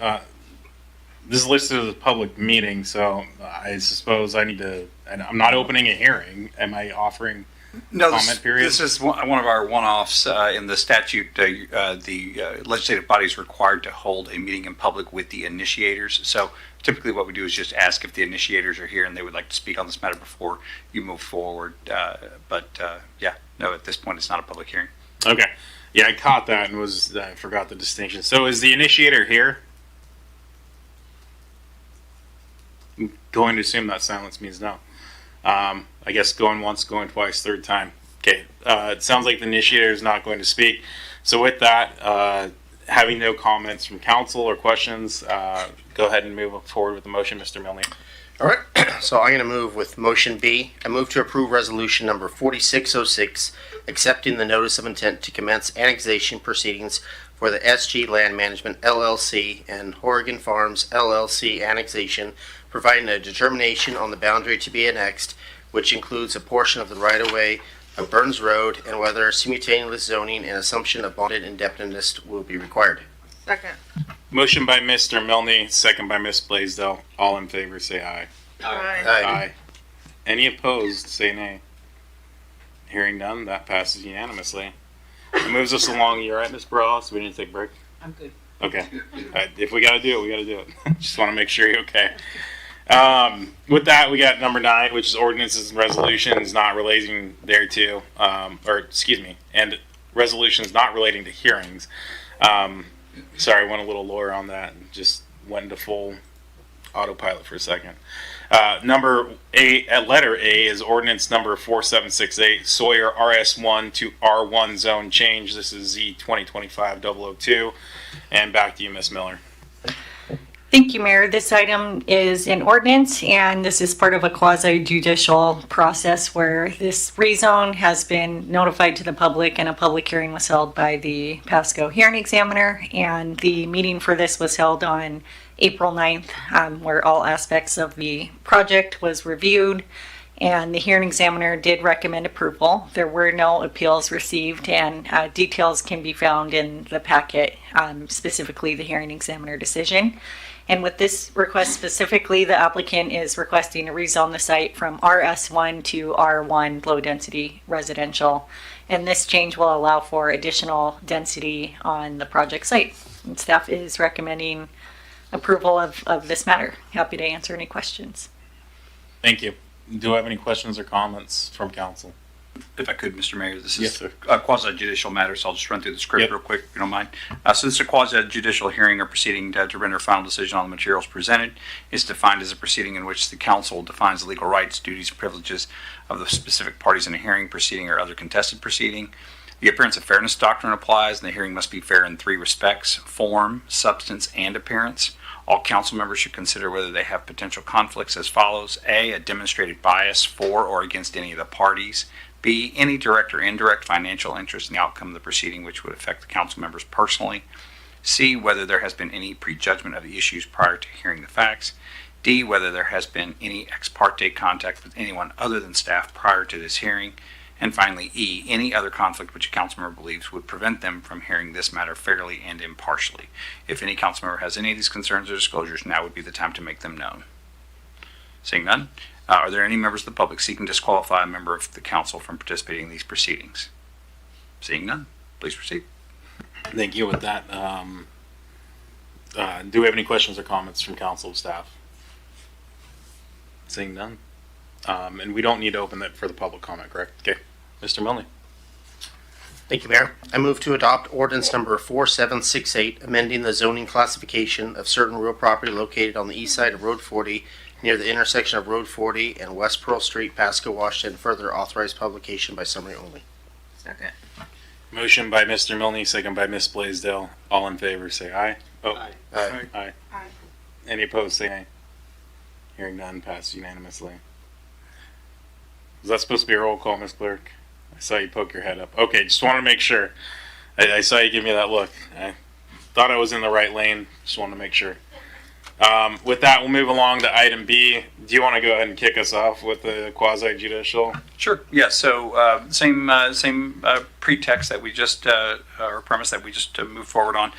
this is listed as a public meeting, so I suppose I need to, and I'm not opening a hearing. Am I offering comment period? This is one of our one-offs in the statute. The legislative body is required to hold a meeting in public with the initiators. So typically what we do is just ask if the initiators are here and they would like to speak on this matter before you move forward. At this point it's not a public hearing. Okay. Yeah, I caught that and I forgot the distinction. So is the initiator here? I'm going to assume that silence means no. I guess going once, going twice, third time. Okay. It sounds like the initiator is not going to speak. So with that, having no comments from Council or questions, go ahead and move forward with the motion, Mr. Milne. All right, so I'm going to move with motion B. I move to approve resolution number 4606, accepting the notice of intent to commence annexation proceedings for the SG Land Management LLC and Horgan Farms LLC annexation, providing a determination on the boundary to be annexed, which includes a portion of the right-of-way of Burns Road, and whether simultaneous zoning and assumption of bonded indebtedness will be required. Second. Motion by Mr. Milne, second by Ms. Blaisdell. All in favor, say aye. Aye. Aye. Any opposed, say nay. Hearing none, that passes unanimously. It moves us along. You all right, Ms. Burrell? So we need to take a break? I'm good. Okay. If we got to do it, we got to do it. Just want to make sure you're okay. With that, we got number 9, which is ordinances and resolutions not relating thereto, and resolutions not relating to hearings. Sorry, I went a little lower on that and just went into full autopilot for a second. Number A, at letter A, is ordinance number 4768, Sawyer RS1 to R1 zone change. This is Z 2025-002. And back to you, Ms. Miller. Thank you, Mayor. This item is an ordinance, and this is part of a quasi-judicial process where this rezone has been notified to the public, and a public hearing was held by the Pasco hearing examiner, and the meeting for this was held on April 9th, where all aspects of the project was reviewed, and the hearing examiner did recommend approval. There were no appeals received, and details can be found in the packet, specifically the hearing examiner decision. And with this request specifically, the applicant is requesting to rezone the site from RS1 to R1 low density residential. And this change will allow for additional density on the project site. And staff is recommending approval of this matter. Happy to answer any questions. Thank you. Do I have any questions or comments from council? If I could, Mr. Mayor, this Yes, is sir. a quasi-judicial matter, so I'll just run through the script real quick, if you don't mind. So this is a quasi-judicial hearing or proceeding to render a final decision on the materials presented. It's defined as a proceeding in which the council defines the legal rights, duties, and privileges of the specific parties in a hearing, proceeding, or other contested proceeding. The appearance of fairness doctrine applies, and the hearing must be fair in 3 respects: form, substance, and appearance. All council members should consider whether they have potential conflicts as follows: A, a demonstrated bias for or against any of the parties; B, any direct or indirect financial interest in the outcome of the proceeding which would affect the council members personally; C, whether there has been any prejudgment of the issues prior to hearing the facts; D, whether there has been any ex parte contact with anyone other than staff prior to this hearing; and finally, E, any other conflict which a council member believes would prevent them from hearing this matter fairly and impartially. If any council member has any of these concerns or disclosures, now would be the time to make them known. Seeing none, are there any members of the public seeking to disqualify a member of the council from participating in these proceedings? Seeing none, please proceed. Thank you. With that, do we have any questions or comments from council staff? Seeing none. And we don't need to open it for the public comment, correct? Okay. Mr. Milne. Thank you, Mayor. I move to adopt ordinance number 4768, amending the zoning classification of certain real property located on the east side of Road 40 near the intersection of Road 40 and West Pearl Street, Pasco, Washington, further authorized publication by summary only. Second. Motion by Mr. Milne, second by Ms. Blaisdell. All in favor, say aye. Oh, Aye. Aye. Aye. Any opposed, say aye. Hearing none, passed unanimously. Was that supposed to be a roll call, Ms. Clerk? I saw you poke your head up. Okay, just want to make sure. I saw you give me that look. I thought I was in the right lane. Just wanted to make sure. With that, we'll move along to item B. Do you want to go ahead and kick us off with the quasi-judicial? Sure. Yeah. So same pretext that we just or premise that we just moved forward on,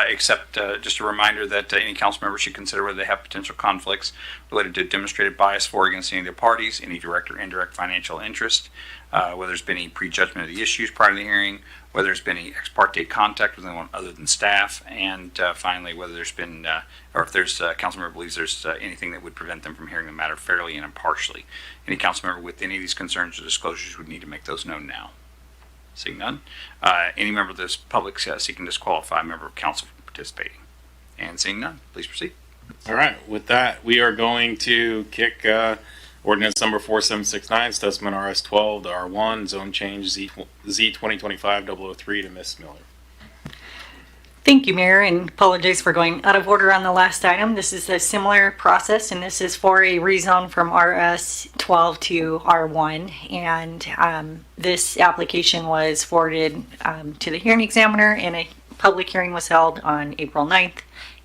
except just a reminder that any council member should consider whether they have potential conflicts related to demonstrated bias for or against any of their parties, any direct or indirect financial interest, whether there's been any prejudgment of the issues prior to the hearing, whether there's been any ex parte contact with anyone other than staff, and finally whether there's been or if there's a council member believes there's anything that would prevent them from hearing the matter fairly and impartially. Any council member with any of these concerns or disclosures would need to make those known now. Seeing none, any member of this public seeking to disqualify a member of council from participating. And seeing none, please proceed. All right. With that, we are going to kick ordinance number 4769, Stutzman RS12 to R1, zone change Z 2025-003 to Ms. Miller. Thank you, Mayor, and apologize for going out of order on the last item. This is a similar process, and this is for a rezone from RS12 to R1. And this application was forwarded to the hearing examiner, and a public hearing was held on April 9th.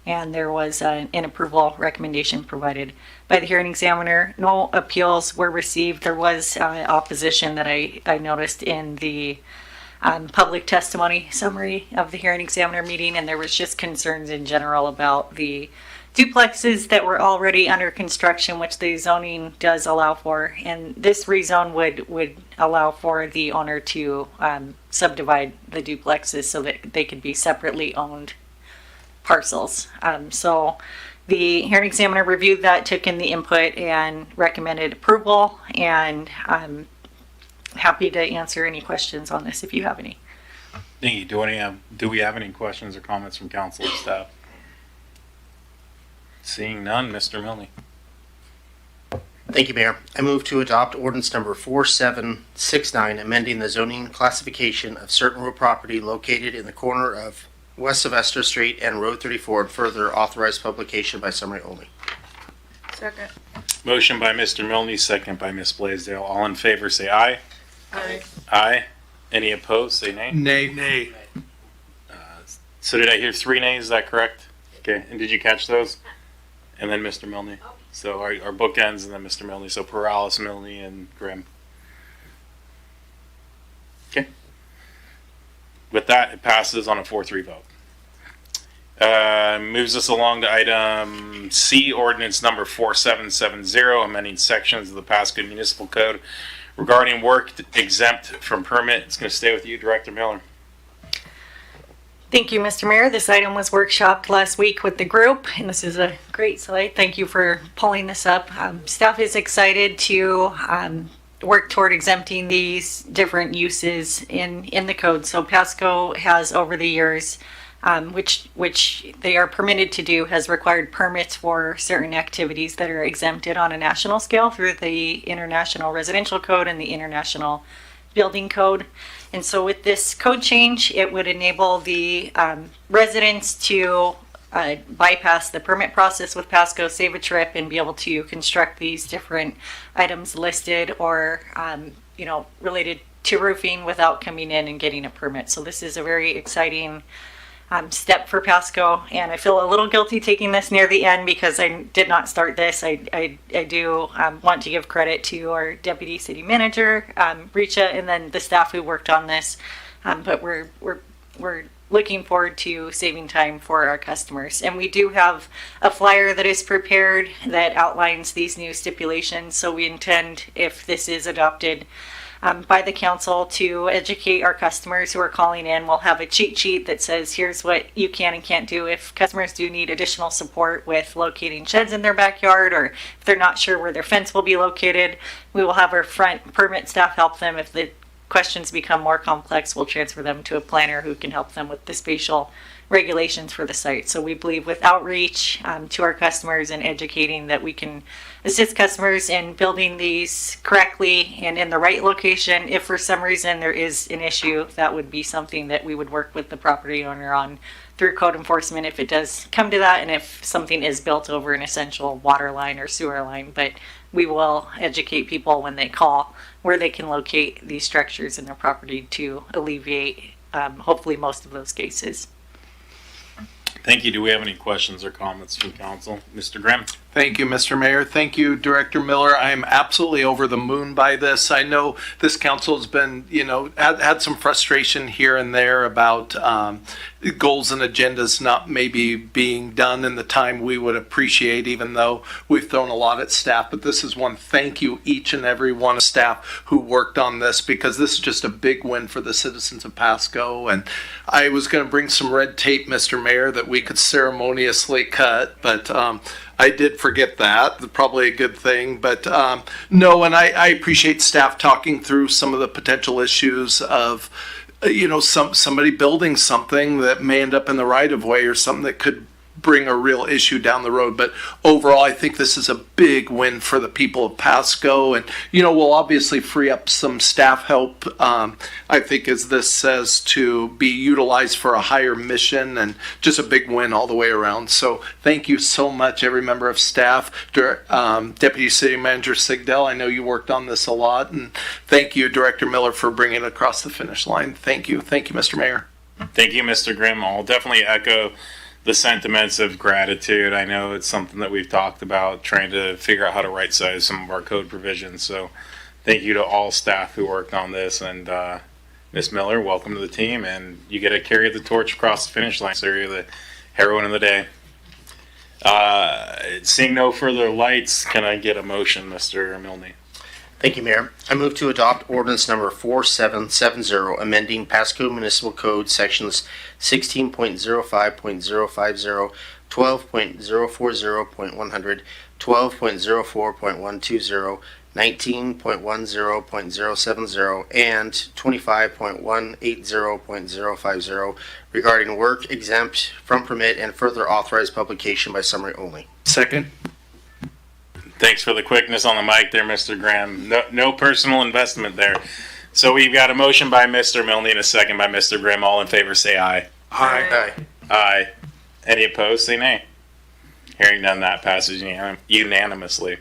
And there was an approval recommendation provided by the hearing examiner. No appeals were received. There was opposition that I noticed in the public testimony summary of the hearing examiner meeting, and there was just concerns in general about the duplexes that were already under construction, which the zoning does allow for. And this rezone would allow for the owner to subdivide the duplexes so that they could be separately owned parcels. So the hearing examiner reviewed that, took in the input, and recommended approval. And I'm happy to answer any questions on this if you have any. Thank you. Do we have any questions or comments from council or staff? Seeing none, Mr. Milne. Thank you, Mayor. I move to adopt ordinance number 4769, amending the zoning classification of certain real property located in the corner of West Sylvester Street and Road 34, and further authorized publication by summary only. Second. Motion by Mr. Milne, second by Ms. Blaisdell. All in favor, say aye. Aye. Aye. Any opposed, say nay. Nay. Nay. So did I hear 3 nays, is that correct? Okay, and did you catch those? And then Mr. Milne. So our bookends and then Mr. Milne. So Perales, Milne, and Grimm. Okay. With that, it passes on a 4-3 vote. Moves us along to item C, ordinance number 4770, amending sections of the Pasco Municipal Code regarding work exempt from permit. It's going to stay with you, Director Miller. Thank you, Mr. Mayor. This item was workshopped last week with the group, and this is a great slide. Thank you for pulling this up. Staff is excited to work toward exempting these different uses in the code. So Pasco has, over the years, which they are permitted to do, has required permits for certain activities that are exempted on a national scale through the International Residential Code and the International Building Code. And so with this code change, it would enable the residents to bypass the permit process with Pasco, save a trip, and be able to construct these different items listed or, related to roofing without coming in and getting a permit. So this is a very exciting step for Pasco, and I feel a little guilty taking this near the end because I did not start this. I do want to give credit to our deputy city manager, Richa, and then the staff who worked on this. But we're looking forward to saving time for our customers, and we do have a flyer that is prepared that outlines these new stipulations. So we intend, if this is adopted by the council, to educate our customers who are calling in. We'll have a cheat sheet that says here's what you can and can't do. If customers do need additional support with locating sheds in their backyard, or if they're not sure where their fence will be located, we will have our front permit staff help them. If the questions become more complex, we'll transfer them to a planner who can help them with the spatial regulations for the site. So we believe with outreach to our customers and educating that we can assist customers in building these correctly and in the right location. If for some reason there is an issue, that would be something that we would work with the property owner on through code enforcement if it does come to that, and if something is built over an essential water line or sewer line. But we will educate people when they call where they can locate these structures in their property to alleviate hopefully most of those cases. Thank you. Do we have any questions or comments from council? Mr. Grimm? Thank you, Mr. Mayor. Thank you, Director Miller. I am absolutely over the moon by this. I know this council has been, had some frustration here and there about goals and agendas not maybe being done in the time we would appreciate, even though we've thrown a lot at staff. But this is one, thank you each and every one of staff who worked on this, because this is just a big win for the citizens of Pasco. And I was going to bring some red tape, Mr. Mayor, that we could ceremoniously cut, but I did forget that. Probably a good thing. But no, and I appreciate staff talking through some of the potential issues of, somebody building something that may end up in the right of way, or something that could bring a real issue down the road. But overall, I think this is a big win for the people of Pasco, and we'll obviously free up some staff help, I think, as this says, to be utilized for a higher mission, and just a big win all the way around. So thank you so much, every member of staff. Deputy City Manager Sigdell, I know you worked on this a lot, and thank you, Director Miller, for bringing it across the finish line. Thank you, Mr. Mayor. Thank you, Mr. Grimm. I'll definitely echo the sentiments of gratitude. I know it's something that we've talked about, trying to figure out how to right size some of our code provisions. So thank you to all staff who worked on this. And Ms. Miller, welcome to the team. And you get to carry the torch across the finish line. So you're the heroine of the day. Seeing no further lights, can I get a motion, Mr. Milne? Thank you, Mayor. I move to adopt ordinance number 4770, amending Pasco Municipal Code sections 16.05.050, 12.040.100, 12.04.120, 19.10.070, and 25.180.050 regarding work exempt from permit and further authorized publication by summary only. Second. Thanks for the quickness on the mic there, Mr. Graham. No personal investment there. So we've got a motion by Mr. Milne and a second by Mr. Grimm. All in favor, say aye. Aye. Aye. Any opposed, say nay. Hearing none, that passes unanimously.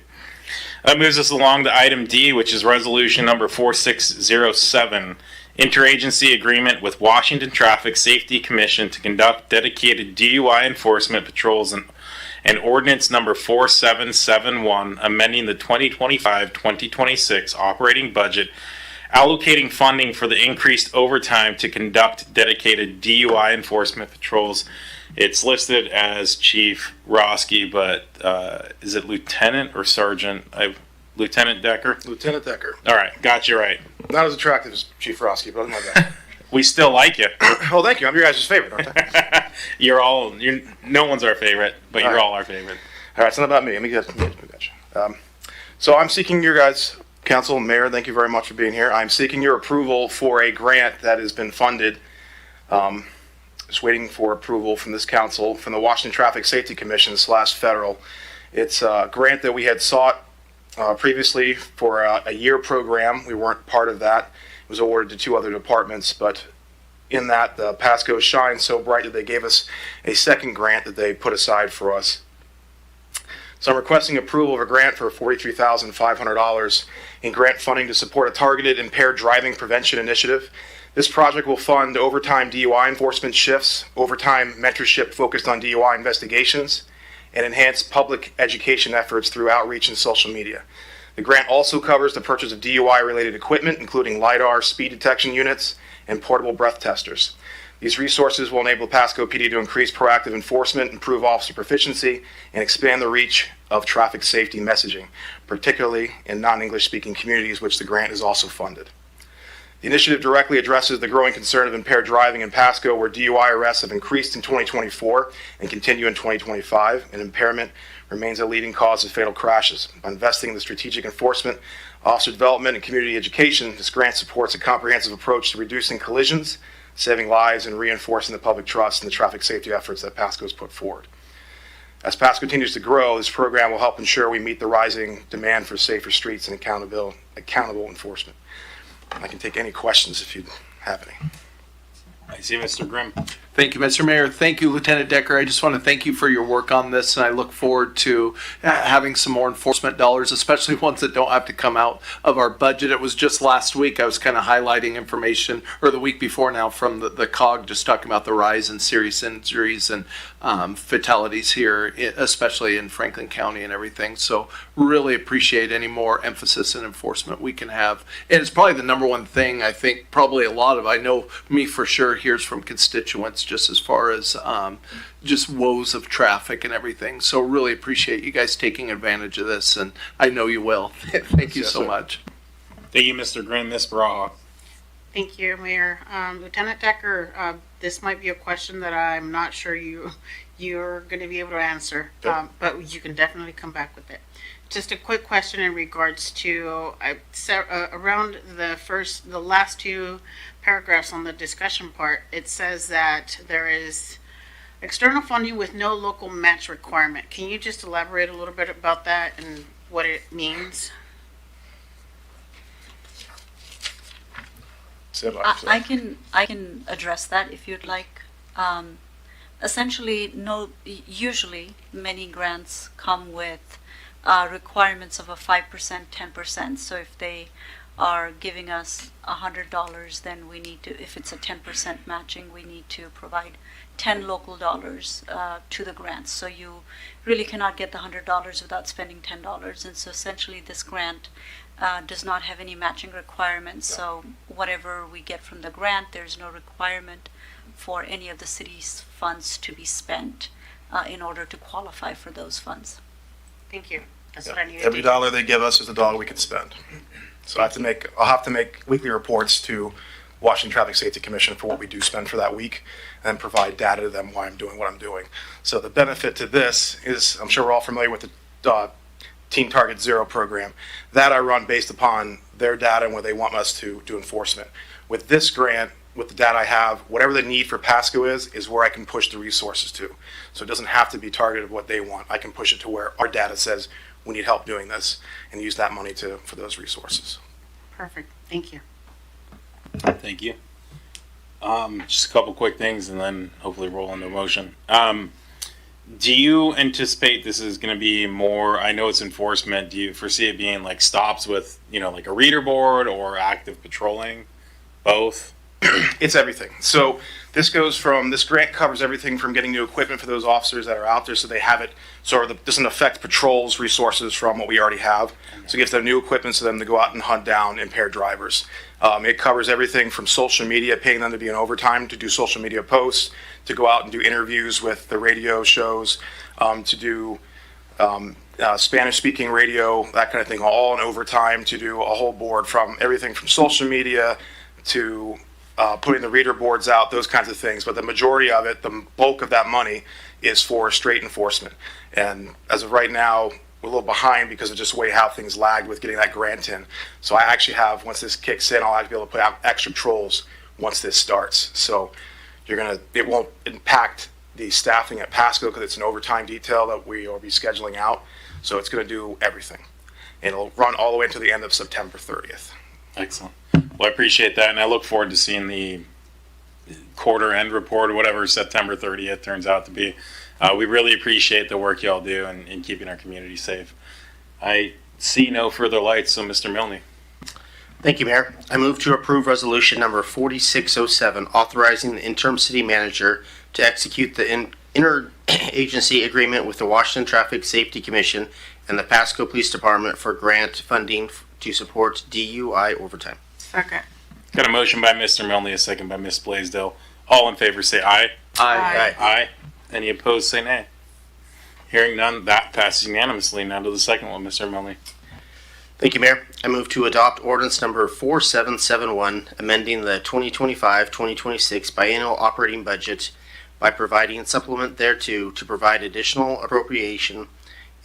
That moves us along to item D, which is resolution number 4607, interagency agreement with Washington Traffic Safety Commission to conduct dedicated DUI enforcement patrols and ordinance number 4771, amending the 2025-2026 operating budget, allocating funding for the increased overtime to conduct dedicated DUI enforcement patrols. It's listed as Chief Roski, but is it Lieutenant or Sergeant? Lieutenant Decker? Lieutenant Decker. All right, got you right. Not as attractive as Chief Roski, but other than that. We still like you. Oh, thank you. I'm your guys' favorite, aren't I? No one's our favorite, but you're right. all our favorite. All right, it's not about me. Let me get you. So I'm seeking your guys, Council and Mayor, thank you very much for being here. I'm seeking your approval for a grant that has been funded. Just waiting for approval from this council, from the Washington Traffic Safety Commission / federal. It's a grant that we had sought previously for a year program. We weren't part of that. It was awarded to 2 other departments, but in that, the Pasco shined so bright that they gave us a second grant that they put aside for us. So I'm requesting approval of a grant for $43,500 in grant funding to support a targeted impaired driving prevention initiative. This project will fund overtime DUI enforcement shifts, overtime mentorship focused on DUI investigations, and enhance public education efforts through outreach and social media. The grant also covers the purchase of DUI-related equipment, including LiDAR speed detection units and portable breath testers. These resources will enable Pasco PD to increase proactive enforcement, improve officer proficiency, and expand the reach of traffic safety messaging, particularly in non-English speaking communities, which the grant is also funded. The initiative directly addresses the growing concern of impaired driving in Pasco, where DUI arrests have increased in 2024 and continue in 2025, and impairment remains a leading cause of fatal crashes. By investing in the strategic enforcement, officer development, and community education, this grant supports a comprehensive approach to reducing collisions, saving lives, and reinforcing the public trust in the traffic safety efforts that Pasco has put forward. As Pasco continues to grow, this program will help ensure we meet the rising demand for safer streets and accountable enforcement. I can take any questions if you have any. I see Mr. Grimm. Thank you, Mr. Mayor. Thank you, Lieutenant Decker. I just want to thank you for your work on this, and I look forward to having some more enforcement dollars, especially ones that don't have to come out of our budget. It was just last week I was kind of highlighting information, or the week before now, from the COG, just talking about the rise in serious injuries and fatalities here, especially in Franklin County and everything. So really appreciate any more emphasis and enforcement we can have. And it's probably the number one thing I think probably a lot of, I know me for sure, hears from constituents just as far as just woes of traffic and everything. So really appreciate you guys taking advantage of this, and I know you will. Thank you so much. Thank you, Mr. Grimm. Ms. Braha. Thank you, Mayor. Lieutenant Decker, this might be a question that I'm not sure you're going to be able to answer, but you can definitely come back with it. Just a quick question in regards to around the last 2 paragraphs on the discussion part. It says that there is external funding with no local match requirement. Can you just elaborate a little bit about that and what it means? I can address that if you'd like. Essentially, usually many grants come with requirements of a 5%, 10%. So if they are giving us $100, then we need to, if it's a 10% matching, we need to provide 10 local dollars to the grants. So you really cannot get the $100 without spending $10. And so essentially this grant does not have any matching requirements. So whatever we get from the grant, there's no requirement for any of the city's funds to be spent in order to qualify for those funds. Thank you. That's what I needed. Every dollar they give us is a dollar we can spend. So I'll have to make weekly reports to Washington Traffic Safety Commission for what we do spend for that week, and provide data to them why I'm doing what I'm doing. So the benefit to this is, I'm sure we're all familiar with the Team Target Zero program. That I run based upon their data and where they want us to do enforcement. With this grant, with the data I have, whatever the need for Pasco is where I can push the resources to. So it doesn't have to be targeted what they want. I can push it to where our data says we need help doing this, and use that money for those resources. Perfect. Thank you. Thank you. Just a couple quick things and then hopefully roll into motion. Do you anticipate this is going to be more, I know it's enforcement, do you foresee it being like stops with, like a reader board or active patrolling? Both? It's everything. So this grant covers everything from getting new equipment for those officers that are out there so they have it, so it doesn't affect patrols resources from what we already have. So it gives them new equipment so them to go out and hunt down impaired drivers. It covers everything from social media, paying them to be in overtime to do social media posts, to go out and do interviews with the radio shows, to do Spanish-speaking radio, that kind of thing, all in overtime, to do a whole board from everything from social media to putting the reader boards out, those kinds of things. But the majority of it, the bulk of that money, is for straight enforcement. And as of right now, we're a little behind because of just the way how things lagged with getting that grant in. So I actually have, once this kicks in, I'll actually be able to put out extra patrols once this starts. So it won't impact the staffing at Pasco because it's an overtime detail that we will be scheduling out. So it's going to do everything. And it'll run all the way until the end of September 30th. Excellent. Well, I appreciate that, and I look forward to seeing the quarter end report or whatever September 30th turns out to be. We really appreciate the work y'all do in keeping our community safe. I see no further lights, so Mr. Milne. Thank you, Mayor. I move to approve resolution number 4607, authorizing the interim city manager to execute the interagency agreement with the Washington Traffic Safety Commission and the Pasco Police Department for grant funding to support DUI overtime. Second. Got a motion by Mr. Milne, a second by Ms. Blaisdell. All in favor say aye. Aye. Aye. Any opposed say nay. Hearing none, that passes unanimously. Now to the second one, Mr. Milne. Thank you, Mayor. I move to adopt ordinance number 4771, amending the 2025-2026 biennial operating budget by providing supplement thereto to provide additional appropriation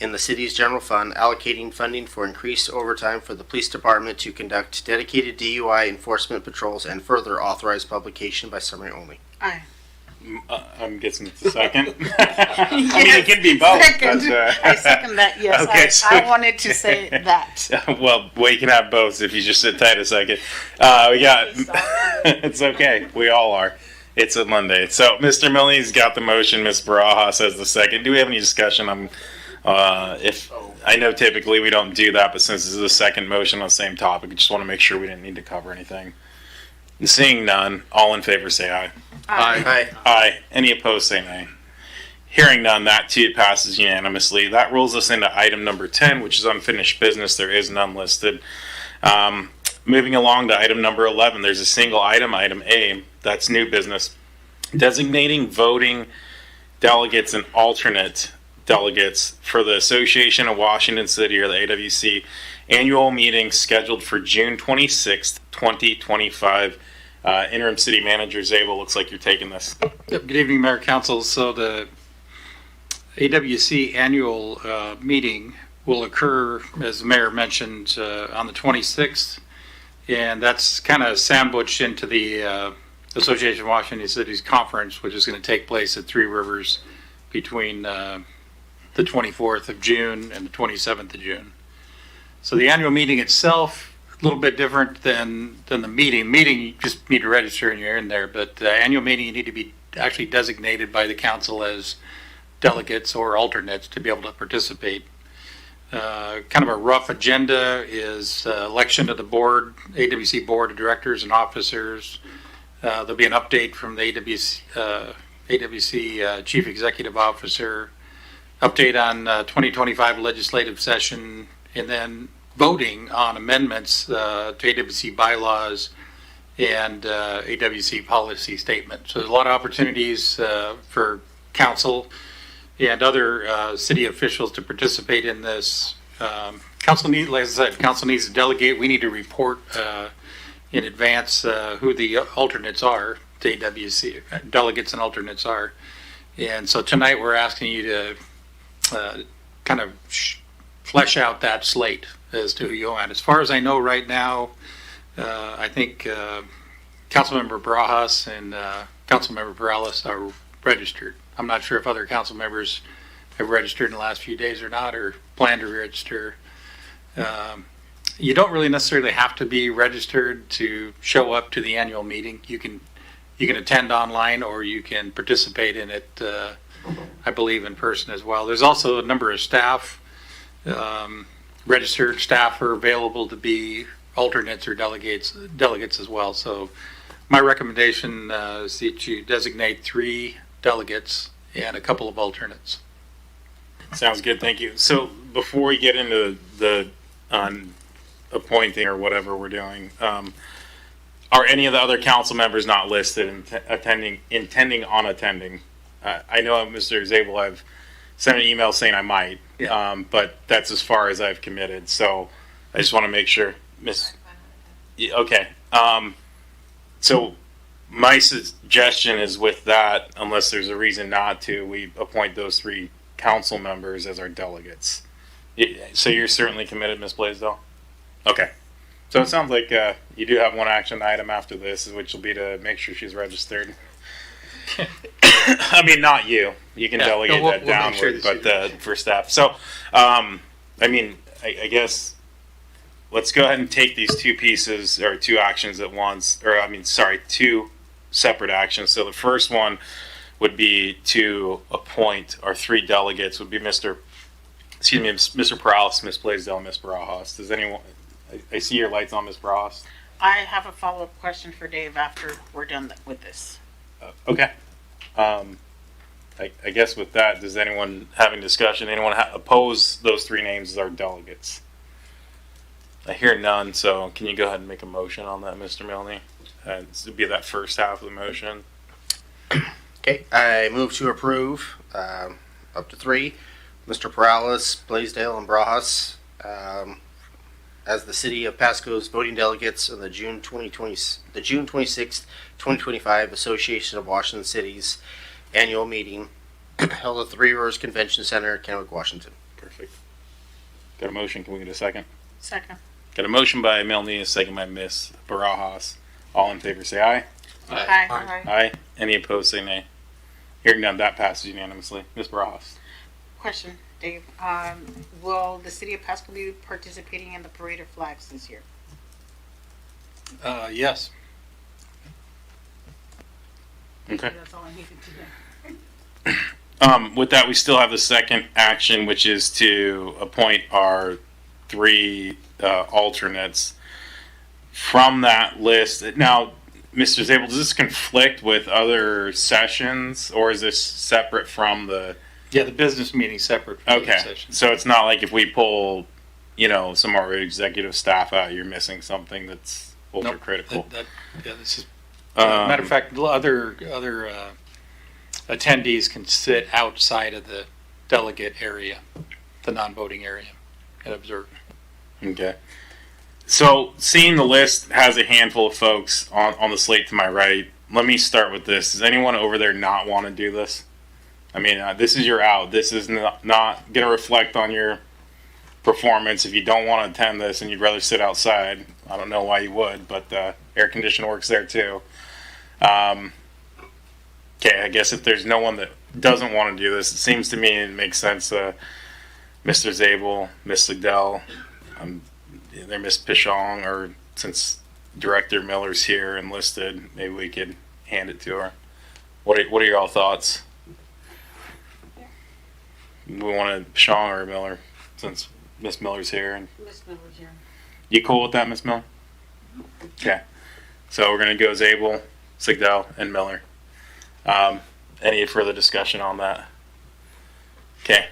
in the city's general fund, allocating funding for increased overtime for the police department to conduct dedicated DUI enforcement patrols, and further authorize publication by summary only. Aye. I'm guessing it's a second. I mean, it can be both. Second. But, I second that, yes. Okay, I wanted to say that. Well, you can have both if you just sit tight a second. We got, it's okay. We all are. It's a Monday. So Mr. Milne's got the motion. Ms. Barajas has the second. Do we have any discussion? If I know typically we don't do that, but since this is a second motion on the same topic, I just want to make sure we didn't need to cover anything. Seeing none, all in favor say aye. Aye. Aye. Any opposed say nay. Hearing none, that too passes unanimously. That rolls us into item number 10, which is unfinished business. There is none listed. Moving along to item number 11, there's a single item, item A, that's new business. Designating voting delegates and alternate delegates for the Association of Washington City, or the AWC, annual meeting scheduled for June 26th, 2025. Interim City Manager Zabel, looks like you're taking this. Yep. Good evening, Mayor, Council. So the AWC annual meeting will occur, as the Mayor mentioned, on the 26th, and that's kind of sandwiched into the Association of Washington Cities Conference, which is going to take place at Three Rivers between the 24th of June and the 27th of June. So the annual meeting itself, a little bit different than the meeting. Meeting, you just need to register and you're in there, but the annual meeting, you need to be actually designated by the council as delegates or alternates to be able to participate. Kind of a rough agenda is election of the board, AWC Board of Directors and Officers. There'll be an update from the AWC Chief Executive Officer, update on 2025 legislative session, and then voting on amendments to AWC bylaws and AWC policy statement. So there's a lot of opportunities for council and other city officials to participate in this. Council needs, like I said, council needs to delegate. We need to report in advance who the alternates are to AWC, delegates and alternates are. And so tonight we're asking you to kind of flesh out that slate as to who you want. As far as I know right now, I think Councilmember Barajas and Councilmember Perales are registered. I'm not sure if other council members have registered in the last few days or not, or plan to register. You don't really necessarily have to be registered to show up to the annual meeting. You can You can attend online or you can participate in it, I believe, in person as well. There's also a number of staff, registered staff are available to be alternates or delegates as well. So my recommendation is that you designate 3 delegates and a couple of alternates. Sounds good, thank you. So before we get into the appointing or whatever we're doing, are any of the other council members not listed intending on attending? I know Mr. Zabel, I've sent an email saying I might, but that's as far as I've committed. So I just want to make sure, Okay. So my suggestion is with that, unless there's a reason not to, we appoint those 3 council members as our delegates. So you're certainly committed, Ms. Blaisdell? Okay. So it sounds like you do have one action item after this, which will be to make sure she's registered. I mean, not you. You can delegate that downward, but for staff. So, I mean, I guess let's go ahead and take these 2 pieces or 2 actions at once, or 2 separate actions. So the first one would be to appoint our 3 delegates. Would be Mr. Perales, Ms. Blaisdell, Ms. Barajas. Does anyone? I see your lights on, Ms. Barajas. I have a follow-up question for Dave after we're done with this. Okay. I guess with that, does anyone having discussion? Anyone oppose those 3 names as our delegates? I hear none. So can you go ahead and make a motion on that, Mr. Milne? This would be that first half of the motion. Okay, I move to approve up to 3, Mr. Perales, Blaisdell, and Barajas, as the City of Pasco's voting delegates in the June 26th, 2025 Association of Washington Cities annual meeting held at the 3 Rivers Convention Center, Kennewick, Washington. Perfect. Got a motion? Can we get a second? Second. Got a motion by Milne, a second by Ms. Barajas. All in favor say aye. Aye. Aye. Any opposed say nay. Hearing none, that passes unanimously. Ms. Barajas. Question, Dave. Will the City of Pasco be participating in the Parade of Flags this year? Yes. Okay. That's all I needed to know. With that, we still have the second action, which is to appoint our 3 alternates from that list. Now, Mr. Zabel, does this conflict with other sessions, or is this separate from the? Yeah, the business meeting separate from the session. So it's not like if we pull, some of our executive staff out, you're missing something that's ultra critical. This is. Matter of fact, other attendees can sit outside of the delegate area, the non-voting area, and observe. Okay. So seeing the list has a handful of folks on the slate to my right. Let me start with this. Does anyone over there not want to do this? I mean, this is your out. This is not going to reflect on your performance. If you don't want to attend this and you'd rather sit outside, I don't know why you would, but air condition works there too. Okay, I guess if there's no one that doesn't want to do this, it seems to me it makes sense. Mr. Zabel, Ms. Sigdell, there Ms. Pichong, or since Director Miller's here and listed, maybe we could hand it to her. What are your all thoughts? We want Pichong or Miller, since Ms. Miller's here. And Ms. Miller's here. you cool with that, Ms. Miller? Okay. So we're going to go Zabel, Sigdell, and Miller. Any further discussion on that? Okay.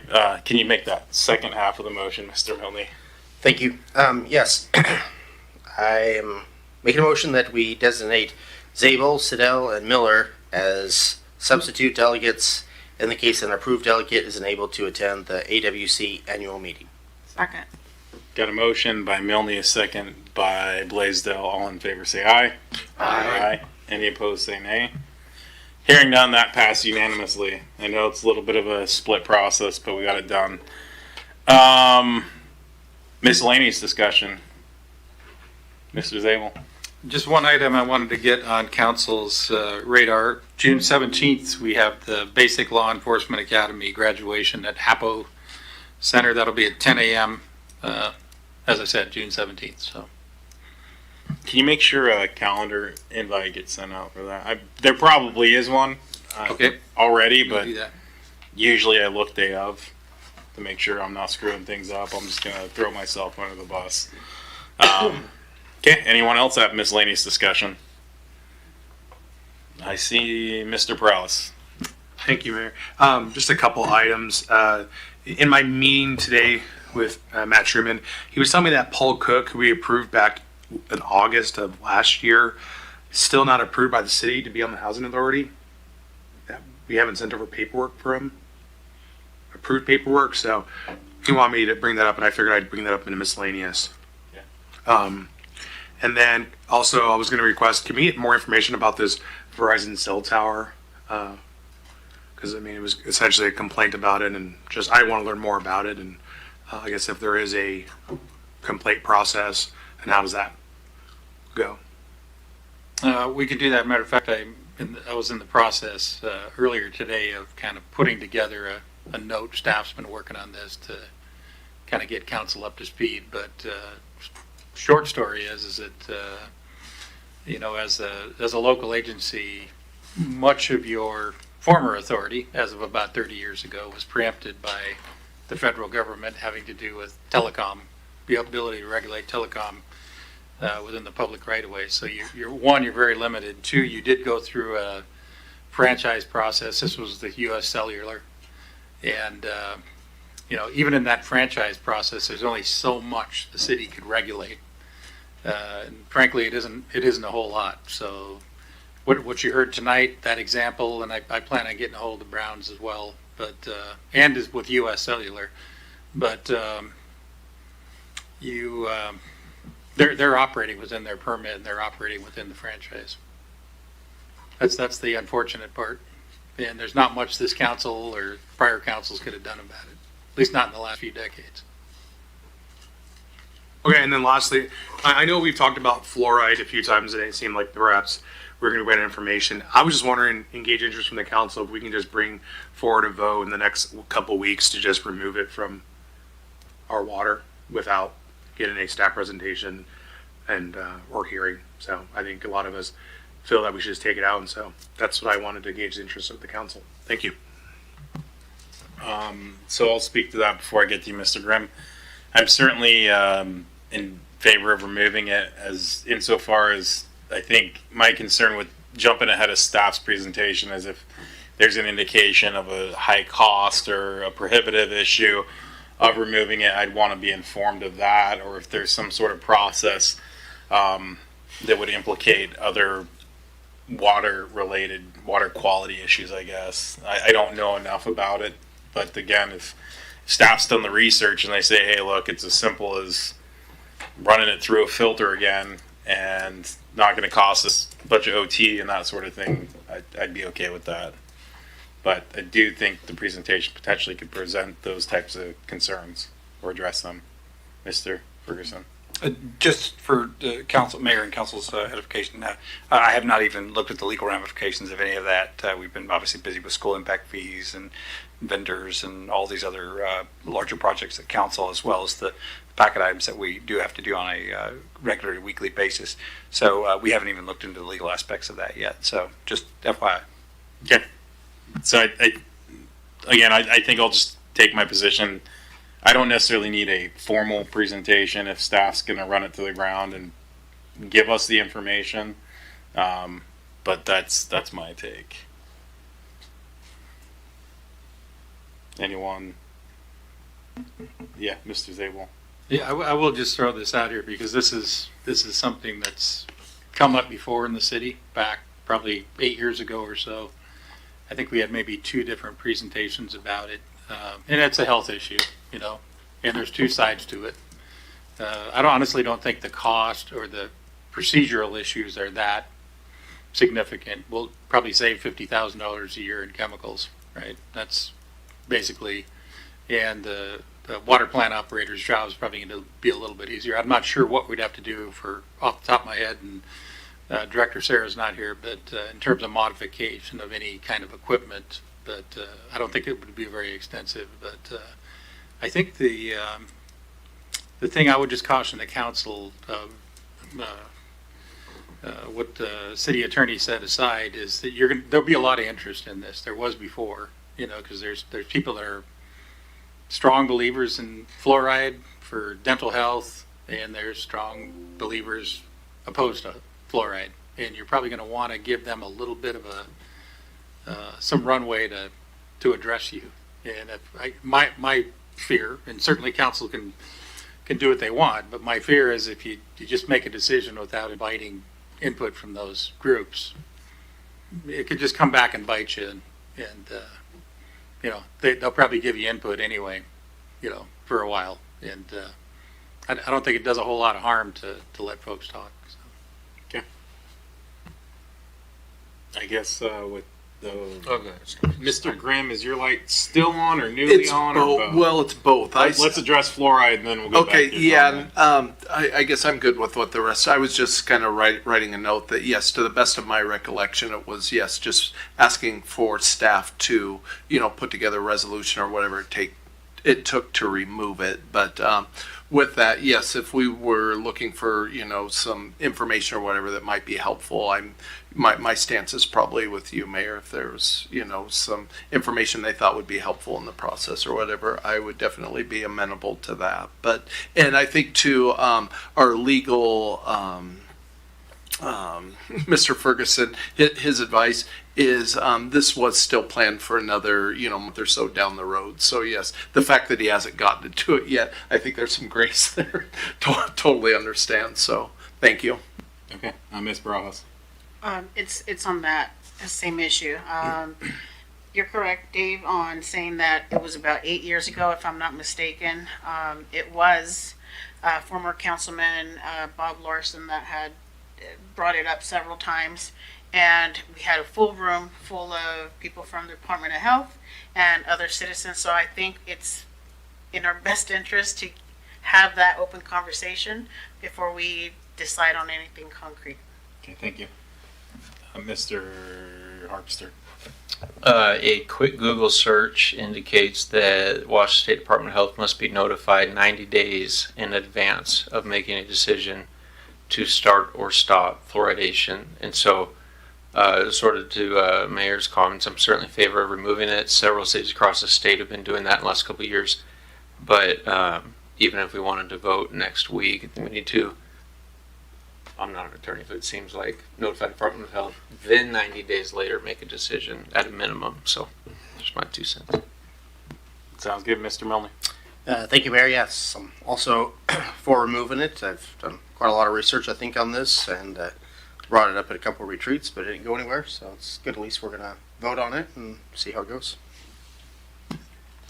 Can you make that second half of the motion, Mr. Milne? Thank you. Yes, I am making a motion that we designate Zabel, Siddell, and Miller as substitute delegates in the case an approved delegate is unable to attend the AWC annual meeting. Second. Got a motion by Milne, a second by Blaisdell. All in favor say aye. Aye. Any opposed say nay. Hearing none, that passed unanimously. I know it's a little bit of a split process, but we got it done. Miscellaneous discussion. Mr. Zabel. Just one item I wanted to get on council's radar. June 17th, we have the Basic Law Enforcement Academy graduation at Hapo Center. That'll be at 10 a.m. As I said, June 17th. So Can you make sure a calendar invite gets sent out for that? There probably is one Okay. already, We'll but do that. usually I look day of to make sure I'm not screwing things up. I'm just going to throw myself under the bus. Okay, anyone else have miscellaneous discussion? I see Mr. Prowse. Thank you, Mayor. Just a couple items. In my meeting today with Matt Truman, he was telling me that Paul Cook, who we approved back in August of last year, is still not approved by the city to be on the housing authority. That we haven't sent over paperwork for him, approved paperwork. So he wanted me to bring that up, and I figured I'd bring that up in a miscellaneous. And then also I was going to request, can we get more information about this Verizon cell tower? Because I mean, it was essentially a complaint about it, and just I want to learn more about it, and I guess if there is a complaint process, and how does that go? We could do that. Matter of fact, I was in the process earlier today of kind of putting together a note. Staff's been working on this to kind of get council up to speed. But short story is that you know, as a local agency, much of your former authority, as of about 30 years ago, was preempted by the federal government, having to do with telecom, the ability to regulate telecom within the public right of way. So you're very limited. Two, you did go through a franchise process. This was the U.S. Cellular, and you know, even in that franchise process, there's only so much the city could regulate. And frankly, it isn't a whole lot. So what you heard tonight, that example, and I plan on getting a hold of Browns as well, but and is with U.S. Cellular, but they're operating within their permit, and they're operating within the franchise. That's the unfortunate part, and there's not much this council or prior councils could have done about it, at least not in the last few decades. Okay, and then lastly, I know we've talked about fluoride a few times, and it seemed like perhaps we're going to get information. I was just wondering, engage interest from the council, if we can just bring forward a vote in the next couple weeks to just remove it from our water without getting a staff presentation and or hearing. So I think a lot of us feel that we should just take it out, and so that's what I wanted to gauge the interest of the council. Thank you. So I'll speak to that before I get to you, Mr. Grimm. I'm certainly in favor of removing it, as insofar as I think my concern with jumping ahead of staff's presentation is if there's an indication of a high cost or a prohibitive issue of removing it, I'd want to be informed of that, or if there's some sort of process that would implicate other water quality issues, I guess. I don't know enough about it, but again, if staff's done the research and they say, hey, look, it's as simple as running it through a filter again and not going to cost us a bunch of OT and that sort of thing, I'd be okay with that. But I do think the presentation potentially could present those types of concerns or address them. Mr. Ferguson. Just for the council, mayor and council's edification, I have not even looked at the legal ramifications of any of that. We've been obviously busy with school impact fees and vendors and all these other larger projects at council, as well as the packet items that we do have to do on a regular weekly basis. So we haven't even looked into the legal aspects of that yet. So just FYI. Okay. So I think I'll just take my position. I don't necessarily need a formal presentation if staff's going to run it to the ground and give us the information. But that's my take. Anyone? Yeah, Mr. Zabel. Yeah, I will just throw this out here because this is something that's come up before in the city back probably 8 years ago or so. I think we had maybe 2 different presentations about it, and it's a health issue, you know, and there's 2 sides to it. I honestly don't think the cost or the procedural issues are that significant. We'll probably save $50,000 a year in chemicals, right? That's basically, and the water plant operator's job is probably going to be a little bit easier. I'm not sure what we'd have to do for off the top of my head, and Director Sarah's not here, but in terms of modification of any kind of equipment, but I don't think it would be very extensive. But I think the thing I would just caution the council what the city attorney set aside is that there'll be a lot of interest in this. There was before, because there's people that are strong believers in fluoride for dental health, and there's strong believers opposed to fluoride. And you're probably going to want to give them a little bit of some runway to address you. And my fear, and certainly council can do what they want, but my fear is if you just make a decision without inviting input from those groups, it could just come back and bite you, and they'll probably give you input anyway, for a while, and I don't think it does a whole lot of harm to let folks talk. So. Okay. I guess with Mr. Grimm, is your light still on or newly on? Or both? Well, it's both. Let's address fluoride and then we'll go back to yeah. I guess I'm good with what the rest. I was just kind of writing a note that yes, to the best of my recollection, it was yes, just asking for staff to put together a resolution or whatever it took to remove it. But with that, yes, if we were looking for some information or whatever that might be helpful, my stance is probably with you, Mayor. If there's some information they thought would be helpful in the process or whatever, I would definitely be amenable to that. And I think too, our legal Mr. Ferguson, his advice is this was still planned for another month or so down the road. So yes, the fact that he hasn't gotten to it yet, I think there's some grace there. Totally understand. So thank you. Okay, Ms. Barajas. It's on that same issue. You're correct, Dave, on saying that it was about 8 years ago, if I'm not mistaken. It was former councilman Bob Larson that had brought it up several times, and we had a full room full of people from the Department of Health and other citizens. So I think it's in our best interest to have that open conversation before we decide on anything concrete. Okay, thank you. Mr. Harpster. A quick Google search indicates that Washington State Department of Health must be notified 90 days in advance of making a decision to start or stop fluoridation. And so, sort of to Mayor's comments, I'm certainly in favor of removing it. Several cities across the state have been doing that in the last couple of years. But even if we wanted to vote next week, I think we need to, I'm not an attorney, but it seems like notify the Department of Health, then 90 days later make a decision at a minimum. So there's my 2 cents. Sounds good, Mr. Milner. Thank you, Mayor. Yes, I'm also for removing it. I've done quite a lot of research, I think, on this, and brought it up at a couple of retreats, but it didn't go anywhere. So it's good. At least we're going to vote on it and see how it goes.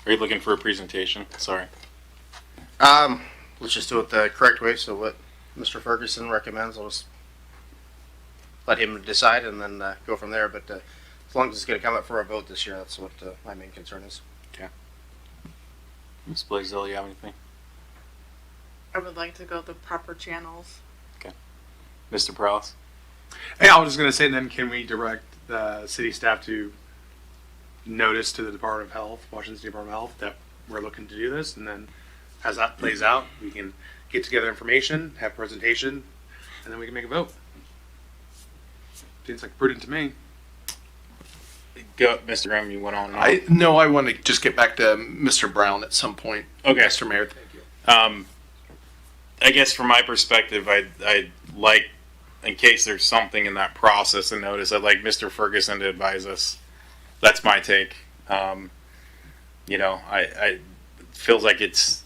Are you looking for a presentation? Sorry. Let's just do it the correct way. So what Mr. Ferguson recommends, I'll just let him decide and then go from there. But as long as it's going to come up for a vote this year, that's what my main concern is. Okay. Ms. Blaisdell, you have anything? I would like to go the proper channels. Okay. Mr. Prowse? Hey, I was just going to say then, can we direct the city staff to notice to the Department of Health, Washington State Department of Health, that we're looking to do this, and then as that plays out, we can get together information, have a presentation, and then we can make a vote. Seems like prudent to me. Go, Mr. Graham, you went on. I want to just get back to Mr. Brown at some point. Okay. Mr. Mayor, thank you. I guess from my perspective, I'd like, in case there's something in that process and notice, I'd like Mr. Ferguson to advise us. That's my take. I feels like it's,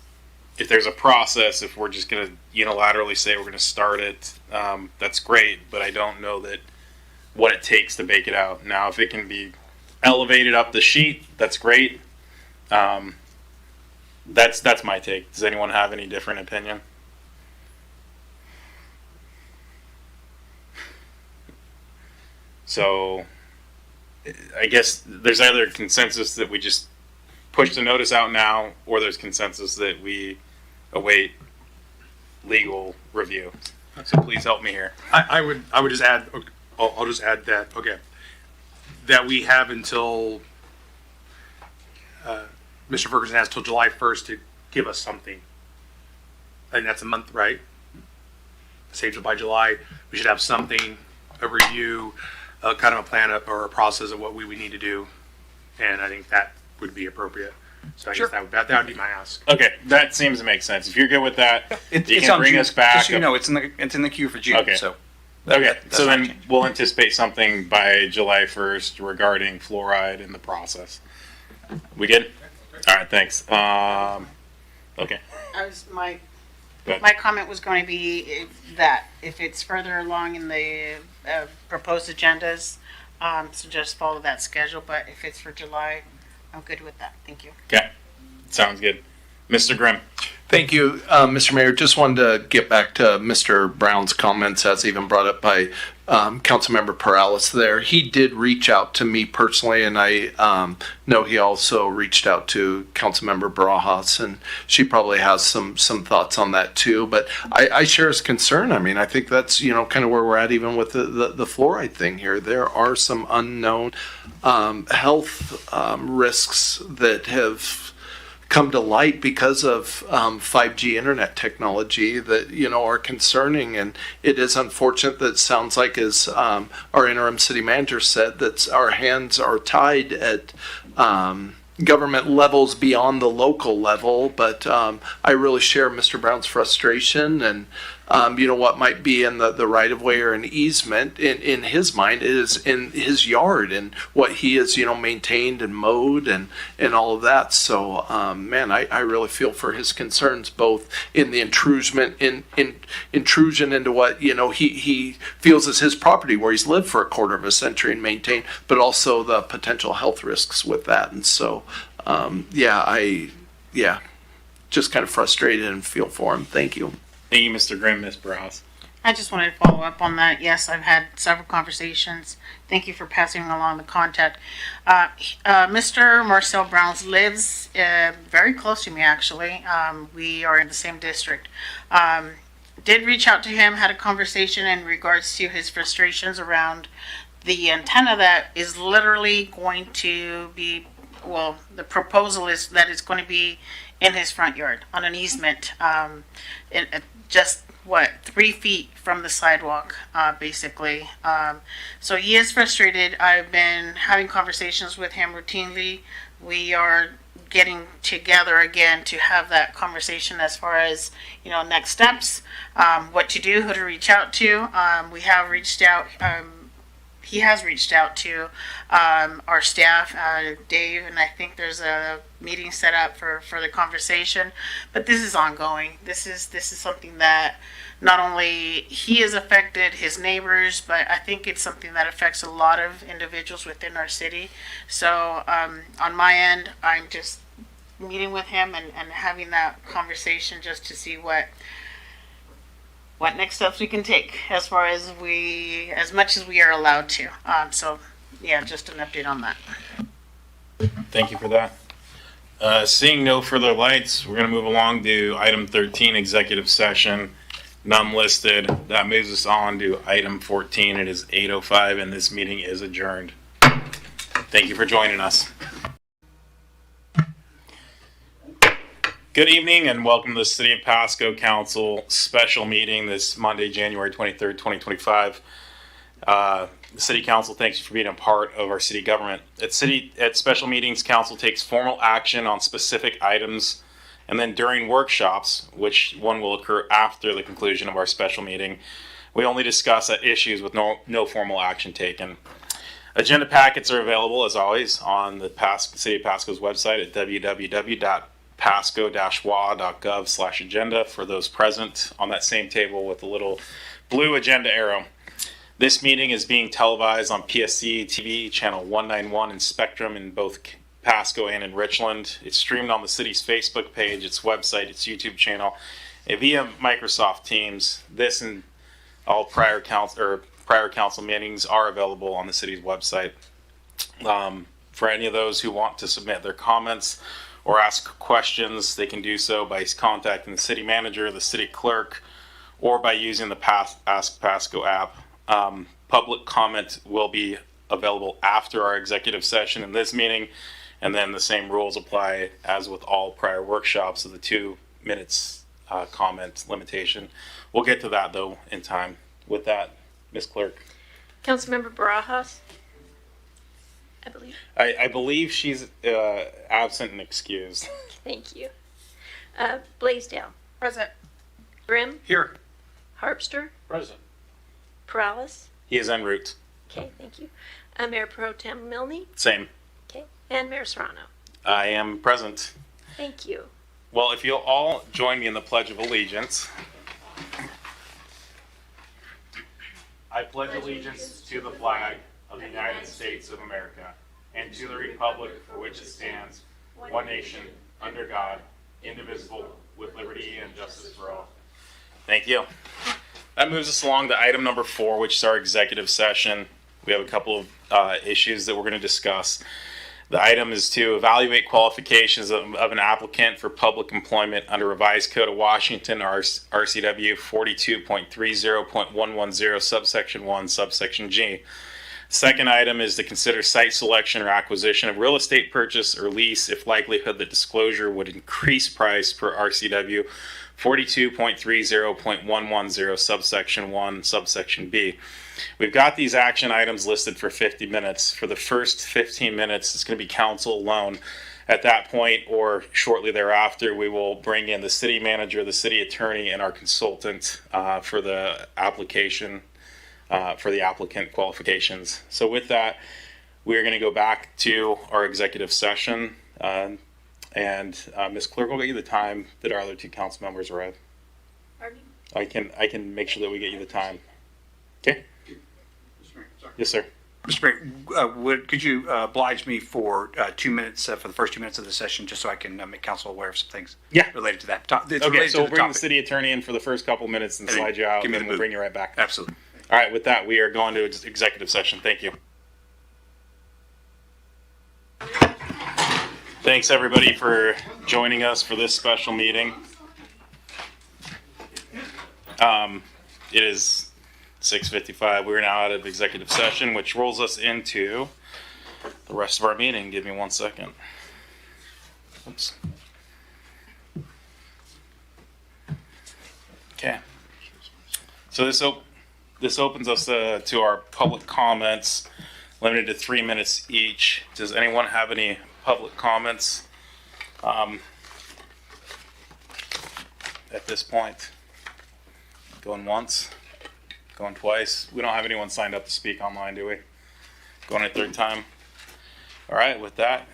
if there's a process, if we're just going to unilaterally say we're going to start it, that's great, but I don't know that what it takes to bake it out. Now, if it can be elevated up the sheet, that's great. That's my take. Does anyone have any different opinion? So I guess there's either consensus that we just push the notice out now, or there's consensus that we await legal review. So please help me here. I would just add, I'll just add that, okay, that we have until, Mr. Ferguson has till July 1st to give us something. And that's a month, right? say by July, we should have something, a review, kind of a plan or a process of what we would need to do. And I think that would be appropriate. So I guess that would be my ask. Okay, that seems to make sense. If you're good with that, you It's can on bring June. us back. Just so you know, it's in the queue for June. Okay. So Okay, that's so not then we'll anticipate something by July 1st regarding fluoride in the process. We good? All right, thanks. Okay. My Go ahead. my comment was going to be that if it's further along in the proposed agendas, so just follow that schedule. But if it's for July, I'm good with that. Thank you. Okay, sounds good. Mr. Grimm. Thank you, Mr. Mayor. Just wanted to get back to Mr. Brown's comments, as even brought up by Councilmember Perales there. He did reach out to me personally, and I know he also reached out to Councilmember Barajas, and she probably has some thoughts on that too. But I share his concern. I mean, I think that's, kind of where we're at even with the fluoride thing here. There are some unknown health risks that have come to light because of 5G internet technology that are concerning, and it is unfortunate that it sounds like, as our interim city manager said, that our hands are tied at government levels beyond the local level. But I really share Mr. Brown's frustration, and what might be in the right of way or an easement in his mind is in his yard and what he has maintained and mowed and all of that. So man, I really feel for his concerns, both in the intrusion into what he feels is his property where he's lived for a quarter of a century and maintained, but also the potential health risks with that. And so just kind of frustrated and feel for him. Thank you. Thank you, Mr. Grimm. Ms. Barajas. I just wanted to follow up on that. Yes, I've had several conversations. Thank you for passing along the contact. Mr. Marcel Browns lives very close to me, actually. We are in the same district. Did reach out to him, had a conversation in regards to his frustrations around the antenna that is literally going to be, well, the proposal is that it's going to be in his front yard on an easement. Just 3 feet from the sidewalk, basically. So he is frustrated. I've been having conversations with him routinely. We are getting together again to have that conversation as far as next steps, what to do, who to reach out to. We have reached out. He has reached out to our staff, Dave, and I think there's a meeting set up for the conversation. But this is ongoing. This is something that not only he is affected, his neighbors, but I think it's something that affects a lot of individuals within our city. So on my end, I'm just meeting with him and having that conversation just to see what next steps we can take as far as much as we are allowed to. So yeah, just an update on that. Thank you for that. Seeing no further lights, we're going to move along to item 13, executive session. None listed. That moves us on to item 14. It is 8:05 and this meeting is adjourned. Thank you for joining us. Good evening and welcome to the City of Pasco Council special meeting this Monday, January 23rd, 2025. The City Council thanks you for being a part of our city government. At special meetings, Council takes formal action on specific items, and then during workshops, which one will occur after the conclusion of our special meeting, we only discuss issues with no formal action taken. Agenda packets are available, as always, on the City of Pasco's website at www.pasco-wa.gov/agenda for those present on that same table with the little blue agenda arrow. This meeting is being televised on PSC-TV, channel 191 in Spectrum in both Pasco and in Richland. It's streamed on the city's Facebook page, its website, its YouTube channel, and via Microsoft Teams. This and all prior council meetings are available on the city's website. For any of those who want to submit their comments or ask questions, they can do so by contacting the city manager, the city clerk, or by using the Ask Pasco app. Public comment will be available after our executive session in this meeting, and then the same rules apply as with all prior workshops of the 2 minutes comment limitation. We'll get to that though in time. With that, Ms. Clerk. Councilmember Barajas, I believe. I believe she's absent and excused. Thank you. Blaisdell. Present. Grimm. Here. Harpster. Present. Perales. He is en route. Okay, thank you. Mayor Pro Tem Milne. Same. Okay, and Mayor Serrano. I am present. Thank you. Well, if you'll all join me in the Pledge of Allegiance. I pledge allegiance to the flag of the United States of America and to the republic for which it stands, one nation, under God, indivisible, with liberty and justice for all. Thank you. That moves us along to item number 4, which is our executive session. We have a couple of issues that we're going to discuss. The item is to evaluate qualifications of an applicant for public employment under Revised Code of Washington, RCW 42.30.110, subsection 1, subsection G. Second item is to consider site selection or acquisition of real estate purchase or lease if likelihood that disclosure would increase price per RCW 42.30.110, subsection 1, subsection B. We've got these action items listed for 50 minutes. For the first 15 minutes, it's going to be council alone. At that point, or shortly thereafter, we will bring in the city manager, the city attorney, and our consultant for the application, for the applicant qualifications. So with that, we're going to go back to our executive session. And Ms. Clerk will get you the time that our other 2 council members arrive. Pardon? I can make sure that we get you the time. Okay? Yes, sir. Mr. Mayor, could you oblige me for 2 minutes for the first 2 minutes of the session, just so I can make council aware of some things related to that? Okay, so we'll bring the city attorney in for the first couple minutes and slide you out, and then we'll bring you right back. Absolutely. All right, with that, we are going to executive session. Thank you. Thanks, everybody, for joining us for this special meeting. It is 6:55. We're now out of executive session, which rolls us into the rest of our meeting. Give me 1 second. Oops. Okay. So this opens us to our public comments, limited to 3 minutes each. Does anyone have any public comments at this point? Going once? Going twice? We don't have anyone signed up to speak online, do we? Going a third time? All right, with that,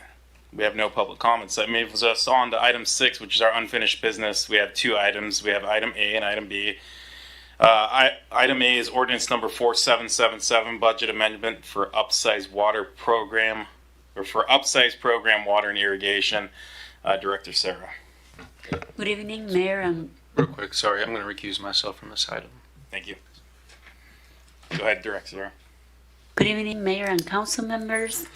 we have no public comments. That moves us on to item 6, which is our unfinished business. We have 2 items. We have item A and item B. Item A is ordinance number 4777, budget amendment for upsize water program, or for upsize program water and irrigation. Director Sarah. Good evening, Mayor and Real quick, sorry, I'm going to recuse myself from this item. Thank you. Go ahead, Director Sarah. Good evening, Mayor and council members.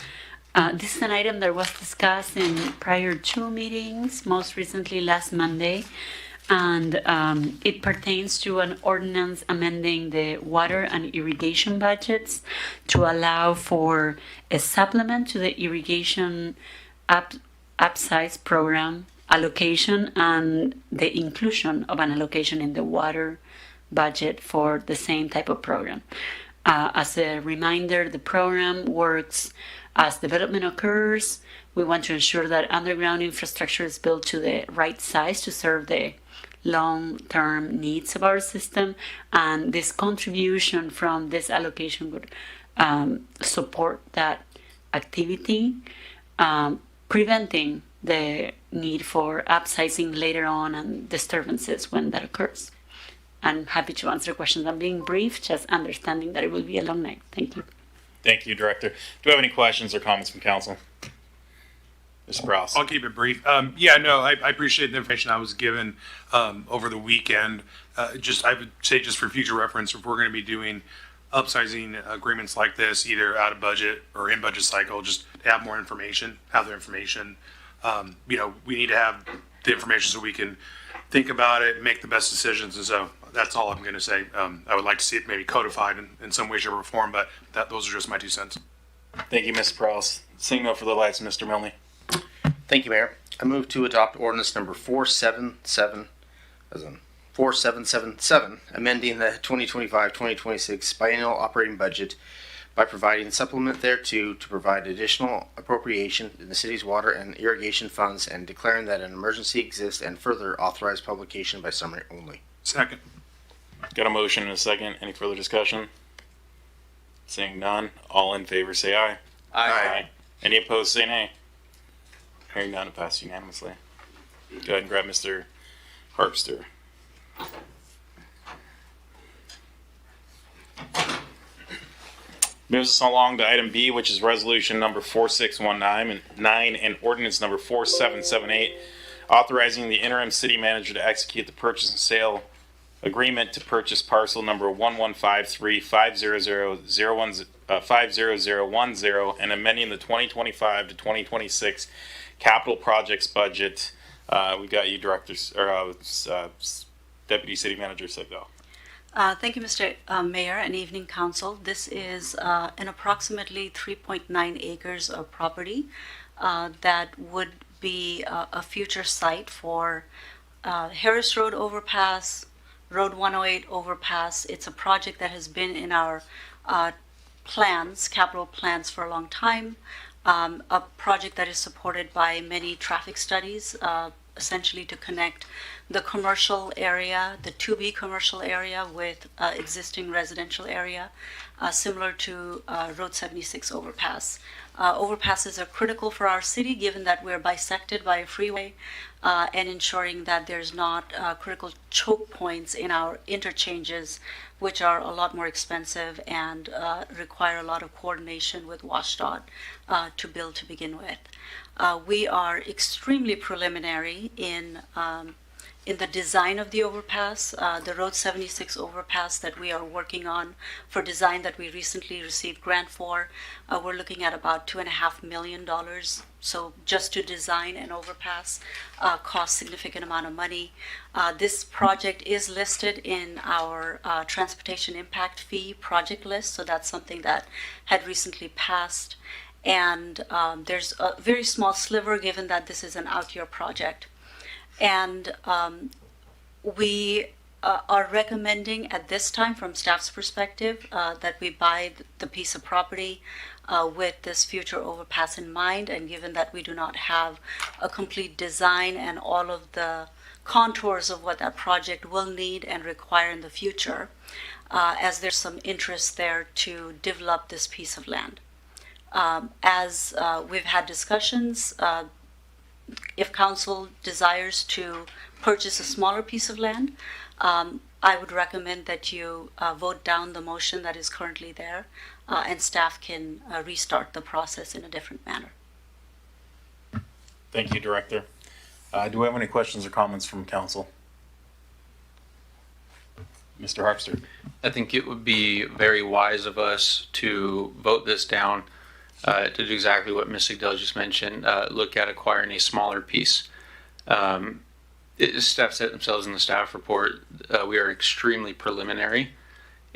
This is an item that was discussed in prior 2 meetings, most recently last Monday, and it pertains to an ordinance amending the water and irrigation budgets to allow for a supplement to the irrigation upsize program allocation and the inclusion of an allocation in the water budget for the same type of program. As a reminder, the program works as development occurs. We want to ensure that underground infrastructure is built to the right size to serve the long-term needs of our system, and this contribution from this allocation would support that activity, preventing the need for upsizing later on and disturbances when that occurs. I'm happy to answer questions. I'm being brief, just understanding that it will be a long night. Thank you. Thank you, Director. Do we have any questions or comments from council? Mr. Prowse. I'll keep it brief. I appreciate the information I was given over the weekend. I would say just for future reference, if we're going to be doing upsizing agreements like this, either out of budget or in budget cycle, just to have more information, have the information. We need to have the information so we can think about it, make the best decisions. And so that's all I'm going to say. I would like to see it maybe codified in some way, shape, or form, but those are just my 2 cents. Thank you, Mr. Prowse. Seeing no further lights, Mr. Milne. Thank you, Mayor. I move to adopt ordinance number 477, as in 4777, amending the 2025-2026 biennial operating budget by providing supplement thereto to provide additional appropriation in the city's water and irrigation funds and declaring that an emergency exists and further authorize publication by summary only. Second. Got a motion and a second. Any further discussion? Seeing none, all in favor say aye. Aye. Any opposed say nay. Hearing none, it passed unanimously. Go ahead and grab Mr. Harpster. Moves us along to item B, which is resolution number 4619 and ordinance number 4778, authorizing the interim city manager to execute the purchase and sale agreement to purchase parcel number 1153-50010 and amending the 2025 to 2026 capital projects budget. We got you, directors or deputy city manager Sigdal. Thank you, Mr. Mayor and Evening Council. This is an approximately 3.9 acres of property that would be a future site for Harris Road overpass, Road 108 overpass. It's a project that has been in our plans, capital plans for a long time. A project that is supported by many traffic studies, essentially to connect the commercial area, the 2B commercial area with existing residential area, similar to Road 76 overpass. Overpasses are critical for our city given that we're bisected by a freeway and ensuring that there's not critical choke points in our interchanges, which are a lot more expensive and require a lot of coordination with WashDOT to build to begin with. We are extremely preliminary in the design of the overpass. The Road 76 overpass that we are working on for design that we recently received grant for, we're looking at about $2.5 million. So just to design an overpass costs significant amount of money. This project is listed in our transportation impact fee project list, so that's something that had recently passed. And there's a very small sliver given that this is an out-year project. And we are recommending at this time from staff's perspective that we buy the piece of property with this future overpass in mind, and given that we do not have a complete design and all of the contours of what that project will need and require in the future, as there's some interest there to develop this piece of land. As we've had discussions, if council desires to purchase a smaller piece of land, I would recommend that you vote down the motion that is currently there, and staff can restart the process in a different manner. Thank you, Director. Do we have any questions or comments from council? Mr. Harpster. I think it would be very wise of us to vote this down to do exactly what Ms. Sigdal just mentioned, look at acquiring a smaller piece. Staff said themselves in the staff report, we are extremely preliminary,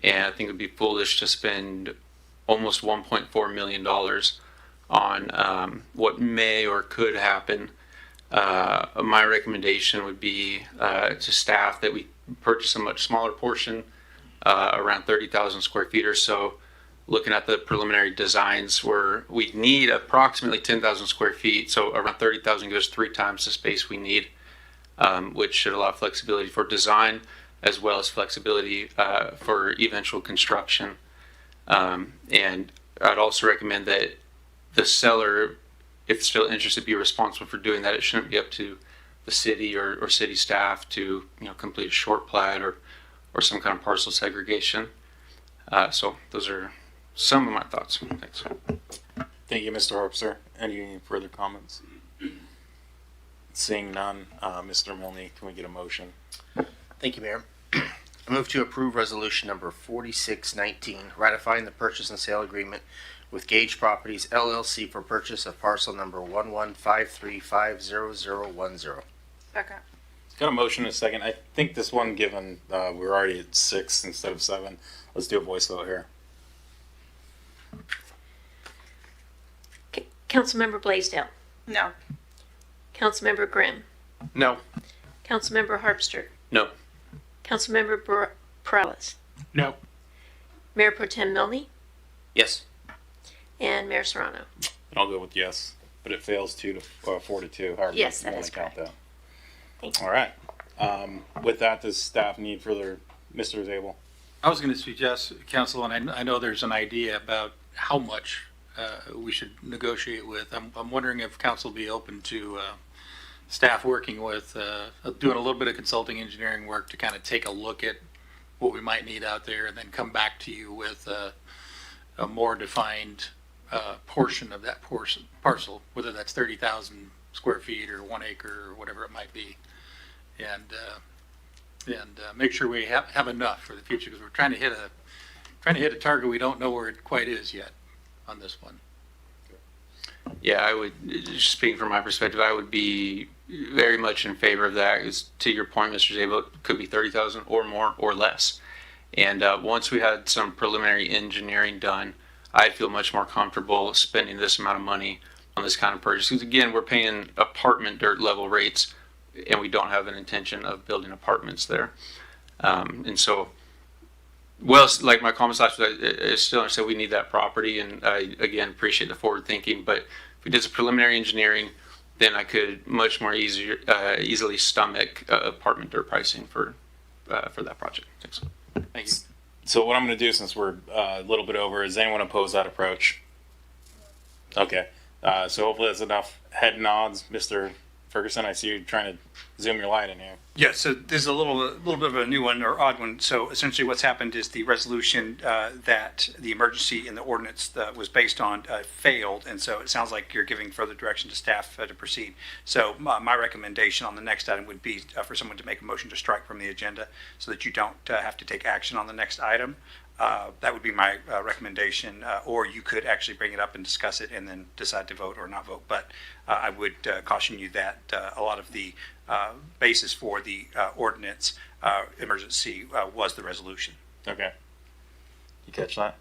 and I think it would be foolish to spend almost $1.4 million on what may or could happen. My recommendation would be to staff that we purchase a much smaller portion, around 30,000 square feet or so. Looking at the preliminary designs, where we need approximately 10,000 square feet, so around 30,000 gives 3 times the space we need, which should allow flexibility for design as well as flexibility for eventual construction. And I'd also recommend that the seller, if still interested, be responsible for doing that. It shouldn't be up to the city or city staff to complete a short plat or some kind of parcel segregation. So those are some of my thoughts. Thanks. Thank you, Mr. Harpster. Any further comments? Seeing none, Mr. Milne, can we get a motion? Thank you, Mayor. I move to approve resolution number 4619, ratifying the purchase and sale agreement with Gage Properties LLC for purchase of parcel number 1153-50010. Second. Got a motion and a second. I think this one, given we're already at 6 instead of 7, let's do a voice vote here. Councilmember Blaisdell. No. Councilmember Grimm. No. Councilmember Harpster. No. Councilmember Perales, No. Mayor Pro Tem Milne, Yes. and Mayor Serrano. I'll go with yes, but it fails 4-2. However Yes, you that want is to count that. Thank you. All right. With that, does staff need further, Mr. Zabel? I was going to suggest, Council, and I know there's an idea about how much we should negotiate with. I'm wondering if Council be open to staff working with, doing a little bit of consulting engineering work to kind of take a look at what we might need out there and then come back to you with a more defined portion of that parcel, whether that's 30,000 square feet or 1 acre or whatever it might be. And make sure we have enough for the future, because we're trying to hit a target we don't know where it quite is yet on this one. Yeah, I would, just speaking from my perspective, I would be very much in favor of that. Because to your point, Mr. Zabel, it could be 30,000 or more or less. And once we had some preliminary engineering done, I'd feel much more comfortable spending this amount of money on this kind of purchase. Because again, we're paying apartment dirt level rates, and we don't have an intention of building apartments there. And so, well, like my comments last week, I still understand we need that property, and I, again, appreciate the forward thinking, but if we did some preliminary engineering, then I could much more easily stomach apartment dirt pricing for that project. Thanks. Thank you. So what I'm going to do, since we're a little bit over, is anyone oppose that approach? Okay. So hopefully that's enough head nods. Mr. Ferguson, I see you trying to zoom your light in here. Yeah, so this is a little bit of a new one or odd one. So essentially what's happened is the resolution that the emergency in the ordinance that was based on failed. And so it sounds like you're giving further direction to staff to proceed. So my recommendation on the next item would be for someone to make a motion to strike from the agenda so that you don't have to take action on the next item. That would be my recommendation, or you could actually bring it up and discuss it and then decide to vote or not vote. But I would caution you that a lot of the basis for the ordinance emergency was the resolution. Okay. You catch that?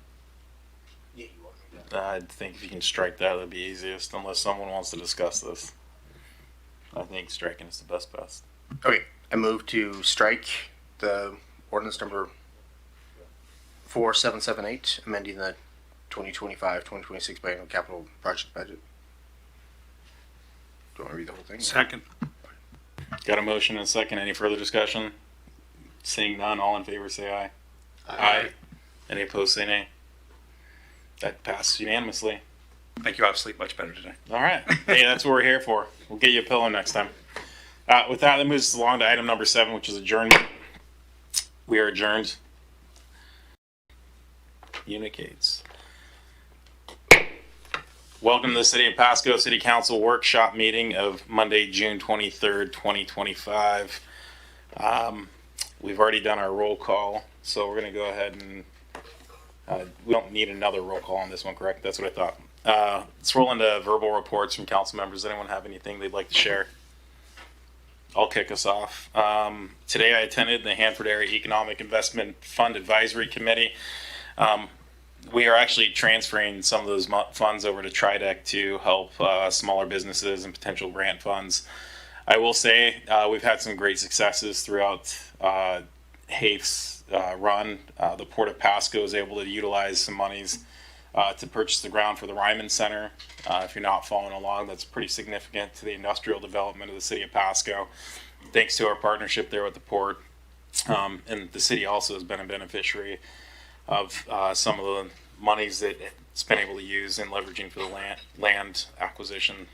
Yeah, you I think if you can strike that, that'd be easiest, unless someone wants to discuss this. I think striking is the best bet. Okay, I move to strike the ordinance number 4778, amending the 2025-2026 biennial capital project budget. Do you want to read the whole thing? Second. Got a motion and a second. Any further discussion? Seeing none, all in favor say aye. Aye. Any opposed say nay. That passes unanimously. Thank you. I'll sleep much better today. All right. Hey, that's what we're here for. We'll get you a pillow next time. With that moves us along to item number 7, which is adjournment. We are adjourned. Communicates. Welcome to the City of Pasco City Council Workshop Meeting of Monday, June 23rd, 2025. We've already done our roll call, so we're going to go ahead and we don't need another roll call on this one, correct? That's what I thought. Let's roll into verbal reports from council members. Anyone have anything they'd like to share? I'll kick us off. Today I attended the Hanford Area Economic Investment Fund Advisory Committee. We are actually transferring some of those funds over to Tridec to help smaller businesses and potential grant funds. I will say we've had some great successes throughout HAFE's run. The Port of Pasco is able to utilize some monies to purchase the ground for the Ryman Center. If you're not following along, that's pretty significant to the industrial development of the city of Pasco. Thanks to our partnership there with the port. And the city also has been a beneficiary of some of the monies that it's been able to use in leveraging for the land acquisition.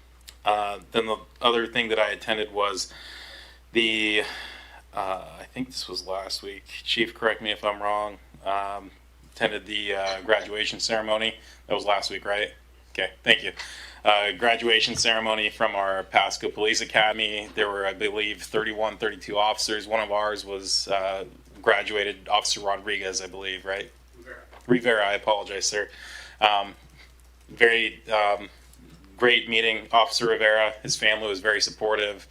Then the other thing that I attended was the, I think this was last week, Chief, correct me if I'm wrong, attended the graduation ceremony. That was last week, right? Okay, thank you. Graduation ceremony from our Pasco Police Academy. There were, I believe, 32 officers. One of ours was graduated, Officer Rodriguez, I believe, right? Rivera, I apologize, sir. Very great meeting, Officer Rivera. His family was very supportive.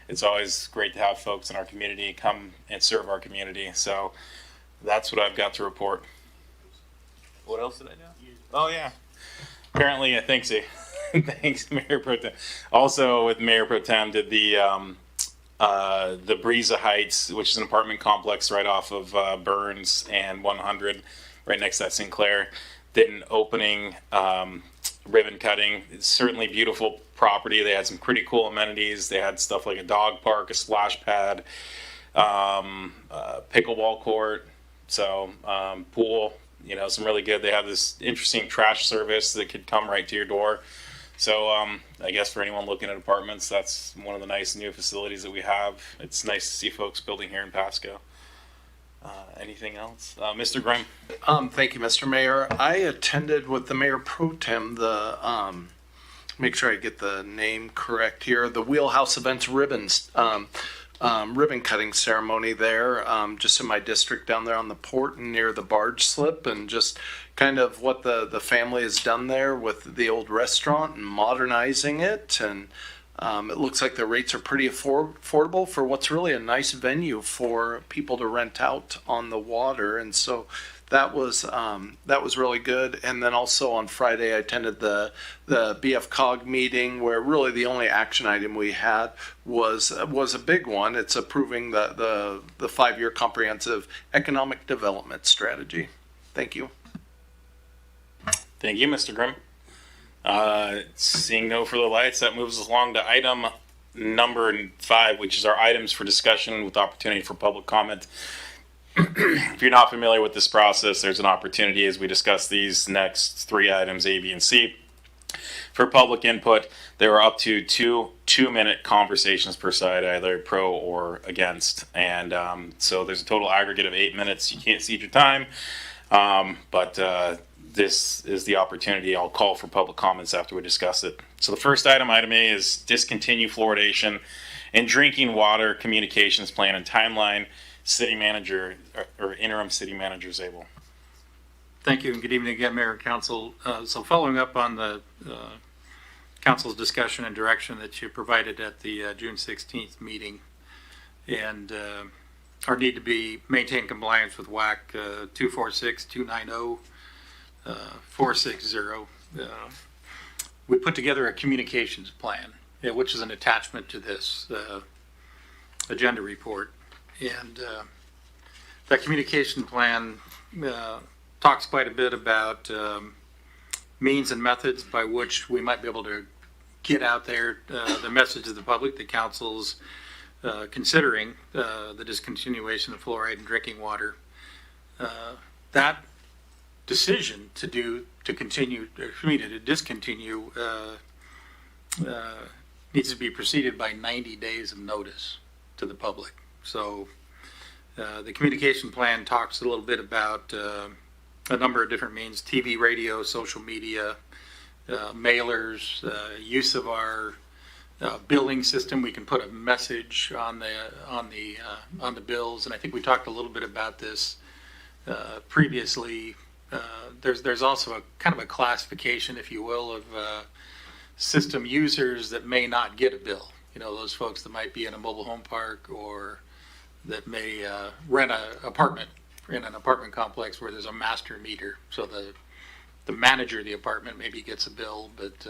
It's always great to have folks in our community come and serve our community. So that's what I've got to report. What else did I do? Oh, yeah. Apparently, thanks, Mayor Pro Tem. Also, with Mayor Pro Tem, did the the Breeza Heights, which is an apartment complex right off of Burns and 100, right next to that Sinclair, did an opening ribbon cutting. It's certainly beautiful property. They had some pretty cool amenities. They had stuff like a dog park, a splash pad, pickleball court, so pool. You know, some really good. They have this interesting trash service that could come right to your door. So I guess for anyone looking at apartments, that's one of the nice new facilities that we have. It's nice to see folks building here in Pasco. Anything else? Mr. Grimm? Thank you, Mr. Mayor. I attended with the Mayor Pro Tem the, make sure I get the name correct here, the Wheelhouse Events ribbons, ribbon cutting ceremony there, just in my district down there on the port and near the barge slip, and just kind of what the family has done there with the old restaurant and modernizing it. And it looks like the rates are pretty affordable for what's really a nice venue for people to rent out on the water. And so that was really good. And then also on Friday, I attended the BF COG meeting, where really the only action item we had was a big one. It's approving the 5-year comprehensive economic development strategy. Thank you. Thank you, Mr. Grimm. Seeing no further lights, that moves us along to item number 5, which is our items for discussion with opportunity for public comment. If you're not familiar with this process, there's an opportunity as we discuss these next 3 items, A, B, and C. For public input, there are up to 2-minute conversations per side, either pro or against. And so there's a total aggregate of 8 minutes. You can't cede your time, but this is the opportunity. I'll call for public comments after we discuss it. So the first item, item A, is discontinue fluoridation in drinking water communications plan and timeline. City manager or interim city manager Zabel. Thank you, and good evening again, Mayor and Council. So following up on the Council's discussion and direction that you provided at the June 16th meeting, and our need to maintain compliance with WAC 246-290-460. We put together a communications plan, which is an attachment to this agenda report. And that communication plan talks quite a bit about means and methods by which we might be able to get out there the message to the public. The council's considering the discontinuation of fluoride in drinking water. That decision to discontinue needs to be preceded by 90 days of notice to the public. So the communication plan talks a little bit about a number of different means: TV, radio, social media, mailers, use of our billing system. We can put a message on the bills, and I think we talked a little bit about this previously. There's also a kind of a classification, if you will, of system users that may not get a bill. You know, those folks that might be in a mobile home park or that may rent an apartment in an apartment complex where there's a master meter. So the manager of the apartment maybe gets a bill, but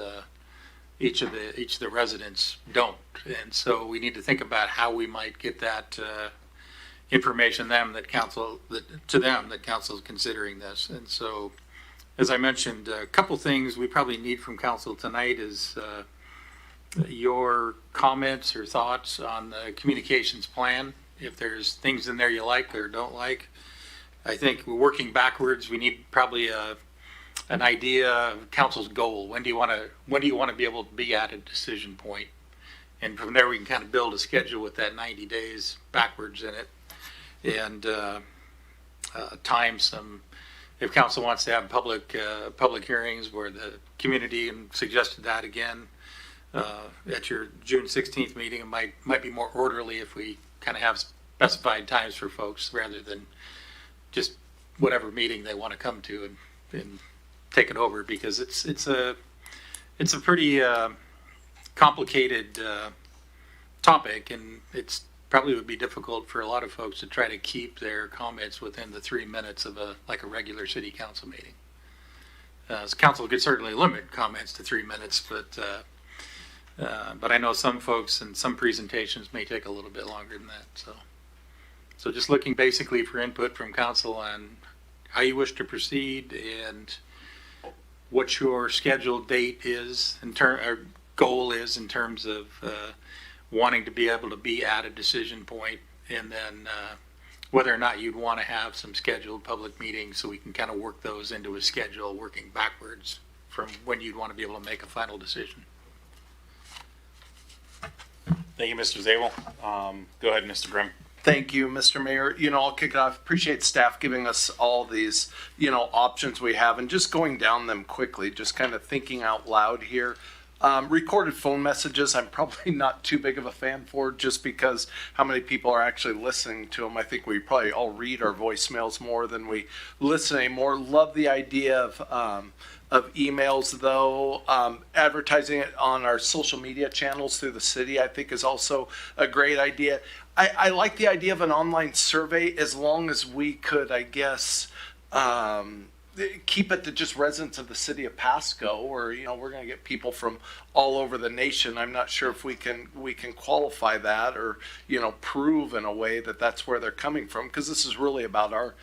each of the residents don't. And so we need to think about how we might get that information to them that council is considering this. And so, as I mentioned, a couple things we probably need from council tonight is your comments or thoughts on the communications plan. If there's things in there you like or don't like. I think we're working backwards. We need probably an idea of council's goal. When do you want to be able to be at a decision point? And from there we can kind of build a schedule with that 90 days backwards in it. And time some, if council wants to have public hearings where the community suggested that again at your June 16th meeting, it might be more orderly if we kind of have specified times for folks rather than just whatever meeting they want to come to and take it over, because it's a pretty complicated topic, and it's probably would be difficult for a lot of folks to try to keep their comments within the 3 minutes of a regular city council meeting. So council could certainly limit comments to 3 minutes, but But I know some folks and some presentations may take a little bit longer than that, so just looking basically for input from council on how you wish to proceed and what your scheduled date is or goal is in terms of wanting to be able to be at a decision point, and then whether or not you'd want to have some scheduled public meetings so we can kind of work those into a schedule working backwards from when you'd want to be able to make a final decision. Thank you, Mr. Zabel. Go ahead, Mr. Grimm. Thank you, Mr. Mayor. I'll kick it off. Appreciate staff giving us all these, options we have and just going down them quickly, just kind of thinking out loud here. Recorded phone messages, I'm probably not too big of a fan for, just because how many people are actually listening to them. I think we probably all read our voicemails more than we listen anymore. Love the idea of emails, though. Advertising it on our social media channels through the city, I think, is also a great idea. I like the idea of an online survey, as long as we could, I guess, keep it to just residents of the city of Pasco, or we're going to get people from all over the nation. I'm not sure if we can qualify that or prove in a way that that's where they're coming from, because this is really about our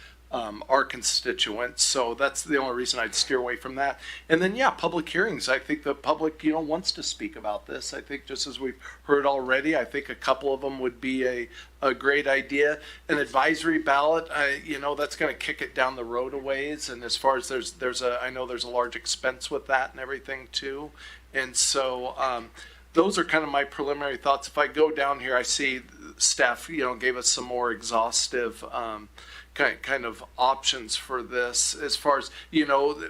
constituents. So that's the only reason I'd steer away from that. And then, public hearings. I think the public, wants to speak about this. I think, just as we've heard already, I think a couple of them would be a great idea. An advisory ballot, that's going to kick it down the road a ways. And as far as I know there's a large expense with that and everything too. And so, those are kind of my preliminary thoughts. If I go down here, I see staff, gave us some more exhaustive, kind of options for this, as far as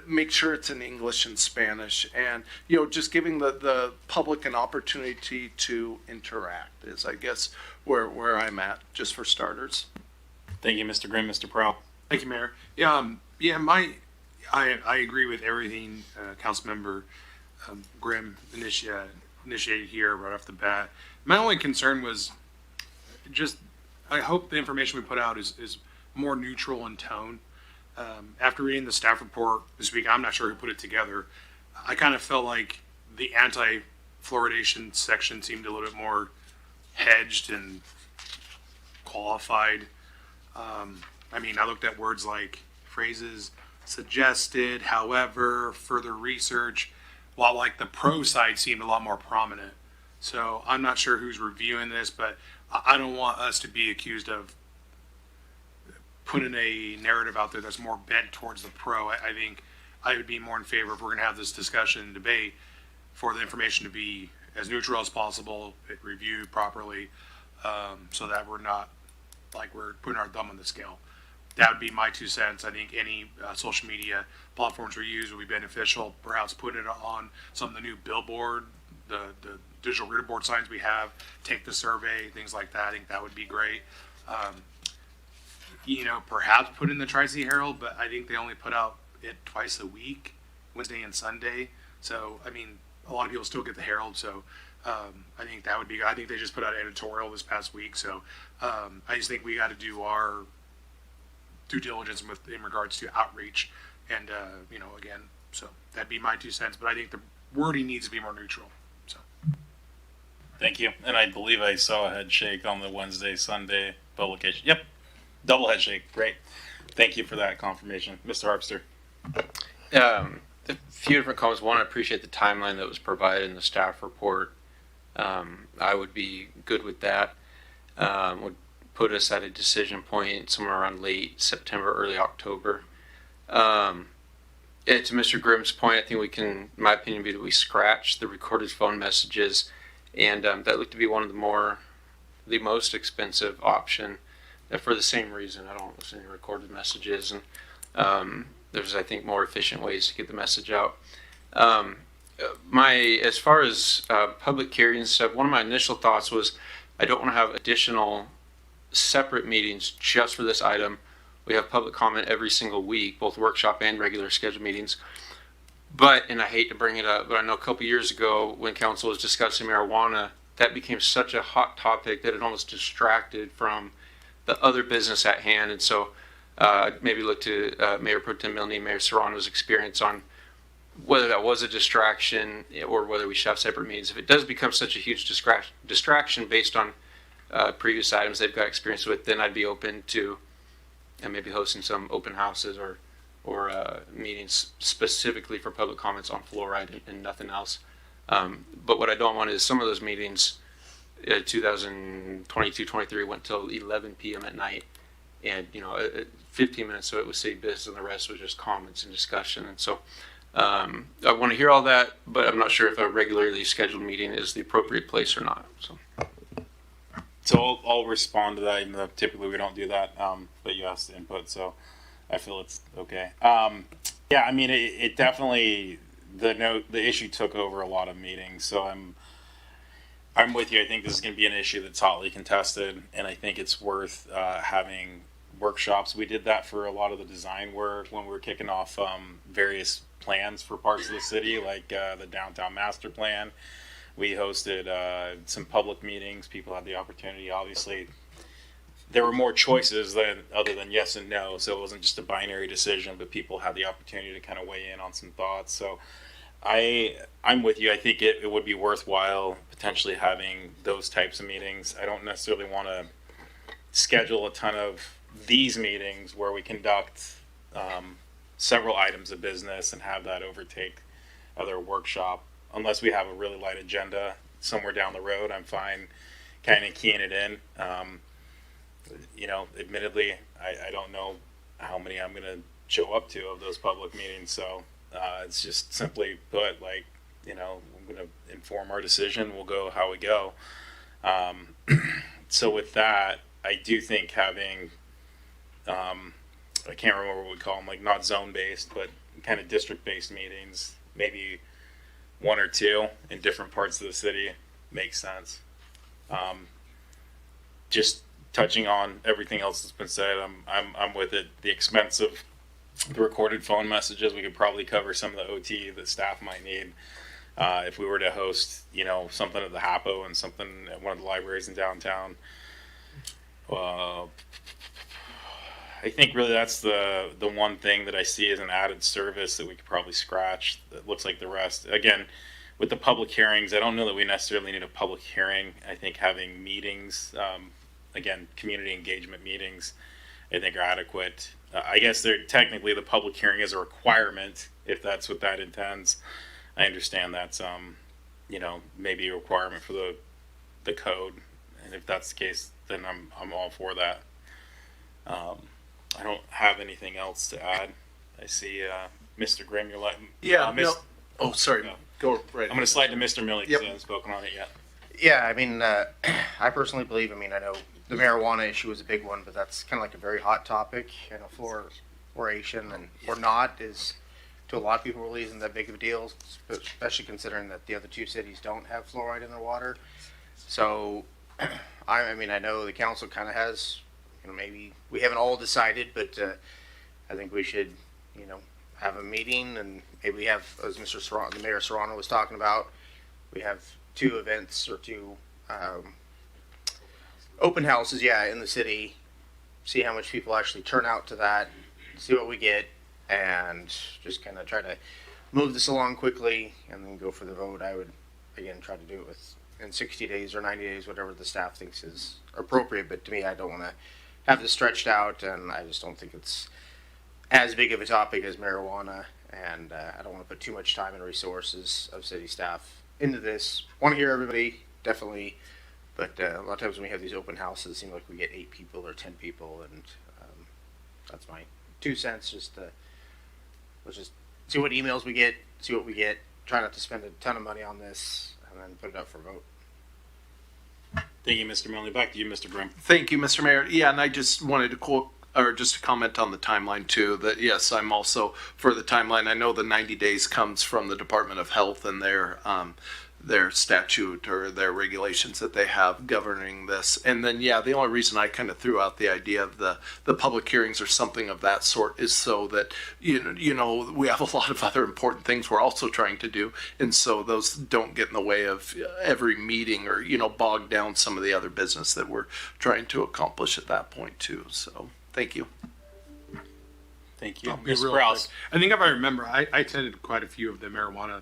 make sure it's in English and Spanish, and just giving the public an opportunity to interact is, I guess, where I'm at, just for starters. Thank you, Mr. Grimm. Mr. Prowl. Thank you, Mayor. I agree with everything Councilmember Grimm initiated here right off the bat. My only concern was just, I hope the information we put out is more neutral in tone. After reading the staff report this week, I'm not sure who put it together. I kind of felt like the anti-fluoridation section seemed a little bit more hedged and qualified. I looked at words like phrases suggested, however, further research, while like the pro side seemed a lot more prominent. So I'm not sure who's reviewing this, but I don't want us to be accused of putting a narrative out there that's more bent towards the pro. I think I would be more in favor, if we're going to have this discussion and debate, for the information to be as neutral as possible, reviewed properly, so that we're not like we're putting our thumb on the scale. That would be my 2 cents. I think any social media platforms we use will be beneficial. Perhaps put it on some of the new billboard, the digital reader board signs we have, take the survey, things like that. I think that would be great. Perhaps put in the Tri-City Herald, but I think they only put out it twice a week, Wednesday and Sunday. So, a lot of people still get the Herald. So, I think that would be, I think they just put out an editorial this past week. So, I just think we got to do our due diligence in regards to outreach. And, again, so that'd be my 2 cents. But I think the wording needs to be more neutral. So. Thank you. And I believe I saw a head shake on the Wednesday, Sunday publication. Yep. Double head shake. Great. Thank you for that confirmation. Mr. Harpster. A few different comments. One, I appreciate the timeline that was provided in the staff report. I would be good with that. Would put us at a decision point somewhere around late September, early October. To Mr. Grimm's point, I think we can, in my opinion, we scratch the recorded phone messages, and that looked to be one of the most expensive option. For the same reason, I don't listen to recorded messages, and there's, I think, more efficient ways to get the message out. As far as public hearings and stuff, one of my initial thoughts was I don't want to have additional separate meetings just for this item. We have public comment every single week, both workshop and regular scheduled meetings. And I hate to bring it up, but I know a couple years ago when council was discussing marijuana, that became such a hot topic that it almost distracted from the other business at hand. And so maybe look to Mayor Pro Tem Milne, Mayor Serrano's experience on whether that was a distraction or whether we should have separate meetings. If it does become such a huge distraction based on previous items they've got experience with, then I'd be open to maybe hosting some open houses or meetings specifically for public comments on fluoride and nothing else. But what I don't want is some of those meetings, 2022-23 went till 11 p.m. at night, and 15 minutes of it was city business and the rest was just comments and discussion. And so I want to hear all that, but I'm not sure if a regularly scheduled meeting is the appropriate place or not. So I'll respond to that, even though typically we don't do that. But you asked the input, so I feel it's okay. Yeah, I mean, it definitely, the issue took over a lot of meetings. So I'm with you. I think this is going to be an issue that's hotly contested, and I think it's worth having workshops. We did that for a lot of the design work when we were kicking off various plans for parts of the city, like the downtown master plan. We hosted some public meetings. People had the opportunity. Obviously, there were more choices other than yes and no, so it wasn't just a binary decision, but people had the opportunity to kind of weigh in on some thoughts. So I'm with you. I think it would be worthwhile potentially having those types of meetings. I don't necessarily want to schedule a ton of these meetings where we conduct several items of business and have that overtake other workshop. Unless we have a really light agenda somewhere down the road, I'm fine kind of keying it in. Admittedly, I don't know how many I'm going to show up to of those public meetings. So it's just simply put, I'm going to inform our decision. We'll go how we go. So with that, I do think having, I can't remember what we call them, like not zone-based, but kind of district-based meetings, maybe one or two in different parts of the city makes sense. Just touching on everything else that's been said, I'm with it. The expense of the recorded phone messages, we could probably cover some of the OT that staff might need. If we were to host, something at the Hapo and something at one of the libraries in downtown. I think really that's the one thing that I see as an added service that we could probably scratch. That looks like the rest. Again, with the public hearings, I don't know that we necessarily need a public hearing. I think having meetings, again, community engagement meetings, I think are adequate. I guess technically the public hearing is a requirement if that's what that intends. I understand that's maybe a requirement for the code, and if that's the case, then I'm all for that. I don't have anything else to add. I see Mr. Grimm, you're letting. Yeah. Oh, sorry. No. Go right. I'm going to slide to Mr. Milley because I haven't spoken on it yet. Yeah, I mean, I personally believe, I know the marijuana issue is a big one, but that's kind of like a very hot topic. Fluoridation or not is, to a lot of people, really isn't that big of a deal, especially considering that the other two cities don't have fluoride in their water. So, I know the council kind of has, maybe we haven't all decided, but I think we should, have a meeting, and maybe we have, as the Mayor Serrano was talking about, we have two events or two open houses, in the city, see how much people actually turn out to that, see what we get, and just kind of try to move this along quickly and then go for the vote. I would, again, try to do it in 60 days or 90 days, whatever the staff thinks is appropriate. But to me, I don't want to have this stretched out, and I just don't think it's as big of a topic as marijuana, and I don't want to put too much time and resources of city staff into this. Want to hear everybody, definitely, but a lot of times when we have these open houses, it seems like we get 8 people or 10 people, and that's my 2 cents. Let's just see what emails we get, see what we get, try not to spend a ton of money on this, and then put it up for vote. Thank you, Mr. Milley. Back to you, Mr. Grimm. Thank you, Mr. Mayor. Yeah, and I just wanted to quote, or just to comment on the timeline too, that yes, I'm also for the timeline. I know the 90 days comes from the Department of Health and their statute or their regulations that they have governing this. And then, the only reason I kind of threw out the idea of the public hearings or something of that sort is so that, we have a lot of other important things we're also trying to do. And so those don't get in the way of every meeting or, bog down some of the other business that we're trying to accomplish at that point too. So thank you. Thank you. I'll be Mr. real Prowse. quick. I think if I remember, I attended quite a few of the marijuana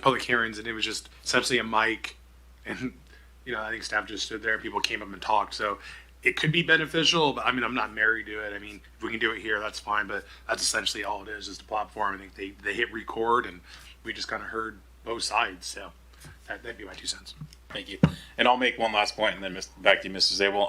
public hearings, and it was just essentially a mic, and I think staff just stood there and people came up and talked. So it could be beneficial, but I mean, I'm not married to it. I mean, if we can do it here, that's fine. But that's essentially all it is the platform. I think they hit record, and we just kind of heard both sides. So that'd be my 2 cents. Thank you. And I'll make one last point and then back to you, Mr. Zabel.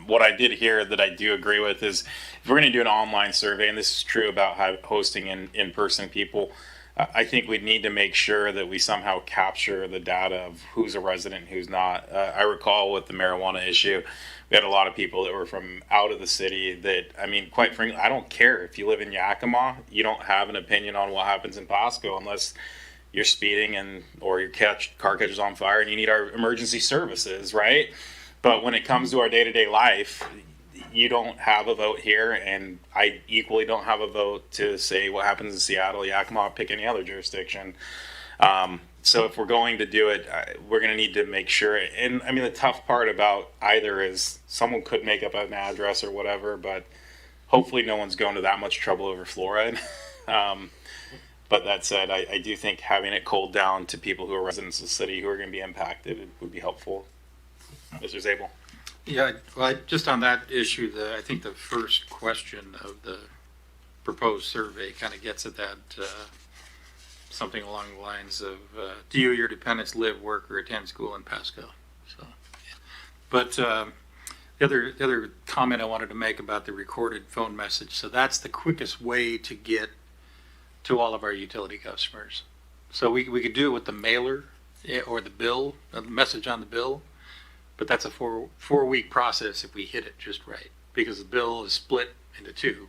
What I did hear that I do agree with is if we're going to do an online survey, and this is true about hosting in-person people, I think we need to make sure that we somehow capture the data of who's a resident and who's not. I recall with the marijuana issue, we had a lot of people that were from out of the city that, I mean, quite frankly, I don't care if you live in Yakima, you don't have an opinion on what happens in Pasco unless you're speeding or your car catches on fire and you need our emergency services, right? But when it comes to our day-to-day life, you don't have a vote here, and I equally don't have a vote to say what happens in Seattle, Yakima, pick any other jurisdiction. So if we're going to do it, we're going to need to make sure. And I mean, the tough part about either is someone could make up an address or whatever, but hopefully no one's going to that much trouble over fluoride. But that said, I do think having it culled down to people who are residents of the city who are going to be impacted would be helpful. Mr. Zabel. Yeah, well, just on that issue, I think the first question of the proposed survey kind of gets at that, something along the lines of, do you or your dependents live, work, or attend school in Pasco? So, yeah. But the other comment I wanted to make about the recorded phone message, so that's the quickest way to get to all of our utility customers. So we could do it with the mailer or the bill, the message on the bill, but that's a four-week process if we hit it just right, because the bill is split into two,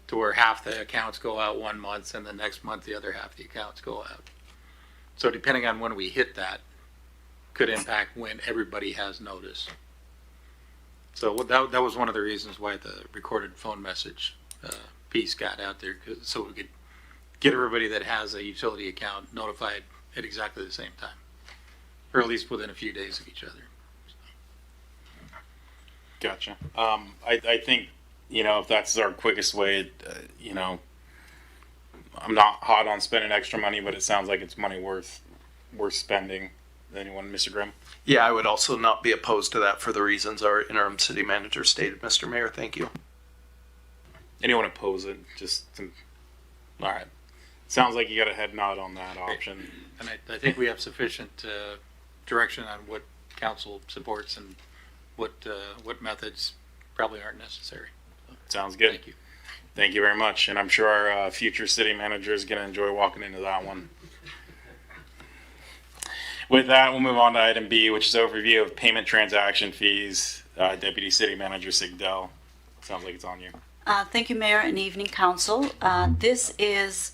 to where half the accounts go out 1 month and the next month the other half the accounts go out. So depending on when we hit that, could impact when everybody has notice. So that was one of the reasons why the recorded phone message piece got out there, so we could get everybody that has a utility account notified at exactly the same time, or at least within a few days of each other. Gotcha. I think, if that's our quickest way, I'm not hot on spending extra money, but it sounds like it's money worth spending. Anyone, Mr. Grimm? Yeah, I would also not be opposed to that for the reasons our interim city manager stated, Mr. Mayor. Thank you. Anyone oppose it? All right. Sounds like you got a head nod on that option. And I think we have sufficient direction on what council supports and what methods probably aren't necessary. Sounds good. Thank you. Thank you very much. And I'm sure our future city manager is going to enjoy walking into that one. With that, we'll move on to item B, which is overview of payment transaction fees. Deputy City Manager Sigdell. Sounds like it's on you. Thank you, Mayor, and evening council. This is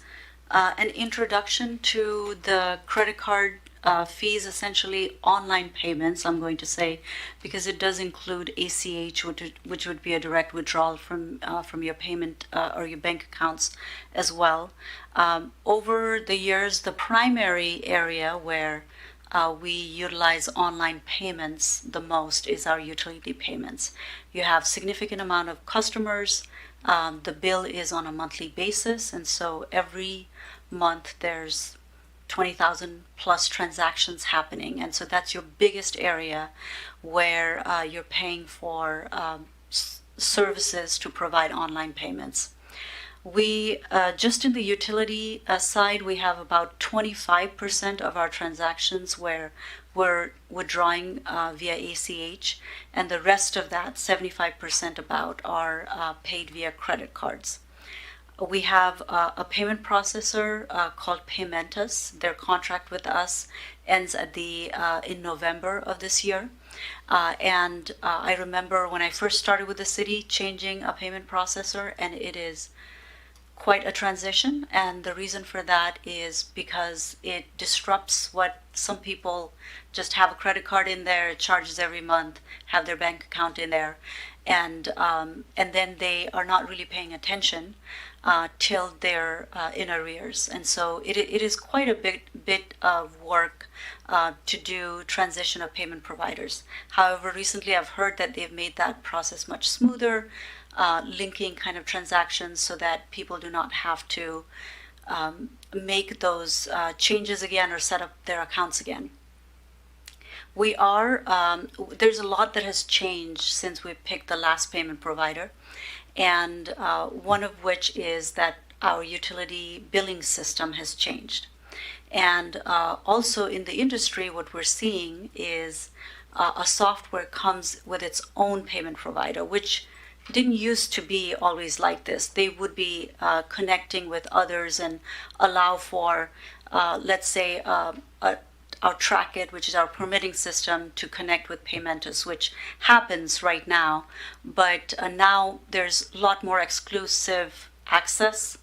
an introduction to the credit card fees, essentially online payments, I'm going to say, because it does include ACH, which would be a direct withdrawal from your payment or your bank accounts as well. Over the years, the primary area where we utilize online payments the most is our utility payments. You have significant amount of customers. The bill is on a monthly basis, and so every month there's 20,000 plus transactions happening, and so that's your biggest area where you're paying for services to provide online payments. We just in the utility side, we have about 25% of our transactions where we're withdrawing via ACH, and the rest of that, 75% about, are paid via credit cards. We have a payment processor called Paymentus. Their contract with us ends at in November of this year. And I remember when I first started with the city changing a payment processor, and it is quite a transition. And the reason for that is because it disrupts what some people just have a credit card in there, it charges every month, have their bank account in there, and then they are not really paying attention till they're in arrears. And so it is quite a bit of work to do transition of payment providers. However, recently I've heard that they've made that process much smoother. linking kind of transactions so that people do not have to make those changes again or set up their accounts again. We are, there's a lot that has changed since we picked the last payment provider, and one of which is that our utility billing system has changed. And also in the industry, what we're seeing is a software comes with its own payment provider, which didn't used to be always like this. They would be connecting with others and allow for, let's say, our Trackit, which is our permitting system, to connect with Paymentus, which happens right now. But now there's a lot more exclusive access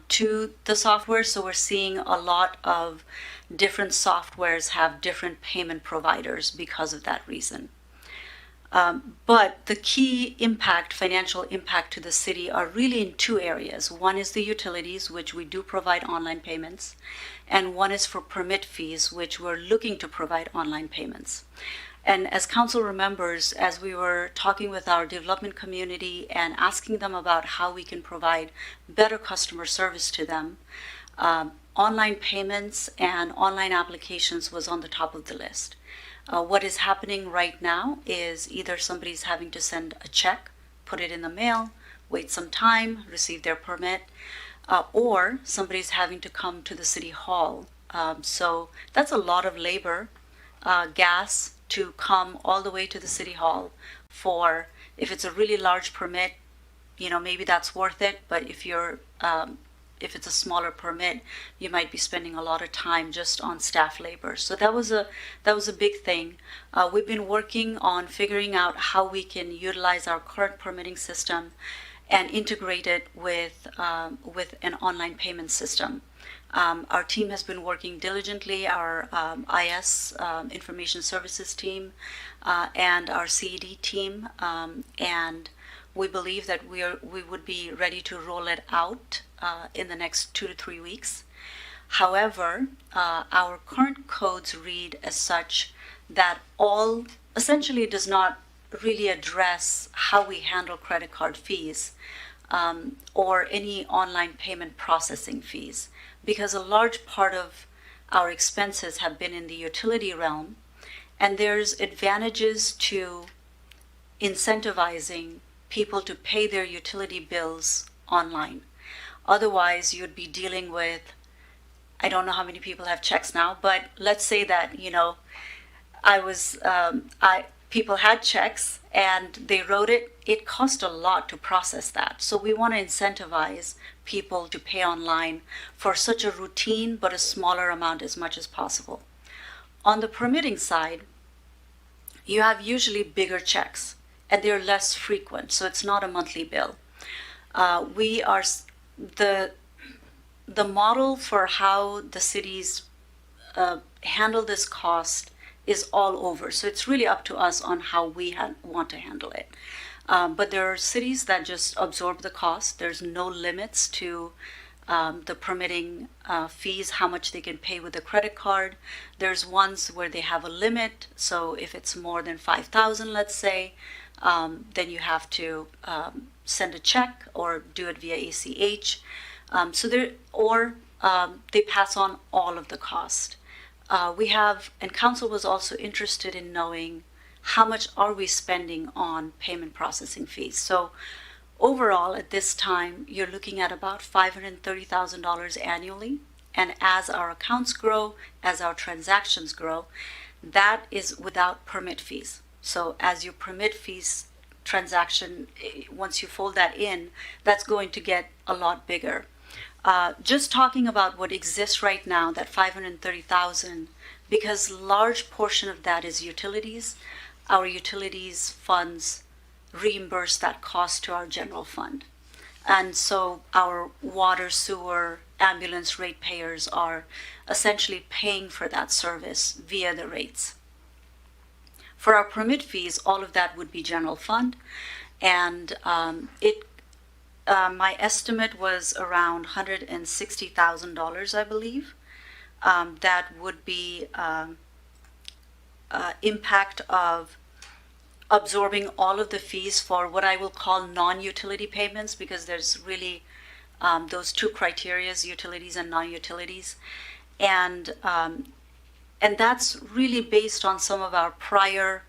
to the software. So we're seeing a lot of different softwares have different payment providers because of that reason. But the key impact, financial impact to the city, are really in two areas. One is the utilities, which we do provide online payments, and one is for permit fees, which we're looking to provide online payments. And as council remembers, as we were talking with our development community and asking them about how we can provide better customer service to them, online payments and online applications was on the top of the list. What is happening right now is either somebody's having to send a check, put it in the mail, wait some time, receive their permit, or somebody's having to come to the city hall. So that's a lot of labor, gas, to come all the way to the city hall for, if it's a really large permit, maybe that's worth it. But if it's a smaller permit, you might be spending a lot of time just on staff labor. So that was a big thing. We've been working on figuring out how we can utilize our current permitting system and integrate it with an online payment system. Our team has been working diligently, our IS, Information Services team, and our CED team, and we believe that we would be ready to roll it out in the next 2 to 3 weeks. However, our current codes read as such that essentially does not really address how we handle credit card fees or any online payment processing fees, because a large part of our expenses have been in the utility realm, and there's advantages to incentivizing people to pay their utility bills online. Otherwise, you'd be dealing with, I don't know how many people have checks now, but let's say that, people had checks and they wrote it. It cost a lot to process that. So we want to incentivize people to pay online for such a routine, but a smaller amount as much as possible. On the permitting side, you have usually bigger checks and they're less frequent, so it's not a monthly bill. The model for how the cities handle this cost is all over, so it's really up to us on how we want to handle it. But there are cities that just absorb the cost. There's no limits to the permitting fees, how much they can pay with a credit card. There's ones where they have a limit, so if it's more than $5,000, let's say, then you have to send a check or do it via ACH. They pass on all of the cost. And council was also interested in knowing how much are we spending on payment processing fees. So overall, at this time, you're looking at about $530,000 annually. And as our accounts grow, as our transactions grow, that is without permit fees. So as your permit fees transaction, once you fold that in, that's going to get a lot bigger. Just talking about what exists right now, that $530,000, because large portion of that is utilities. Our utilities funds reimburse that cost to our general fund. And so our water, sewer, ambulance ratepayers are essentially paying for that service via the rates. For our permit fees, all of that would be general fund, and my estimate was around $160,000, I believe. That would be impact of absorbing all of the fees for what I will call non-utility payments, because there's really those two criterias, utilities and non-utilities. And that's really based on some of our prior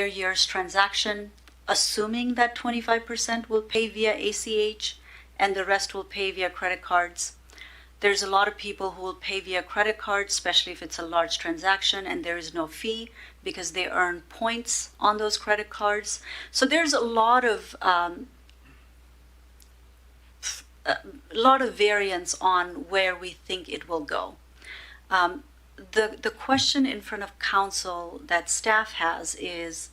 year's transaction, assuming that 25% will pay via ACH and the rest will pay via credit cards. There's a lot of people who will pay via credit cards, especially if it's a large transaction and there is no fee because they earn points on those credit cards. So there's a lot of variance on where we think it will go. The question in front of council that staff has is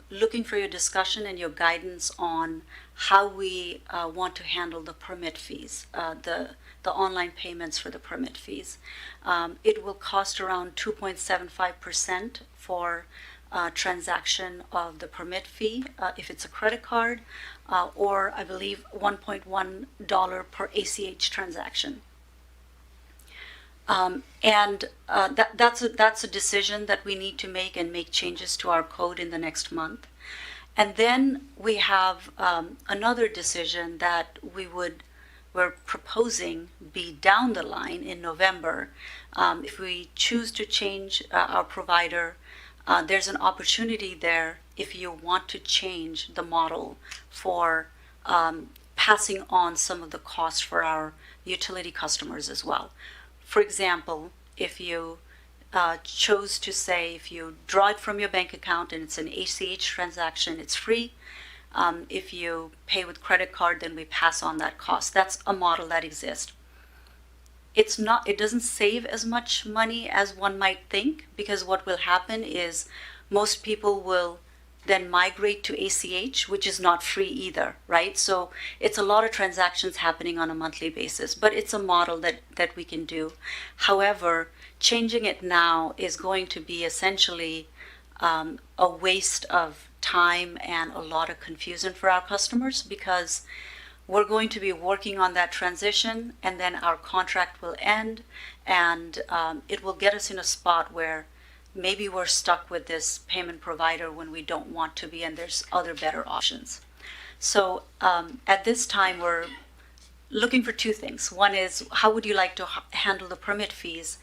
looking for your discussion and your guidance on how we want to handle the permit fees, the online payments for the permit fees. It will cost around 2.75% for transaction of the permit fee if it's a credit card, or I believe $1.1 per ACH transaction. That's a decision that we need to make and make changes to our code in the next month. And then we have another decision that we're proposing be down the line in November. If we choose to change our provider, there's an opportunity there if you want to change the model for passing on some of the costs for our utility customers as well. For example, if you chose to say if you draw it from your bank account and it's an ACH transaction, it's free. If you pay with credit card, then we pass on that cost. That's a model that exists. It doesn't save as much money as one might think, because what will happen is most people will then migrate to ACH, which is not free either, right? So it's a lot of transactions happening on a monthly basis, but it's a model that we can do. However, changing it now is going to be essentially a waste of time and a lot of confusion for our customers, because we're going to be working on that transition and then our contract will end, and it will get us in a spot where maybe we're stuck with this payment provider when we don't want to be, and there's other better options. So at this time, we're looking for two things. One is, how would you like to handle the permit fees?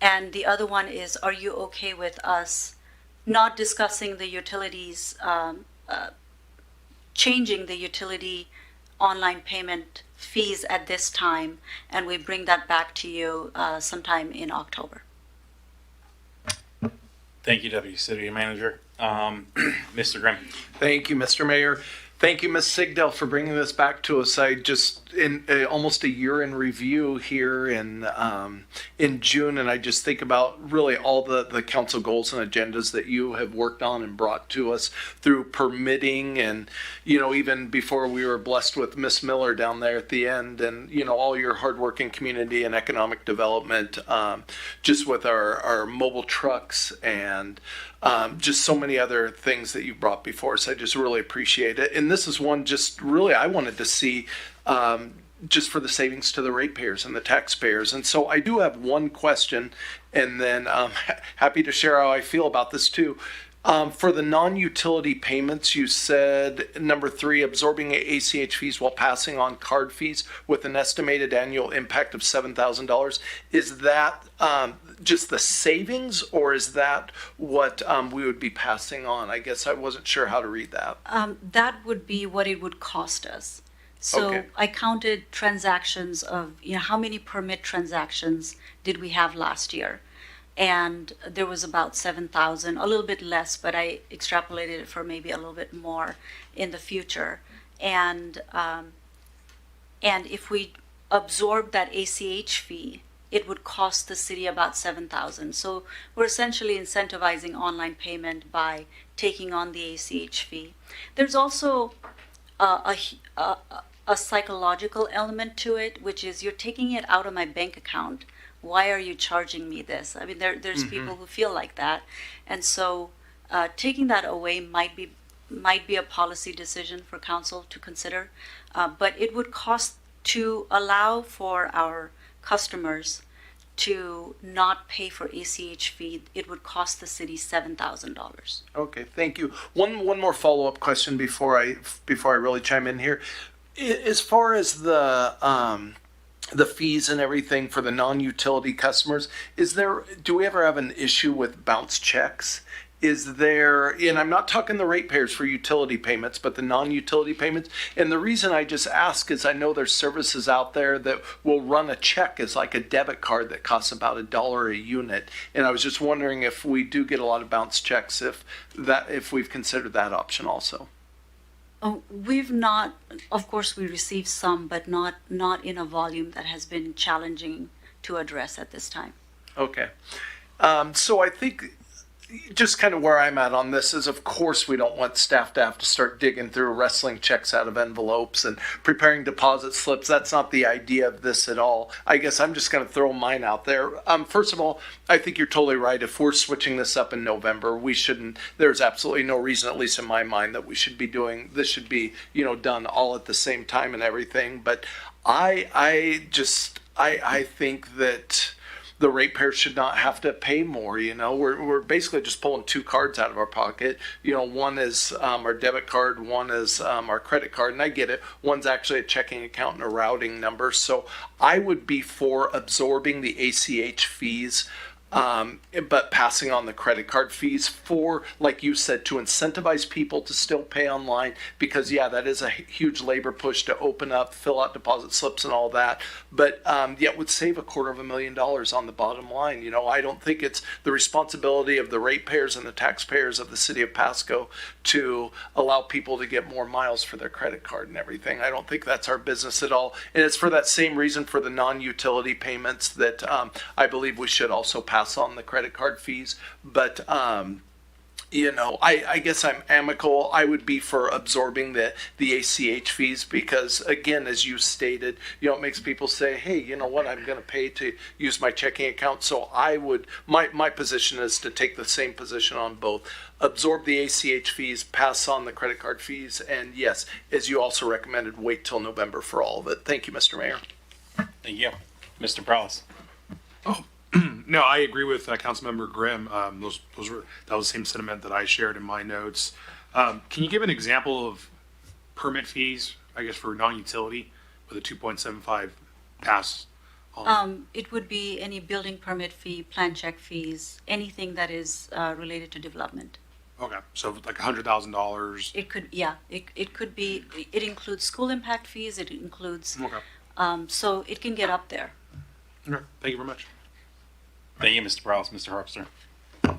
And the other one is, are you okay with us not discussing the utilities, changing the utility online payment fees at this time, and we bring that back to you sometime in October? Thank you, Deputy City Manager. Mr. Grimm. Thank you, Mr. Mayor. Thank you, Ms. Sigdell, for bringing this back to us. I just, in almost a year in review here in June, and I just think about really all the council goals and agendas that you have worked on and brought to us through permitting, and, even before we were blessed with Miss Miller down there at the end, and, all your hard work in community and economic development, just with our mobile trucks and just so many other things that you brought before us. I just really appreciate it. And this is one just really I wanted to see just for the savings to the ratepayers and the taxpayers. And so I do have one question, and then I'm happy to share how I feel about this too. For the non-utility payments, you said number 3, absorbing ACH fees while passing on card fees with an estimated annual impact of $7,000. Is that just the savings, or is that what we would be passing on? I guess I wasn't sure how to read that. That would be what it would cost us. So Okay. I counted transactions of, how many permit transactions did we have last year? And there was about 7,000, a little bit less, but I extrapolated it for maybe a little bit more in the future. And if we absorb that ACH fee, it would cost the city about 7,000. So we're essentially incentivizing online payment by taking on the ACH fee. There's also a psychological element to it, which is you're taking it out of my bank account. Why are you charging me this? I mean, there's people who feel like that. And so taking that away might be a policy decision for council to consider. But it would cost to allow for our customers to not pay for ACH fee, it would cost the city $7,000. Okay, thank you. One more follow-up question before I really chime in here. As far as the fees and everything for the non-utility customers, do we ever have an issue with bounce checks? Is there, and I'm not talking the ratepayers for utility payments, but the non-utility payments. And the reason I just ask is I know there's services out there that will run a check as like a debit card that costs about $1 a unit. And I was just wondering if we do get a lot of bounce checks, if we've considered that option also. Oh, we've not, of course, we received some, but not in a volume that has been challenging to address at this time. Okay. So I think just kind of where I'm at on this is, of course, we don't want staff to have to start digging through, wrestling checks out of envelopes and preparing deposit slips. That's not the idea of this at all. I guess I'm just going to throw mine out there. First of all, I think you're totally right. If we're switching this up in November, we shouldn't, there's absolutely no reason, at least in my mind, that we should be doing, this should be, done all at the same time and everything. But I think that the ratepayers should not have to pay more. We're basically just pulling two cards out of our pocket. One is our debit card, one is our credit card, and I get it. One's actually a checking account and a routing number. So I would be for absorbing the ACH fees, but passing on the credit card fees for, like you said, to incentivize people to still pay online, because that is a huge labor push to open up, fill out deposit slips and all that, but yet would save $250,000 on the bottom line. I don't think it's the responsibility of the ratepayers and the taxpayers of the city of Pasco to allow people to get more miles for their credit card and everything. I don't think that's our business at all, and it's for that same reason for the non-utility payments that I believe we should also pass on the credit card fees. But I guess I'm amicable. I would be for absorbing the ACH fees, because again, as you stated, it makes people say, hey, you know what, I'm going to pay to use my checking account. So I would, my position is to take the same position on both. Absorb the ACH fees, pass on the credit card fees, and yes, as you also recommended, wait till November for all of it. Thank you, Mr. Mayor. Thank you. Mr. Prowse. No, I agree with Councilmember Grimm. That was the same sentiment that I shared in my notes. Can you give an example of permit fees, I guess, for non-utility with a 2.75 pass on? It would be any building permit fee, plan check fees, anything that is related to development. Okay, so like $100,000. It could, it could be. It includes school impact fees. It includes. Okay. So it can get up there. Okay. Thank you very much. Thank you, Mr. Prowse. Mr. Harpster.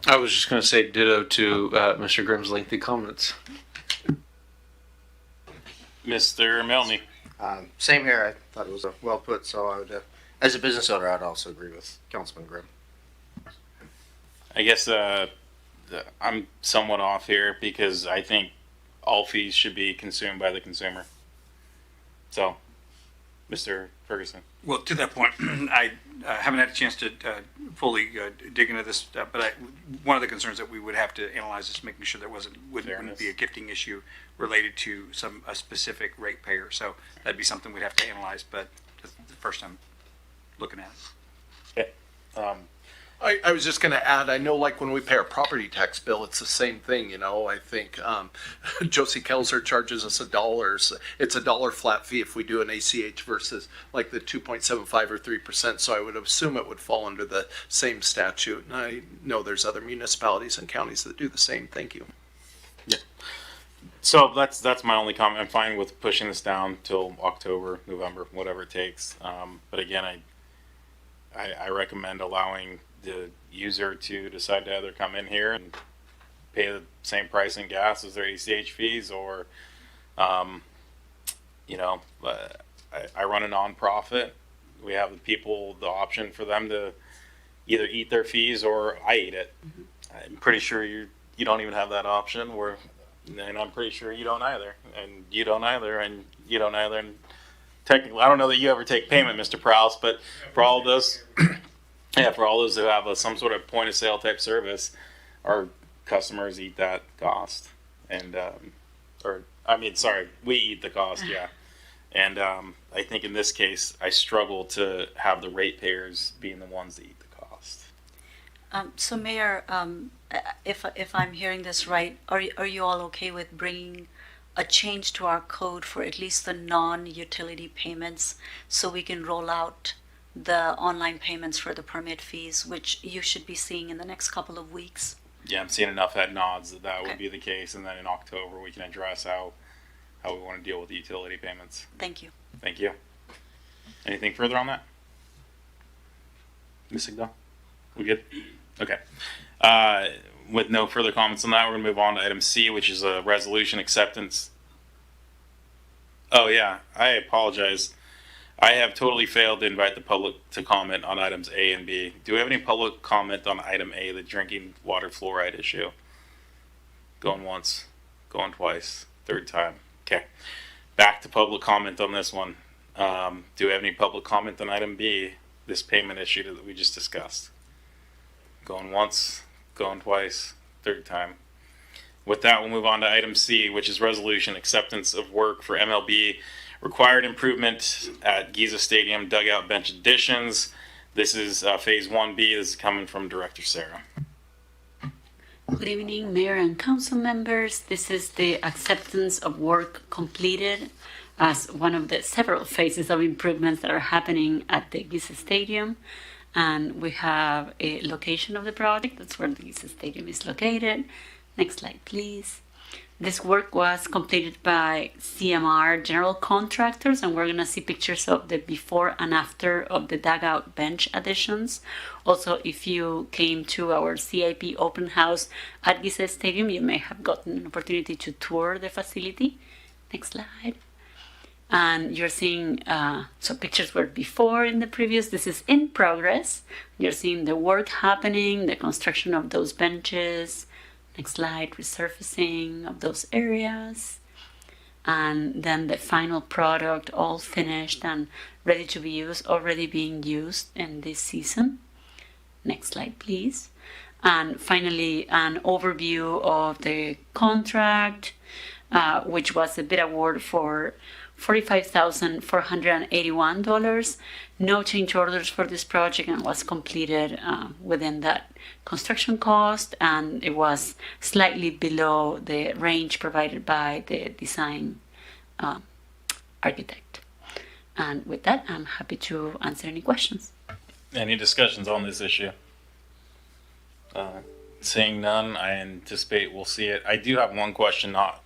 I was just going to say ditto to Mr. Grimm's lengthy comments. Mr. Milne. Same here. I thought it was well put. So I would, as a business owner, I'd also agree with Councilman Grimm. I guess I'm somewhat off here, because I think all fees should be consumed by the consumer. So, Mr. Ferguson. Well, to that point, I haven't had a chance to fully dig into this, but one of the concerns that we would have to analyze is making sure there wouldn't be a gifting issue related to a specific ratepayer. So that'd be something we'd have to analyze, but that's the first time looking at it. Okay. I was just going to add, I know like when we pay our property tax bill, it's the same thing, I think Josie Kelser charges us $1. It's $1 flat fee if we do an ACH versus like the 2.75 or 3%. So I would assume it would fall under the same statute. And I know there's other municipalities and counties that do the same. Thank you. Yeah. So that's my only comment. I'm fine with pushing this down till October, November, whatever it takes. But again, I recommend allowing the user to decide to either come in here and pay the same price in gas as their ACH fees, or, I run a nonprofit. We have the people, the option for them to either eat their fees or I eat it. I'm pretty sure you don't even have that option, and I'm pretty sure you don't either, and you don't either, and you don't either. And technically, I don't know that you ever take payment, Mr. Prowse, but for all of those, for all those who have some sort of point of sale type service, our customers eat that cost, and we eat the cost, And I think in this case, I struggle to have the ratepayers being the ones that eat the cost. So Mayor, if I'm hearing this right, are you all okay with bringing a change to our code for at least the non-utility payments so we can roll out the online payments for the permit fees, which you should be seeing in the next couple of weeks? Yeah, I'm seeing enough head nods that that would be the case, and then in October we can address how we want to deal with the utility payments. Thank you. Thank you. Anything further on that? Ms. Sigdahl? We good? Okay. With no further comments on that, we're going to move on to item C, which is a resolution acceptance. Oh, yeah. I apologize. I have totally failed to invite the public to comment on items A and B. Do we have any public comment on item A, the drinking water fluoride issue? Going once, going twice, third time. Okay. Back to public comment on this one. Do we have any public comment on item B, this payment issue that we just discussed? Going once, going twice, third time. With that, we'll move on to item C, which is resolution acceptance of work for MLB required improvement at Giza Stadium dugout bench additions. This is phase 1B. This is coming from Director Sarah. Good evening, Mayor and Council members. This is the acceptance of work completed as one of the several phases of improvements that are happening at the Giza Stadium. And we have a location of the project. That's where the Giza Stadium is located. Next slide, please. This work was completed by CMR General Contractors, and we're going to see pictures of the before and after of the dugout bench additions. Also, if you came to our CIP open house at Giza Stadium, you may have gotten an opportunity to tour the facility. Next slide. And you're seeing, so pictures were before in the previous, this is in progress. You're seeing the work happening, the construction of those benches. Next slide, resurfacing of those areas. And then the final product all finished and ready to be used, already being used in this season. Next slide, please. And finally, an overview of the contract, which was a bid award for $45,481. No change orders for this project, and was completed within that construction cost, and it was slightly below the range provided by the design architect. And with that, I'm happy to answer any questions. Any discussions on this issue? Seeing none, I anticipate we'll see it. I do have one question, not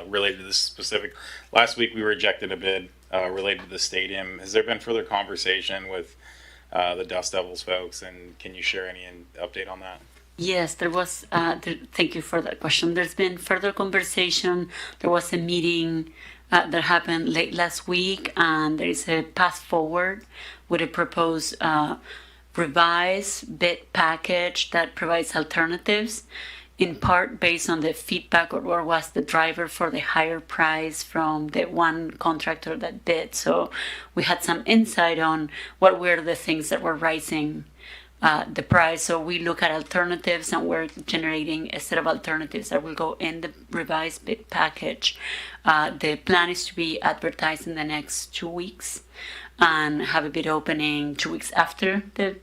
related to this specific. Last week we rejected a bid related to the stadium. Has there been further conversation with the Dust Devils folks, and can you share any update on that? Yes, there was. Thank you for that question. There's been further conversation. There was a meeting that happened late last week, and there is a path forward with a proposed revised bid package that provides alternatives, in part based on the feedback or what was the driver for the higher price from the one contractor that bid. So we had some insight on what were the things that were rising the price. So we look at alternatives, and we're generating a set of alternatives that will go in the revised bid package. The plan is to be advertised in the next 2 weeks and have a bid opening 2 weeks after the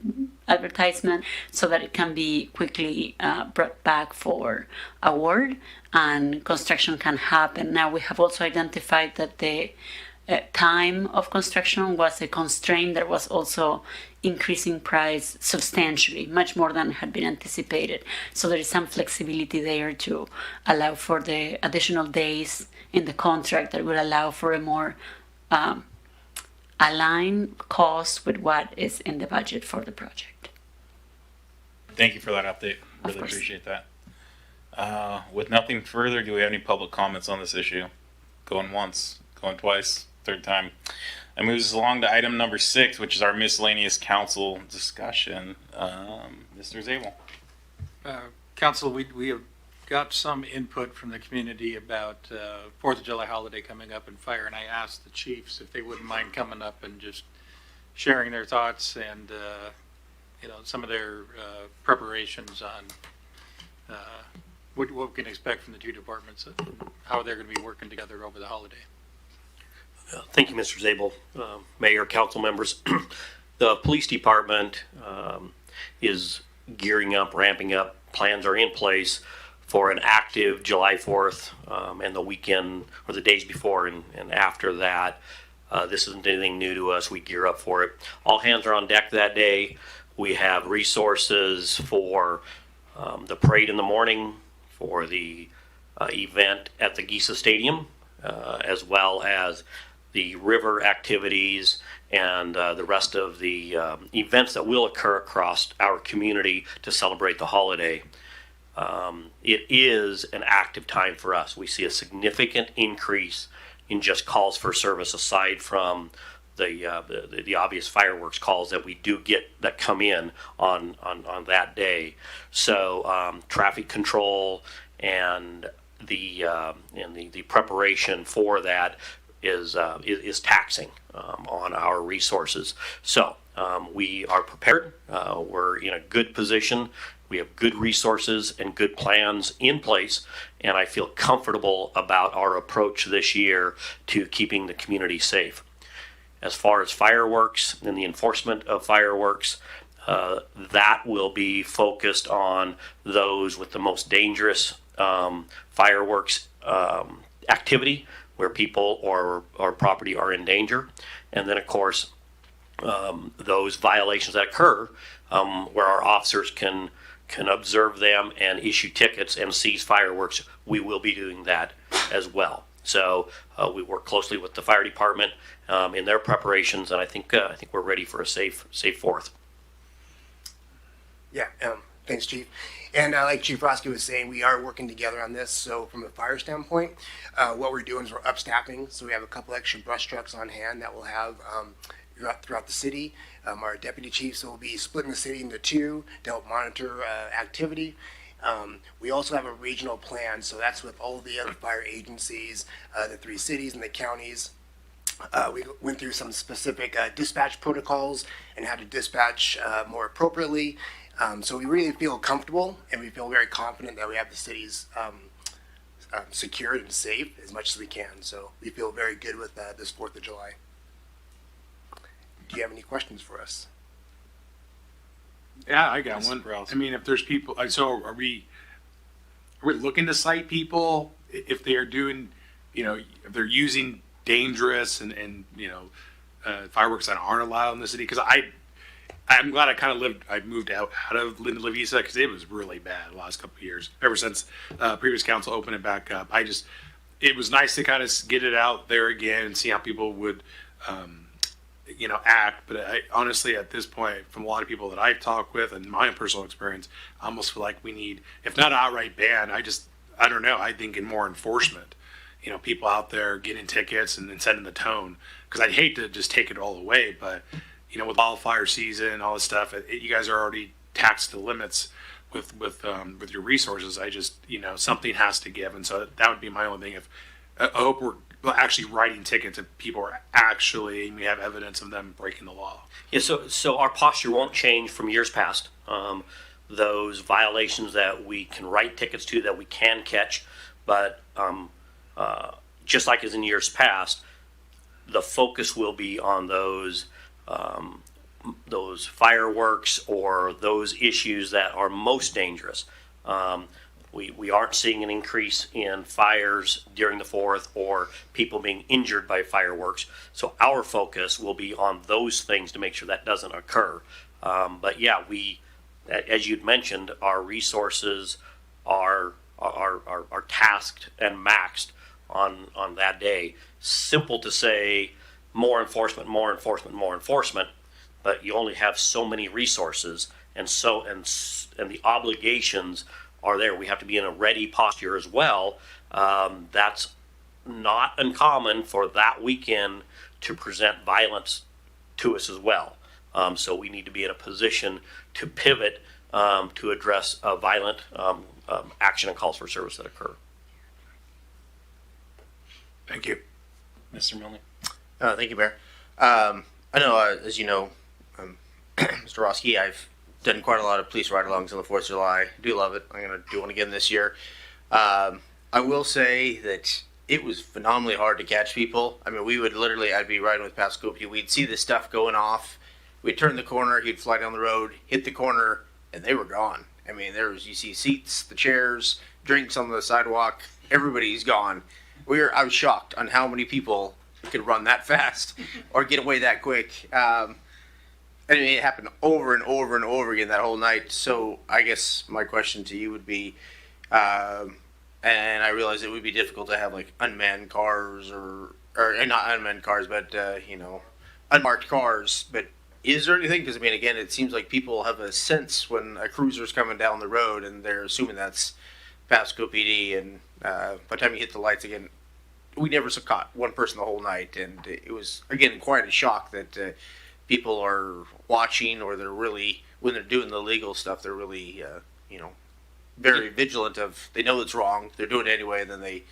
advertisement, so that it can be quickly brought back for award and construction can happen. Now, we have also identified that the time of construction was a constraint that was also increasing price substantially, much more than had been anticipated. So there is some flexibility there to allow for the additional days in the contract that would allow for a more aligned cost with what is in the budget for the project. Thank you for that update. Really appreciate that. With nothing further, do we have any public comments on this issue? Going once, going twice, third time. That moves us along to item number 6, which is our miscellaneous council discussion. Mr. Zabel. Council, we have got some input from the community about 4th of July holiday coming up and fire, and I asked the chiefs if they wouldn't mind coming up and just sharing their thoughts and some of their preparations on what we can expect from the two departments, how they're going to be working together over the holiday. Thank you, Mr. Zabel, Mayor, council members. The police department is gearing up, ramping up. Plans are in place for an active July 4th and the weekend or the days before and after that. This isn't anything new to us. We gear up for it. All hands are on deck that day. We have resources for the parade in the morning, for the event at the Gisa Stadium, as well as the river activities and the rest of the events that will occur across our community to celebrate the holiday. It is an active time for us. We see a significant increase in just calls for service, aside from the obvious fireworks calls that we do get that come in on that day. So traffic control and the preparation for that is taxing on our resources. So we are prepared. We're in a good position. We have good resources and good plans in place, and I feel comfortable about our approach this year to keeping the community safe. As far as fireworks and the enforcement of fireworks, that will be focused on those with the most dangerous fireworks activity, where people or property are in danger. And then, of course, those violations that occur where our officers can observe them and issue tickets and seize fireworks, we will be doing that as well. So we work closely with the fire department in their preparations, and I think we're ready for a safe 4th. Yeah, thanks, Chief. And like Chief Roski was saying, we are working together on this. So from a fire standpoint, what we're doing is we're upstaffing. So we have a couple extra brush trucks on hand that we'll have throughout the city. Our deputy chiefs will be splitting the city into 2 to help monitor activity. We also have a regional plan, so that's with all the other fire agencies, the 3 cities and the counties. We went through some specific dispatch protocols and how to dispatch more appropriately. So we really feel comfortable, and we feel very confident that we have the cities secured and safe as much as we can. So we feel very good with this 4th of July. Do you have any questions for us? Yeah, I got one. I mean, if there's people, so are we looking to cite people if they are doing, if they're using dangerous and fireworks that aren't allowed in the city? Because I'm glad I moved out of Linda La Vista, because it was really bad the last couple of years. Ever since previous council opened it back up, it was nice to kind of get it out there again and see how people would, act. But I honestly, at this point, from a lot of people that I've talked with and my own personal experience, I almost feel like we need, if not an outright ban, I don't know, I think in more enforcement. People out there getting tickets and then setting the tone. Because I'd hate to just take it all away, but with wildfire season and all this stuff, you guys are already taxed to the limits with your resources. Something has to give, and so that would be my only thing. If I hope we're actually writing tickets if people are actually, we have evidence of them breaking the law. Yeah, so our posture won't change from years past. Those violations that we can write tickets to, that we can catch, but just like as in years past, the focus will be on those fireworks or those issues that are most dangerous. We aren't seeing an increase in fires during the 4th or people being injured by fireworks. So our focus will be on those things to make sure that doesn't occur. But yeah, as you'd mentioned, our resources are tasked and maxed on that day. Simple to say, more enforcement, but you only have so many resources, and the obligations are there. We have to be in a ready posture as well. That's not uncommon for that weekend to present violence to us as well. So we need to be in a position to pivot to address violent action and calls for service that occur. Thank you. Mr. Milne. Thank you, Mayor. I know, as you know, Mr. Roski, I've done quite a lot of police ride-alongs on the 4th of July. I do love it. I'm going to do one again this year. I will say that it was phenomenally hard to catch people. I mean, we would literally, I'd be riding with Pasco, we'd see this stuff going off. We'd turn the corner, he'd fly down the road, hit the corner, and they were gone. I mean, you see seats, the chairs, drinks on the sidewalk, everybody's gone. I was shocked on how many people could run that fast or get away that quick. I mean, it happened over and over and over again that whole night. So I guess my question to you would be, and I realize it would be difficult to have like unmanned cars or not unmanned cars, but unmarked cars. But is there anything? Because I mean, again, it seems like people have a sense when a cruiser's coming down the road, and they're assuming that's Pasco PD. And by the time you hit the lights again, we never caught one person the whole night, and it was again quite a shock that people are watching, or they're really, when they're doing the legal stuff, they're really very vigilant of, they know it's wrong, they're doing it anyway, and then they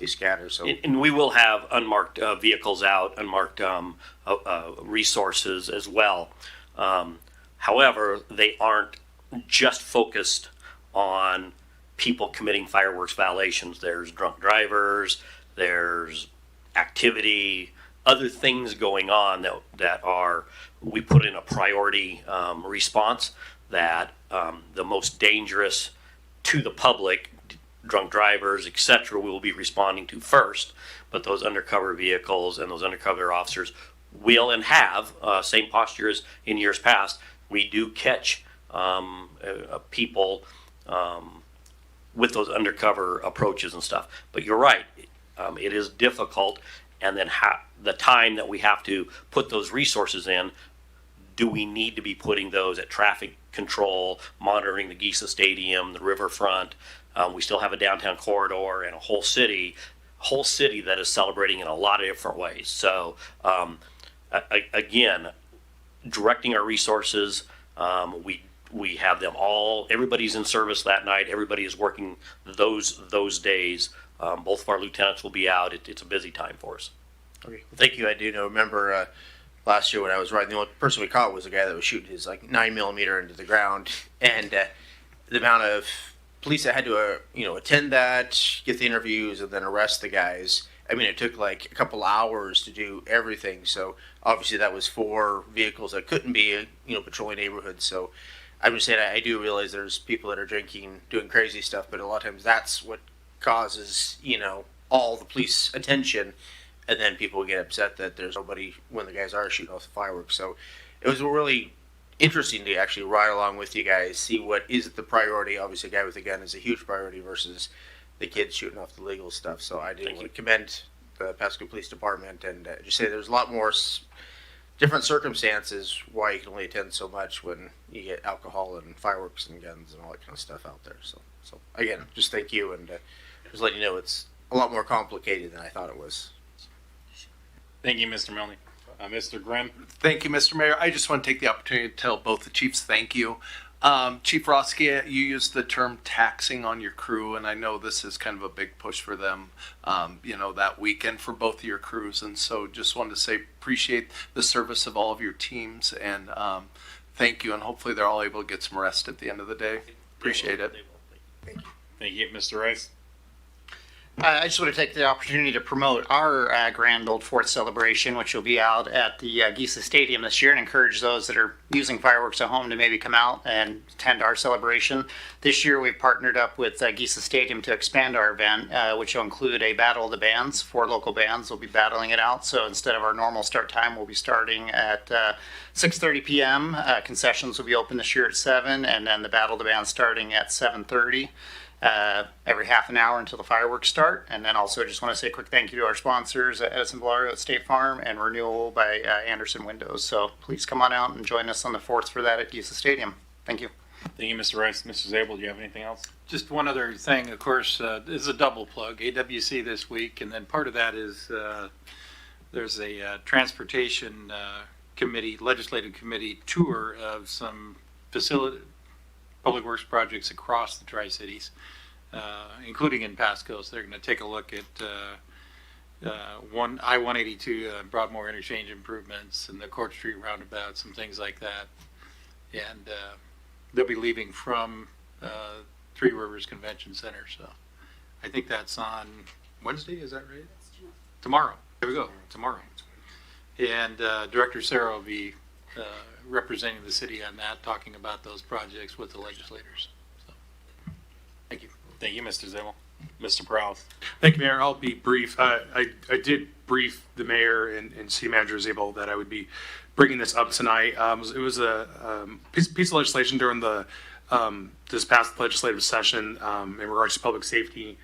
scatter. So and we will have unmarked vehicles out, unmarked resources as well. However, they aren't just focused on people committing fireworks violations. There's drunk drivers, there's activity, other things going on that are, we put in a priority response, that the most dangerous to the public, drunk drivers, etc., we will be responding to first. But those undercover vehicles and those undercover officers will and have same posture as in years past. We do catch people with those undercover approaches and stuff. But you're right, it is difficult. And then the time that we have to put those resources in, do we need to be putting those at traffic control, monitoring the Giza Stadium, the riverfront? We still have a downtown corridor and a whole city that is celebrating in a lot of different ways. So again, directing our resources, we have them all, everybody's in service that night, everybody is working those days. Both of our lieutenants will be out. It's a busy time for us. Okay, thank you. I do remember last year when I was riding, the only person we caught was a guy that was shooting his 9mm into the ground, and the amount of police that had to attend that, get the interviews, and then arrest the guys. I mean, it took a couple hours to do everything. So obviously that was 4 vehicles that couldn't be patrolling neighborhoods. So I'm just saying, I do realize there's people that are drinking, doing crazy stuff, but a lot of times that's what causes all the police attention, and then people get upset that there's nobody when the guys are shooting off the fireworks. So it was really interesting to actually ride along with you guys, see what is the priority. Obviously, a guy with a gun is a huge priority versus the kids shooting off the legal stuff. So I do want to commend the Pasco Police Department, and just say there's a lot more different circumstances why you can only attend so much when you get alcohol and fireworks and guns and all that kind of stuff out there. So again, just thank you, and just letting you know it's a lot more complicated than I thought it was. Thank you, Mr. Milne. Mr. Grimm. Thank you, Mr. Mayor. I just want to take the opportunity to tell both the chiefs thank you. Chief Roski, you used the term taxing on your crew, and I know this is kind of a big push for them, that weekend for both of your crews. And so just wanted to say appreciate the service of all of your teams, and thank you. And hopefully they're all able to get some rest at the end of the day. Appreciate it. Thank you, Mr. Rice. I just want to take the opportunity to promote our Grand Old Fourth celebration, which will be out at the Giza Stadium this year, and encourage those that are using fireworks at home to maybe come out and attend our celebration. This year we've partnered up with Giza Stadium to expand our event, which will include a Battle of the Bands. 4 local bands will be battling it out. So instead of our normal start time, we'll be starting at 6:30 p.m. Concessions will be open this year at 7, and then the Battle of the Bands starting at 7:30. Every half an hour until the fireworks start. And then also just want to say a quick thank you to our sponsors, Edison Valario at State Farm and Renewal by Anderson Windows. So please come on out and join us on the 4th for that at Giza Stadium. Thank you. Thank you, Mr. Rice. Mr. Zabel, do you have anything else? Just one other thing, of course, this is a double plug, AWC this week, and then part of that is there's a transportation committee, legislative committee tour of some public works projects across the Tri-Cities, including in Pasco. So they're going to take a look at I-182 Broadmoor interchange improvements and the Court Street roundabout, some things like that. And they'll be leaving from Three Rivers Convention Center. So I think that's on Wednesday, is that right? Tomorrow. There we go, tomorrow. And Director Sarah will be representing the city on that, talking about those projects with the legislators. So, thank you. Thank you, Mr. Zabel. Mr. Prowse. Thank you, Mayor. I'll be brief. I did brief the mayor and city manager Zabel that I would be bringing this up tonight. It was a piece of legislation during the this past legislative session in regards to public safety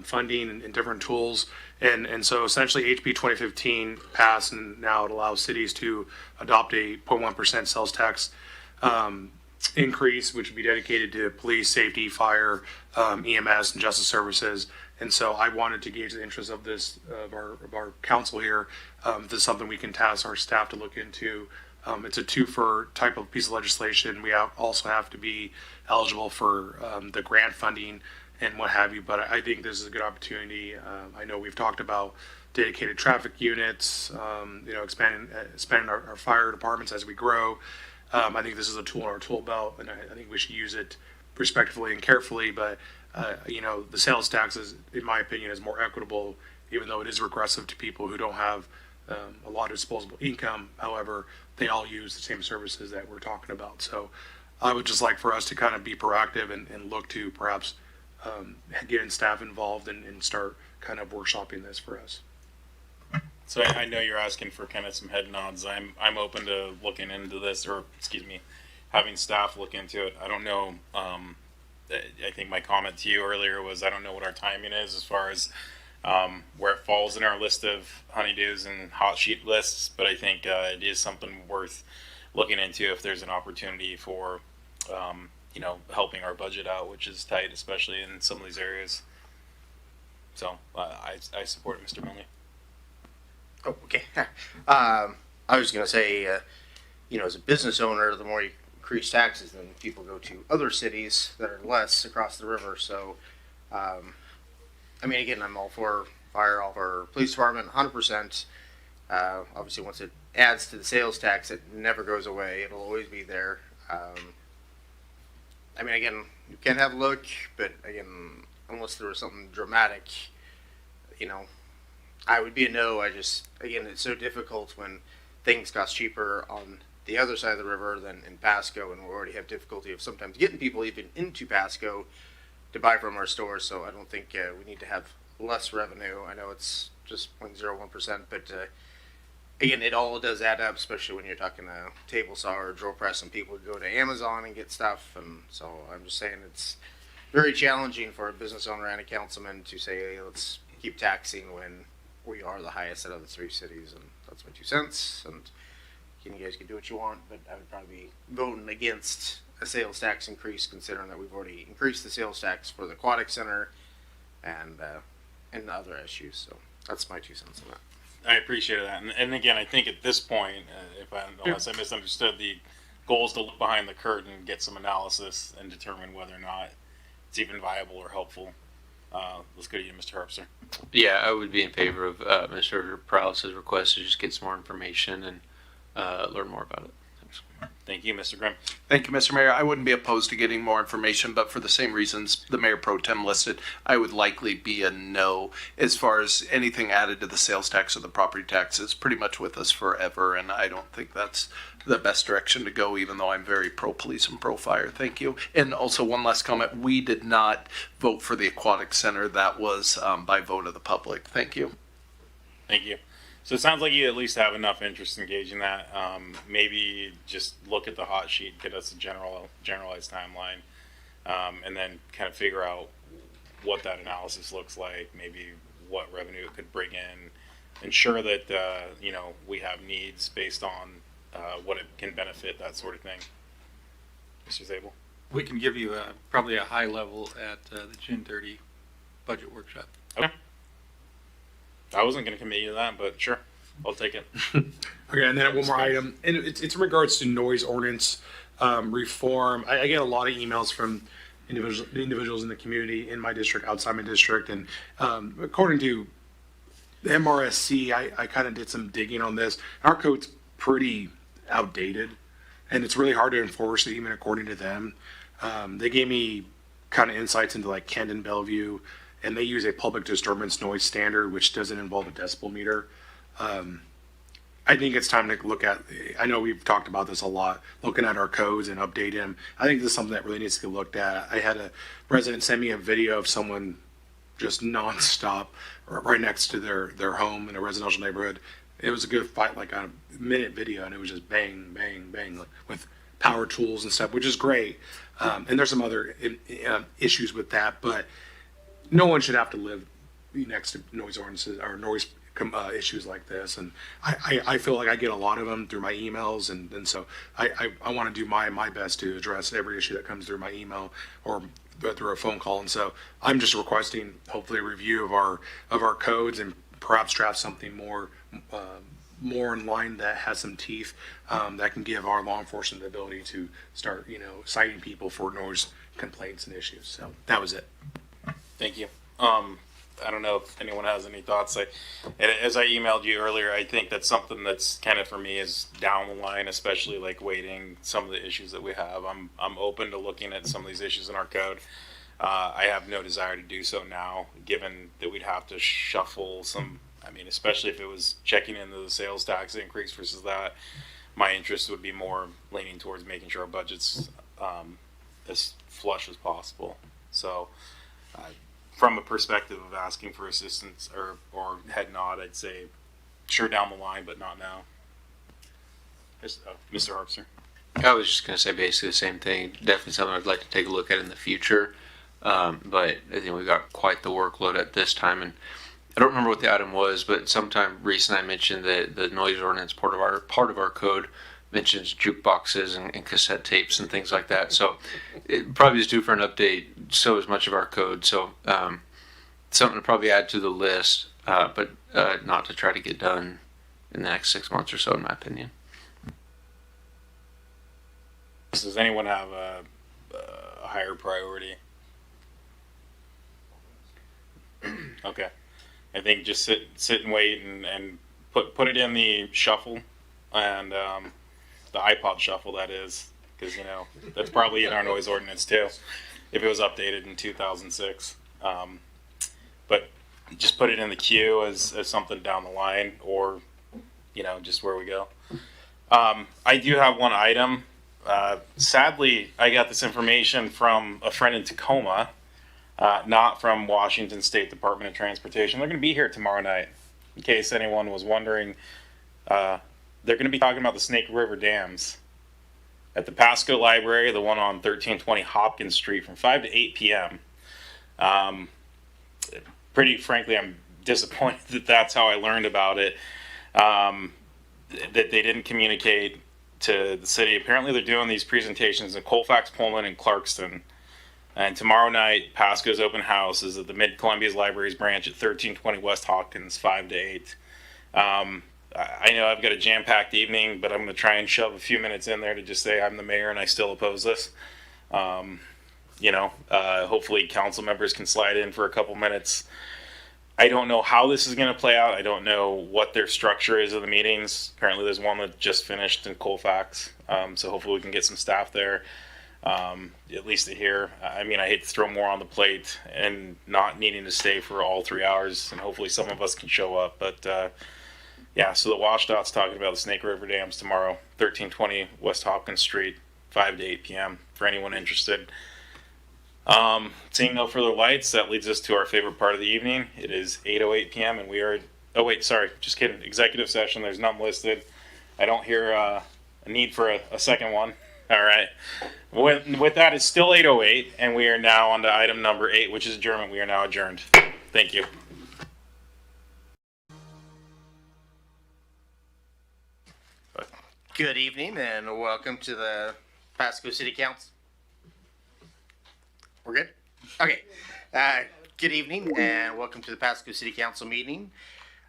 funding and different tools. And so essentially HB 2015 passed, and now it allows cities to adopt a 0.1% sales tax increase, which would be dedicated to police, safety, fire, EMS, and justice services. And so I wanted to gauge the interest of this, of our council here. This is something we can task our staff to look into. It's a two-for type of piece of legislation. We also have to be eligible for the grant funding and what have you, but I think this is a good opportunity. I know we've talked about dedicated traffic units, expanding our fire departments as we grow. I think this is a tool in our tool belt, and I think we should use it respectfully and carefully, but the sales tax is, in my opinion, is more equitable, even though it is regressive to people who don't have a lot of disposable income. However, they all use the same services that we're talking about. So I would just like for us to kind of be proactive and look to perhaps getting staff involved and start kind of workshopping this for us. So I know you're asking for kind of some head nods. I'm open to looking into this, or excuse me, having staff look into it. I don't know. I think my comment to you earlier was I don't know what our timing is as far as where it falls in our list of honeydews and hot sheet lists, but I think it is something worth looking into if there's an opportunity for helping our budget out, which is tight, especially in some of these areas. So I support it, Mr. Milne. Oh, okay. I was going to say, as a business owner, the more you increase taxes, then people go to other cities that are less across the river. So, again, I'm all for fire, all for police department, 100%. Obviously, once it adds to the sales tax, it never goes away. It'll always be there. Again, you can have a look, but again, unless there was something dramatic, I would be a no. Again, it's so difficult when things cost cheaper on the other side of the river than in Pasco, and we already have difficulty of sometimes getting people even into Pasco to buy from our stores. So I don't think we need to have less revenue. I know it's just 0.01%, but again, it all does add up, especially when you're talking a table saw or a drill press, and people go to Amazon and get stuff. And so I'm just saying it's very challenging for a business owner and a councilman to say, hey, let's keep taxing when we are the highest out of the three cities. And that's my 2 cents. And you guys can do what you want, but I would probably be voting against a sales tax increase, considering that we've already increased the sales tax for the aquatic center and the other issues. So that's my 2 cents on that. I appreciate that, and again, I think at this point, unless I misunderstood, the goal is to look behind the curtain, get some analysis, and determine whether or not it's even viable or helpful. Let's go to you, Mr. Harpster. Yeah, I would be in favor of Mr. Prowse's request to just get some more information and learn more about it. Thanks. Thank you, Mr. Grimm. Thank you, Mr. Mayor. I wouldn't be opposed to getting more information, but for the same reasons the Mayor Pro Tem listed, I would likely be a no as far as anything added to the sales tax or the property tax is pretty much with us forever, and I don't think that's the best direction to go, even though I'm very pro-police and pro-fire. Thank you. And also one last comment. We did not vote for the aquatic center. That was by vote of the public. Thank you. Thank you. So it sounds like you at least have enough interest in gauging that. Maybe just look at the hot sheet, get us a generalized timeline, and then kind of figure out what that analysis looks like, maybe what revenue it could bring in, ensure that we have needs based on what it can benefit, that sort of thing. Mr. Zabel? We can give you probably a high level at the June 30 budget workshop. Okay. I wasn't going to commit you to that, but sure, I'll take it. Okay, and then one more item, and it's in regards to noise ordinance reform. I get a lot of emails from individuals in the community, in my district, outside my district, and according to the MRSC, I kind of did some digging on this. Our code's pretty outdated, and it's really hard to enforce it, even according to them. They gave me kind of insights into like Camden, Bellevue, and they use a public disturbance noise standard, which doesn't involve a decibel meter. I think it's time to look at, I know we've talked about this a lot, looking at our codes and updating them. I think this is something that really needs to be looked at. I had a resident send me a video of someone just nonstop right next to their home in a residential neighborhood. It was a good fight, like a minute video, and it was just bang, bang, bang, like with power tools and stuff, which is great. And there's some other issues with that, but no one should have to live next to noise ordinances or noise issues like this. And I feel like I get a lot of them through my emails, and so I want to do my best to address every issue that comes through my email or through a phone call. And so I'm just requesting hopefully a review of our codes and perhaps draft something more in line that has some teeth, that can give our law enforcement the ability to start, citing people for noise complaints and issues. So that was it. Thank you. I don't know if anyone has any thoughts. As I emailed you earlier, I think that's something that's kind of for me is down the line, especially like weighting some of the issues that we have. I'm open to looking at some of these issues in our code. I have no desire to do so now, given that we'd have to shuffle some. I mean, especially if it was checking into the sales tax increase versus that, my interest would be more leaning towards making sure our budget's as flush as possible. So, from a perspective of asking for assistance or head nod, I'd say sure down the line, but not now. Mr. Harpster. I was just going to say basically the same thing. Definitely something I'd like to take a look at in the future. But I think we got quite the workload at this time. And I don't remember what the item was, but sometime recent I mentioned that the noise ordinance part of our code mentions jukeboxes and cassette tapes and things like that. So it probably is due for an update. So is much of our code. So something to probably add to the list, but not to try to get done in the next 6 months or so, in my opinion. Does anyone have a higher priority? Okay. I think just sit and wait and put it in the shuffle and the iPod shuffle, that is, because that's probably in our noise ordinance too, if it was updated in 2006. But just put it in the queue as something down the line, or just where we go. I do have one item. Sadly, I got this information from a friend in Tacoma, not from Washington State Department of Transportation. They're going to be here tomorrow night, in case anyone was wondering. They're going to be talking about the Snake River dams at the Pasco Library, the one on 1320 Hopkins Street, from 5 to 8 p.m. Pretty frankly, I'm disappointed that that's how I learned about it, that they didn't communicate to the city. Apparently they're doing these presentations in Colfax, Pullman, and Clarkston. And tomorrow night, Pasco's open house is at the Mid-Columbia's Libraries branch at 1320 West Hawkins, 5 to 8. I know I've got a jam-packed evening, but I'm going to try and shove a few minutes in there to just say I'm the mayor and I still oppose this. Hopefully council members can slide in for a couple minutes. I don't know how this is going to play out. I don't know what their structure is of the meetings. Apparently there's one that just finished in Colfax. So hopefully we can get some staff there, at least to hear. I mean, I hate to throw more on the plate and not needing to stay for all 3 hours, and hopefully some of us can show up. But yeah, so the WashDOT's talking about the Snake River dams tomorrow, 1320 West Hopkins Street, 5 to 8 p.m. for anyone interested. Seeing no further lights, that leads us to our favorite part of the evening. It is 8:08 p.m. and we are, oh wait, sorry, just kidding, executive session. There's none listed. I don't hear a need for a second one. All right. With that, it's still 8:08 and we are now on to item number 8, which is adjournment. We are now adjourned. Thank you. Good evening and welcome to the Pasco City Council. We're good? Okay. Good evening and welcome to the Pasco City Council meeting.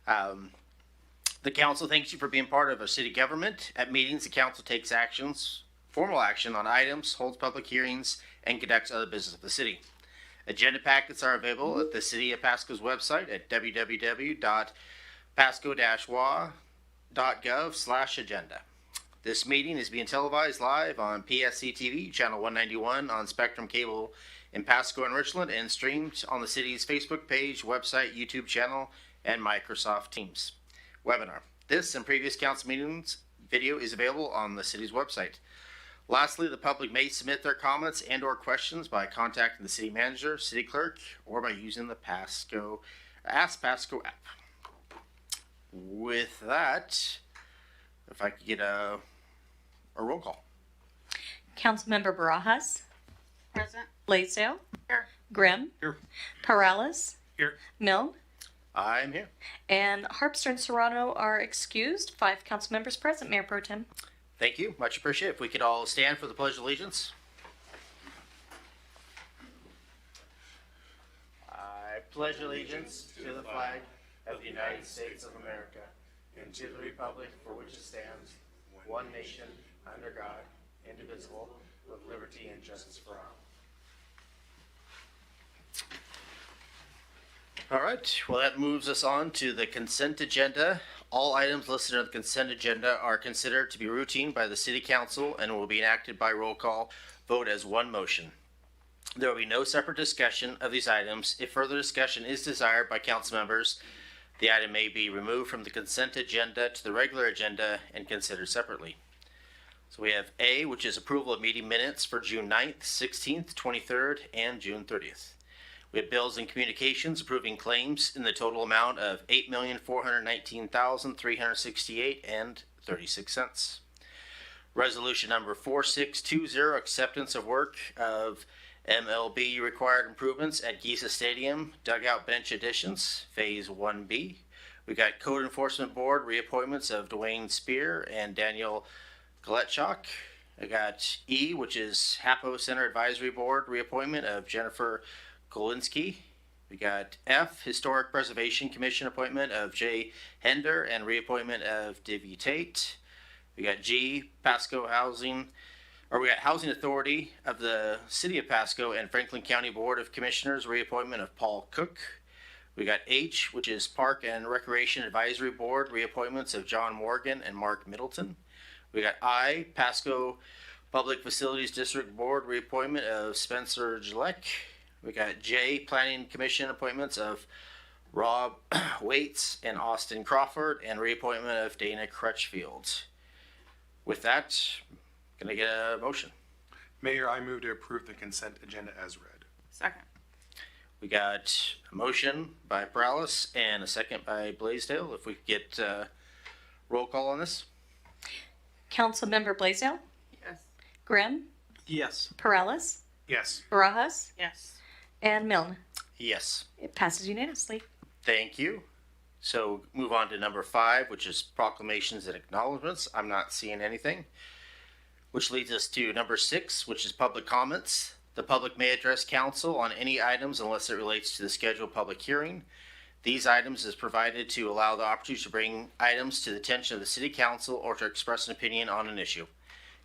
The council thanks you for being part of our city government. At meetings, the council takes formal action on items, holds public hearings, and conducts other business of the city. Agenda packets are available at the City of Pasco's website at www.pasco-wa.gov/agenda. This meeting is being televised live on PSC-TV, channel 191 on Spectrum Cable in Pasco and Richland and streamed on the city's Facebook page, website, YouTube channel, and Microsoft Teams webinar. This and previous council meetings video is available on the city's website. Lastly, the public may submit their comments and or questions by contacting the city manager, city clerk, or by using the Ask Pasco app. With that, if I could get a roll call. Councilmember Barajas, Present. Blaisdell, Here. Grimm, Here. Perales, Here. Milne, I'm here. and Harpster and Serrano are excused. 5 council members present, Mayor Pro Tem. Thank you. Much appreciated. If we could all stand for the Pledge of Allegiance. I pledge allegiance to the flag of the United States of America and to the republic for which it stands, one nation, under God, indivisible, with liberty and justice for all. All right, well, that moves us on to the consent agenda. All items listed on the consent agenda are considered to be routine by the City Council and will be enacted by roll call vote as one motion. There will be no separate discussion of these items. If further discussion is desired by council members, the item may be removed from the consent agenda to the regular agenda and considered separately. So we have A, which is approval of meeting minutes for June 9th, 16th, 23rd, and June 30th. We have bills and communications approving claims in the total amount of $8,419,368.36. Resolution number 4620, acceptance of work of MLB required improvements at Giza Stadium, dugout bench additions, Phase 1B. We got Code Enforcement Board reappointments of Dwayne Spear and Daniel Galetchuk. I got E, which is HAPO Center Advisory Board reappointment of Jennifer Kolinsky. We got F, Historic Preservation Commission appointment of Jay Hender and reappointment of Divy Tate. We got G, Pasco Housing Authority of the City of Pasco and Franklin County Board of Commissioners reappointment of Paul Cook. We got H, which is Park and Recreation Advisory Board reappointments of John Morgan and Mark Middleton. We got I, Pasco Public Facilities District Board reappointment of Spencer Gillek. We got J, Planning Commission appointments of Rob Waits and Austin Crawford and reappointment of Dana Crutchfield. With that, can I get a motion? Mayor, I move to approve the consent agenda as read. Second. We got a motion by Perales and a second by Blaisdell. If we could get roll call on this. Councilmember Blaisdell, Yes. Grimm, Yes. Perales, Yes. Barajas, Yes. and Milne. Yes. It passes unanimously. Thank you. So move on to number 5, which is proclamations and acknowledgements. I'm not seeing anything. Which leads us to number 6, which is public comments. The public may address council on any items unless it relates to the scheduled public hearing. These items is provided to allow the opportunity to bring items to the attention of the city council or to express an opinion on an issue.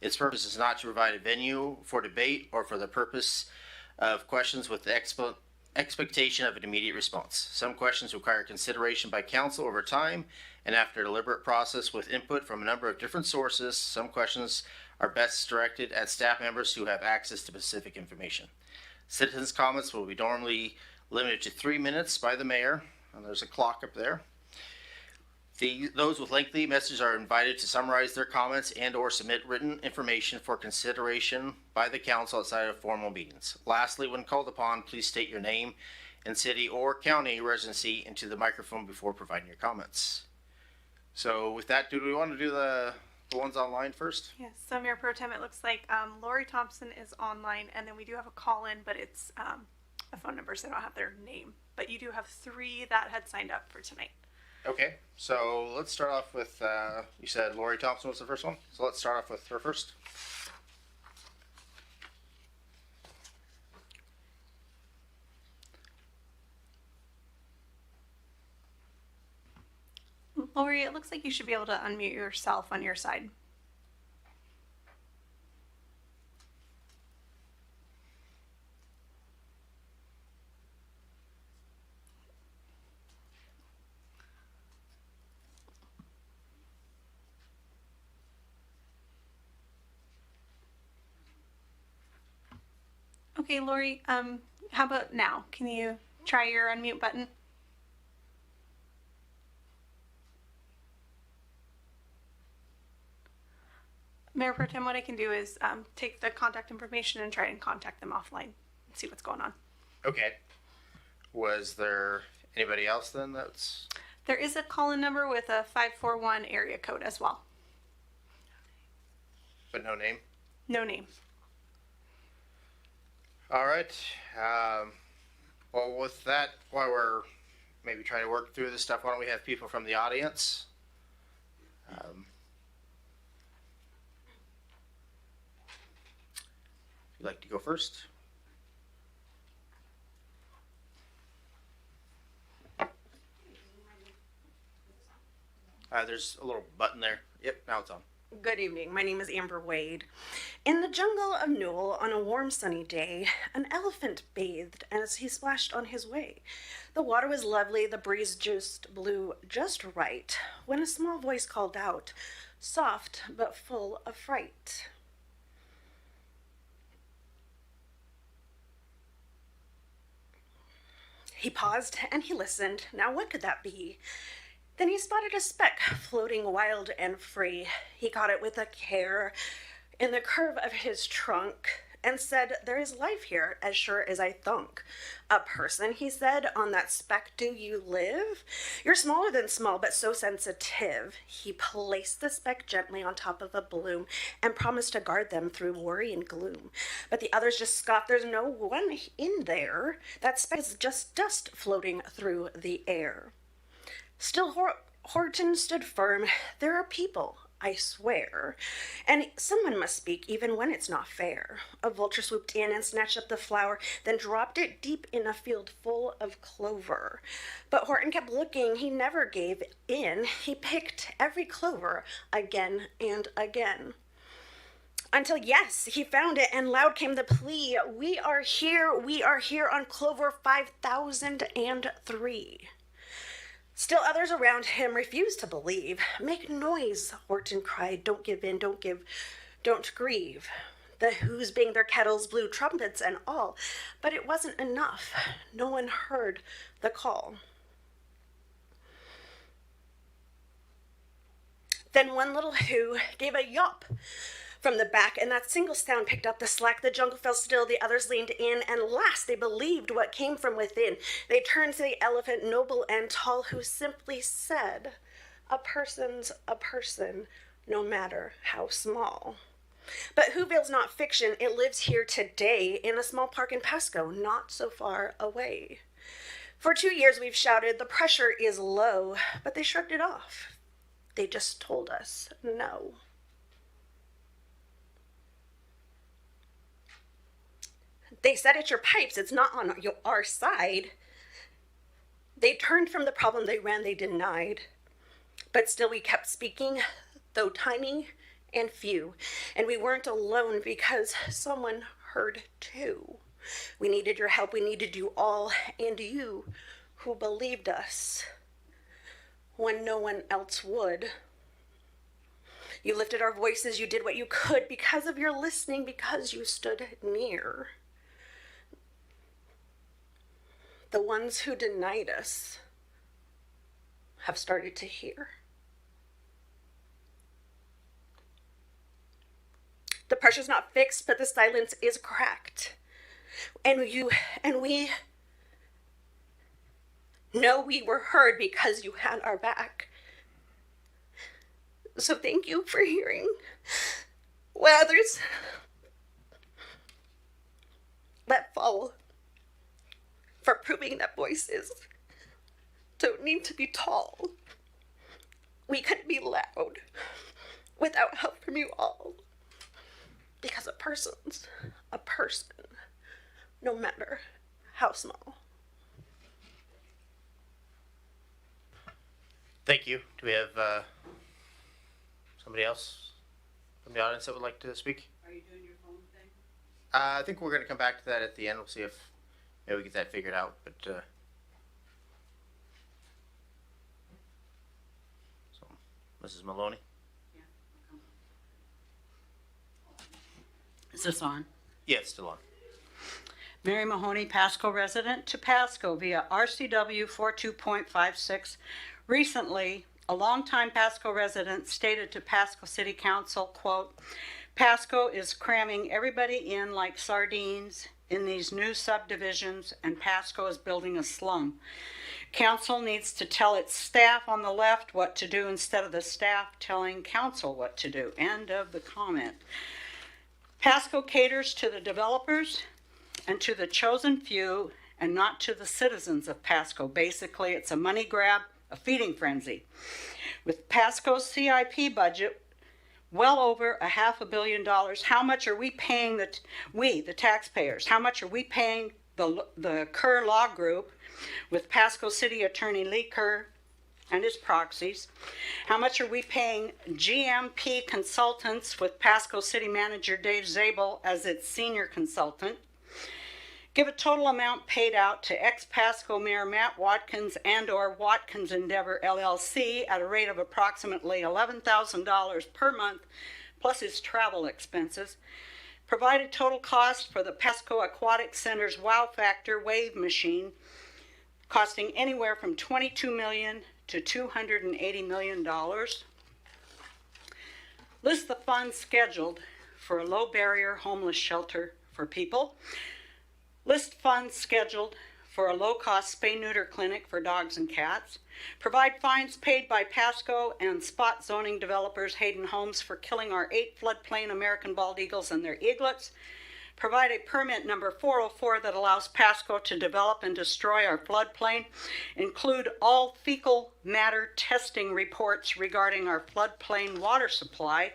Its purpose is not to provide a venue for debate or for the purpose of questions with the expectation of an immediate response. Some questions require consideration by council over time and after a deliberate process with input from a number of different sources. Some questions are best directed at staff members who have access to specific information. Citizens' comments will be normally limited to 3 minutes by the mayor, and there's a clock up there. Those with lengthy messages are invited to summarize their comments and or submit written information for consideration by the council outside of formal meetings. Lastly, when called upon, please state your name and city or county residency into the microphone before providing your comments. So with that, do we want to do the ones online first? Yes, so Mayor Pro Tem, it looks like Lori Thompson is online, and then we do have a call-in, but it's a phone number, so I don't have their name. But you do have 3 that had signed up for tonight. Okay, so let's start off with, you said Lori Thompson was the first one? So let's start off with her first. Lori, it looks like you should be able to unmute yourself on your side. Okay, Lori, how about now? Can you try your unmute button? Mayor Pro Tem, what I can do is take the contact information and try and contact them offline and see what's going on. Okay. Was there anybody else then that's... There is a call-in number with a 541 area code as well. But no name? No name. All right. Well, with that, while we're maybe trying to work through this stuff, why don't we have people from the audience? If you'd like to go first. There's a little button there. Yep, now it's on. Good evening. My name is Amber Wade. In the jungle of Newell, on a warm sunny day, an elephant bathed as he splashed on his way. The water was lovely, the breeze just blew just right, when a small voice called out, soft but full of fright. He paused and he listened. Now what could that be? Then he spotted a speck floating wild and free. He caught it with a care in the curve of his trunk and said, there is life here, as sure as I thunk. A person, he said, on that speck do you live? You're smaller than small, but so sensitive. He placed the speck gently on top of a bloom and promised to guard them through worry and gloom. But the others just scoffed, there's no one in there. That speck is just dust floating through the air. Still, Horton stood firm. There are people, I swear, and someone must speak even when it's not fair. A vulture swooped in and snatched up the flower, then dropped it deep in a field full of clover. But Horton kept looking. He never gave in. He picked every clover again and again. Until, yes, he found it, and loud came the plea, we are here on clover 5003. Still others around him refused to believe. Make noise, Horton cried. Don't give in, don't grieve. The Who's banged their kettles, blew trumpets and all. But it wasn't enough. No one heard the call. Then one little Who gave a yawp from the back, and that single sound picked up the slack. The jungle fell still, the others leaned in, and last they believed what came from within. They turned to the elephant, noble and tall, who simply said, a person's a person, no matter how small. But Whoville's not fiction. It lives here today in a small park in Pasco, not so far away. For 2 years we've shouted, the pressure is low, but they shrugged it off. They just told us no. They said it's your pipes, it's not on our side. They turned from the problem, they ran, they denied. But still we kept speaking, though tiny and few. And we weren't alone because someone heard too. We needed your help, we needed you all, and you who believed us when no one else would. You lifted our voices, you did what you could because of your listening, because you stood near. The ones who denied us have started to hear. The pressure's not fixed, but the silence is cracked. And we know we were heard because you had our back. So thank you for hearing what others let fall. For proving that voices don't need to be tall. We couldn't be loud without help from you all. Because a person's a person, no matter how small. Thank you. Do we have somebody else from the audience that would like to speak? Are you doing your phone thing? I think we're going to come back to that at the end. We'll see if maybe we get that figured out. But so, Mrs. Maloney. Is this on? Yeah, it's still on. Mary Mahoney, Pasco resident, to Pasco via RCW 42.56. Recently, a longtime Pasco resident stated to Pasco City Council, quote, Pasco is cramming everybody in like sardines in these new subdivisions, and Pasco is building a slum. Council needs to tell its staff on the left what to do instead of the staff telling council what to do. End of the comment. Pasco caters to the developers and to the chosen few and not to the citizens of Pasco. Basically, it's a money grab, a feeding frenzy. With Pasco's CIP budget well over $500 million, how much are we paying the taxpayers? How much are we paying the Kerr Law Group with Pasco City Attorney Lee Kerr and his proxies? How much are we paying GMP Consultants with Pasco City Manager Dave Zabel as its senior consultant? Give a total amount paid out to ex-Pasco Mayor Matt Watkins and or Watkins Endeavor LLC at a rate of approximately $11,000 per month, plus his travel expenses. Provide a total cost for the Pasco Aquatic Center's Wow Factor wave machine, costing anywhere from $22 million to $280 million. List the funds scheduled for a low-barrier homeless shelter for people. List funds scheduled for a low-cost spay-neuter clinic for dogs and cats. Provide fines paid by Pasco and spot zoning developers Hayden Homes for killing our 8 floodplain American bald eagles and their eaglets. Provide a permit number 404 that allows Pasco to develop and destroy our floodplain. Include all fecal matter testing reports regarding our floodplain water supply.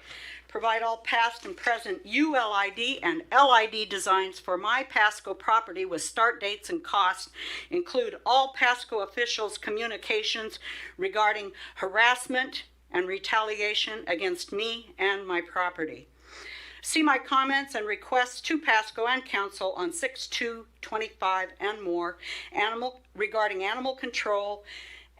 Provide all past and present ULID and LID designs for my Pasco property with start dates and costs. Include all Pasco officials' communications regarding harassment and retaliation against me and my property. See my comments and requests to Pasco and Council on 6/2/25 and more, regarding animal control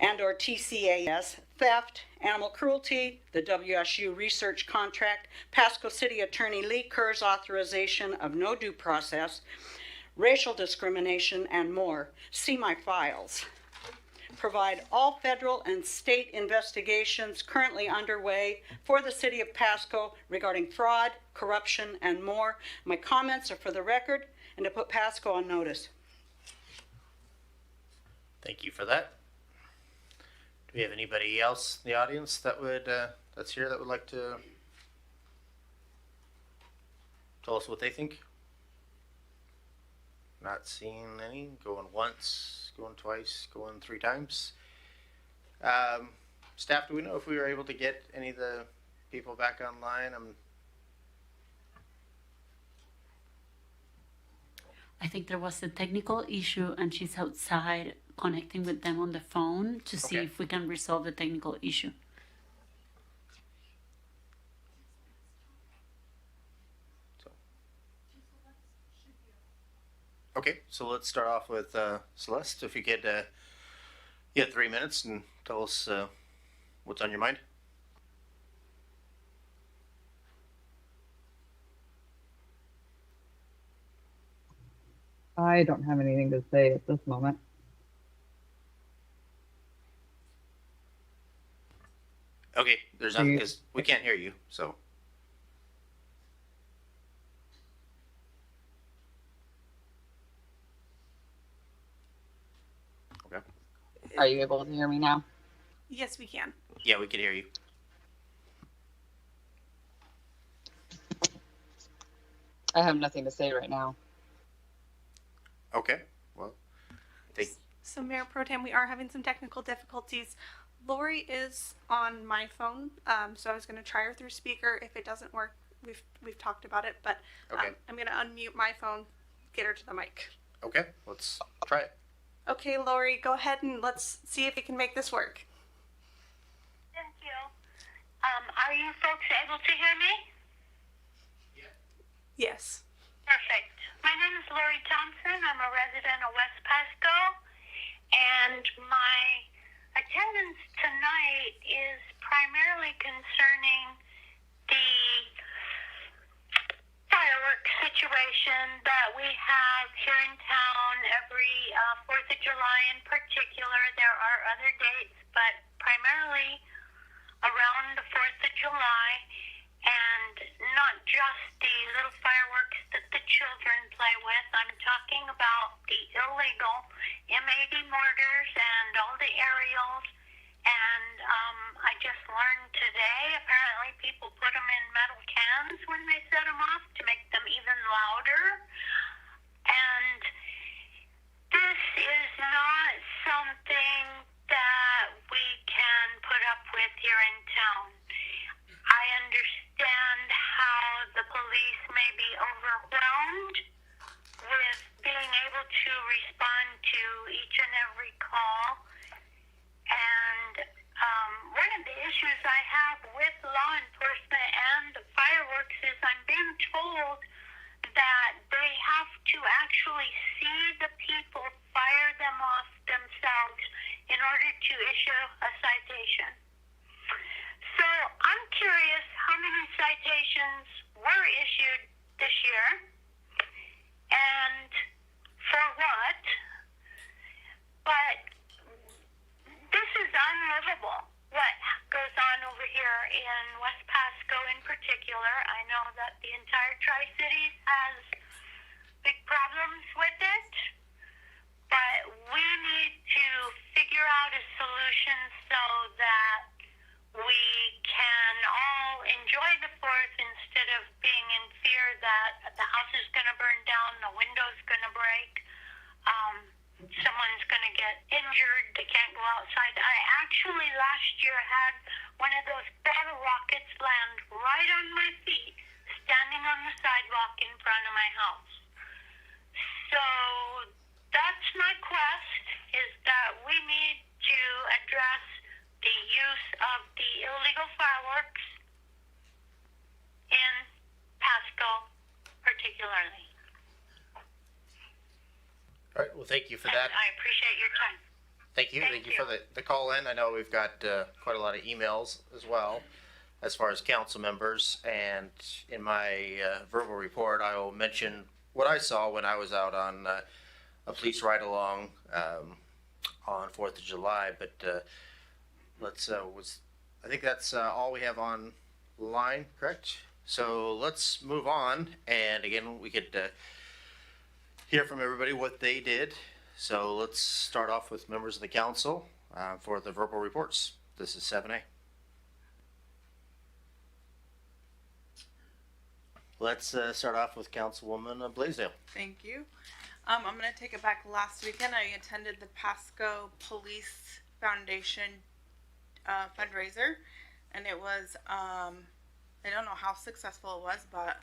and or TCAS, theft, animal cruelty, the WSU research contract, Pasco City Attorney Lee Kerr's authorization of no due process, racial discrimination, and more. See my files. Provide all federal and state investigations currently underway for the city of Pasco regarding fraud, corruption, and more. My comments are for the record and to put Pasco on notice. Thank you for that. Do we have anybody else in the audience that would that's here that would like to tell us what they think? Not seeing any. Going once, going twice, going 3 times. Staff, do we know if we were able to get any of the people back online? I think there was a technical issue and she's outside connecting with them on the phone to see if we can resolve the technical issue. Okay, so let's start off with Celeste. If you could, you had 3 minutes and tell us what's on your mind. I don't have anything to say at this moment. Okay, there's nothing because we can't hear you, so. Okay. Are you able to hear me now? Yes, we can. Yeah, we can hear you. I have nothing to say right now. Okay, well, So Mayor Pro Tem, we are having some technical difficulties. Lori is on my phone, so I was going to try her through speaker. If it doesn't work, we've talked about it, but Okay. I'm going to unmute my phone, get her to the mic. Okay, let's try it. Okay, Lori, go ahead and let's see if we can make this work. Thank you. Are you folks able to hear me? Yes. Perfect. My name is Lori Thompson. I'm a resident of West Pasco, and my attendance tonight is primarily concerning the fireworks situation that we have here in July in particular. There are other dates, but primarily around the 4th of July, and not just the little fireworks that the children play with. I'm talking about the illegal M80 mortars and all the aerials. And I just learned today, apparently people put them in metal cans when they set them off to make them even louder. And this is not something that we can put up with here in town. I understand how the police may be overwhelmed with being able to respond to each and every call. And one of the issues I have with law enforcement and the fireworks is I'm being told that they have to actually see the people fire them off themselves in order to issue a citation. So I'm curious how many citations were issued this year and for what. But this is unlivable, what goes on over here in West Pasco in particular. I know that the entire Tri-Cities has big problems with it, but we need to figure out a solution so that we can all enjoy the 4th instead of being in fear that the house is going to burn down, the window's going to break, someone's going to get injured, they can't go outside. I actually last year had one of those bottle rockets land right on my feet, standing on the sidewalk in front of my house. So that's my quest, is that we need to address the use of the illegal fireworks in Pasco particularly. All right, well, thank you for And that. I appreciate your time. Thank you. Thank you for the call in. I know we've got quite a lot of emails as well as far as council members. And in my verbal report, I will mention what I saw when I was out on a police ride along on 4th of July. But I think that's all we have online, correct? So let's move on. And again, we could hear from everybody what they did. So let's start off with members of the council for the verbal reports. This is 7A. Let's start off with Councilwoman Blaisdell. Thank you. I'm going to take it back. Last weekend, I attended the Pasco Police Foundation fundraiser, and it was, I don't know how successful it was, but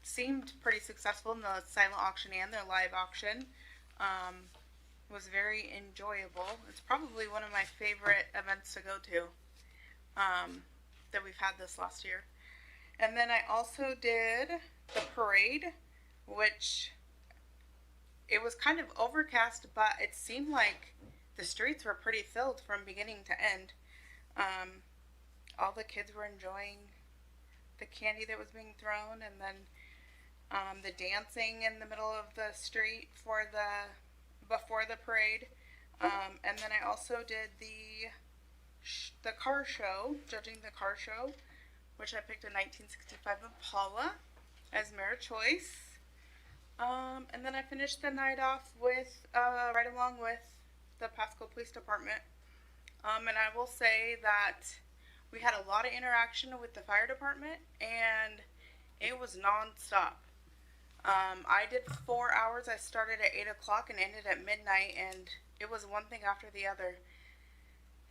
it seemed pretty successful in the silent auction and their live auction. Was very enjoyable. It's probably one of my favorite events to go to that we've had this last year. And then I also did the parade, which it was kind of overcast, but it seemed like the streets were pretty filled from beginning to end. All the kids were enjoying the candy that was being thrown, and then the dancing in the middle of the street before the parade. And then I also did the car show, judging the car show, which I picked a 1965 Impala as mayor choice. And then I finished the night off with, right along with the Pasco Police Department. And I will say that we had a lot of interaction with the fire department, and it was non-stop. I did 4 hours. I started at 8 o'clock and ended at midnight, and it was one thing after the other.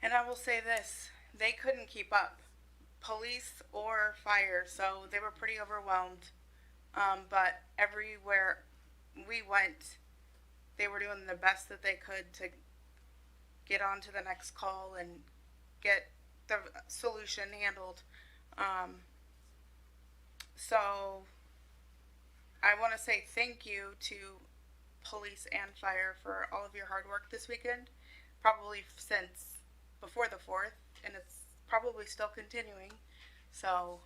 And I will say this, they couldn't keep up, police or fire, so they were pretty overwhelmed. But everywhere we went, they were doing the best that they could to get on to the next call and get the solution handled. So I want to say thank you to police and fire for all of your hard work this weekend, probably since before the 4th, and it's probably still continuing. So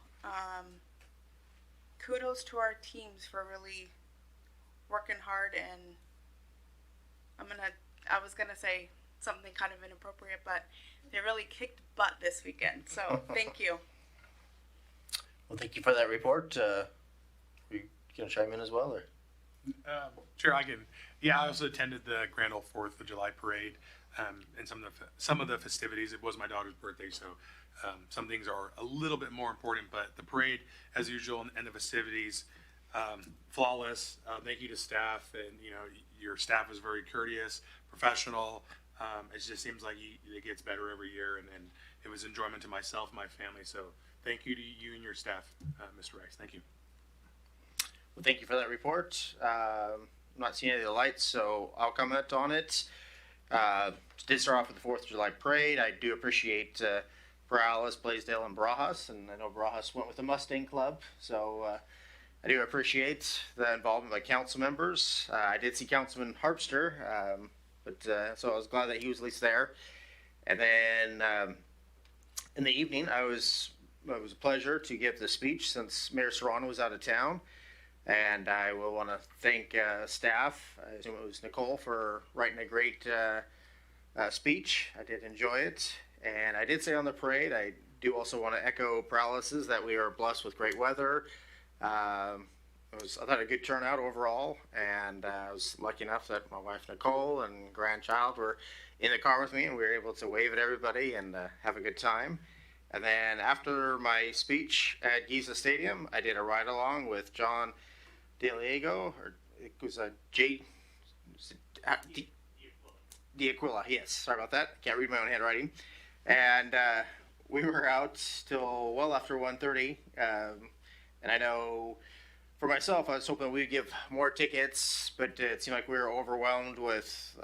kudos to our teams for really working hard, and I'm going to I was gonna say something kind of inappropriate, but they really kicked butt this weekend. So thank you. Well, thank you for that report. Are you going to chime in as well? Or? Sure, I can. Yeah, I also attended the Grand Ole 4th of July parade and some of the festivities. It was my daughter's birthday, so some things are a little bit more important. But the parade, as usual, and the festivities, flawless. Thank you to staff, and your staff is very courteous, professional. It just seems like it gets better every year, and it was enjoyment to myself and my family. So thank you to you and your staff, Mr. Rex. Thank you. Well, thank you for that report. I'm not seeing any of the lights, so I'll comment on it. Did start off with the 4th of July parade. I do appreciate Perales, Blaisdell, and Barajas, and I know Barajas went with the Mustang Club, so I do appreciate the involvement by council members. I did see Councilman Harpster, so I was glad that he was at least there. And then in the evening, it was a pleasure to give the speech since Mayor Serrano was out of town. And I will want to thank staff. I assume it was Nicole for writing a great speech. I did enjoy it. And I did say on the parade, I do also want to echo Perales's that we are blessed with great weather. I thought a good turnout overall. And I was lucky enough that my wife Nicole and grandchild were in the car with me, and we were able to wave at everybody and have a good time. And then after my speech at Giza Stadium, I did a ride along with John DeLiego, or it was a D'Aquila, yes, sorry about that. Can't read my own handwriting. And we were out till well after 1:30. And I know for myself, I was hoping we'd give more tickets, but it seemed like we were overwhelmed with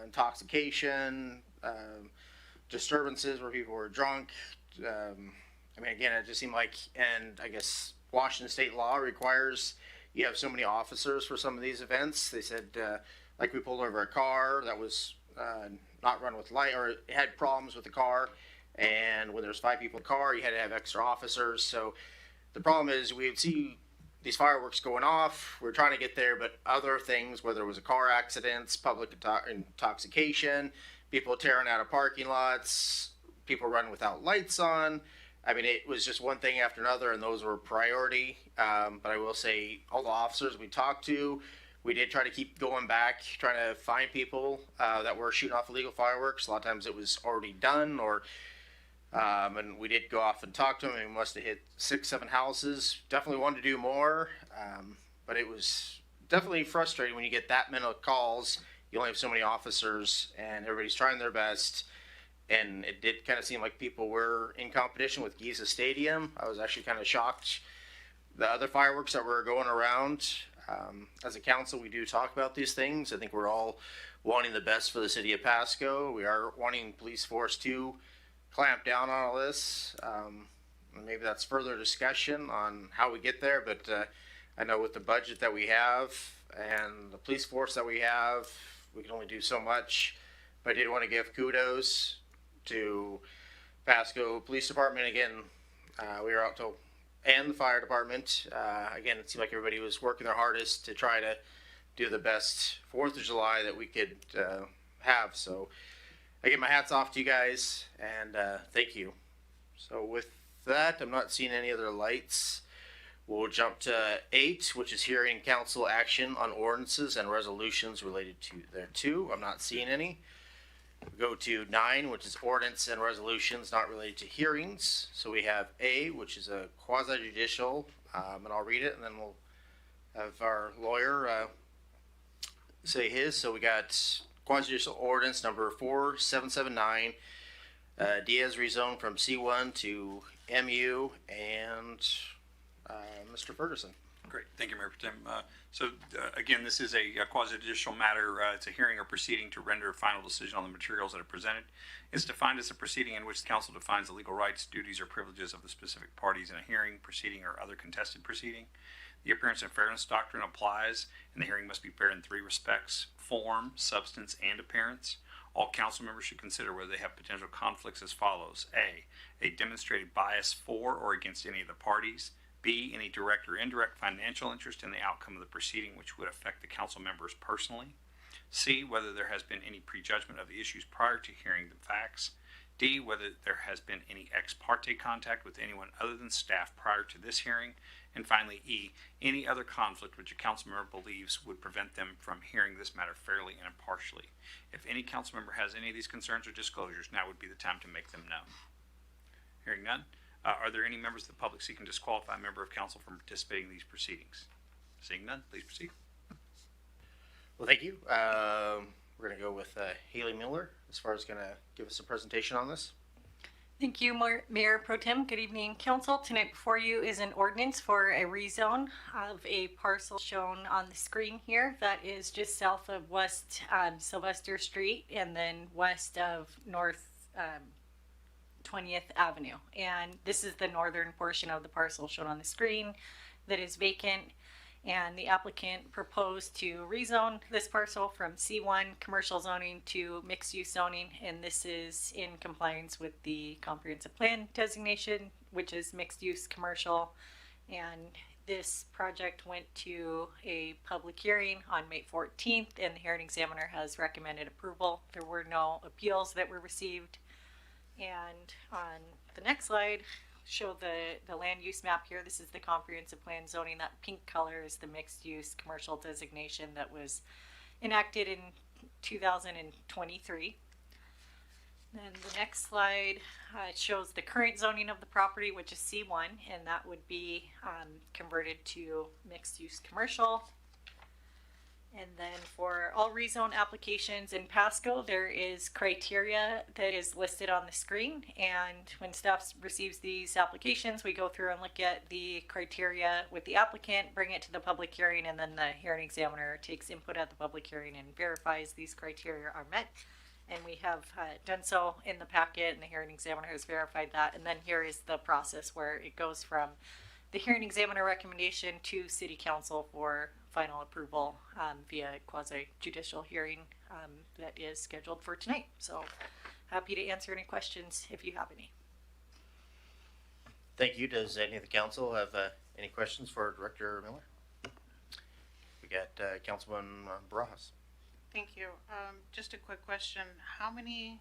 intoxication, disturbances where people were drunk. Again, it just seemed like, and I guess Washington state law requires you have so many officers for some of these events. They said, like we pulled over a car that was not run with light, or it had problems with the car, and when there's 5 people in the car, you had to have extra officers. So the problem is we would see these fireworks going off. We're trying to get there, but other things, whether it was a car accidents, public intoxication, people tearing out of parking lots, people running without lights on. It was just one thing after another, and those were priority. But I will say, all the officers we talked to, we did try to keep going back, trying to find people that were shooting off illegal fireworks. A lot of times it was already done, and we did go off and talk to them, and we must have hit 6-7 houses. Definitely wanted to do more, but it was definitely frustrating when you get that many calls. You only have so many officers, and everybody's trying their best. And it did kind of seem like people were in competition with Giza Stadium. I was actually kind of shocked. The other fireworks that were going around, as a council, we do talk about these things. I think we're all wanting the best for the city of Pasco. We are wanting police force to clamp down on all this. And maybe that's further discussion on how we get there. But I know with the budget that we have and the police force that we have, we can only do so much. But I did want to give kudos to Pasco Police Department. Again, we were out till, and the fire department. Again, it seemed like everybody was working their hardest to try to do the best 4th of July that we could have. So again, my hat's off to you guys, and thank you. So with that, I'm not seeing any other lights. We'll jump to 8, which is hearing council action on ordinances and resolutions related to thereto. I'm not seeing any. We'll go to 9, which is ordinance and resolutions not related to hearings. So we have A, which is a quasi-judicial, and I'll read it, and then we'll have our lawyer say his. So we got quasi-judicial ordinance number 4779, Diaz rezone from C1 to MU, and Mr. Ferguson. Great. Thank you, Mayor Pro Tem. Again, this is a quasi-judicial matter. It's a hearing or proceeding to render a final decision on the materials that are presented. It's defined as a proceeding in which the council defines the legal rights, duties, or privileges of the specific parties in a hearing, proceeding, or other contested proceeding. The appearance and fairness doctrine applies, and the hearing must be fair in 3 respects: form, substance, and appearance. All council members should consider whether they have potential conflicts as follows: A demonstrated bias for or against any of the parties; B, any direct or indirect financial interest in the outcome of the proceeding which would affect the council members personally; C, whether there has been any prejudgment of the issues prior to hearing the facts. D, whether there has been any ex parte contact with anyone other than staff prior to this hearing. And finally, E, any other conflict which a council member believes would prevent them from hearing this matter fairly and impartially. If any council member has any of these concerns or disclosures, now would be the time to make them known. Hearing none, are there any members of the public seeking to disqualify a member of council from participating in these proceedings? Seeing none, please proceed. Well, thank you. We're going to go with Haley Miller as far as going to give us a presentation on this. Thank you, Mayor Pro Tem. Good evening, Council. Tonight before you is an ordinance for a rezone of a parcel shown on the screen here that is just south of West Sylvester Street and then west of North 20th Avenue. And this is the northern portion of the parcel shown on the screen that is vacant. And the applicant proposed to rezone this parcel from C1 commercial zoning to mixed use zoning, and this is in compliance with the comprehensive plan designation, which is mixed use commercial. And this project went to a public hearing on May 14th, and the hearing examiner has recommended approval. There were no appeals that were received. And on the next slide, show the land use map here. This is the comprehensive plan zoning. That pink color is the mixed use commercial designation that was enacted in 2023. Then the next slide shows the current zoning of the property, which is C1, and that would be converted to mixed use commercial. And then for all rezone applications in Pasco, there is criteria that is listed on the screen. And when staff receives these applications, we go through and look at the criteria with the applicant, bring it to the public hearing, and then the hearing examiner takes input at the public hearing and verifies these criteria are met. And we have done so in the packet, and the hearing examiner has verified that. And then here is the process where it goes from the hearing examiner recommendation to City Council for final approval via quasi-judicial hearing that is scheduled for tonight. So happy to answer any questions if you have any. Thank you. Does any of the council have any questions for Director Miller? We got Councilman Barajas. Thank you. Just a quick question. How many,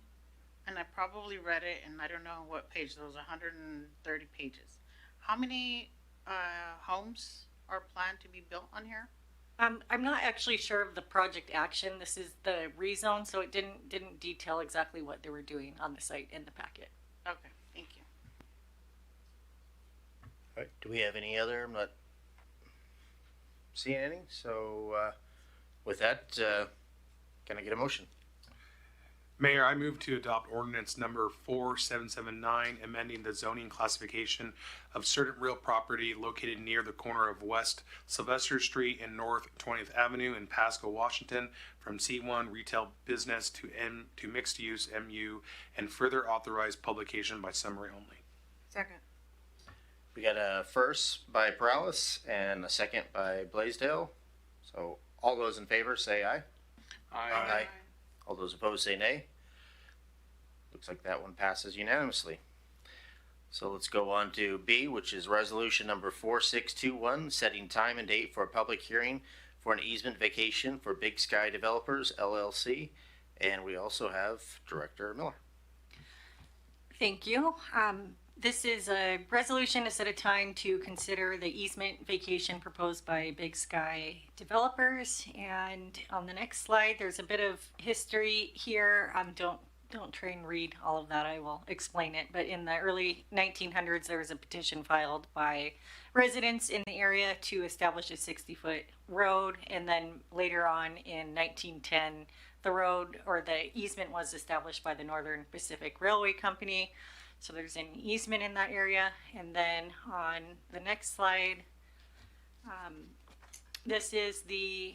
and I probably read it and I don't know what page, those 130 pages. How many homes are planned to be built on here? I'm not actually sure of the project action. This is the rezone, so it didn't detail exactly what they were doing on the site in the packet. Okay, thank you. All right. Do we have any other? I'm not seeing any. So with that, can I get a motion? Mayor, I move to adopt ordinance number 4779, amending the zoning classification of certain real property located near the corner of West Sylvester Street and North 20th Avenue in Pasco, Washington, from C1 retail business to mixed use MU, and further authorize publication by summary only. Second. We got a first by Paralis and a second by Blaisdell. So all those in favor say aye. Aye. All those opposed say nay. Looks like that one passes unanimously. So let's go on to B, which is resolution number 4621, setting time and date for a public hearing for an easement vacation for Big Sky Developers, LLC. And we also have Director Miller. Thank you. This is a resolution to set a time to consider the easement vacation proposed by Big Sky Developers. And on the next slide, there's a bit of history here. Don't try and read all of that. I will explain it. But in the early 1900s, there was a petition filed by residents in the area to establish a 60-foot road. And then later on in 1910, the road or the easement was established by the Northern Pacific Railway Company. So there's an easement in that area. And then on the next slide, this is the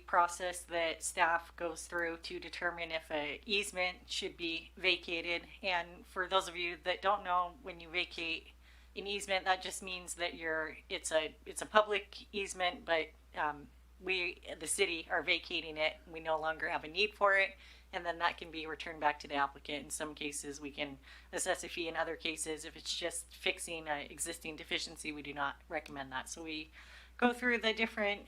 process that staff goes through to determine if an easement should be vacated. And for those of you that don't know, when you vacate an easement, that just means that it's a public easement, but we, the city, are vacating it. We no longer have a need for it. and then that can be returned back to the applicant. In some cases, we can assess a fee. In other cases, if it's just fixing an existing deficiency, we do not recommend that. So we go through the different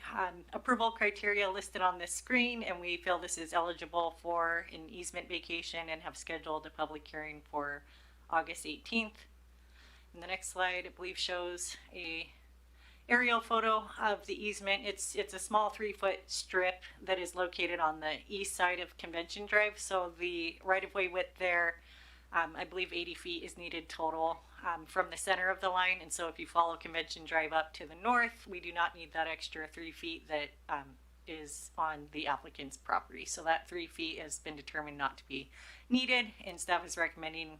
approval criteria listed on this screen, and we feel this is eligible for an easement vacation and have scheduled a public hearing for August 18th. And the next slide, I believe, shows a aerial photo of the easement. It's a small 3-foot strip that is located on the east side of Convention Drive. So the right-of-way width there, I believe 80 feet is needed total from the center of the line. And so if you follow Convention Drive up to the north, we do not need that extra 3 feet that is on the applicant's property. So that 3 feet has been determined not to be needed, and staff is recommending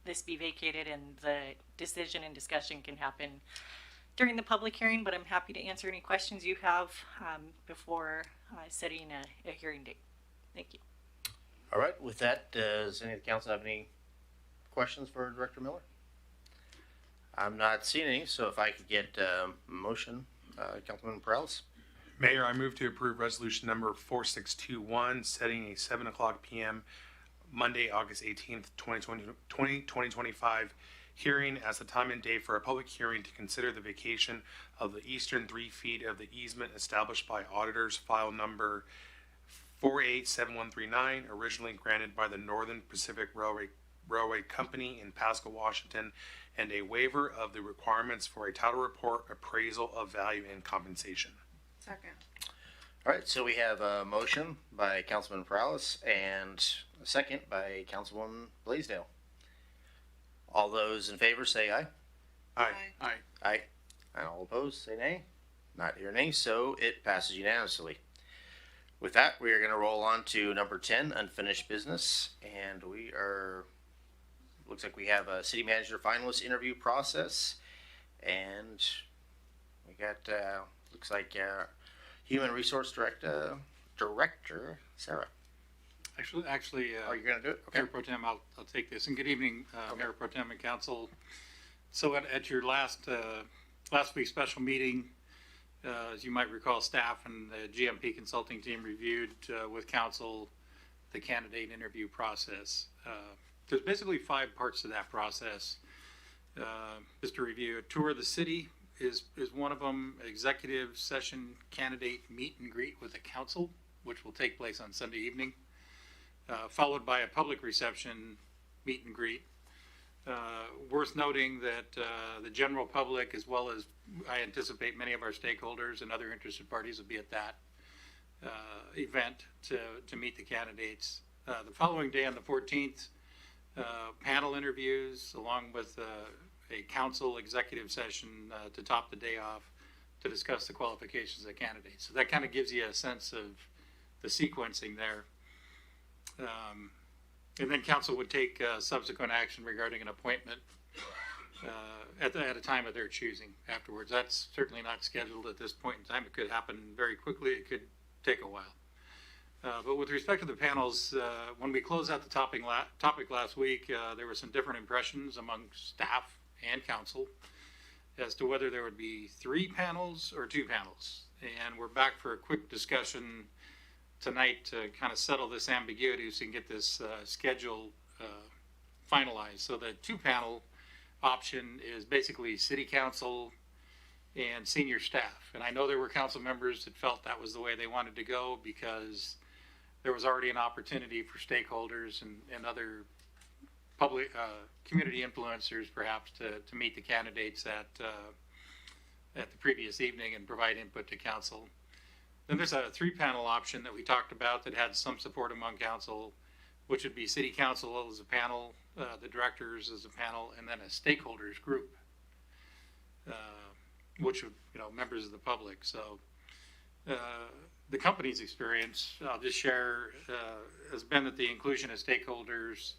this be vacated, and the decision and discussion can happen during the public hearing, but I'm happy to answer any questions you have before setting a hearing date. Thank you. All right, with that, does any of the council have any questions for Director Miller? I'm not seeing any, so if I could get a motion, Councilman Perales. Mayor, I move to approve resolution number 4621, setting a 7:00 p.m. Monday, August 18th, 2025 hearing as the time and date for a public hearing to consider the vacation of the eastern 3 feet of the easement established by auditors file number 487139, originally granted by the Northern Pacific Railway Company in Pasco, Washington, and a waiver of the requirements for a title report, appraisal of value, and compensation. Second. All right, so we have a motion by Councilman Perales and a second by Councilwoman Blaisdell. All those in favor say aye. Aye. Aye. Aye. And all opposed say nay. Not hear nay, so it passes unanimously. With that, we are going to roll on to number 10, unfinished business, and we are, looks like we have a city manager finalist interview process, and we got, looks like human resource director Sarah. Actually, Are you going to do it? Okay. Mayor Pro Tem, I'll take this. And good evening, Mayor Pro Tem and Council. So at your last week's special meeting, as you might recall, staff and the GMP consulting team reviewed with Council the candidate interview process. There's basically 5 parts to that process. Just to review, a tour of the city is one of them. Executive session candidate meet and greet with the council, which will take place on Sunday evening. Followed by a public reception meet and greet. Worth noting that the general public, as well as I anticipate many of our stakeholders and other interested parties, will be at that event to meet the candidates. The following day on the 14th, panel interviews along with a council executive session to top the day off to discuss the qualifications of the candidates. So that kind of gives you a sense of the sequencing there. And then council would take subsequent action regarding an appointment at a time of their choosing afterwards. That's certainly not scheduled at this point in time. It could happen very quickly. It could take a while. But with respect to the panels, when we closed out the topic last week, there were some different impressions among staff and council as to whether there would be 3 panels or 2 panels. And we're back for a quick discussion tonight to kind of settle this ambiguity so we can get this schedule finalized. So the 2-panel option is basically city council and senior staff. And I know there were council members that felt that was the way they wanted to go because there was already an opportunity for stakeholders and other public community influencers perhaps to meet the candidates at the previous evening and provide input to council. Then there's a 3-panel option that we talked about that had some support among council, which would be city council as a panel, the directors as a panel, and then a stakeholders group, which would, members of the public. So the company's experience, I'll just share, has been that the inclusion of stakeholders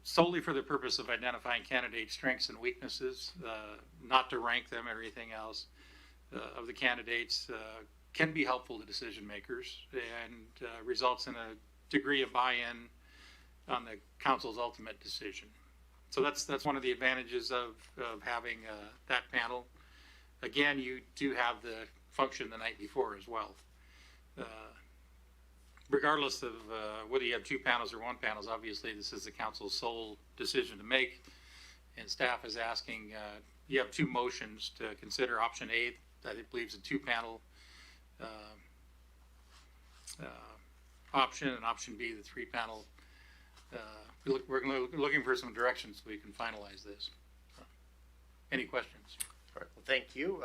solely for the purpose of identifying candidate strengths and weaknesses, not to rank them or anything else, of the candidates, can be helpful to decision makers and results in a degree of buy-in on the council's ultimate decision. So that's one of the advantages of having that panel. Again, you do have the function the night before as well. regardless of whether you have two panels or one panels, obviously this is the council's sole decision to make. And staff is asking, you have two motions to consider. Option A, that it believes a two-panel option, and option B, the three-panel. We're looking for some directions so we can finalize this. So, any questions? All right, well, thank you.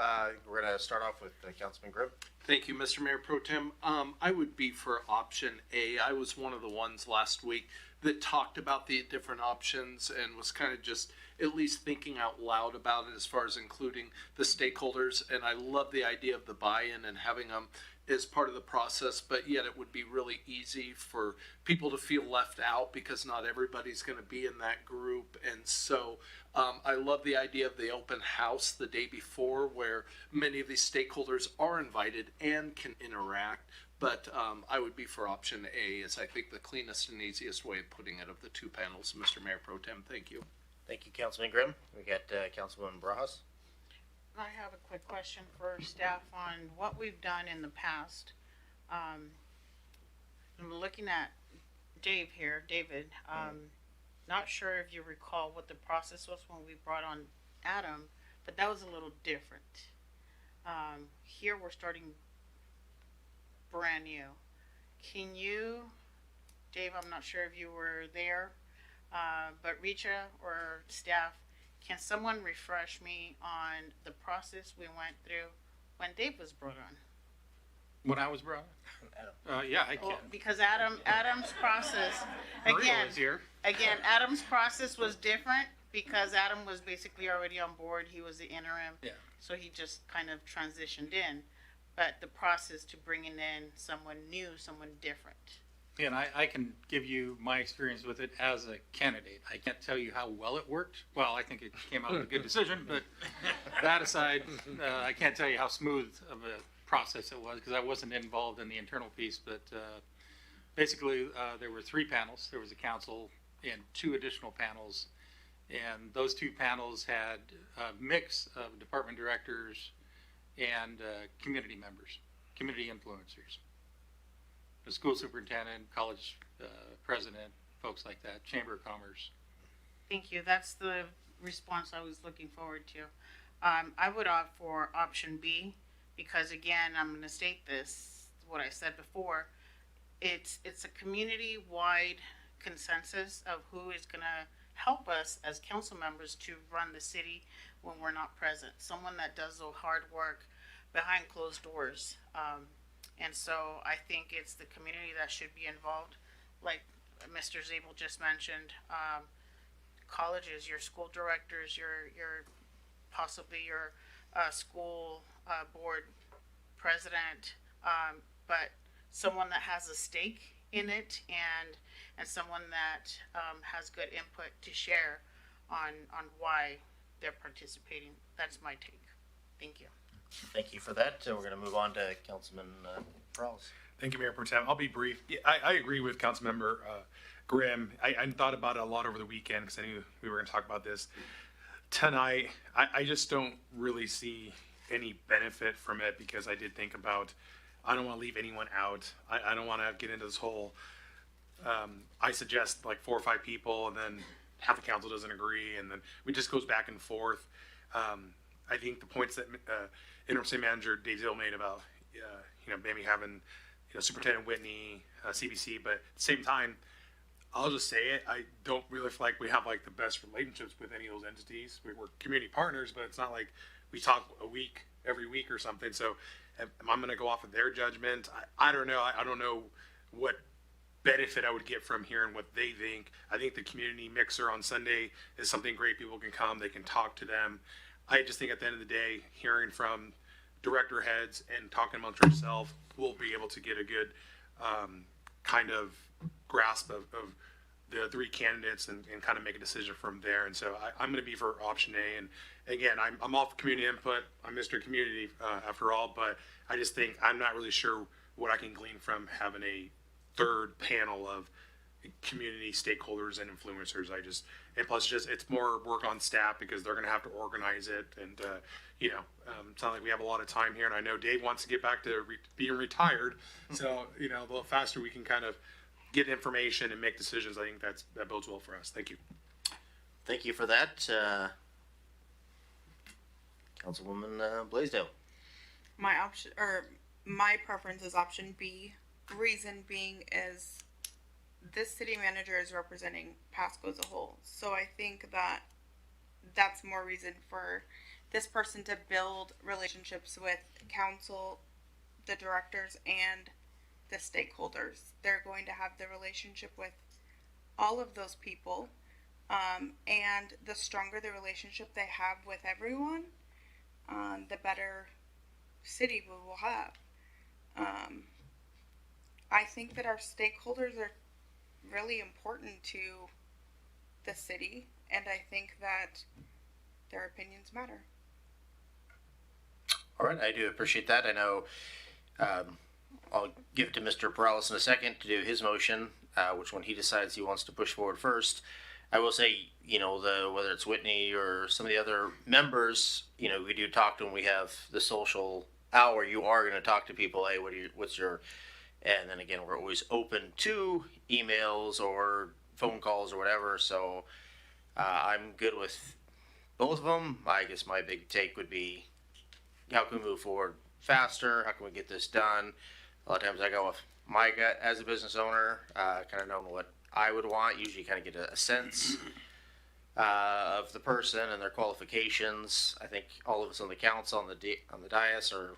We're going to start off with Councilman Grimm. Thank you, Mr. Mayor Pro Tem. I would be for option A. I was one of the ones last week that talked about the different options and was kind of just at least thinking out loud about it as far as including the stakeholders. And I love the idea of the buy-in and having them as part of the process, but yet it would be really easy for people to feel left out because not everybody's going to be in that group. And so I love the idea of the open house the day before where many of these stakeholders are invited and can interact. But I would be for option A as I think the cleanest and easiest way of putting it of the two panels. Mr. Mayor Pro Tem, thank you. Thank you, Councilman Grimm. We got Councilwoman Barajas. I have a quick question for staff on what we've done in the past. I'm looking at David. Not sure if you recall what the process was when we brought on Adam, but that was a little different. Here we're starting brand new. Can you, Dave, I'm not sure if you were there, but Richa or staff, can someone refresh me on the process we went through when Dave was brought on? When I was brought on? Yeah, I can. Well, because Adam's process, Maria was here. again, Adam's process was different because Adam was basically already on board. He was the interim. Yeah. So he just kind of transitioned in. But the process to bringing in someone new, someone different. And I can give you my experience with it as a candidate. I can't tell you how well it worked. Well, I think it came out with a good decision, but that aside, I can't tell you how smooth of a process it was because I wasn't involved in the internal piece. But basically, there were three panels. There was a council and two additional panels. And those two panels had a mix of department directors and community members, community influencers. The school superintendent, college president, folks like that, Chamber of Commerce. Thank you. That's the response I was looking forward to. I would opt for option B because, again, I'm going to state this, what I said before. It's a community-wide consensus of who is going to help us as council members to run the city when we're not present. Someone that does the hard work behind closed doors. And so I think it's the community that should be involved. Like Mr. Zabel just mentioned, colleges, your school directors, your possibly your school board president, but someone that has a stake in it and someone that has good input to share on why they're participating. That's my take. Thank you. Thank you for that. We're going to move on to Councilman Prowse. Thank you, Mayor Pro Tem. I'll be brief. Yeah, I agree with Councilmember Grimm. I thought about it a lot over the weekend because I knew we were going to talk about this tonight. I just don't really see any benefit from it because I did think about, I don't want to leave anyone out. I don't want to get into this whole, I suggest like 4 or 5 people and then half the council doesn't agree and then it just goes back and forth. I think the points that interim city manager Dave Zill made about, maybe having, Superintendent Whitney, CBC, but at the same time, I'll just say it, I don't really feel like we have like the best relationships with any of those entities. We're community partners, but it's not like we talk every week or something. So I'm going to go off of their judgment. I don't know. I don't know what benefit I would get from hearing what they think. I think the community mixer on Sunday is something great. People can come, they can talk to them. I just think at the end of the day, hearing from director heads and talking amongst yourself, we'll be able to get a good kind of grasp of the 3 candidates and kind of make a decision from there. And so I'm going to be for option A. And again, I'm all for community input. I'm Mr. Community after all, but I just think I'm not really sure what I can glean from having a third panel of, community stakeholders and influencers. And plus it's more work on staff because they're going to have to organize it. And, it's not like we have a lot of time here. And I know Dave wants to get back to being retired. So, the faster we can kind of get information and make decisions, I think that bodes well for us. Thank you. Thank you for that. Councilwoman Blaisdell. My preference is option B. Reason being is this city manager is representing Pasco as a whole. So I think that that's more reason for this person to build relationships with council, the directors, and the stakeholders. They're going to have the relationship with all of those people. And the stronger the relationship they have with everyone, the better city we will have. I think that our stakeholders are really important to the city, and I think that their opinions matter. All right, I do appreciate that. I know I'll give it to Mr. Perales in a second to do his motion, which one he decides he wants to push forward first. I will say, whether it's Whitney or some of the other members, we do talk to them. We have the social hour. You are going to talk to people. Hey, what's your, and then again, we're always open to emails or phone calls or whatever. So I'm good with both of them. I guess my big take would be, how can we move forward faster? How can we get this done? A lot of times I go with my gut as a business owner, kind of knowing what I would want. Usually kind of get a sense of the person and their qualifications. I think all of us on the council, on the dais, are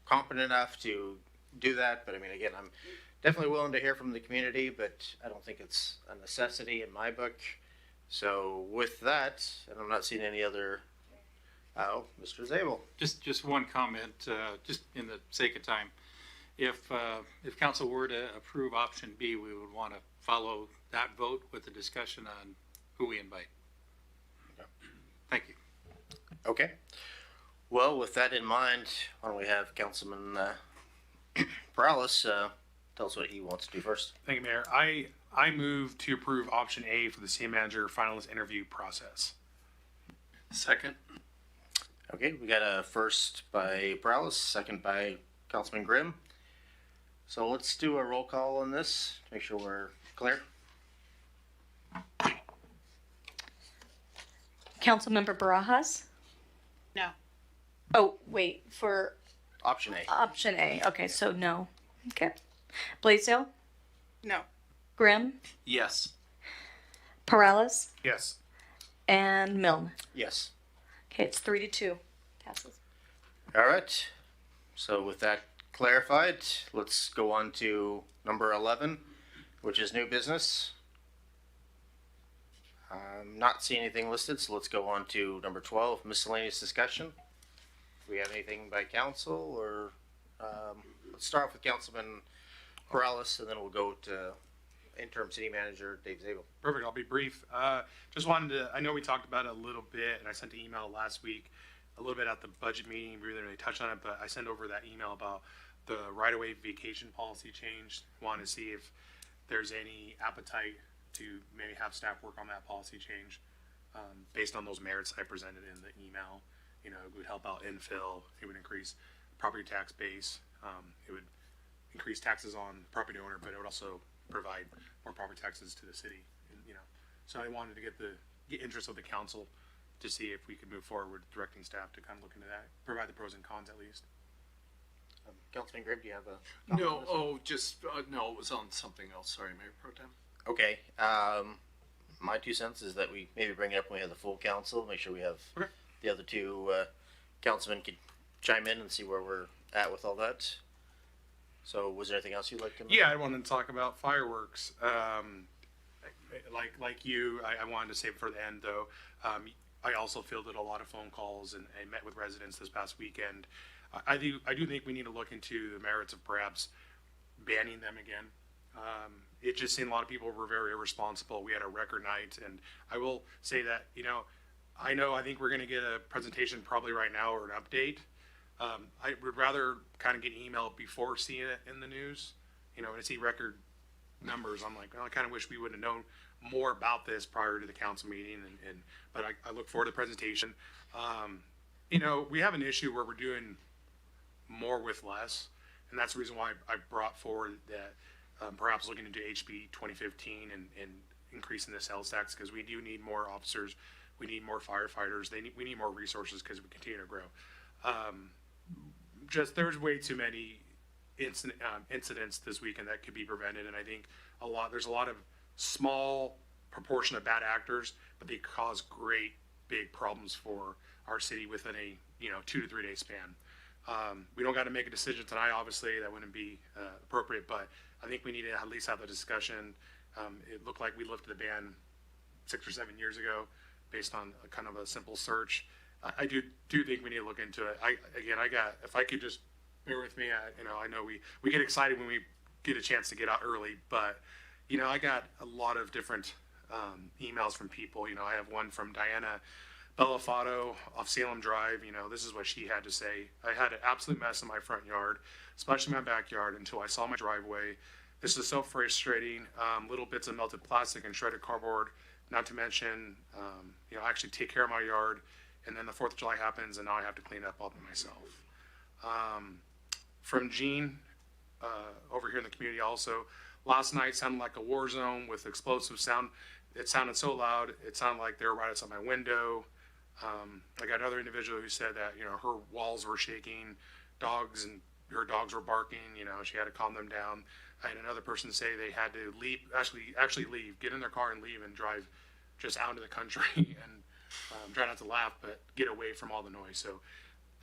competent enough to do that. But I mean, again, I'm definitely willing to hear from the community, but I don't think it's a necessity in my book. So with that, and I'm not seeing any other. Oh, Mr. Zabel. Just one comment, just in the sake of time. If council were to approve option B, we would want to follow that vote with a discussion on who we invite. Okay. Thank you. Okay. Well, with that in mind, why don't we have Councilman Perales tell us what he wants to do first. Thank you, Mayor. I move to approve option A for the city manager finalist interview process. Second. Okay, we got a first by Perales, second by Councilman Grimm. So let's do a roll call on this to make sure we're clear. Councilmember Barajas? No. Oh, wait, for Option A. option A. Okay, so no. Okay. Blaisdell? No. Grimm? Yes. Perales? Yes. And Milne? Yes. Okay, it's 3-2. Passes. All right. So with that clarified, let's go on to number 11, which is new business. I'm not seeing anything listed, so let's go on to number 12, miscellaneous discussion. Do we have anything by council, or let's start off with Councilman Perales, and then we'll go to interim city manager Dave Zabel. Perfect. I'll be brief. Just wanted to, I know we talked about it a little bit, and I sent an email last week, a little bit at the budget meeting. We didn't really touch on it, but I sent over that email about the right-of-way vacation policy change. Wanted to see if there's any appetite to maybe have staff work on that policy change based on those merits I presented in the email. It would help out infill. It would increase property tax base. It would increase taxes on the property owner, but it would also provide more property taxes to the city. So I wanted to get interest of the council to see if we could move forward with directing staff to kind of look into that, provide the pros and cons at least. Councilman Grimm, do you have a No, no, it was on something else. Sorry, Mayor Pro Tem. Okay. My 2 cents is that we maybe bring it up when we have the full council, make sure we have the other two councilmen could chime in and see where we're at with all that. So was there anything else you'd like to know? Yeah, I wanted to talk about fireworks. Like you, I wanted to save it for the end though. I also fielded a lot of phone calls and met with residents this past weekend. I do think we need to look into the merits of perhaps banning them again. It just seemed a lot of people were very irresponsible. We had a record night, and I will say that, I think we're going to get a presentation probably right now or an update. I would rather kind of get an email before seeing it in the news, to see record numbers. I'm like, well, I kind of wish we would have known more about this prior to the council meeting. But I look forward to the presentation. You know, we have an issue where we're doing more with less, and that's the reason why I brought forward that perhaps looking into HB 2015 and increasing the sales tax, because we do need more officers, we need more firefighters, we need more resources because we continue to grow. Just there's way too many incidents this weekend that could be prevented, and I think there's a lot of small proportion of bad actors, but they cause great big problems for our city within a 2 to 3 day span. We don't got to make a decision tonight, obviously that wouldn't be appropriate, but I think we need to at least have the discussion. It looked like we lifted the ban 6 or 7 years ago based on a kind of a simple search. I do think we need to look into it. If I could just bear with me, I know we get excited when we get a chance to get out early, but I got a lot of different emails from people. I have one from Diana Bellafato off Salem Drive. This is what she had to say. I had an absolute mess in my front yard, especially my backyard, until I saw my driveway. This is so frustrating. Little bits of melted plastic and shredded cardboard, not to mention, I actually take care of my yard, and then the 4th of July happens, and now I have to clean up all by myself. From Jean, over here in the community also, last night sounded like a war zone with explosive sound. It sounded so loud, it sounded like they were right outside my window. I got another individual who said that, her walls were shaking, her dogs were barking, she had to calm them down. I had another person say they had to leave, actually leave, get in their car and leave and drive just out into the country and try not to laugh, but get away from all the noise. So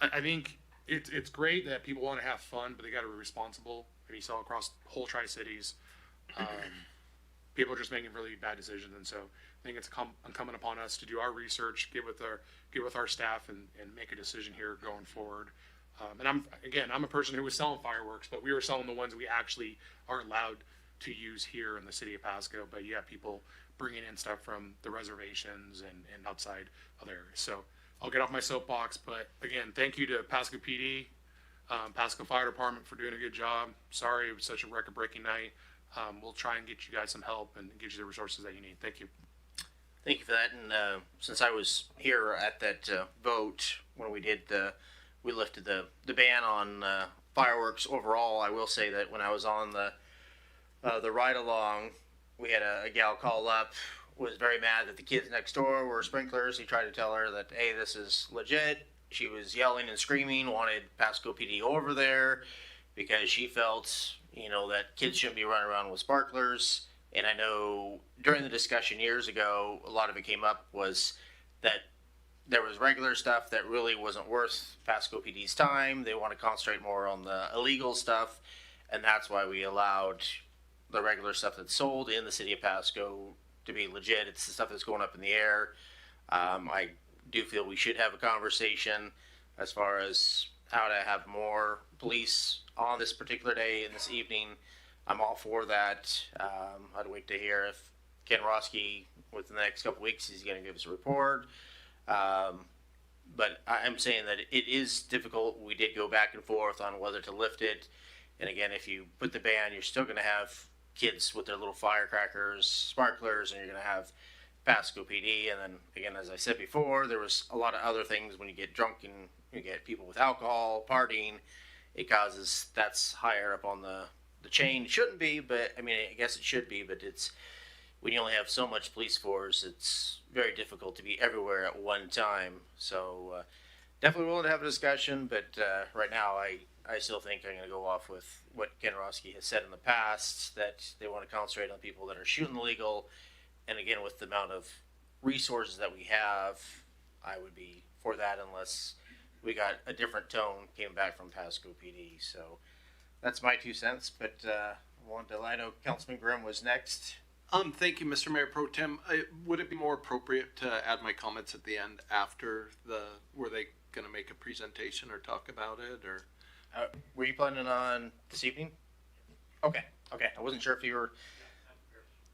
I think it's great that people want to have fun, but they got to be responsible. And you saw across whole Tri-Cities, people are just making really bad decisions. And so I think it's incumbent upon us to do our research, get with our staff and make a decision here going forward. And I'm a person who was selling fireworks, but we were selling the ones we actually are allowed to use here in the city of Pasco. But you have people bringing in stuff from the reservations and outside other areas. So I'll get off my soapbox, but again, thank you to Pasco PD, Pasco Fire Department for doing a good job. Sorry it was such a record-breaking night. We'll try and get you guys some help and get you the resources that you need. Thank you. Thank you for that. And since I was here at that vote when we lifted the ban on fireworks overall, I will say that when I was on the ride along, we had a gal call up, was very mad that the kids next door were sprinklers. He tried to tell her that, hey, this is legit. She was yelling and screaming, wanted Pasco PD over there because she felt, that kids shouldn't be running around with sparklers. And I know during the discussion years ago, a lot of it came up was that there was regular stuff that really wasn't worth Pasco PD's time. They want to concentrate more on the illegal stuff, and that's why we allowed the regular stuff that's sold in the city of Pasco to be legit. It's the stuff that's going up in the air. I do feel we should have a conversation as far as how to have more police on this particular day and this evening. I'm all for that. I'd wait to hear if Ken Roski, within the next couple weeks, he's going to give us a report. But I'm saying that it is difficult. We did go back and forth on whether to lift it. And again, if you put the ban, you're still going to have kids with their little firecrackers, sparklers, and you're going to have Pasco PD. And then again, as I said before, there was a lot of other things when you get drunk and you get people with alcohol, partying. That's higher up on the chain. It shouldn't be, but I mean, I guess it should be, but it's when you only have so much police force, it's very difficult to be everywhere at one time. So definitely willing to have a discussion, but right now I still think I'm going to go off with what Ken Roski has said in the past, that they want to concentrate on people that are shooting illegal. And again, with the amount of resources that we have, I would be for that unless we got a different tone came back from Pasco PD. So that's my 2 cents, but I know Councilman Grimm was next. Thank you, Mr. Mayor Pro Tem. Would it be more appropriate to add my comments at the end after were they going to make a presentation or talk about it, or? Were you planning on this evening? Okay. I wasn't sure if you were.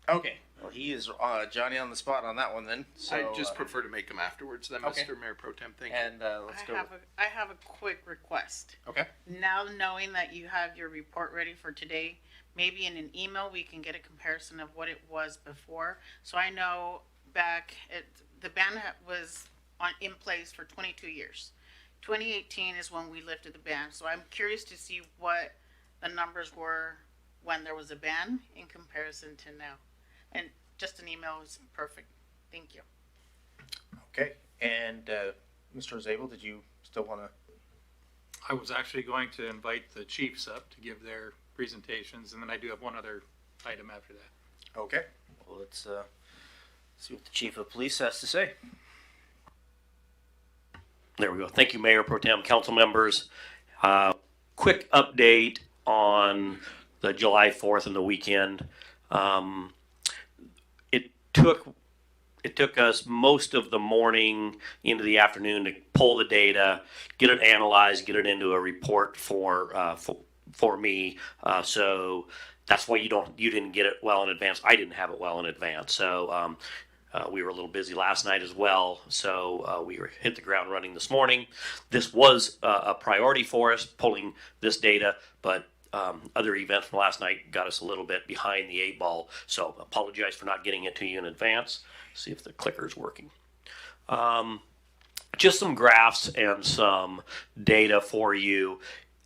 Okay. Well, he is Johnny on the spot on that one then. So, I just prefer to make them afterwards then, okay. Mr. Mayor Pro Tem. Thank you. And let's go. I have a quick request. Okay. Now knowing that you have your report ready for today, maybe in an email we can get a comparison of what it was before. So I know the ban was in place for 22 years. 2018 is when we lifted the ban. So I'm curious to see what the numbers were when there was a ban in comparison to now. And just an email is perfect. Thank you. Okay. And Mr. Zabel, did you still want to? I was actually going to invite the chiefs up to give their presentations, and then I do have one other item after that. Okay. Well, let's see what the chief of police has to say. There we go. Thank you, Mayor Pro Tem, council members. Quick update on the July 4th and the weekend. It took us most of the morning into the afternoon to pull the data, get it analyzed, get it into a report for me. So that's why you didn't get it well in advance. I didn't have it well in advance. So we were a little busy last night as well. So we hit the ground running this morning. This was a priority for us, pulling this data, but other events from last night got us a little bit behind the 8 ball. So apologize for not getting it to you in advance. See if the clicker's working. Just some graphs and some data for you.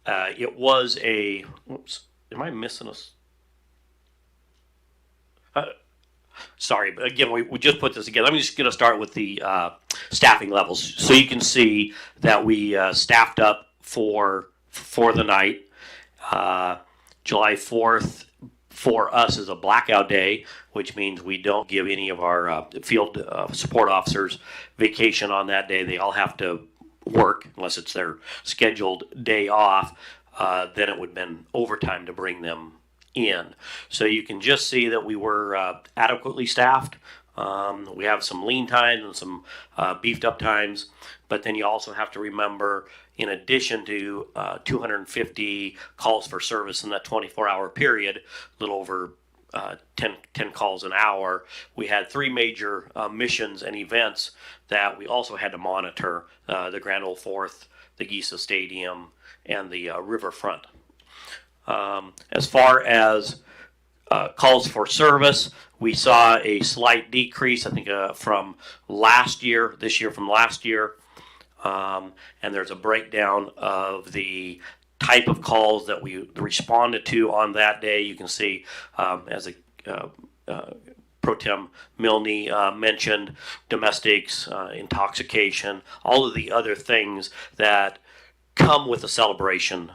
It was a, oops, am I missing a, sorry, but again, we just put this together. I'm just going to start with the staffing levels. So you can see that we staffed up for the night. July 4th for us is a blackout day, which means we don't give any of our field support officers vacation on that day. They all have to work unless it's their scheduled day off. Then it would have been overtime to bring them in. So you can just see that we were adequately staffed. We have some lean times and some beefed up times, but then you also have to remember, in addition to 250 calls for service in that 24-hour period, a little over 10 calls an hour, we had 3 major missions and events that we also had to monitor, the Grand Ole Fourth, the Giza Stadium, and the riverfront. As far as calls for service, we saw a slight decrease, I think, from last year, this year from last year. And there's a breakdown of the type of calls that we responded to on that day. You can see, as Pro Tem Milne mentioned, domestics, intoxication, all of the other things that come with a celebration.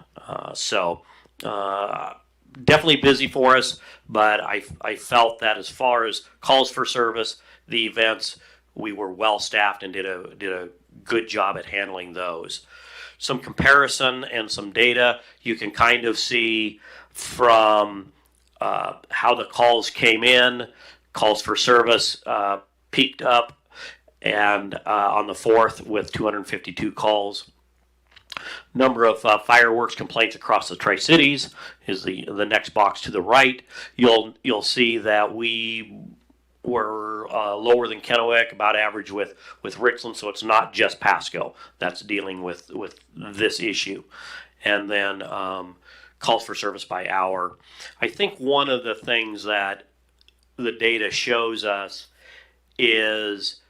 Definitely busy for us, but I felt that as far as calls for service, the events, we were well staffed and did a good job at handling those. Some comparison and some data you can kind of see from how the calls came in. Calls for service peaked up and on the 4th with 252 calls. Number of fireworks complaints across the Tri-Cities is the next box to the right. You'll see that we were lower than Kennewick, about average with Richland, so it's not just Pasco that's dealing with this issue. And then calls for service by hour. I think one of the things that the data shows us is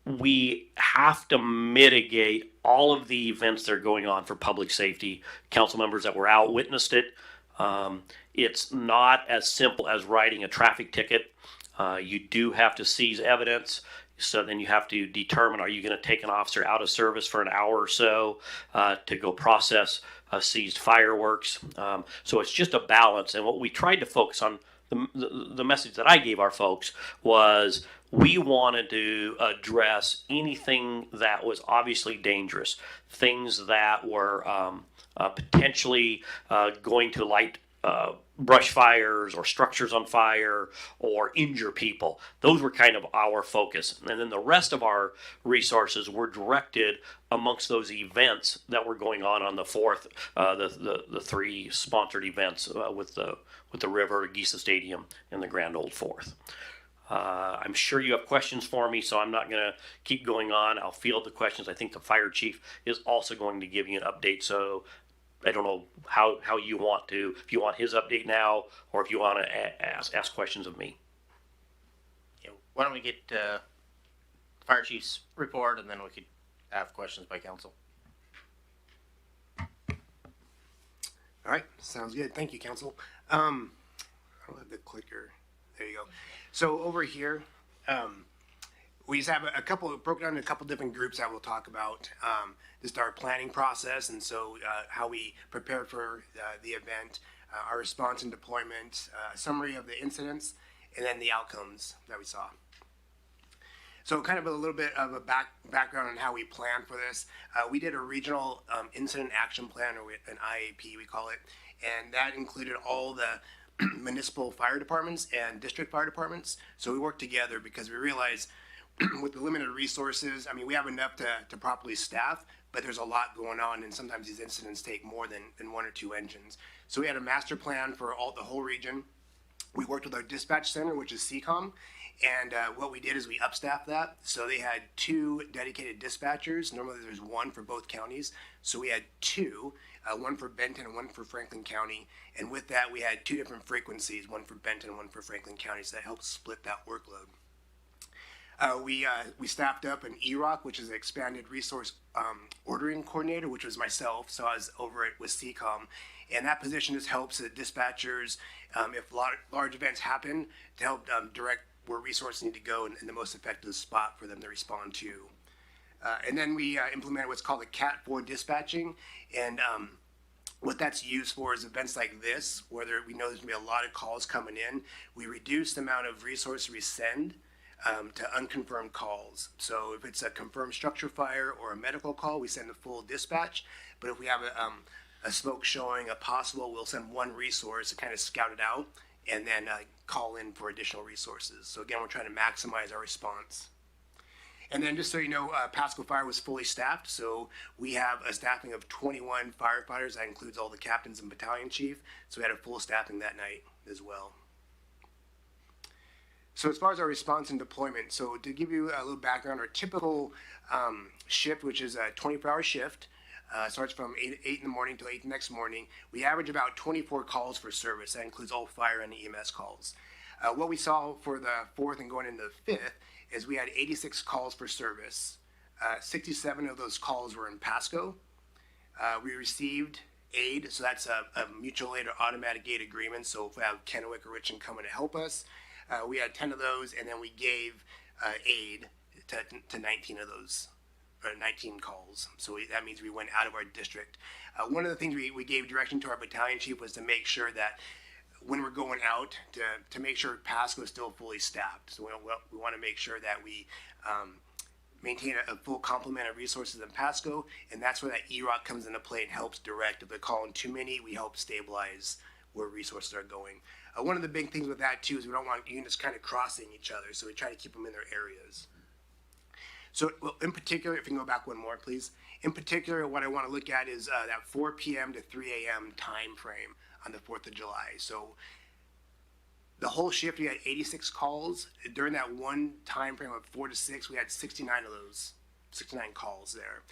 we have to mitigate all of the events that are going on for public safety. Council members that were out witnessed it. It's not as simple as writing a traffic ticket. You do have to seize evidence. So then you have to determine, are you going to take an officer out of service for an hour or so to go process seized fireworks? So it's just a balance. And what we tried to focus on, the message that I gave our folks was we wanted to address anything that was obviously dangerous, things that were potentially going to light brush fires or structures on fire or injure people. Those were kind of our focus. And then the rest of our resources were directed amongst those events that were going on the 4th, the 3 sponsored events with the river, Gisa Stadium, and the Grand Old Fourth. I'm sure you have questions for me, so I'm not going to keep going on. I'll field the questions. I think the fire chief is also going to give you an update, so I don't know how you want to, if you want his update now, or if you want to ask questions of me. Yeah, why don't we get fire chief's report, and then we could have questions by council. All right, sounds good. Thank you, council. I don't have the clicker. There you go. So over here, we just have a couple, broken down into a couple different groups that we'll talk about. Just our planning process, and so how we prepared for the event, our response and deployment, summary of the incidents, and then the outcomes that we saw. So kind of a little bit of a background on how we planned for this. We did a regional incident action plan, or an IAP we call it, and that included all the municipal fire departments and district fire departments. So we worked together because we realized with the limited resources, I mean, we have enough to properly staff, but there's a lot going on, and sometimes these incidents take more than 1 or 2 engines. So we had a master plan for the whole region. We worked with our dispatch center, which is CCOM, and what we did is we upstaffed that. So they had 2 dedicated dispatchers. Normally there's 1 for both counties. So we had 2, 1 for Benton and 1 for Franklin County. And with that, we had 2 different frequencies, 1 for Benton and 1 for Franklin County. So that helped split that workload. We staffed up an EROC, which is an expanded resource ordering coordinator, which was myself. So I was over it with CCOM. And that position just helps the dispatchers, if large events happen, to help direct where resources need to go in the most effective spot for them to respond to. And then we implemented what's called the Cat 4 dispatching. And what that's used for is events like this, where we know there's going to be a lot of calls coming in. We reduce the amount of resources we send to unconfirmed calls. So if it's a confirmed structure fire or a medical call, we send a full dispatch. But if we have a smoke showing, a possible, we'll send 1 resource to kind of scout it out and then call in for additional resources. So again, we're trying to maximize our response. And then just so you know, Pasco Fire was fully staffed. So we have a staffing of 21 firefighters. That includes all the captains and battalion chief. So we had a full staffing that night as well. So as far as our response and deployment, so to give you a little background, our typical shift, which is a 24-hour shift, starts from 8 in the morning till 8 the next morning. We average about 24 calls for service. That includes all fire and EMS calls. What we saw for the 4th and going into the 5th is we had 86 calls for service. 67 of those calls were in Pasco. We received aid, so that's a mutual aid or automatic aid agreement. So if we have Kennewick or Richland coming to help us, we had 10 of those, and then we gave aid to 19 of those, or 19 calls. So that means we went out of our district. One of the things we gave direction to our battalion chief was to make sure that when we're going out, to make sure Pasco is still fully staffed. So we want to make sure that we maintain a full complement of resources in Pasco, and that's where that EROC comes into play and helps direct. If they're calling too many, we help stabilize where resources are going. One of the big things with that too is we don't want units kind of crossing each other, so we try to keep them in their areas. So in particular, if you can go back one more, please. In particular, what I want to look at is that 4 p.m. to 3 a.m. time frame on the 4th of July. So the whole shift, we had 86 calls. During that one time frame of 4 to 6, we had 69 of those, 69 calls there.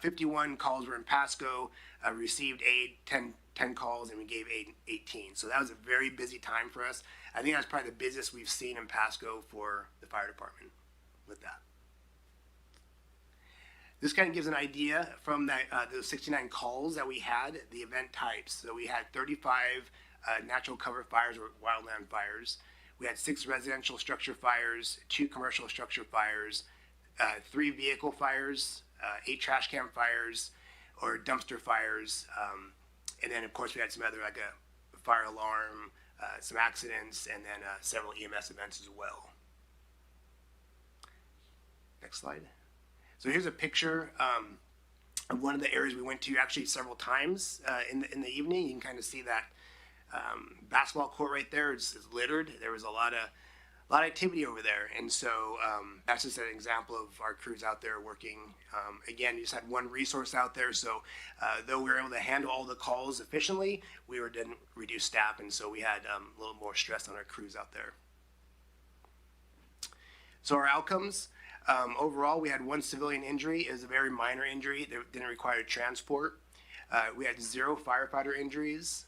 51 calls were in Pasco, received aid, 10 calls, and we gave aid 18. So that was a very busy time for us. I think that's probably the busiest we've seen in Pasco for the fire department with that. This kind of gives an idea from that those 69 calls that we had, the event types. So we had 35 natural cover fires or wildland fires. We had 6 residential structure fires, 2 commercial structure fires, 3 vehicle fires, 8 trash can fires or dumpster fires. And then of course we had some other, like a fire alarm, some accidents, and then several EMS events as well. Next slide. So here's a picture of one of the areas we went to actually several times in the evening. You can kind of see that basketball court right there is littered. There was a lot of activity over there, and so that's just an example of our crews out there working. Again, you just had one resource out there, so though we were able to handle all the calls efficiently, didn't reduce staff, and so we had a little more stress on our crews out there. So our outcomes, overall, we had one civilian injury. It was a very minor injury that didn't require transport. We had 0 firefighter injuries.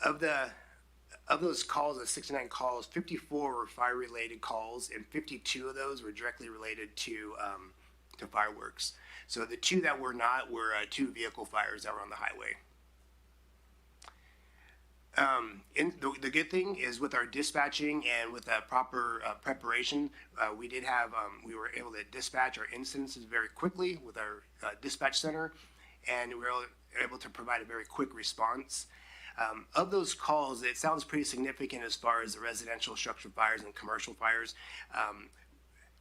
Of those calls, the 69 calls, 54 were fire-related calls, and 52 of those were directly related to fireworks. So the 2 that were not were 2 vehicle fires that were on the highway. The good thing is with our dispatching and with proper preparation, we were able to dispatch our incidences very quickly with our dispatch center, and we were able to provide a very quick response. Of those calls, it sounds pretty significant as far as the residential structural fires and commercial fires.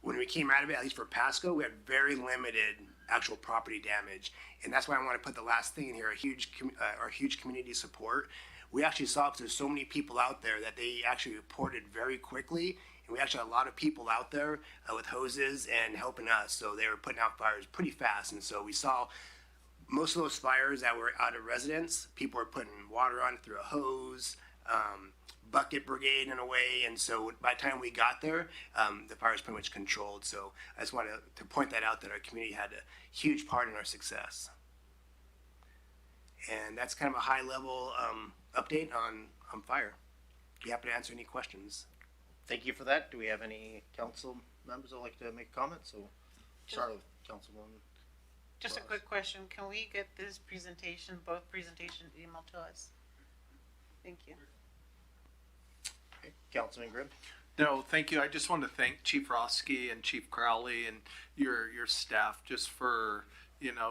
When we came out of it, at least for Pasco, we had very limited actual property damage, and that's why I want to put the last thing in here: our huge community support. We actually saw, because there's so many people out there, that they actually reported very quickly, and we actually had a lot of people out there with hoses and helping us, so they were putting out fires pretty fast, and so we saw most of those fires that were out of residence, people were putting water on it through a hose, bucket brigade in a way, and so by the time we got there, the fire was pretty much controlled. So I just wanted to point that out, that our community had a huge part in our success. And that's kind of a high-level update on fire. Be happy to answer any questions. Thank you for that. Do we have any council members that would like to make comments? So start with Councilwoman. Just a quick question. Can we get this presentation, both presentations, emailed to us? Thank you. Okay. Councilman Grimm. No, thank you. I just want to thank Chief Roski and Chief Crowley and your staff just for,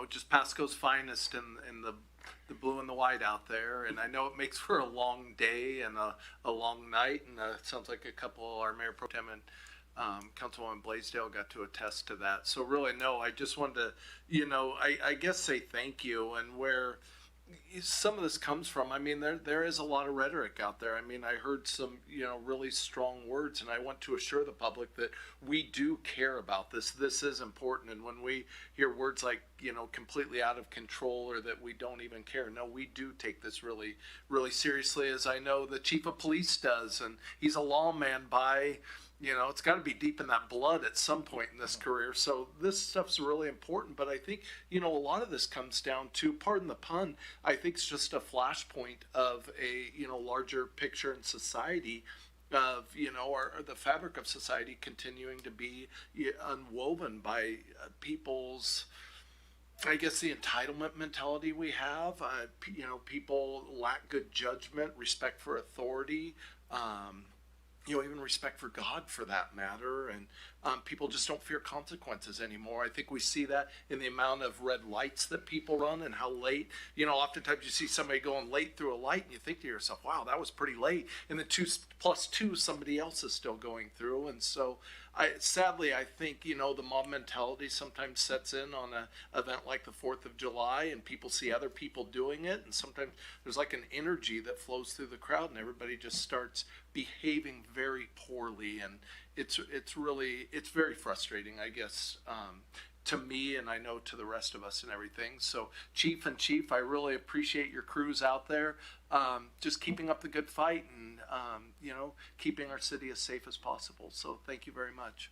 just Pasco's finest in the blue and the white out there. And I know it makes for a long day and a long night, and it sounds like a couple, our Mayor Pro Tem and Councilwoman Blaisdell got to attest to that. So really, no, I just wanted to, I guess say thank you. And where some of this comes from, I mean, there is a lot of rhetoric out there. I mean, I heard some, really strong words, and I want to assure the public that we do care about this. This is important. And when we hear words like, completely out of control, or that we don't even care, no, we do take this really, really seriously, as I know the Chief of Police does. And he's a lawman by, it's got to be deep in that blood at some point in this career. So this stuff's really important. But I think, a lot of this comes down to, pardon the pun, I think it's just a flashpoint of a, larger picture in society of, the fabric of society continuing to be unwoven by people's, I guess, the entitlement mentality we have. People lack good judgment, respect for authority, even respect for God for that matter. And people just don't fear consequences anymore. I think we see that in the amount of red lights that people run and how late, oftentimes you see somebody going late through a light and you think to yourself, wow, that was pretty late. And then 2+2, somebody else is still going through. And so sadly, I think, the mob mentality sometimes sets in on an event like the 4th of July, and people see other people doing it. And sometimes there's like an energy that flows through the crowd, and everybody just starts behaving very poorly. And it's very frustrating, I guess, to me, and I know to the rest of us and everything. So Chief, I really appreciate your crews out there, just keeping up the good fight and, keeping our city as safe as possible. So thank you very much.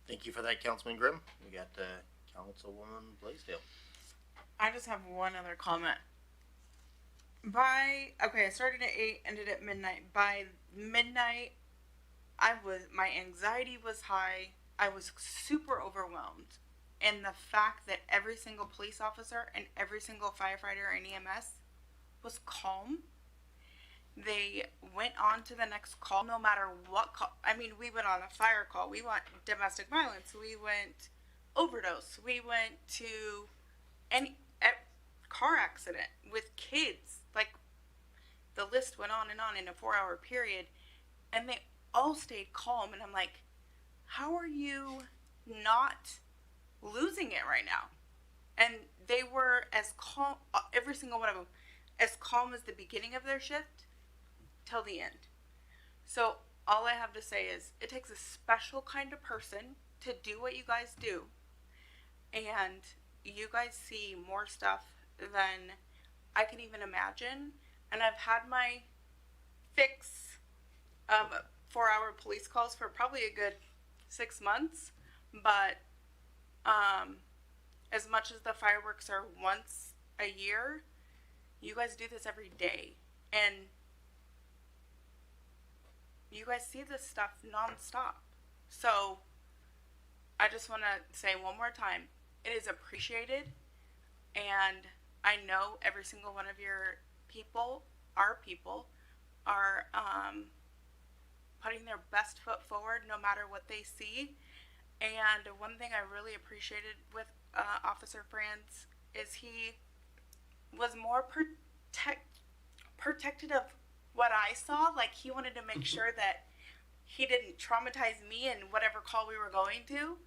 Thank you for that, Councilman Grimm. We got Councilwoman Blaisdell. I just have one other comment. I started at 8, ended at midnight. By midnight, my anxiety was high. I was super overwhelmed. And the fact that every single police officer and every single firefighter and EMS was calm. They went on to the next call, no matter what call. I mean, we went on a fire call. We went domestic violence. We went overdose. We went to any car accident with kids. Like, the list went on in a 4-hour period. And they all stayed calm. And I'm like, how are you not losing it right now? And they were as calm, every single one of them. as calm as the beginning of their shift till the end. So all I have to say is it takes a special kind of person to do what you guys do. And you guys see more stuff than I can even imagine. And I've had my fix 4-hour police calls for probably a good 6 months. But as much as the fireworks are once a year, you guys do this every day. And you guys see this stuff nonstop. So I just want to say one more time, it is appreciated. And I know every single one of your people, our people, are putting their best foot forward no matter what they see. And one thing I really appreciated with Officer Franz is he was more protected of what I saw. Like, he wanted to make sure that he didn't traumatize me in whatever call we were going to.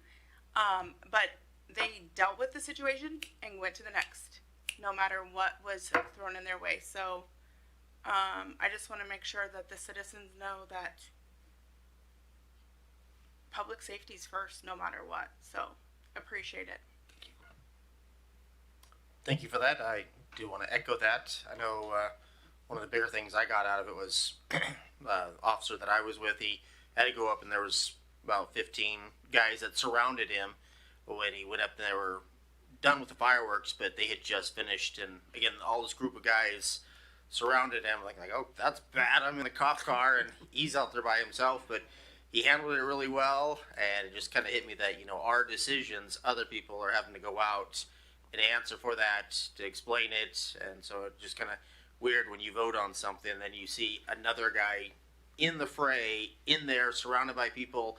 But they dealt with the situation and went to the next, no matter what was thrown in their way. So I just want to make sure that the citizens know that public safety is first, no matter what. So appreciate it. Thank you for that. I do want to echo that. I know one of the bigger things I got out of it was the officer that I was with, he had to go up and there was about 15 guys that surrounded him when he went up and they were done with the fireworks, but they had just finished. And again, all this group of guys surrounded him like, oh, that's bad. I'm in the cop car and he's out there by himself, but he handled it really well. And it just kind of hit me that, you know, our decisions, other people are having to go out and answer for that, to explain it. And so it just kind of weird when you vote on something and then you see another guy in the fray, in there, surrounded by people.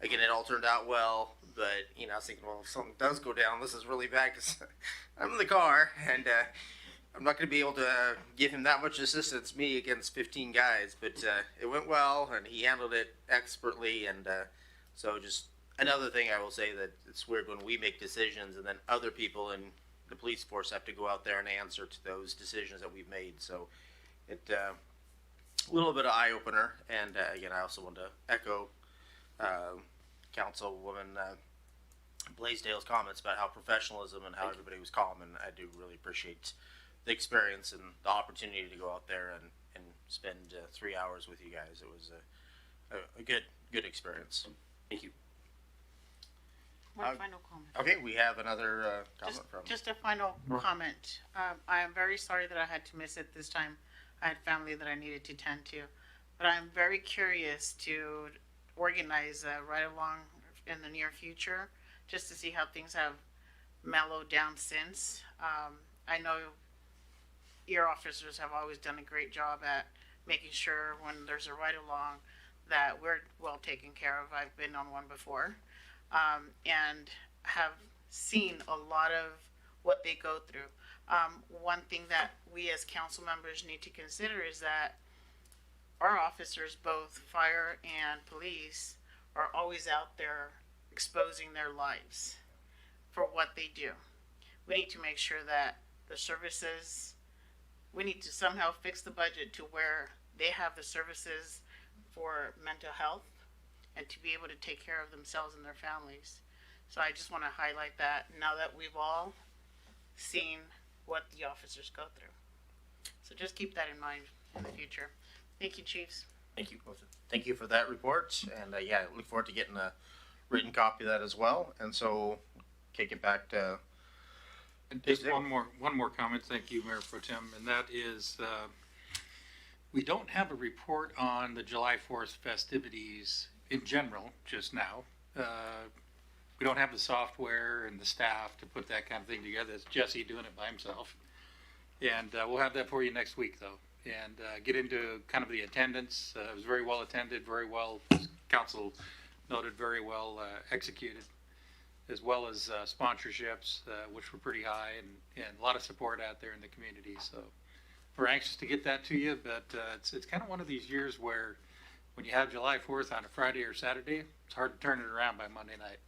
Again, it all turned out well, but, you know, I was thinking, well, if something does go down, this is really bad because I'm in the car and I'm not going to be able to give him that much assistance, me against 15 guys. But it went well and he handled it expertly. And so just another thing I will say, that it's weird when we make decisions and then other people in the police force have to go out there and answer to those decisions that we've made. So it a little bit of eye opener. And again, I also want to echo Councilwoman Blaisdell's comments about how professionalism and how everybody was calm. And I do really appreciate the experience and the opportunity to go out there and spend 3 hours with you guys. It was a good experience. Thank you. One final comment. Okay, we have another comment from. Just a final comment. I am very sorry that I had to miss it this time. I had family that I needed to tend to, but I'm very curious to organize right along in the near future, just to see how things have mellowed down since. I know your officers have always done a great job at making sure when there's a ride along that we're well taken care of. I've been on one before. And have seen a lot of what they go through. One thing that we as council members need to consider is that our officers, both fire and police, are always out there exposing their lives for what they do. We need to make sure that the services, we need to somehow fix the budget to where they have the services for mental health and to be able to take care of themselves and their families. So I just want to highlight that now that we've all seen what the officers go through. So just keep that in mind in the future. Thank you, Chiefs. Thank you. Thank you for that report. And yeah, I look forward to getting a written copy of that as well. And so kick it back to. And just one more comment. Thank you, Mayor Pro Tem. And that is, we don't have a report on the July 4th festivities in general just now. We don't have the software and the staff to put that kind of thing together. It's Jesse doing it by himself. And we'll have that for you next week, though. And get into kind of the attendance. It was very well attended, very well, council noted, very well executed, as well as sponsorships, which were pretty high, and a lot of support out there in the community. So we're anxious to get that to you, but it's kind of one of these years where when you have July 4th on a Friday or Saturday, it's hard to turn it around by Monday night.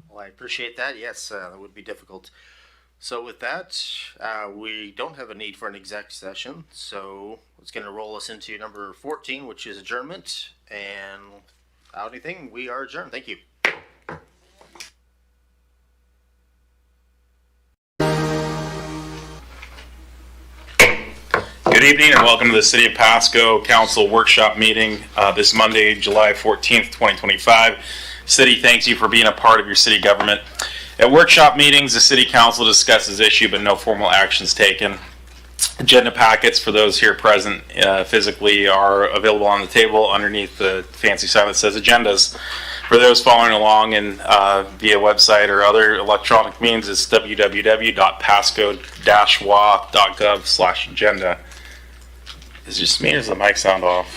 Well, I appreciate that. Yes, that would be difficult. So with that, we don't have a need for an exec session, so it's going to roll us into number 14, which is adjournment. And without anything, we are adjourned. Thank you. Good evening and welcome to the City of Pasco Council Workshop Meeting this Monday, July 14th, 2025. City thanks you for being a part of your city government. At workshop meetings, the City Council discusses issue but no formal actions taken. Agenda packets for those here present physically are available on the table underneath the fancy sign that says agendas. For those following along and via website or other electronic means, it's www.pasco-wa.gov/agenda. Is it just me or does the mic sound off?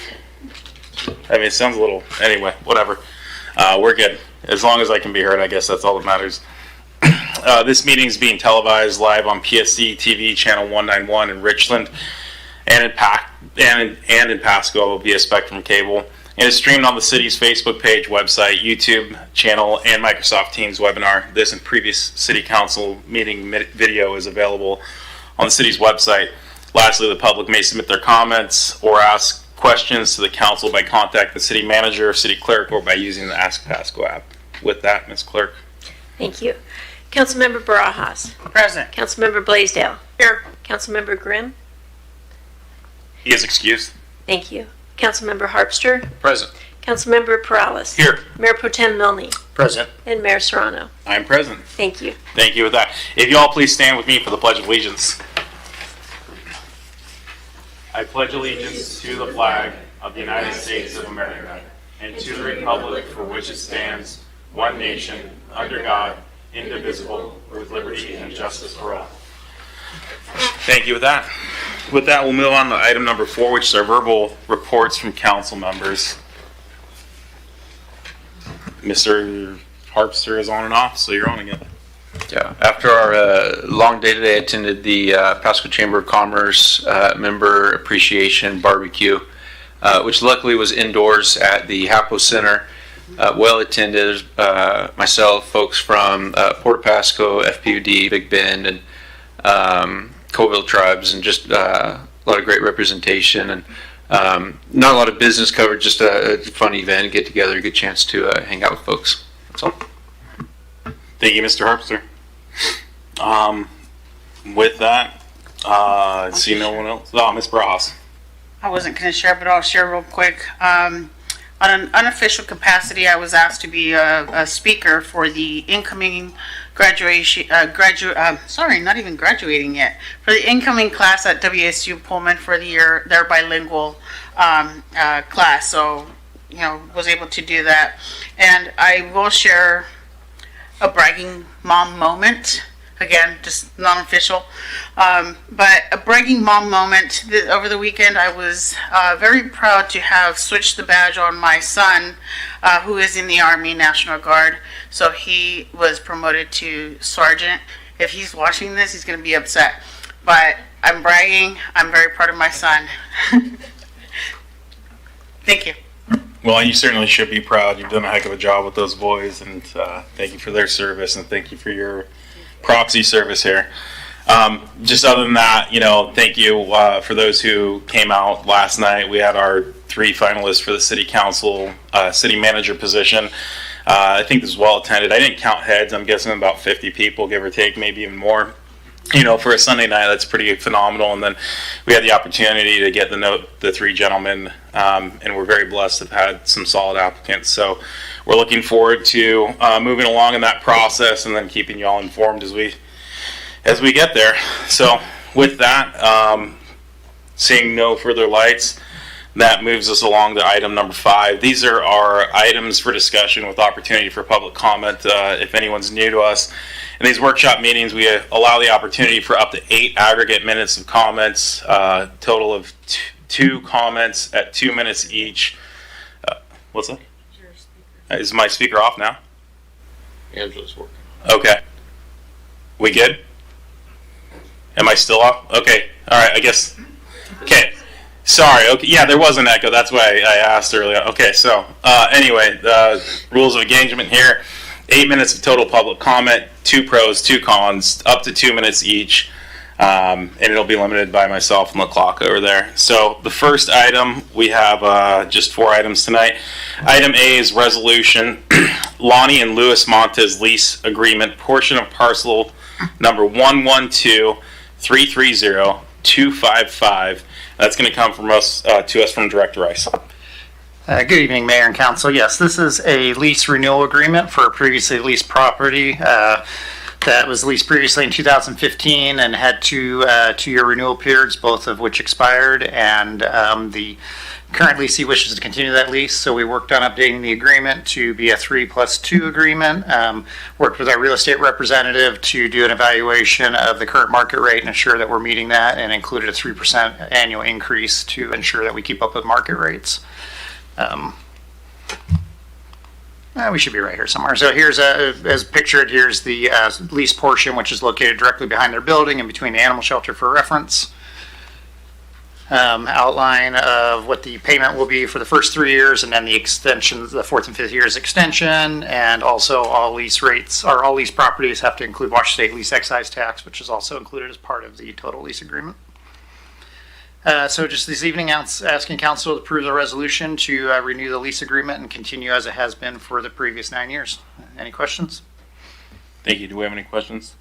I mean, it sounds a little, anyway, whatever. We're good. As long as I can be heard, I guess that's all that matters. This meeting is being televised live on PSC-TV channel 191 in Richland and in Pasco via Spectrum Cable. And is streamed on the city's Facebook page, website, YouTube channel, and Microsoft Teams webinar. This and previous City Council meeting video is available on the city's website. Lastly, the public may submit their comments or ask questions to the council by contacting the city manager or city clerk or by using the Ask Pasco app. With that, Ms. Clerk. Thank you. Councilmember Barajas. Present. Councilmember Blaisdell. Here. Councilmember Grimm. He is excused. Thank you. Councilmember Harpster. Present. Councilmember Perales. Here. Mayor Pro Tem Milne. Present. And Mayor Serrano. I am present. Thank you. Thank you with that. If you all please stand with me for the Pledge of Allegiance. I pledge allegiance to the flag of the United States of America and to the republic for which it stands, one nation, under God, indivisible, with liberty and justice for all. Thank you with that. With that, we'll move on to item number 4, which is our verbal reports from council members. Mr. Harpster is on and off, so you're on again. Yeah, after our long day today, I attended the Pasco Chamber of Commerce Member Appreciation Barbecue, which luckily was indoors at the Hapo Center. Well attended, myself, folks from Port Pasco, FPUD, Big Bend, and Coville tribes, and just a lot of great representation, and not a lot of business coverage, just a fun event, get together, a good chance to hang out with folks. That's all. Thank you, Mr. Harpster. With that, I see no one else. Oh, Ms. Bras. I wasn't going to share, but I'll share real quick. On an unofficial capacity, I was asked to be a speaker for the incoming graduation, not even graduating yet, for the incoming class at WSU Pullman for the year, their bilingual class. So, was able to do that. And I will share a bragging mom moment. Again, just non-official. But a bragging mom moment. Over the weekend, I was very proud to have switched the badge on my son, who is in the Army National Guard. So he was promoted to sergeant. If he's watching this, he's going to be upset. But I'm bragging. I'm very proud of my son. Thank you. Well, you certainly should be proud. You've done a heck of a job with those boys, and thank you for their service, and thank you for your proxy service here. Just other than that, thank you for those who came out last night. We had our 3 finalists for the city council, city manager position. I think this was well attended. I didn't count heads. I'm guessing about 50 people, give or take, maybe even more. For a Sunday night, that's pretty phenomenal. And then we had the opportunity to get to know the 3 gentlemen, and we're very blessed to have had some solid applicants. So we're looking forward to moving along in that process and then keeping you all informed as we get there. So with that, seeing no further lights, that moves us along to item number 5. These are our items for discussion with opportunity for public comment. If anyone's new to us, in these workshop meetings, we allow the opportunity for up to 8 aggregate minutes of comments, total of 2 comments at 2 minutes each. What's that? Is my speaker off now? Angela's working. Okay. We good? Am I still off? Okay. All right. I guess. Okay. Sorry. Okay. Yeah, there was an echo. That's why I asked earlier. Okay. So anyway, the rules of engagement here 8 minutes of total public comment, 2 pros, 2 cons, up to 2 minutes each. And it'll be limited by myself and the clock over there. So the first item, we have just 4 items tonight. Item A is resolution, Lonnie and Louis Montes lease agreement, portion of parcel number 112-330-255. That's going to come from us to us from Director Rice. Good evening, Mayor and Council. Yes, this is a lease renewal agreement for a previously leased property that was leased previously in 2015 and had 2-year renewal periods, both of which expired, and the current leasee wishes to continue that lease, so we worked on updating the agreement to be a 3+2 agreement. Worked with our real estate representative to do an evaluation of the current market rate and ensure that we're meeting that, and included a 3% annual increase to ensure that we keep up with market rates. We should be right here somewhere. So here's, as pictured, here's the lease portion, which is located directly behind their building and between the animal shelter for reference. Outline of what the payment will be for the first 3 years, and then the extensions, the 4th and 5th years extension, and also all lease rates, or all lease properties have to include Washington State lease excise tax, which is also included as part of the total lease agreement. So just this evening, asking council to approve the resolution to renew the lease agreement and continue as it has been for the previous 9 years. Any questions? Thank you. Do we have any questions?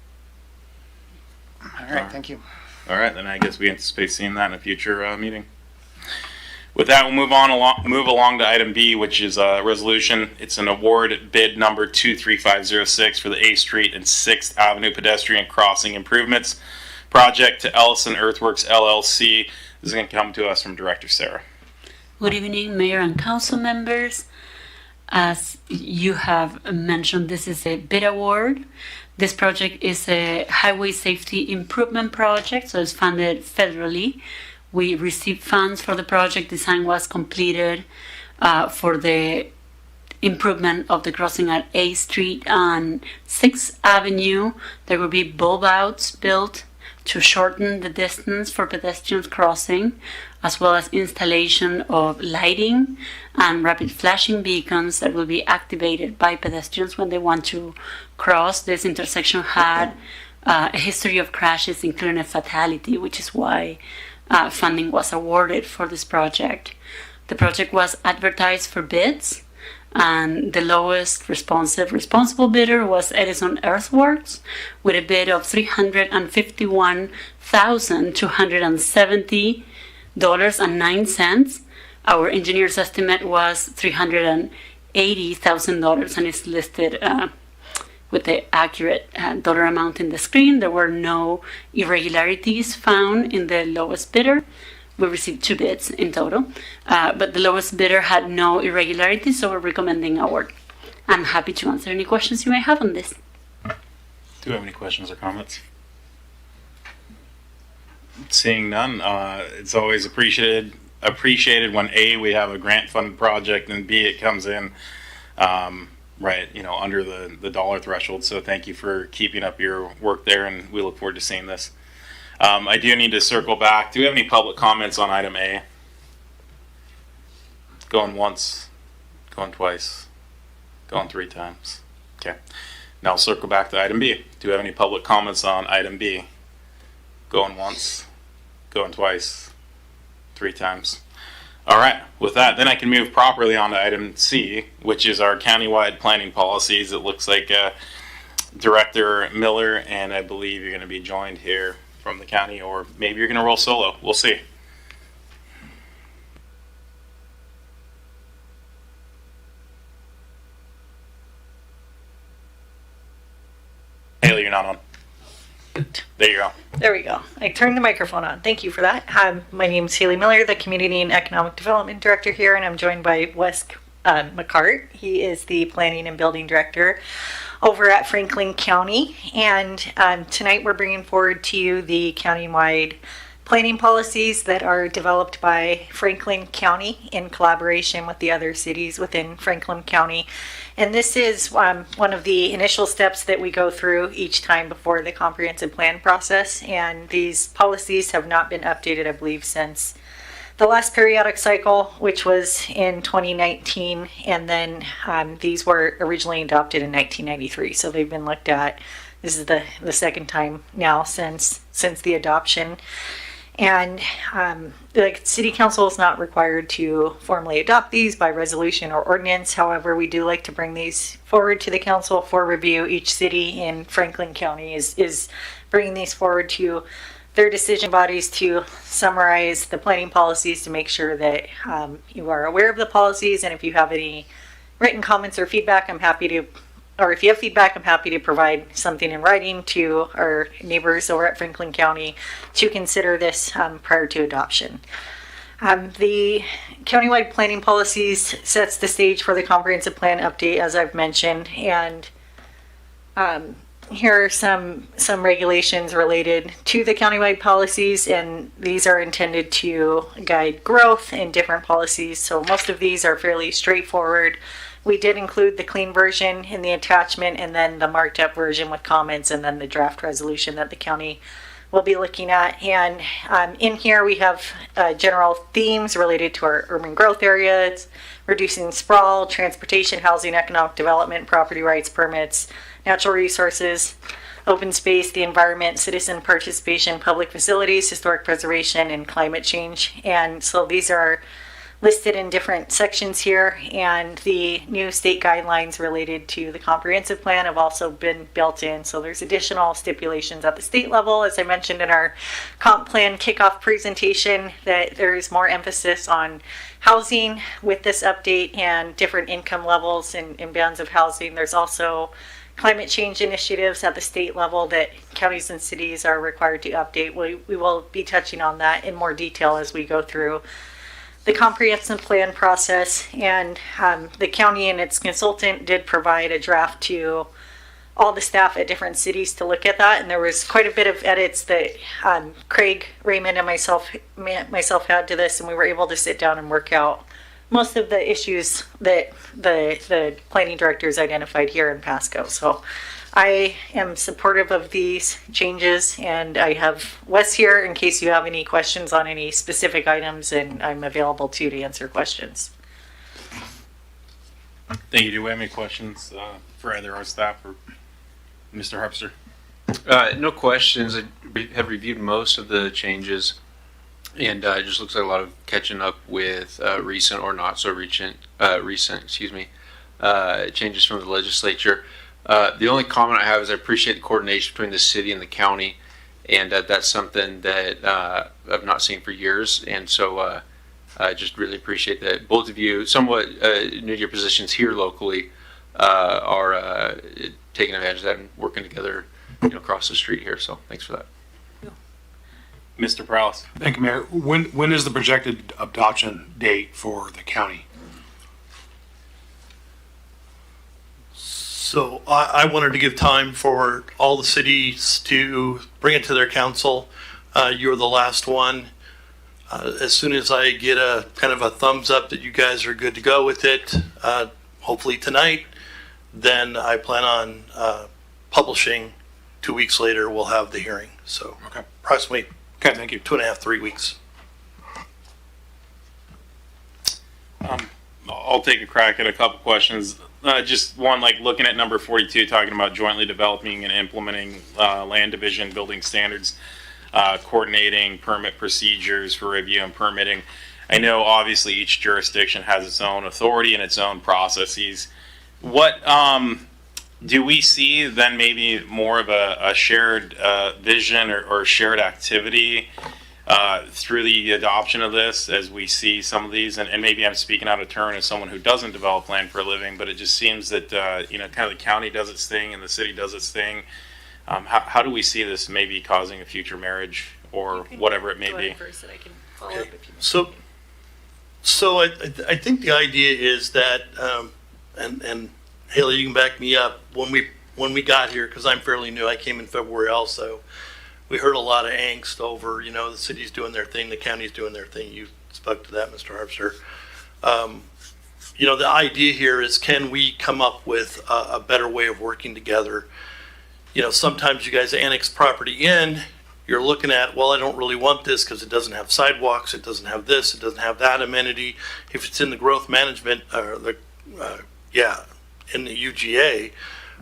All right, thank you. All right, then I guess we anticipate seeing that in a future meeting. With that, we'll move along to item B, which is a resolution. It's an award bid number 23506 for the 8th Street and 6th Avenue pedestrian crossing improvements project to Ellison Earthworks LLC. This is going to come to us from Director Sarah. Good evening, Mayor and Council members. As you have mentioned, this is a bid award. This project is a highway safety improvement project, so it's funded federally. We received funds for the project. Design was completed for the improvement of the crossing at 8th Street and 6th Avenue. There will be bulb outs built to shorten the distance for pedestrians crossing, as well as installation of lighting and rapid flashing beacons that will be activated by pedestrians when they want to cross. This intersection had a history of crashes, including a fatality, which is why funding was awarded for this project. The project was advertised for bids, and the lowest responsible bidder was Edison Earthworks with a bid of $351,270.09. Our engineer's estimate was $380,000 and is listed with the accurate dollar amount in the screen. There were no irregularities found in the lowest bidder. We received 2 bids in total, but the lowest bidder had no irregularities, so we're recommending award. I'm happy to answer any questions you may have on this. Do you have any questions or comments? Seeing none, it's always appreciated when A, we have a grant funded project, and B, it comes in right, under the dollar threshold. So thank you for keeping up your work there, and we look forward to seeing this. I do need to circle back. Do we have any public comments on item A? Going once, going twice, going 3 times. Okay. Now I'll circle back to item B. Do we have any public comments on item B? Going once, going twice, 3 times. All right. With that, then I can move properly on to item C, which is our countywide planning policies. It looks like Director Miller, and I believe you're going to be joined here from the county, or maybe you're going to roll solo. We'll see. Haley, you're not on. There you go. There we go. I turned the microphone on. Thank you for that. My name is Haley Miller, the Community and Economic Development Director here, and I'm joined by Wes McCart. He is the Planning and Building Director over at Franklin County. And tonight we're bringing forward to you the countywide planning policies that are developed by Franklin County in collaboration with the other cities within Franklin County. And this is one of the initial steps that we go through each time before the comprehensive plan process. And these policies have not been updated, I believe, since the last periodic cycle, which was in 2019, and then these were originally adopted in 1993. So they've been looked at. This is the second time now since the adoption. And the city council is not required to formally adopt these by resolution or ordinance. However, we do like to bring these forward to the council for review. Each city in Franklin County is bringing these forward to their decision bodies to summarize the planning policies to make sure that you are aware of the policies. And if you have any written comments or feedback, if you have feedback, I'm happy to provide something in writing to our neighbors over at Franklin County to consider this prior to adoption. The countywide planning policies sets the stage for the comprehensive plan update, as I've mentioned, and here are some regulations related to the countywide policies, and these are intended to guide growth in different policies. So most of these are fairly straightforward. We did include the clean version in the attachment, and then the marked up version with comments, and then the draft resolution that the county will be looking at. And in here we have general themes related to our urban growth areas, reducing sprawl, transportation, housing, economic development, property rights, permits, natural resources, open space, the environment, citizen participation, public facilities, historic preservation, and climate change. And so these are listed in different sections here, and the new state guidelines related to the comprehensive plan have also been built in. So there's additional stipulations at the state level, as I mentioned in our comp plan kickoff presentation, that there is more emphasis on housing with this update and different income levels and bands of housing. There's also climate change initiatives at the state level that counties and cities are required to update. We will be touching on that in more detail as we go through the comprehensive plan process. And the county and its consultant did provide a draft to all the staff at different cities to look at that, and there was quite a bit of edits that Craig, Raymond, and myself had to this, and we were able to sit down and work out most of the issues that the planning directors identified here in Pasco. So I am supportive of these changes, and I have Wes here in case you have any questions on any specific items, and I'm available too to answer questions. Thank you. Do we have any questions for either our staff or Mr. Harpster? No questions. I have reviewed most of the changes, and it just looks like a lot of catching up with recent or not so recent changes from the legislature. The only comment I have is I appreciate the coordination between the city and the county, and that's something that I've not seen for years. And so I just really appreciate that both of you, somewhat new to your positions here locally, are taking advantage of that and working together, across the street here. So thanks for that. Mr. Prowse. Thank you, Mayor. When is the projected adoption date for the county? So I wanted to give time for all the cities to bring it to their council. You're the last one. As soon as I get a kind of a thumbs up that you guys are good to go with it, hopefully tonight, then I plan on publishing. 2 weeks later, we'll have the hearing. So approximately okay, thank you. 2.5, 3 weeks. I'll take a crack at a couple questions. Just one, like looking at number 42, talking about jointly developing and implementing land division building standards, coordinating permit procedures for review and permitting. I know obviously each jurisdiction has its own authority and its own processes. What do we see then maybe more of a shared vision or shared activity through the adoption of this as we see some of these, and maybe I'm speaking out of turn as someone who doesn't develop land for a living, but it just seems that, kind of the county does its thing and the city does its thing. How do we see this maybe causing a future marriage or whatever it may be? First, I can follow up if you So I think the idea is that, and Haley, you can back me up, when we got here, because I'm fairly new, I came in February also, we heard a lot of angst over, the city's doing their thing, the county's doing their thing. You spoke to that, Mr. Harpster. The idea here is, can we come up with a better way of working together? Sometimes you guys annex property in, you're looking at, well, I don't really want this because it doesn't have sidewalks, it doesn't have this, it doesn't have that amenity. If it's in the growth management, or in the UGA,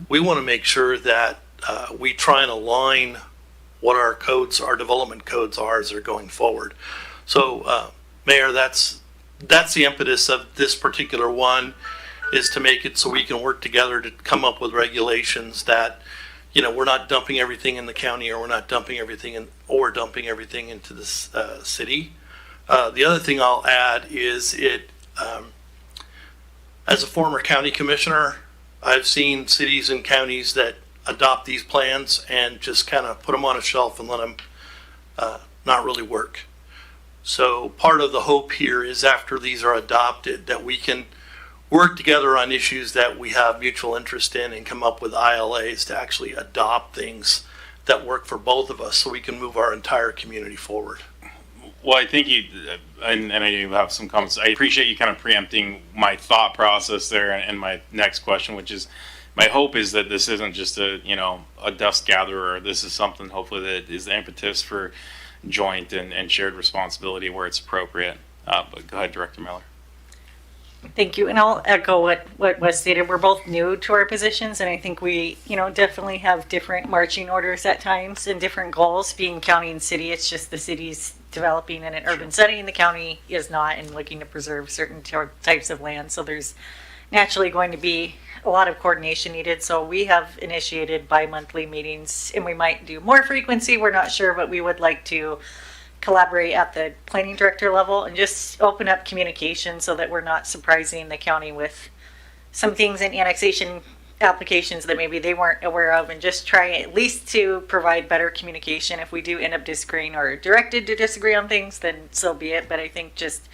we want to make sure that we try and align what our codes, our development codes are as they're going forward. So, Mayor, that's the impetus of this particular one, is to make it so we can work together to come up with regulations that, we're not dumping everything in the county, or we're not dumping everything into this city. The other thing I'll add is as a former county commissioner, I've seen cities and counties that adopt these plans and just kind of put them on a shelf and let them not really work. So part of the hope here is after these are adopted, that we can work together on issues that we have mutual interest in and come up with ILAs to actually adopt things that work for both of us so we can move our entire community forward. Well, I think and I know you have some comments. I appreciate you kind of preempting my thought process there and my next question, which is, my hope is that this isn't just a dust gatherer. This is something hopefully that is the impetus for joint and shared responsibility where it's appropriate. But go ahead, Director Miller. Thank you, and I'll echo what was stated. We're both new to our positions, and I think we, definitely have different marching orders at times and different goals. Being county and city, it's just the city's developing in an urban setting, the county is not, and looking to preserve certain types of land. So there's naturally going to be a lot of coordination needed. So we have initiated bi-monthly meetings, and we might do more frequency. We're not sure, but we would like to collaborate at the planning director level and just open up communication so that we're not surprising the county with some things in annexation applications that maybe they weren't aware of, and just try at least to provide better communication. If we do end up disagreeing or directed to disagree on things, then so be it. But I think just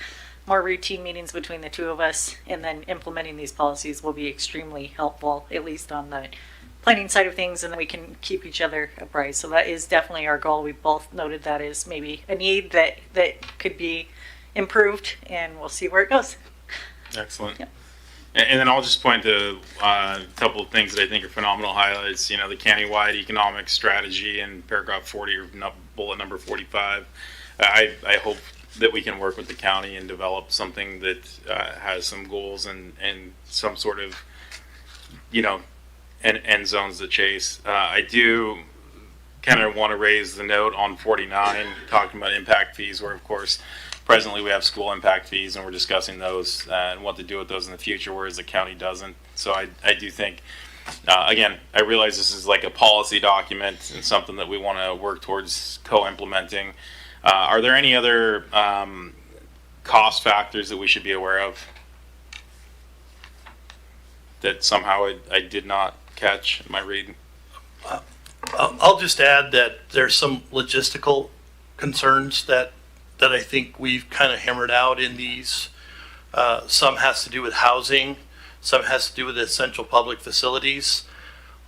more routine meetings between the two of us and then implementing these policies will be extremely helpful, at least on the planning side of things, and then we can keep each other apprised. So that is definitely our goal. We both noted that is maybe a need that could be improved, and we'll see where it goes. Excellent. Yep. And then I'll just point to a couple of things that I think are phenomenal highlights. The countywide economic strategy in paragraph 40 or bullet number 45. I hope that we can work with the county and develop something that has some goals and some sort of, and end zones to chase. I do kind of want to raise the note on 49, talking about impact fees, where of course presently we have school impact fees and we're discussing those and what to do with those in the future, whereas the county doesn't. So I do think, again, I realize this is like a policy document and something that we want to work towards co-implementing. Are there any other cost factors that we should be aware of that somehow I did not catch in my reading? I'll just add that there's some logistical concerns that I think we've kind of hammered out in these. Some has to do with housing, some has to do with essential public facilities.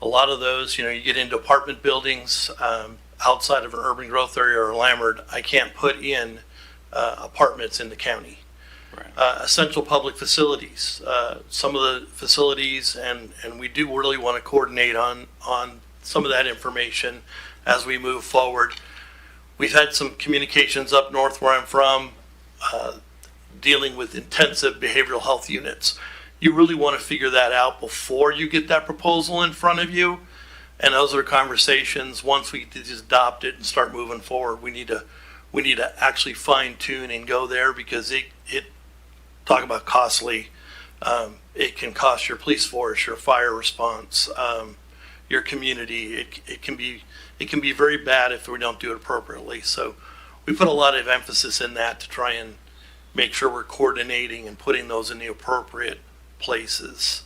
A lot of those, you get into apartment buildings outside of an urban growth area or landward. I can't put in apartments in the county. Right. Essential public facilities, some of the facilities, and we do really want to coordinate on some of that information as we move forward. We've had some communications up north where I'm from, dealing with intensive behavioral health units. You really want to figure that out before you get that proposal in front of you. And those are conversations, once we just adopt it and start moving forward, we need to actually fine tune and go there, because it talk about costly. It can cost your police force, your fire response, your community. It can be very bad if we don't do it appropriately. So we put a lot of emphasis in that to try and make sure we're coordinating and putting those in the appropriate places,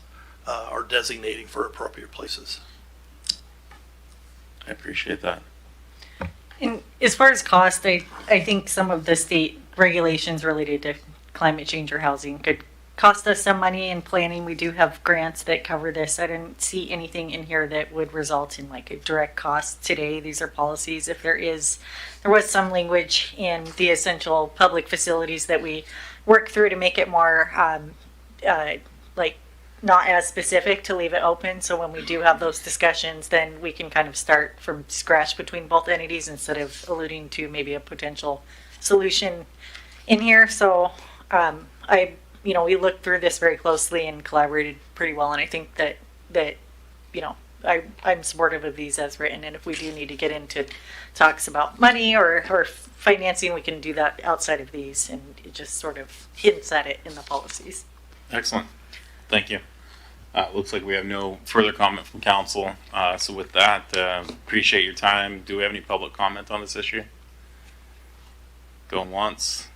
or designating for appropriate places. I appreciate that. And as far as cost, I think some of the state regulations related to climate change or housing could cost us some money in planning. We do have grants that cover this. I didn't see anything in here that would result in like a direct cost today. These are policies. If there was some language in the essential public facilities that we work through to make it more like not as specific to leave it open. So when we do have those discussions, then we can kind of start from scratch between both entities instead of alluding to maybe a potential solution in here. So we looked through this very closely and collaborated pretty well. And I think that I'm supportive of these as written. And if we do need to get into talks about money or financing, we can do that outside of these, and it just sort of hints at it in the policies. Excellent. Thank you. Looks like we have no further comment from council. So with that, appreciate your time. Do we have any public comment on this issue? Going once,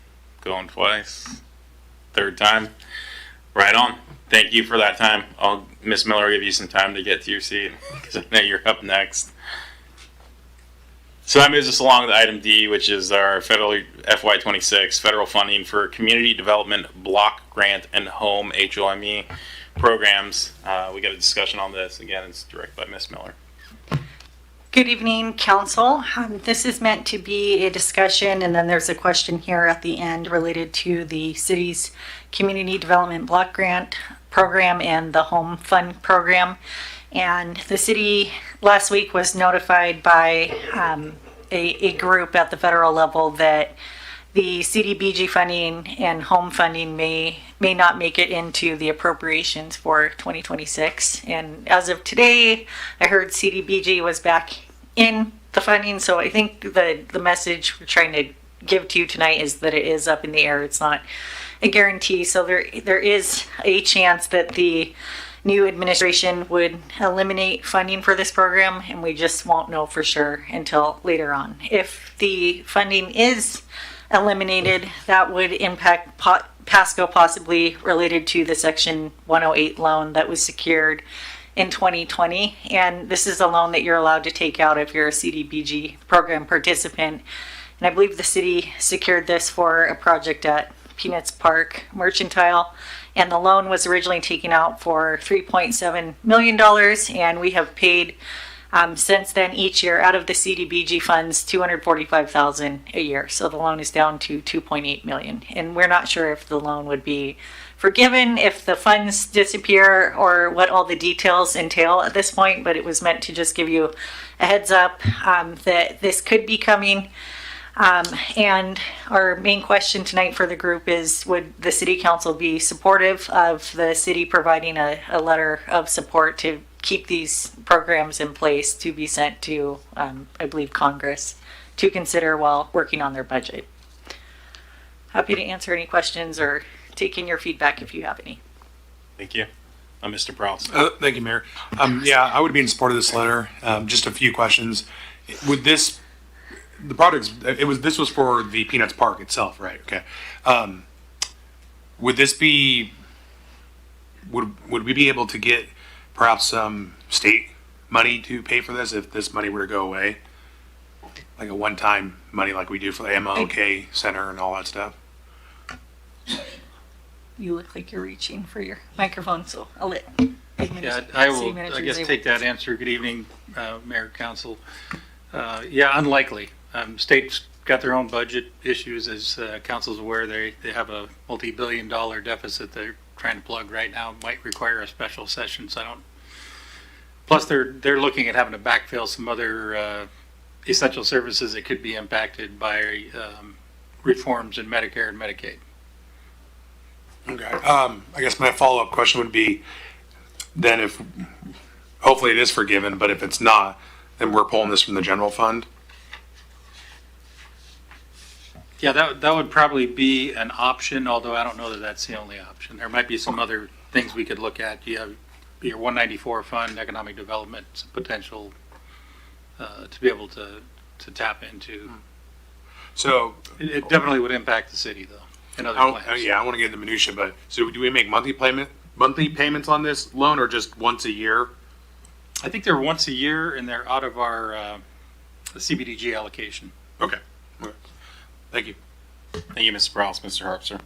going twice, third time. Right on. Thank you for that time. Ms. Miller, will give you some time to get to your seat because I know you're up next. So that moves us along to item D, which is our federal FY26 federal funding for community development block grant and home HOME programs. We got a discussion on this. Again, it's directed by Ms. Miller. Good evening, council. This is meant to be a discussion, and then there's a question here at the end related to the city's community development block grant program and the home fund program. And the city last week was notified by a group at the federal level that the CDBG funding and home funding may not make it into the appropriations for 2026. And as of today, I heard CDBG was back in the funding. So I think the message we're trying to give to you tonight is that it is up in the air. It's not a guarantee. So there is a chance that the new administration would eliminate funding for this program, and we just won't know for sure until later on. If the funding is eliminated, that would impact Pasco, possibly related to the Section 108 loan that was secured in 2020. And this is a loan that you're allowed to take out if you're a CDBG program participant. And I believe the city secured this for a project at Peanuts Park Mercantile. And the loan was originally taken out for $3.7 million. And we have paid since then each year out of the CDBG funds $245,000 a year. So the loan is down to $2.8 million. And we're not sure if the loan would be forgiven if the funds disappear or what all the details entail at this point, but it was meant to just give you a heads up that this could be coming. And our main question tonight for the group is, would the city council be supportive of the city providing a letter of support to keep these programs in place to be sent to, I believe, Congress to consider while working on their budget? Happy to answer any questions or take in your feedback if you have any. Thank you. Mr. Prowse. Thank you, Mayor. Yeah, I would be in support of this letter. Just a few questions. Would this, the products, this was for the Peanuts Park itself, right? Okay. Would this be, would we be able to get perhaps some state money to pay for this if this money were to go away? Like a one-time money like we do for the MLK Center and all that stuff? You look like you're reaching for your microphone, so I'll let Yeah, I will, I guess, take that answer. Good evening, Mayor, Council. Yeah, unlikely. State's got their own budget issues, as Council's aware. They have a multi-billion-dollar deficit they're trying to plug right now. Might require a special session, so I don't. Plus, they're looking at having to backfill some other essential services that could be impacted by reforms in Medicare and Medicaid. Okay. I guess my follow-up question would be, then if, hopefully it is forgiven, but if it's not, then we're pulling this from the general fund? Yeah, that would probably be an option, although I don't know that that's the only option. There might be some other things we could look at. You have your 194 fund, economic development potential to be able to tap into. So it definitely would impact the city, though. Yeah, I want to get into minutia, but so do we make monthly payments on this loan, or just once a year? I think they're once a year, and they're out of our CBDG allocation. Okay. Thank you. Thank you, Mr. Prowse. Mr. Harpster.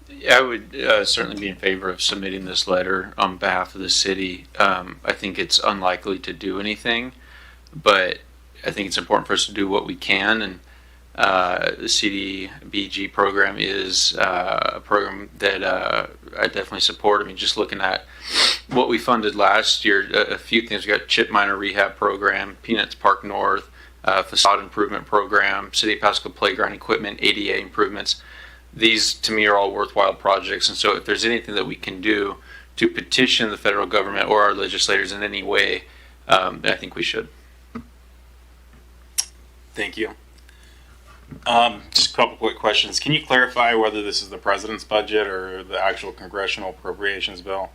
Yeah, I would certainly be in favor of submitting this letter on behalf of the city. I think it's unlikely to do anything, but I think it's important for us to do what we can. And The CDBG program is a program that I definitely support. I mean, just looking at what we funded last year, a few things. We got chip miner rehab program, Peanuts Park North, facade improvement program, City of Pasco playground equipment, ADA improvements. These, to me, are all worthwhile projects. And so if there's anything that we can do to petition the federal government or our legislators in any way, I think we should. Thank you. Just a couple quick questions. Can you clarify whether this is the president's budget or the actual congressional appropriations bill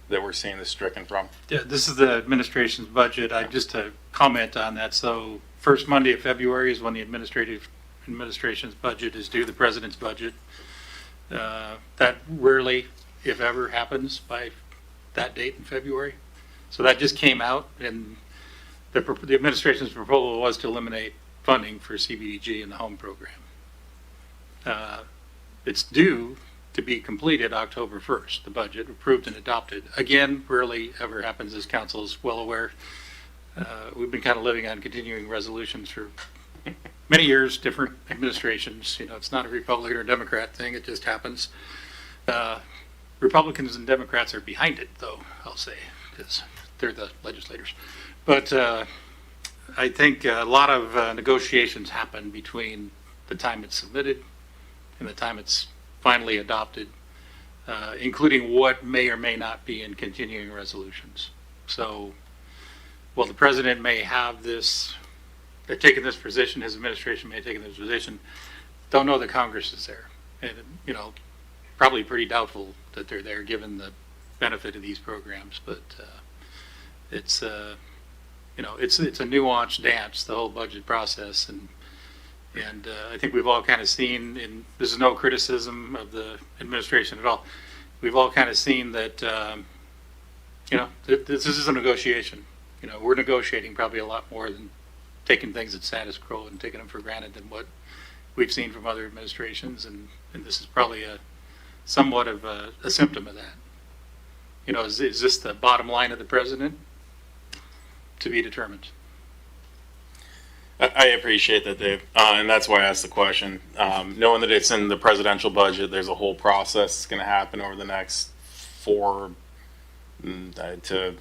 that we're seeing this stricken from? Yeah, this is the administration's budget. Just to comment on that. So first Monday of February is when the administration's budget is due, the president's budget. That rarely, if ever, happens by that date in February. So that just came out, and the administration's proposal was to eliminate funding for CBDG in the home program. It's due to be completed October 1st, the budget approved and adopted. Again, rarely ever happens, as council is well aware. We've been kind of living on continuing resolutions for many years, different administrations. You know, it's not a Republican or Democrat thing, it just happens. Republicans and Democrats are behind it, though, I'll say, because they're the legislators. But I think a lot of negotiations happen between the time it's submitted and the time it's finally adopted, including what may or may not be in continuing resolutions. So, while the president may have this, taken this position, his administration may have taken this position, don't know that Congress is there. And, you know, probably pretty doubtful that they're there given the benefit of these programs. But it's, you know, it's a nuanced dance, the whole budget process. And I think we've all kind of seen, and this is no criticism of the administration at all, we've all kind of seen that, you know, this is a negotiation. You know, we're negotiating probably a lot more than taking things at status quo and taking them for granted than what we've seen from other administrations. And this is probably somewhat of a symptom of that. You know, is this the bottom line of the president? To be determined. I appreciate that, Dave, and that's why I asked the question. Knowing that it's in the presidential budget, there's a whole process that's going to happen over the next 4 to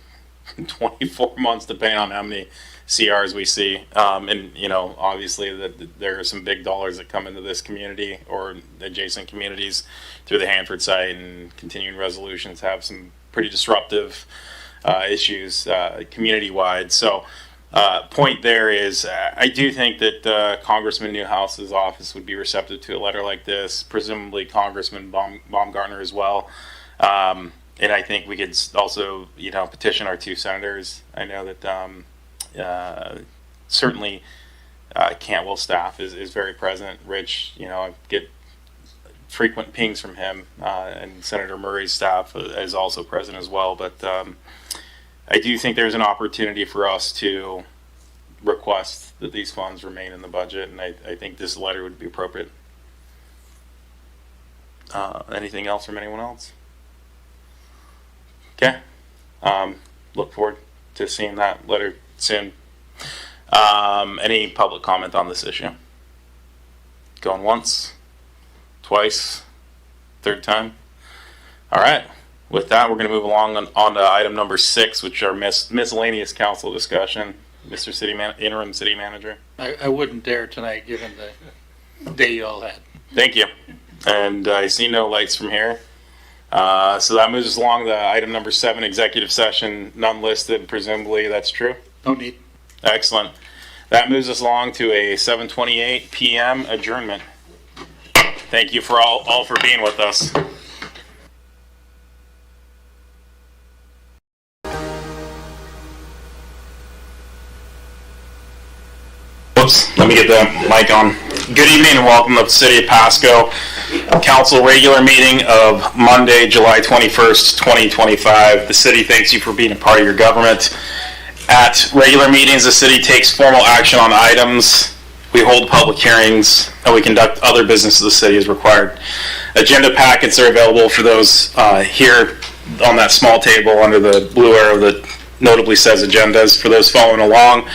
24 months, depending on how many CRs we see. And, you know, obviously that there are some big dollars that come into this community or adjacent communities through the Hanford site, and continuing resolutions have some pretty disruptive issues community-wide. So point there is, I do think that Congressman Newhouse's office would be receptive to a letter like this, presumably Congressman Baumgartner as well. And I think we could also, you know, petition our 2 senators. I know that certainly Cantwell staff is very present. Rich, you know, I get frequent pings from him, and Senator Murray's staff is also present as well. But I do think there's an opportunity for us to request that these funds remain in the budget, and I think this letter would be appropriate. Anything else from anyone else? Okay. Look forward to seeing that letter soon. Any public comment on this issue? Going once, twice, third time? All right. With that, we're going to move along on to item number 6, which are miscellaneous council discussion. Mr. Interim City Manager. I wouldn't dare tonight, given the day you all had. Thank you. And I see no lights from here. So that moves us along to item number 7, executive session, none listed, presumably that's true? No need. Excellent. That moves us along to a 7:28 p.m. adjournment. Thank you for all for being with us. Whoops, let me get the mic on. Good evening and welcome to the City of Pasco Council regular meeting of Monday, July 21st, 2025. The city thanks you for being a part of your government. At regular meetings, the city takes formal action on items. We hold public hearings, and we conduct other business of the city as required. Agenda packets are available for those here on that small table under the blue arrow that notably says agendas. For those following along,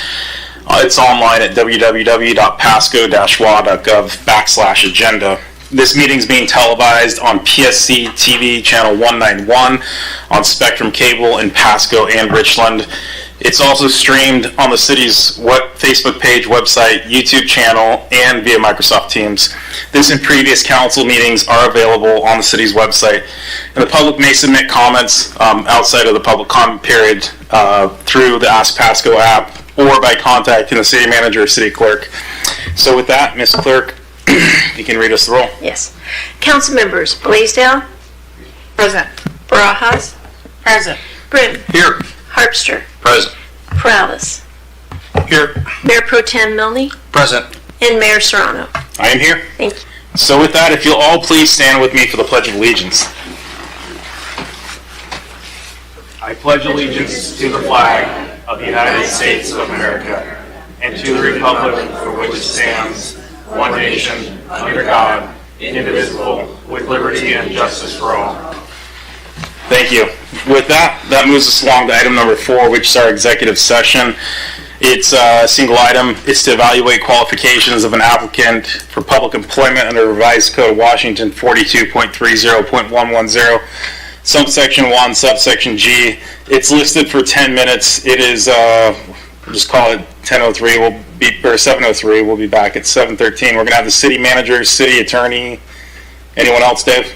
It's online at www.pasco-wa.gov/agenda. This meeting is being televised on PSC-TV channel 191 on Spectrum Cable in Pasco and Richland. It's also streamed on the city's Facebook page, website, YouTube channel, and via Microsoft Teams. This and previous council meetings are available on the city's website. And the public may submit comments outside of the public comment period through the Ask Pasco app or by contacting the city manager or city clerk. So with that, Ms. Clerk, you can read us the roll. Yes. Council members Blaisdell, Present. Barajas, Present. Britton, Here. Harpster, Present. Morales, Here. Mayor Pro Tem Milne, Present. and Mayor Serrano. I am here. Thank you. So with that, if you'll all please stand with me for the Pledge of Allegiance. I pledge allegiance to the flag of the United States of America and to the republic for which it stands, one nation, under God, indivisible, with liberty and justice for all. Thank you. With that moves us along to item number 4, which is our executive session. It's a single item. It's to evaluate qualifications of an applicant for public employment under revised code of Washington 42.30.110, subsection 1, subsection G. It's listed for 10 minutes. It is, we'll just call it 10:03. 7:03. We'll be back at 7:13. We're going to have the city manager, city attorney. Anyone else, Dave?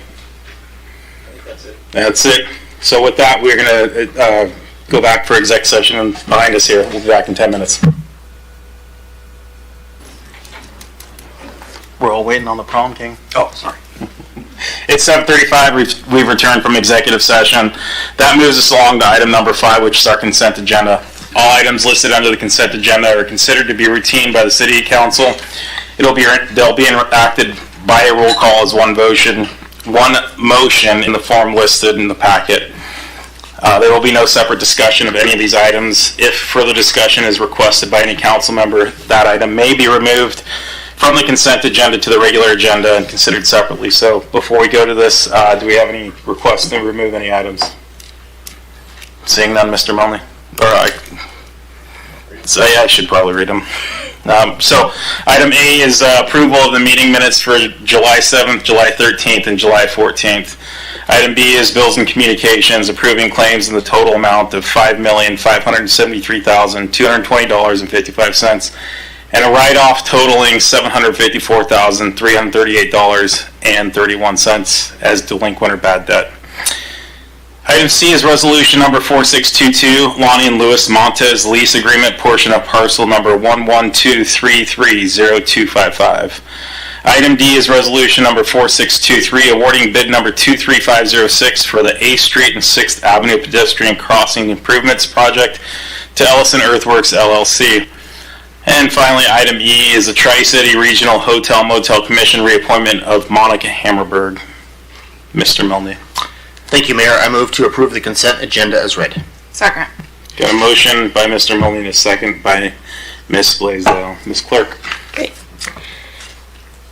That's it. So with that, we're going to go back for exec session behind us here. We'll be back in 10 minutes. We're all waiting on the prom king. Oh, sorry. It's 7:35. We've returned from executive session. That moves us along to item number 5, which is our consent agenda. All items listed under the consent agenda are considered to be routine by the city council. They'll be enacted by a roll call as one motion in the form listed in the packet. There will be no separate discussion of any of these items. If further discussion is requested by any council member, that item may be removed from the consent agenda to the regular agenda and considered separately. So before we go to this, do we have any requests to remove any items? Seeing none, Mr. Mulney? So yeah, I should probably read them. So item A is approval of the meeting minutes for July 7th, July 13th, and July 14th. Item B is bills and communications, approving claims in the total amount of $5,573,220.55 and a write-off totaling $754,338.31 as delinquent or bad debt. Item C is resolution number 4622, Lonnie and Louis Montez lease agreement, portion of parcel number 112330255. Item D is resolution number 4623, awarding bid number 23506 for the 8th Street and 6th Avenue pedestrian crossing improvements project to Ellison Earthworks LLC. And finally, item E is the Tri-City Regional Hotel Motel Commission reappointment of Monica Hammerberg. Mr. Milne. Thank you, Mayor. I move to approve the consent agenda as read. Second. Got a motion by Mr. Milne and a second by Ms. Blaisdell. Ms. Clerk. Great.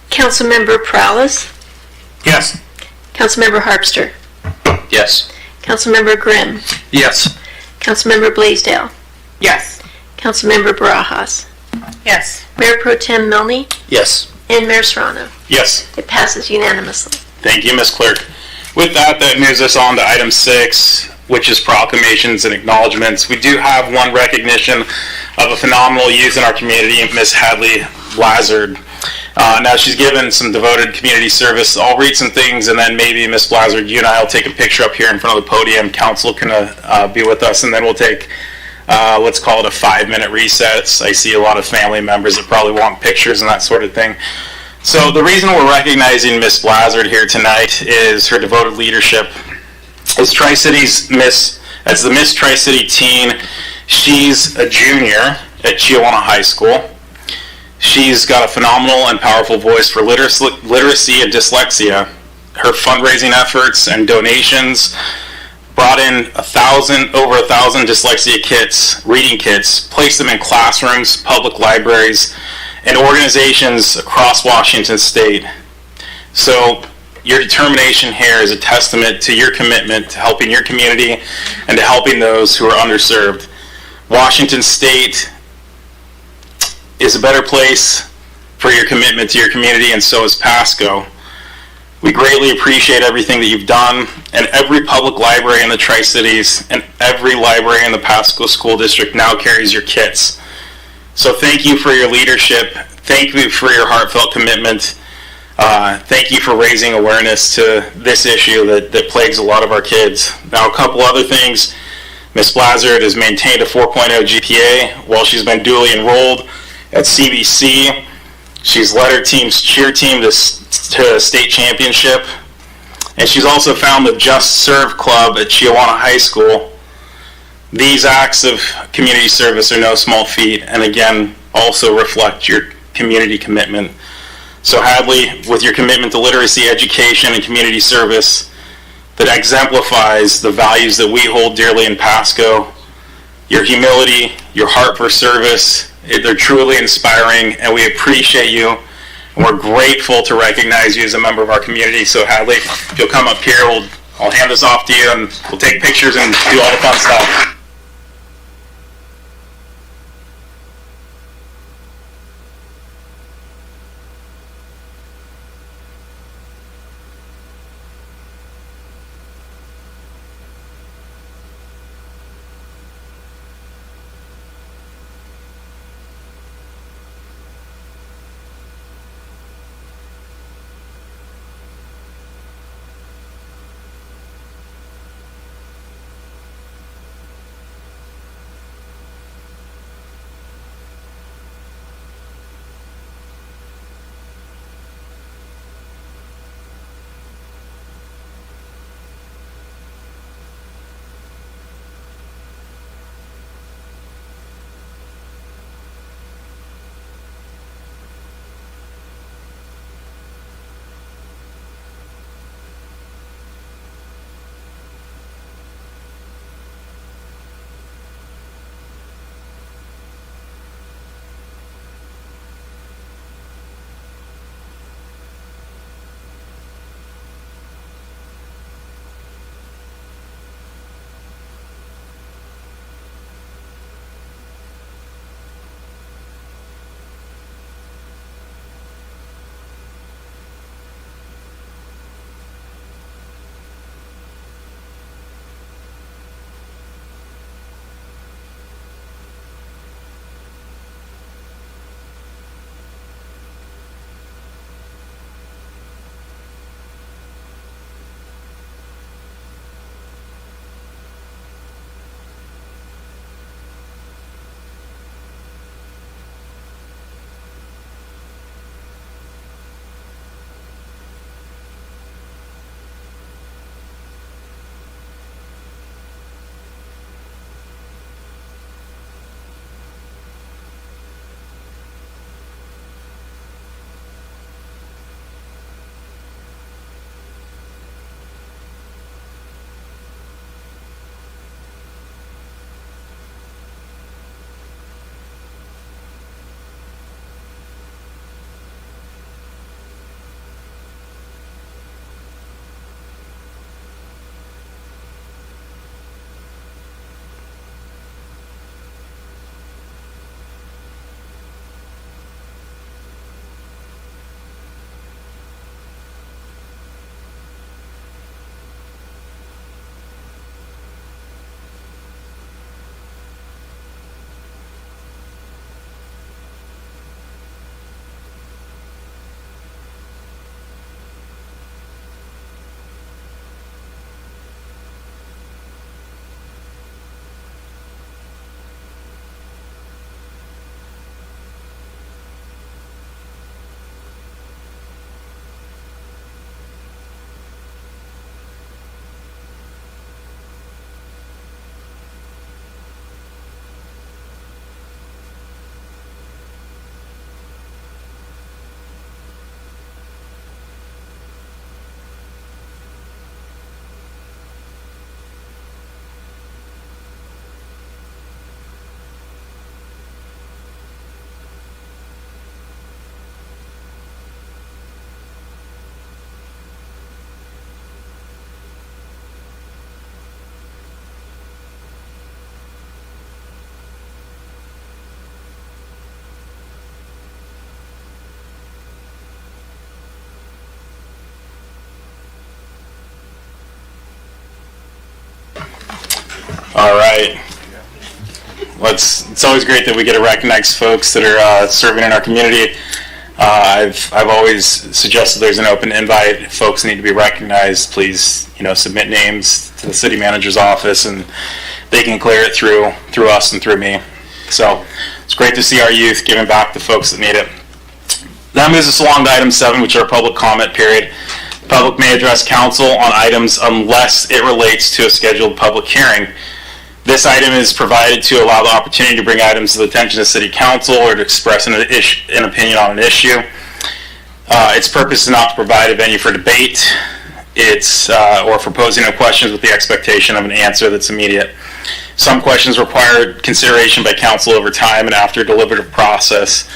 Councilmember Morales, Yes. Councilmember Harpster, Yes. Councilmember Grimm, Yes. Councilmember Blaisdell, Yes. Councilmember Barajas, Yes. Mayor Pro Tem Milne, Yes. and Mayor Serrano. Yes. It passes unanimously. Thank you, Ms. Clerk. With that moves us on to item 6, which is proclamations and acknowledgements. We do have one recognition of a phenomenal youth in our community, Ms. Hadley Lazard. Now she's given some devoted community service. I'll read some things and then maybe Ms. Lazard, you and I will take a picture up here in front of the podium. Council can be with us, and then we'll take, let's call it a 5-minute recess. I see a lot of family members that probably want pictures and that sort of thing. So the reason we're recognizing Ms. Lazard here tonight is her devoted leadership. As Tri-City's as the Miss Tri-City teen, she's a junior at Chiawana High School. She's got a phenomenal and powerful voice for literacy and dyslexia. Her fundraising efforts and donations brought in over 1,000 dyslexia kits, reading kits, placed them in classrooms, public libraries, and organizations across Washington State. So your determination here is a testament to your commitment to helping your community and to helping those who are underserved. Washington State is a better place for your commitment to your community, and so is Pasco. We greatly appreciate everything that you've done, and every public library in the Tri-Cities and every library in the Pasco School District now carries your kits. So thank you for your leadership. Thank you for your heartfelt commitment. Thank you for raising awareness to this issue that plagues a lot of our kids. Now, a couple other things. Ms. Blazard has maintained a 4.0 GPA while she's been duly enrolled at CBC. She's led her team's cheer team to state championship. And she's also found the Just Serve Club at Chiawana High School. These acts of community service are no small feat, and again, also reflect your community commitment. So Hadley, with your commitment to literacy, education, and community service that exemplifies the values that we hold dearly in Pasco, your humility, your heart for service, they're truly inspiring, and we appreciate you. And we're grateful to recognize you as a member of our community. So Hadley, if you'll come up here, I'll hand this off to you, and we'll take pictures and do all the fun stuff. All right. It's always great that we get to recognize folks that are serving in our community. I've always suggested there's an open invite. If folks need to be recognized, please, submit names to the city manager's office, and they can clear it through us and through me. So it's great to see our youth giving back to folks that need it. That moves us along to item 7, which is our public comment period. The public may address council on items unless it relates to a scheduled public hearing. This item is provided to allow the opportunity to bring items to the attention of City Council or to express an opinion on an issue. Its purpose is not to provide a venue for debate. Or for posing of questions with the expectation of an answer that's immediate. Some questions require consideration by council over time and after a deliberative process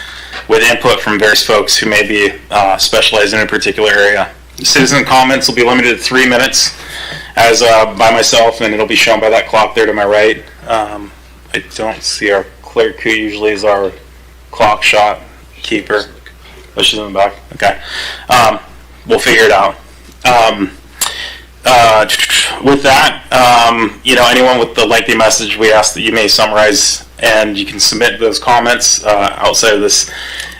with input from various folks who may be specialized in a particular area. Citizen comments will be limited to 3 minutes as by myself, and it'll be shown by that clock there to my right. I don't see our clerk, who usually is our clock shot keeper. Oh, she's in the back. Okay. We'll figure it out. With that, anyone with the lengthy message, we ask that you may summarize, and you can submit those comments outside of this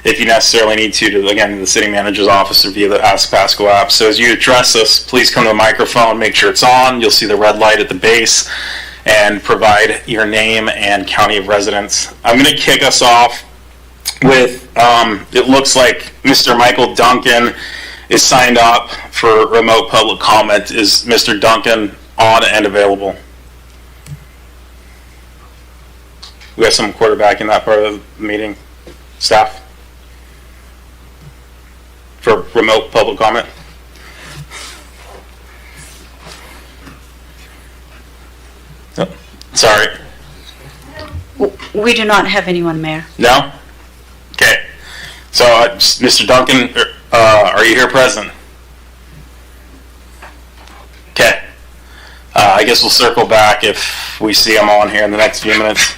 if you necessarily need to the city manager's office or via the Ask Pasco app. So as you address us, please come to the microphone, make sure it's on. You'll see the red light at the base, and provide your name and county of residence. I'm going to kick us off with, it looks like Mr. Michael Duncan is signed up for remote public comment. Is Mr. Duncan on and available? We have some quarterbacking that part of the meeting. Staff? For remote public comment? Oh, sorry. We do not have anyone, Mayor. No? Okay. So, Mr. Duncan, are you here present? Okay. I guess we'll circle back if we see him on here in the next few minutes.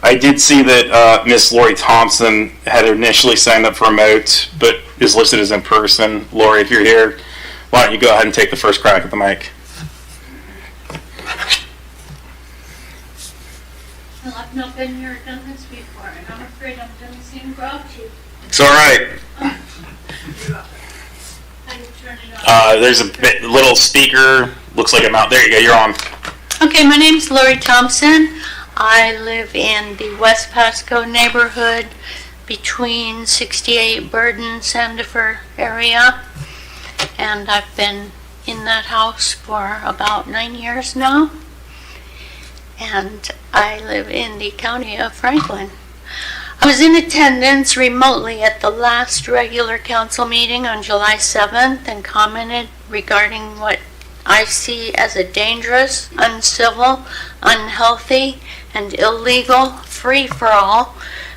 I did see that Miss Lori Thompson had initially signed up for remote, but is listed as in person. Lori, if you're here, why don't you go ahead and take the first crack at the mic? Well, I've not been here done this before, and I'm afraid I'm going to seem grouchy. It's all right. There's a little speaker. Looks like I'm out. There you go. You're on. Okay, my name's Lori Thompson. I live in the West Pasco neighborhood between 68 Burden, Sandifer area, and I've been in that house for about 9 years now, and I live in the county of Franklin. I was in attendance remotely at the last regular council meeting on July 7th and commented regarding what I see as a dangerous, uncivil, unhealthy, and illegal free-for-all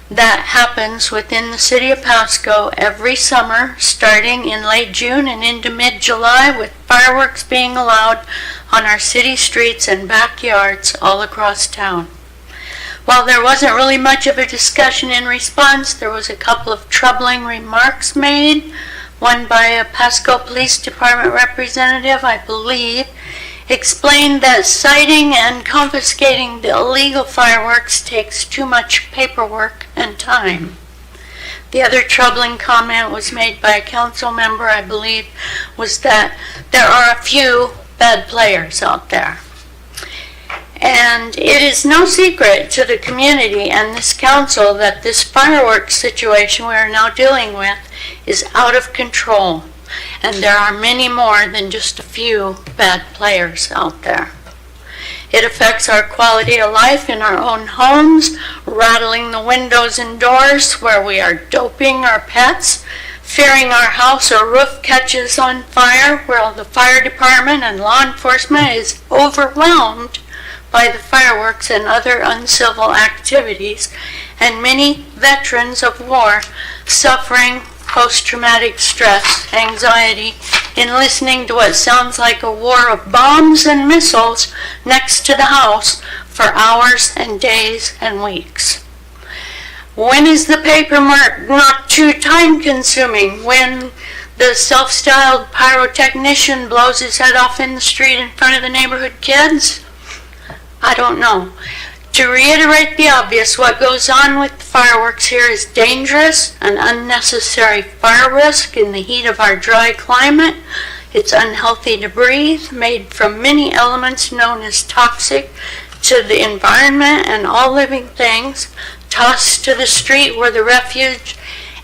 that happens within the city of Pasco every summer, starting in late June and into mid-July, with fireworks being allowed on our city streets and backyards all across town. While there wasn't really much of a discussion in response, there was a couple of troubling remarks made, one by a Pasco Police Department representative, I believe, explained that citing and confiscating the illegal fireworks takes too much paperwork and time. The other troubling comment was made by a council member, I believe, was that there are a few bad players out there. And it is no secret to the community and this council that this fireworks situation we are now dealing with is out of control. And there are many more than just a few bad players out there. It affects our quality of life in our own homes, rattling the windows and doors where we are doping our pets, fearing our house or roof catches on fire, where the fire department and law enforcement is overwhelmed by the fireworks and other uncivil activities, and many veterans of war suffering post-traumatic stress, anxiety, in listening to what sounds like a war of bombs and missiles next to the house for hours and days and weeks. When is the paperwork not too time-consuming? When the self-styled pyrotechnician blows his head off in the street in front of the neighborhood kids? I don't know. To reiterate the obvious, what goes on with the fireworks here is dangerous, an unnecessary fire risk in the heat of our dry climate. It's unhealthy to breathe, made from many elements known as toxic to the environment and all living things, tossed to the street where the refuse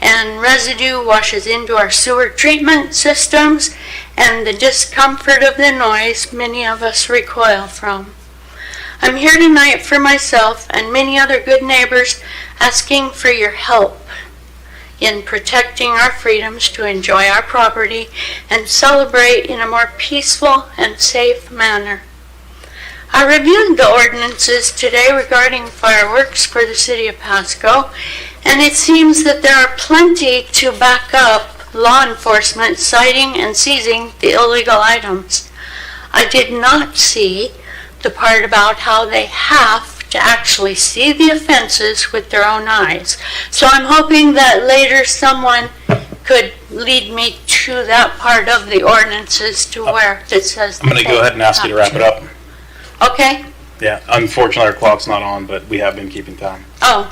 and residue washes into our sewer treatment systems, and the discomfort of the noise many of us recoil from. I'm here tonight for myself and many other good neighbors asking for your help in protecting our freedoms to enjoy our property and celebrate in a more peaceful and safe manner. I reviewed the ordinances today regarding fireworks for the city of Pasco, and it seems that there are plenty to back up law enforcement citing and seizing the illegal items. I did not see the part about how they have to actually see the offenses with their own eyes. So I'm hoping that later someone could lead me to that part of the ordinances to where it says. I'm going to go ahead and ask you to wrap it up. Okay. Yeah, unfortunately our clock's not on, but we have been keeping time. Oh,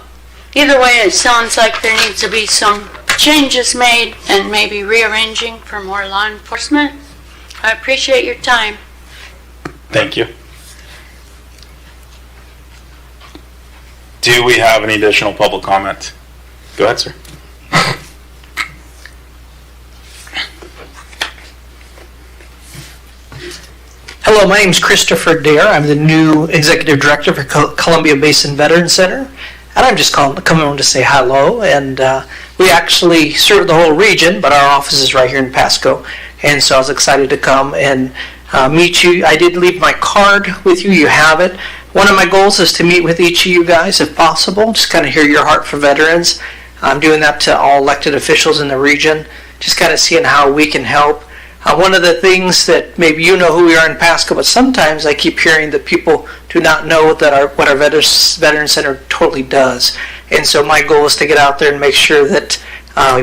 either way, it sounds like there needs to be some changes made and maybe rearranging for more law enforcement. I appreciate your time. Thank you. Do we have any additional public comment? Go ahead, sir. Hello, my name is Christopher Dare. I'm the new Executive Director for Columbia Basin Veterans Center. And I'm just coming to say hello. And we actually serve the whole region, but our office is right here in Pasco. And so I was excited to come and meet you. I did leave my card with you. You have it. One of my goals is to meet with each of you guys if possible, just kind of hear your heart for veterans. I'm doing that to all elected officials in the region, just kind of seeing how we can help. One of the things that maybe you know who we are in Pasco, but sometimes I keep hearing that people do not know that what our Veteran Center totally does. And so my goal is to get out there and make sure that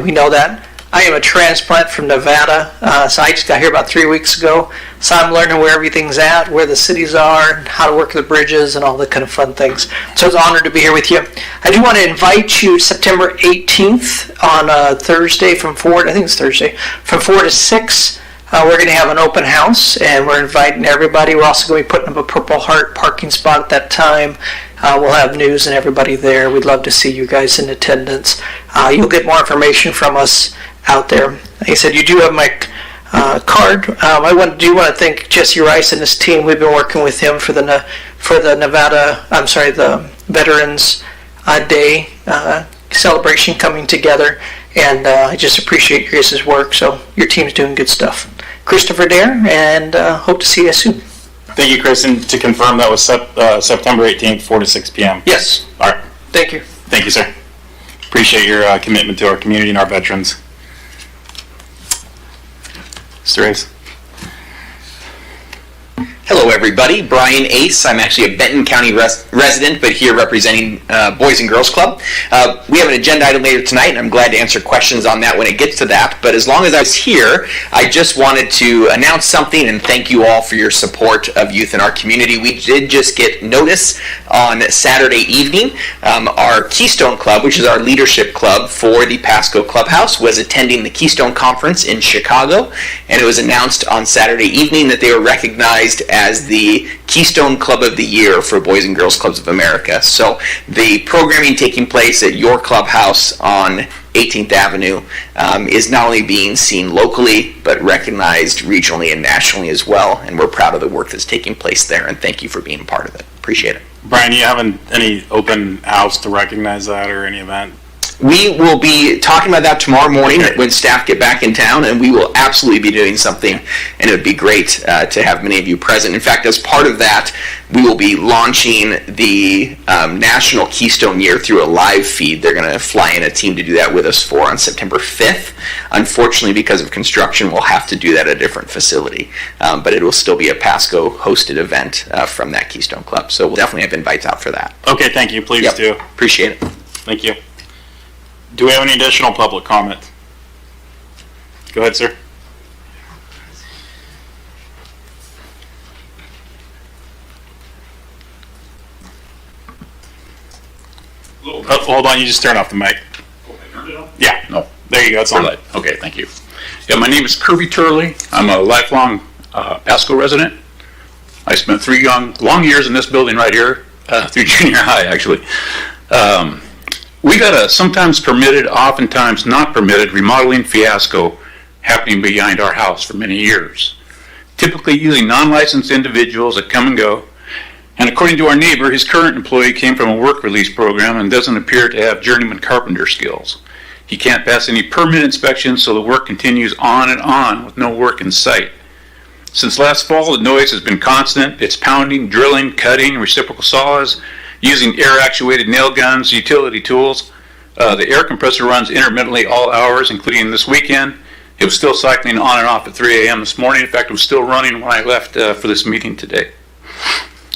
we know that. I am a transplant from Nevada, so I just got here about 3 weeks ago. So I'm learning where everything's at, where the cities are, how to work the bridges, and all the kind of fun things. So it's an honor to be here with you. I do want to invite you September 18th on Thursday from 4 to 6. We're going to have an open house, and we're inviting everybody. We're also going to be putting up a Purple Heart parking spot at that time. We'll have news and everybody there. We'd love to see you guys in attendance. You'll get more information from us out there. Like I said, you do have my card. I do want to thank Jesse Rice and his team. We've been working with him for the Veterans Day celebration coming together, and I just appreciate your guys' work. So your team's doing good stuff. Christopher Dare, and hope to see you soon. Thank you, Chris. And to confirm, that was September 18th, 4 to 6 p.m. Yes. All right. Thank you. Thank you, sir. Appreciate your commitment to our community and our veterans. Mr. Ace. Hello, everybody. Brian Ace. I'm actually a Benton County resident, but here representing Boys and Girls Club. We have an agenda item later tonight, and I'm glad to answer questions on that when it gets to that. But as long as I was here, I just wanted to announce something and thank you all for your support of youth in our community. We did just get notice on Saturday evening. Our Keystone Club, which is our leadership club for the Pasco Clubhouse, was attending the Keystone Conference in Chicago, and it was announced on Saturday evening that they were recognized as the Keystone Club of the Year for Boys and Girls Clubs of America. So the programming taking place at your clubhouse on 18th Avenue is not only being seen locally, but recognized regionally and nationally as well. And we're proud of the work that's taking place there, and thank you for being a part of it. Appreciate it. Brian, you having any open house to recognize that or any event? We will be talking about that tomorrow morning when staff get back in town, and we will absolutely be doing something, and it would be great to have many of you present. In fact, as part of that, we will be launching the National Keystone Year through a live feed. They're going to fly in a team to do that with us on September 5th. Unfortunately, because of construction, we'll have to do that at a different facility, but it will still be a Pasco-hosted event from that Keystone Club. So we'll definitely have invites out for that. Okay, thank you. Please do. Appreciate it. Thank you. Do we have any additional public comment? Go ahead, sir. hold on, you just turn off the mic. Yeah, no, there you go, it's on. Okay, thank you. Yeah, my name is Kirby Turley. I'm a lifelong Pasco resident. I spent 3 long years in this building right here, through junior high, actually. We got a sometimes permitted, oftentimes not permitted remodeling fiasco happening behind our house for many years, typically using non-licensed individuals that come and go. And according to our neighbor, his current employee came from a work release program and doesn't appear to have journeyman carpenter skills. He can't pass any permit inspections, so the work continues on and on with no work in sight. Since last fall, the noise has been constant. It's pounding, drilling, cutting, reciprocal saws, using air-actuated nail guns, utility tools. The air compressor runs intermittently all hours, including this weekend. It was still cycling on and off at 3 a.m. this morning. In fact, it was still running when I left for this meeting today.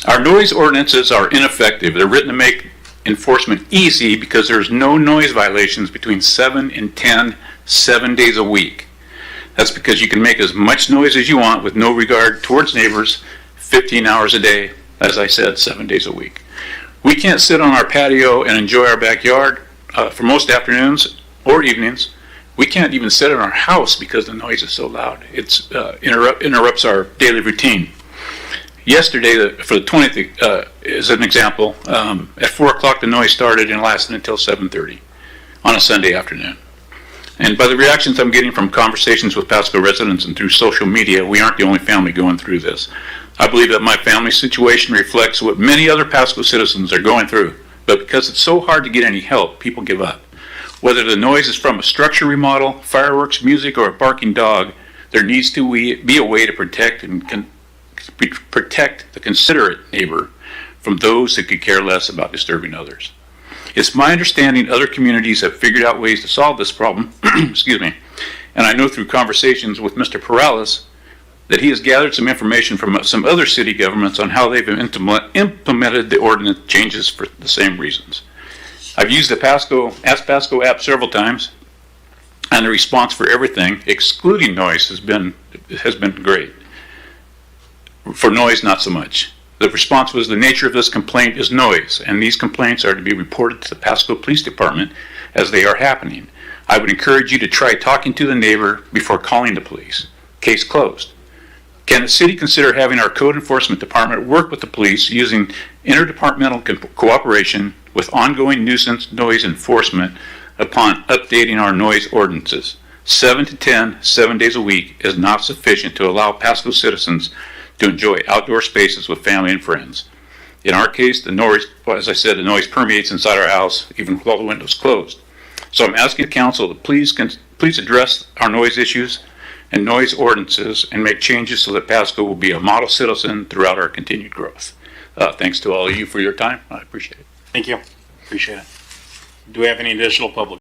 Our noise ordinances are ineffective. They're written to make enforcement easy because there's no noise violations between 7 and 10, 7 days a week. That's because you can make as much noise as you want with no regard towards neighbors, 15 hours a day, as I said, 7 days a week. We can't sit on our patio and enjoy our backyard for most afternoons or evenings. We can't even sit in our house because the noise is so loud. It interrupts our daily routine. Yesterday, for the 20th, as an example, at 4 o'clock the noise started and lasted until 7:30 on a Sunday afternoon. And by the reactions I'm getting from conversations with Pasco residents and through social media, we aren't the only family going through this. I believe that my family's situation reflects what many other Pasco citizens are going through, but because it's so hard to get any help, people give up. Whether the noise is from a structure remodel, fireworks, music, or a barking dog, there needs to be a way to protect the considerate neighbor from those who could care less about disturbing others. It's my understanding other communities have figured out ways to solve this problem, excuse me, and I know through conversations with Mr. Perales that he has gathered some information from some other city governments on how they've implemented the ordinance changes for the same reasons. I've used the Ask Pasco app several times, and the response for everything, excluding noise, has been great. For noise, not so much. The response was the nature of this complaint is noise, and these complaints are to be reported to the Pasco Police Department as they are happening. I would encourage you to try talking to the neighbor before calling the police. Case closed. Can the city consider having our code enforcement department work with the police using interdepartmental cooperation with ongoing nuisance noise enforcement upon updating our noise ordinances? 7 to 10, 7 days a week is not sufficient to allow Pasco citizens to enjoy outdoor spaces with family and friends. In our case, the noise, as I said, the noise permeates inside our house, even with all the windows closed. So I'm asking the council to please address our noise issues and noise ordinances and make changes so that Pasco will be a model citizen throughout our continued growth. Thanks to all of you for your time. I appreciate it. Thank you. Appreciate it. Do we have any additional public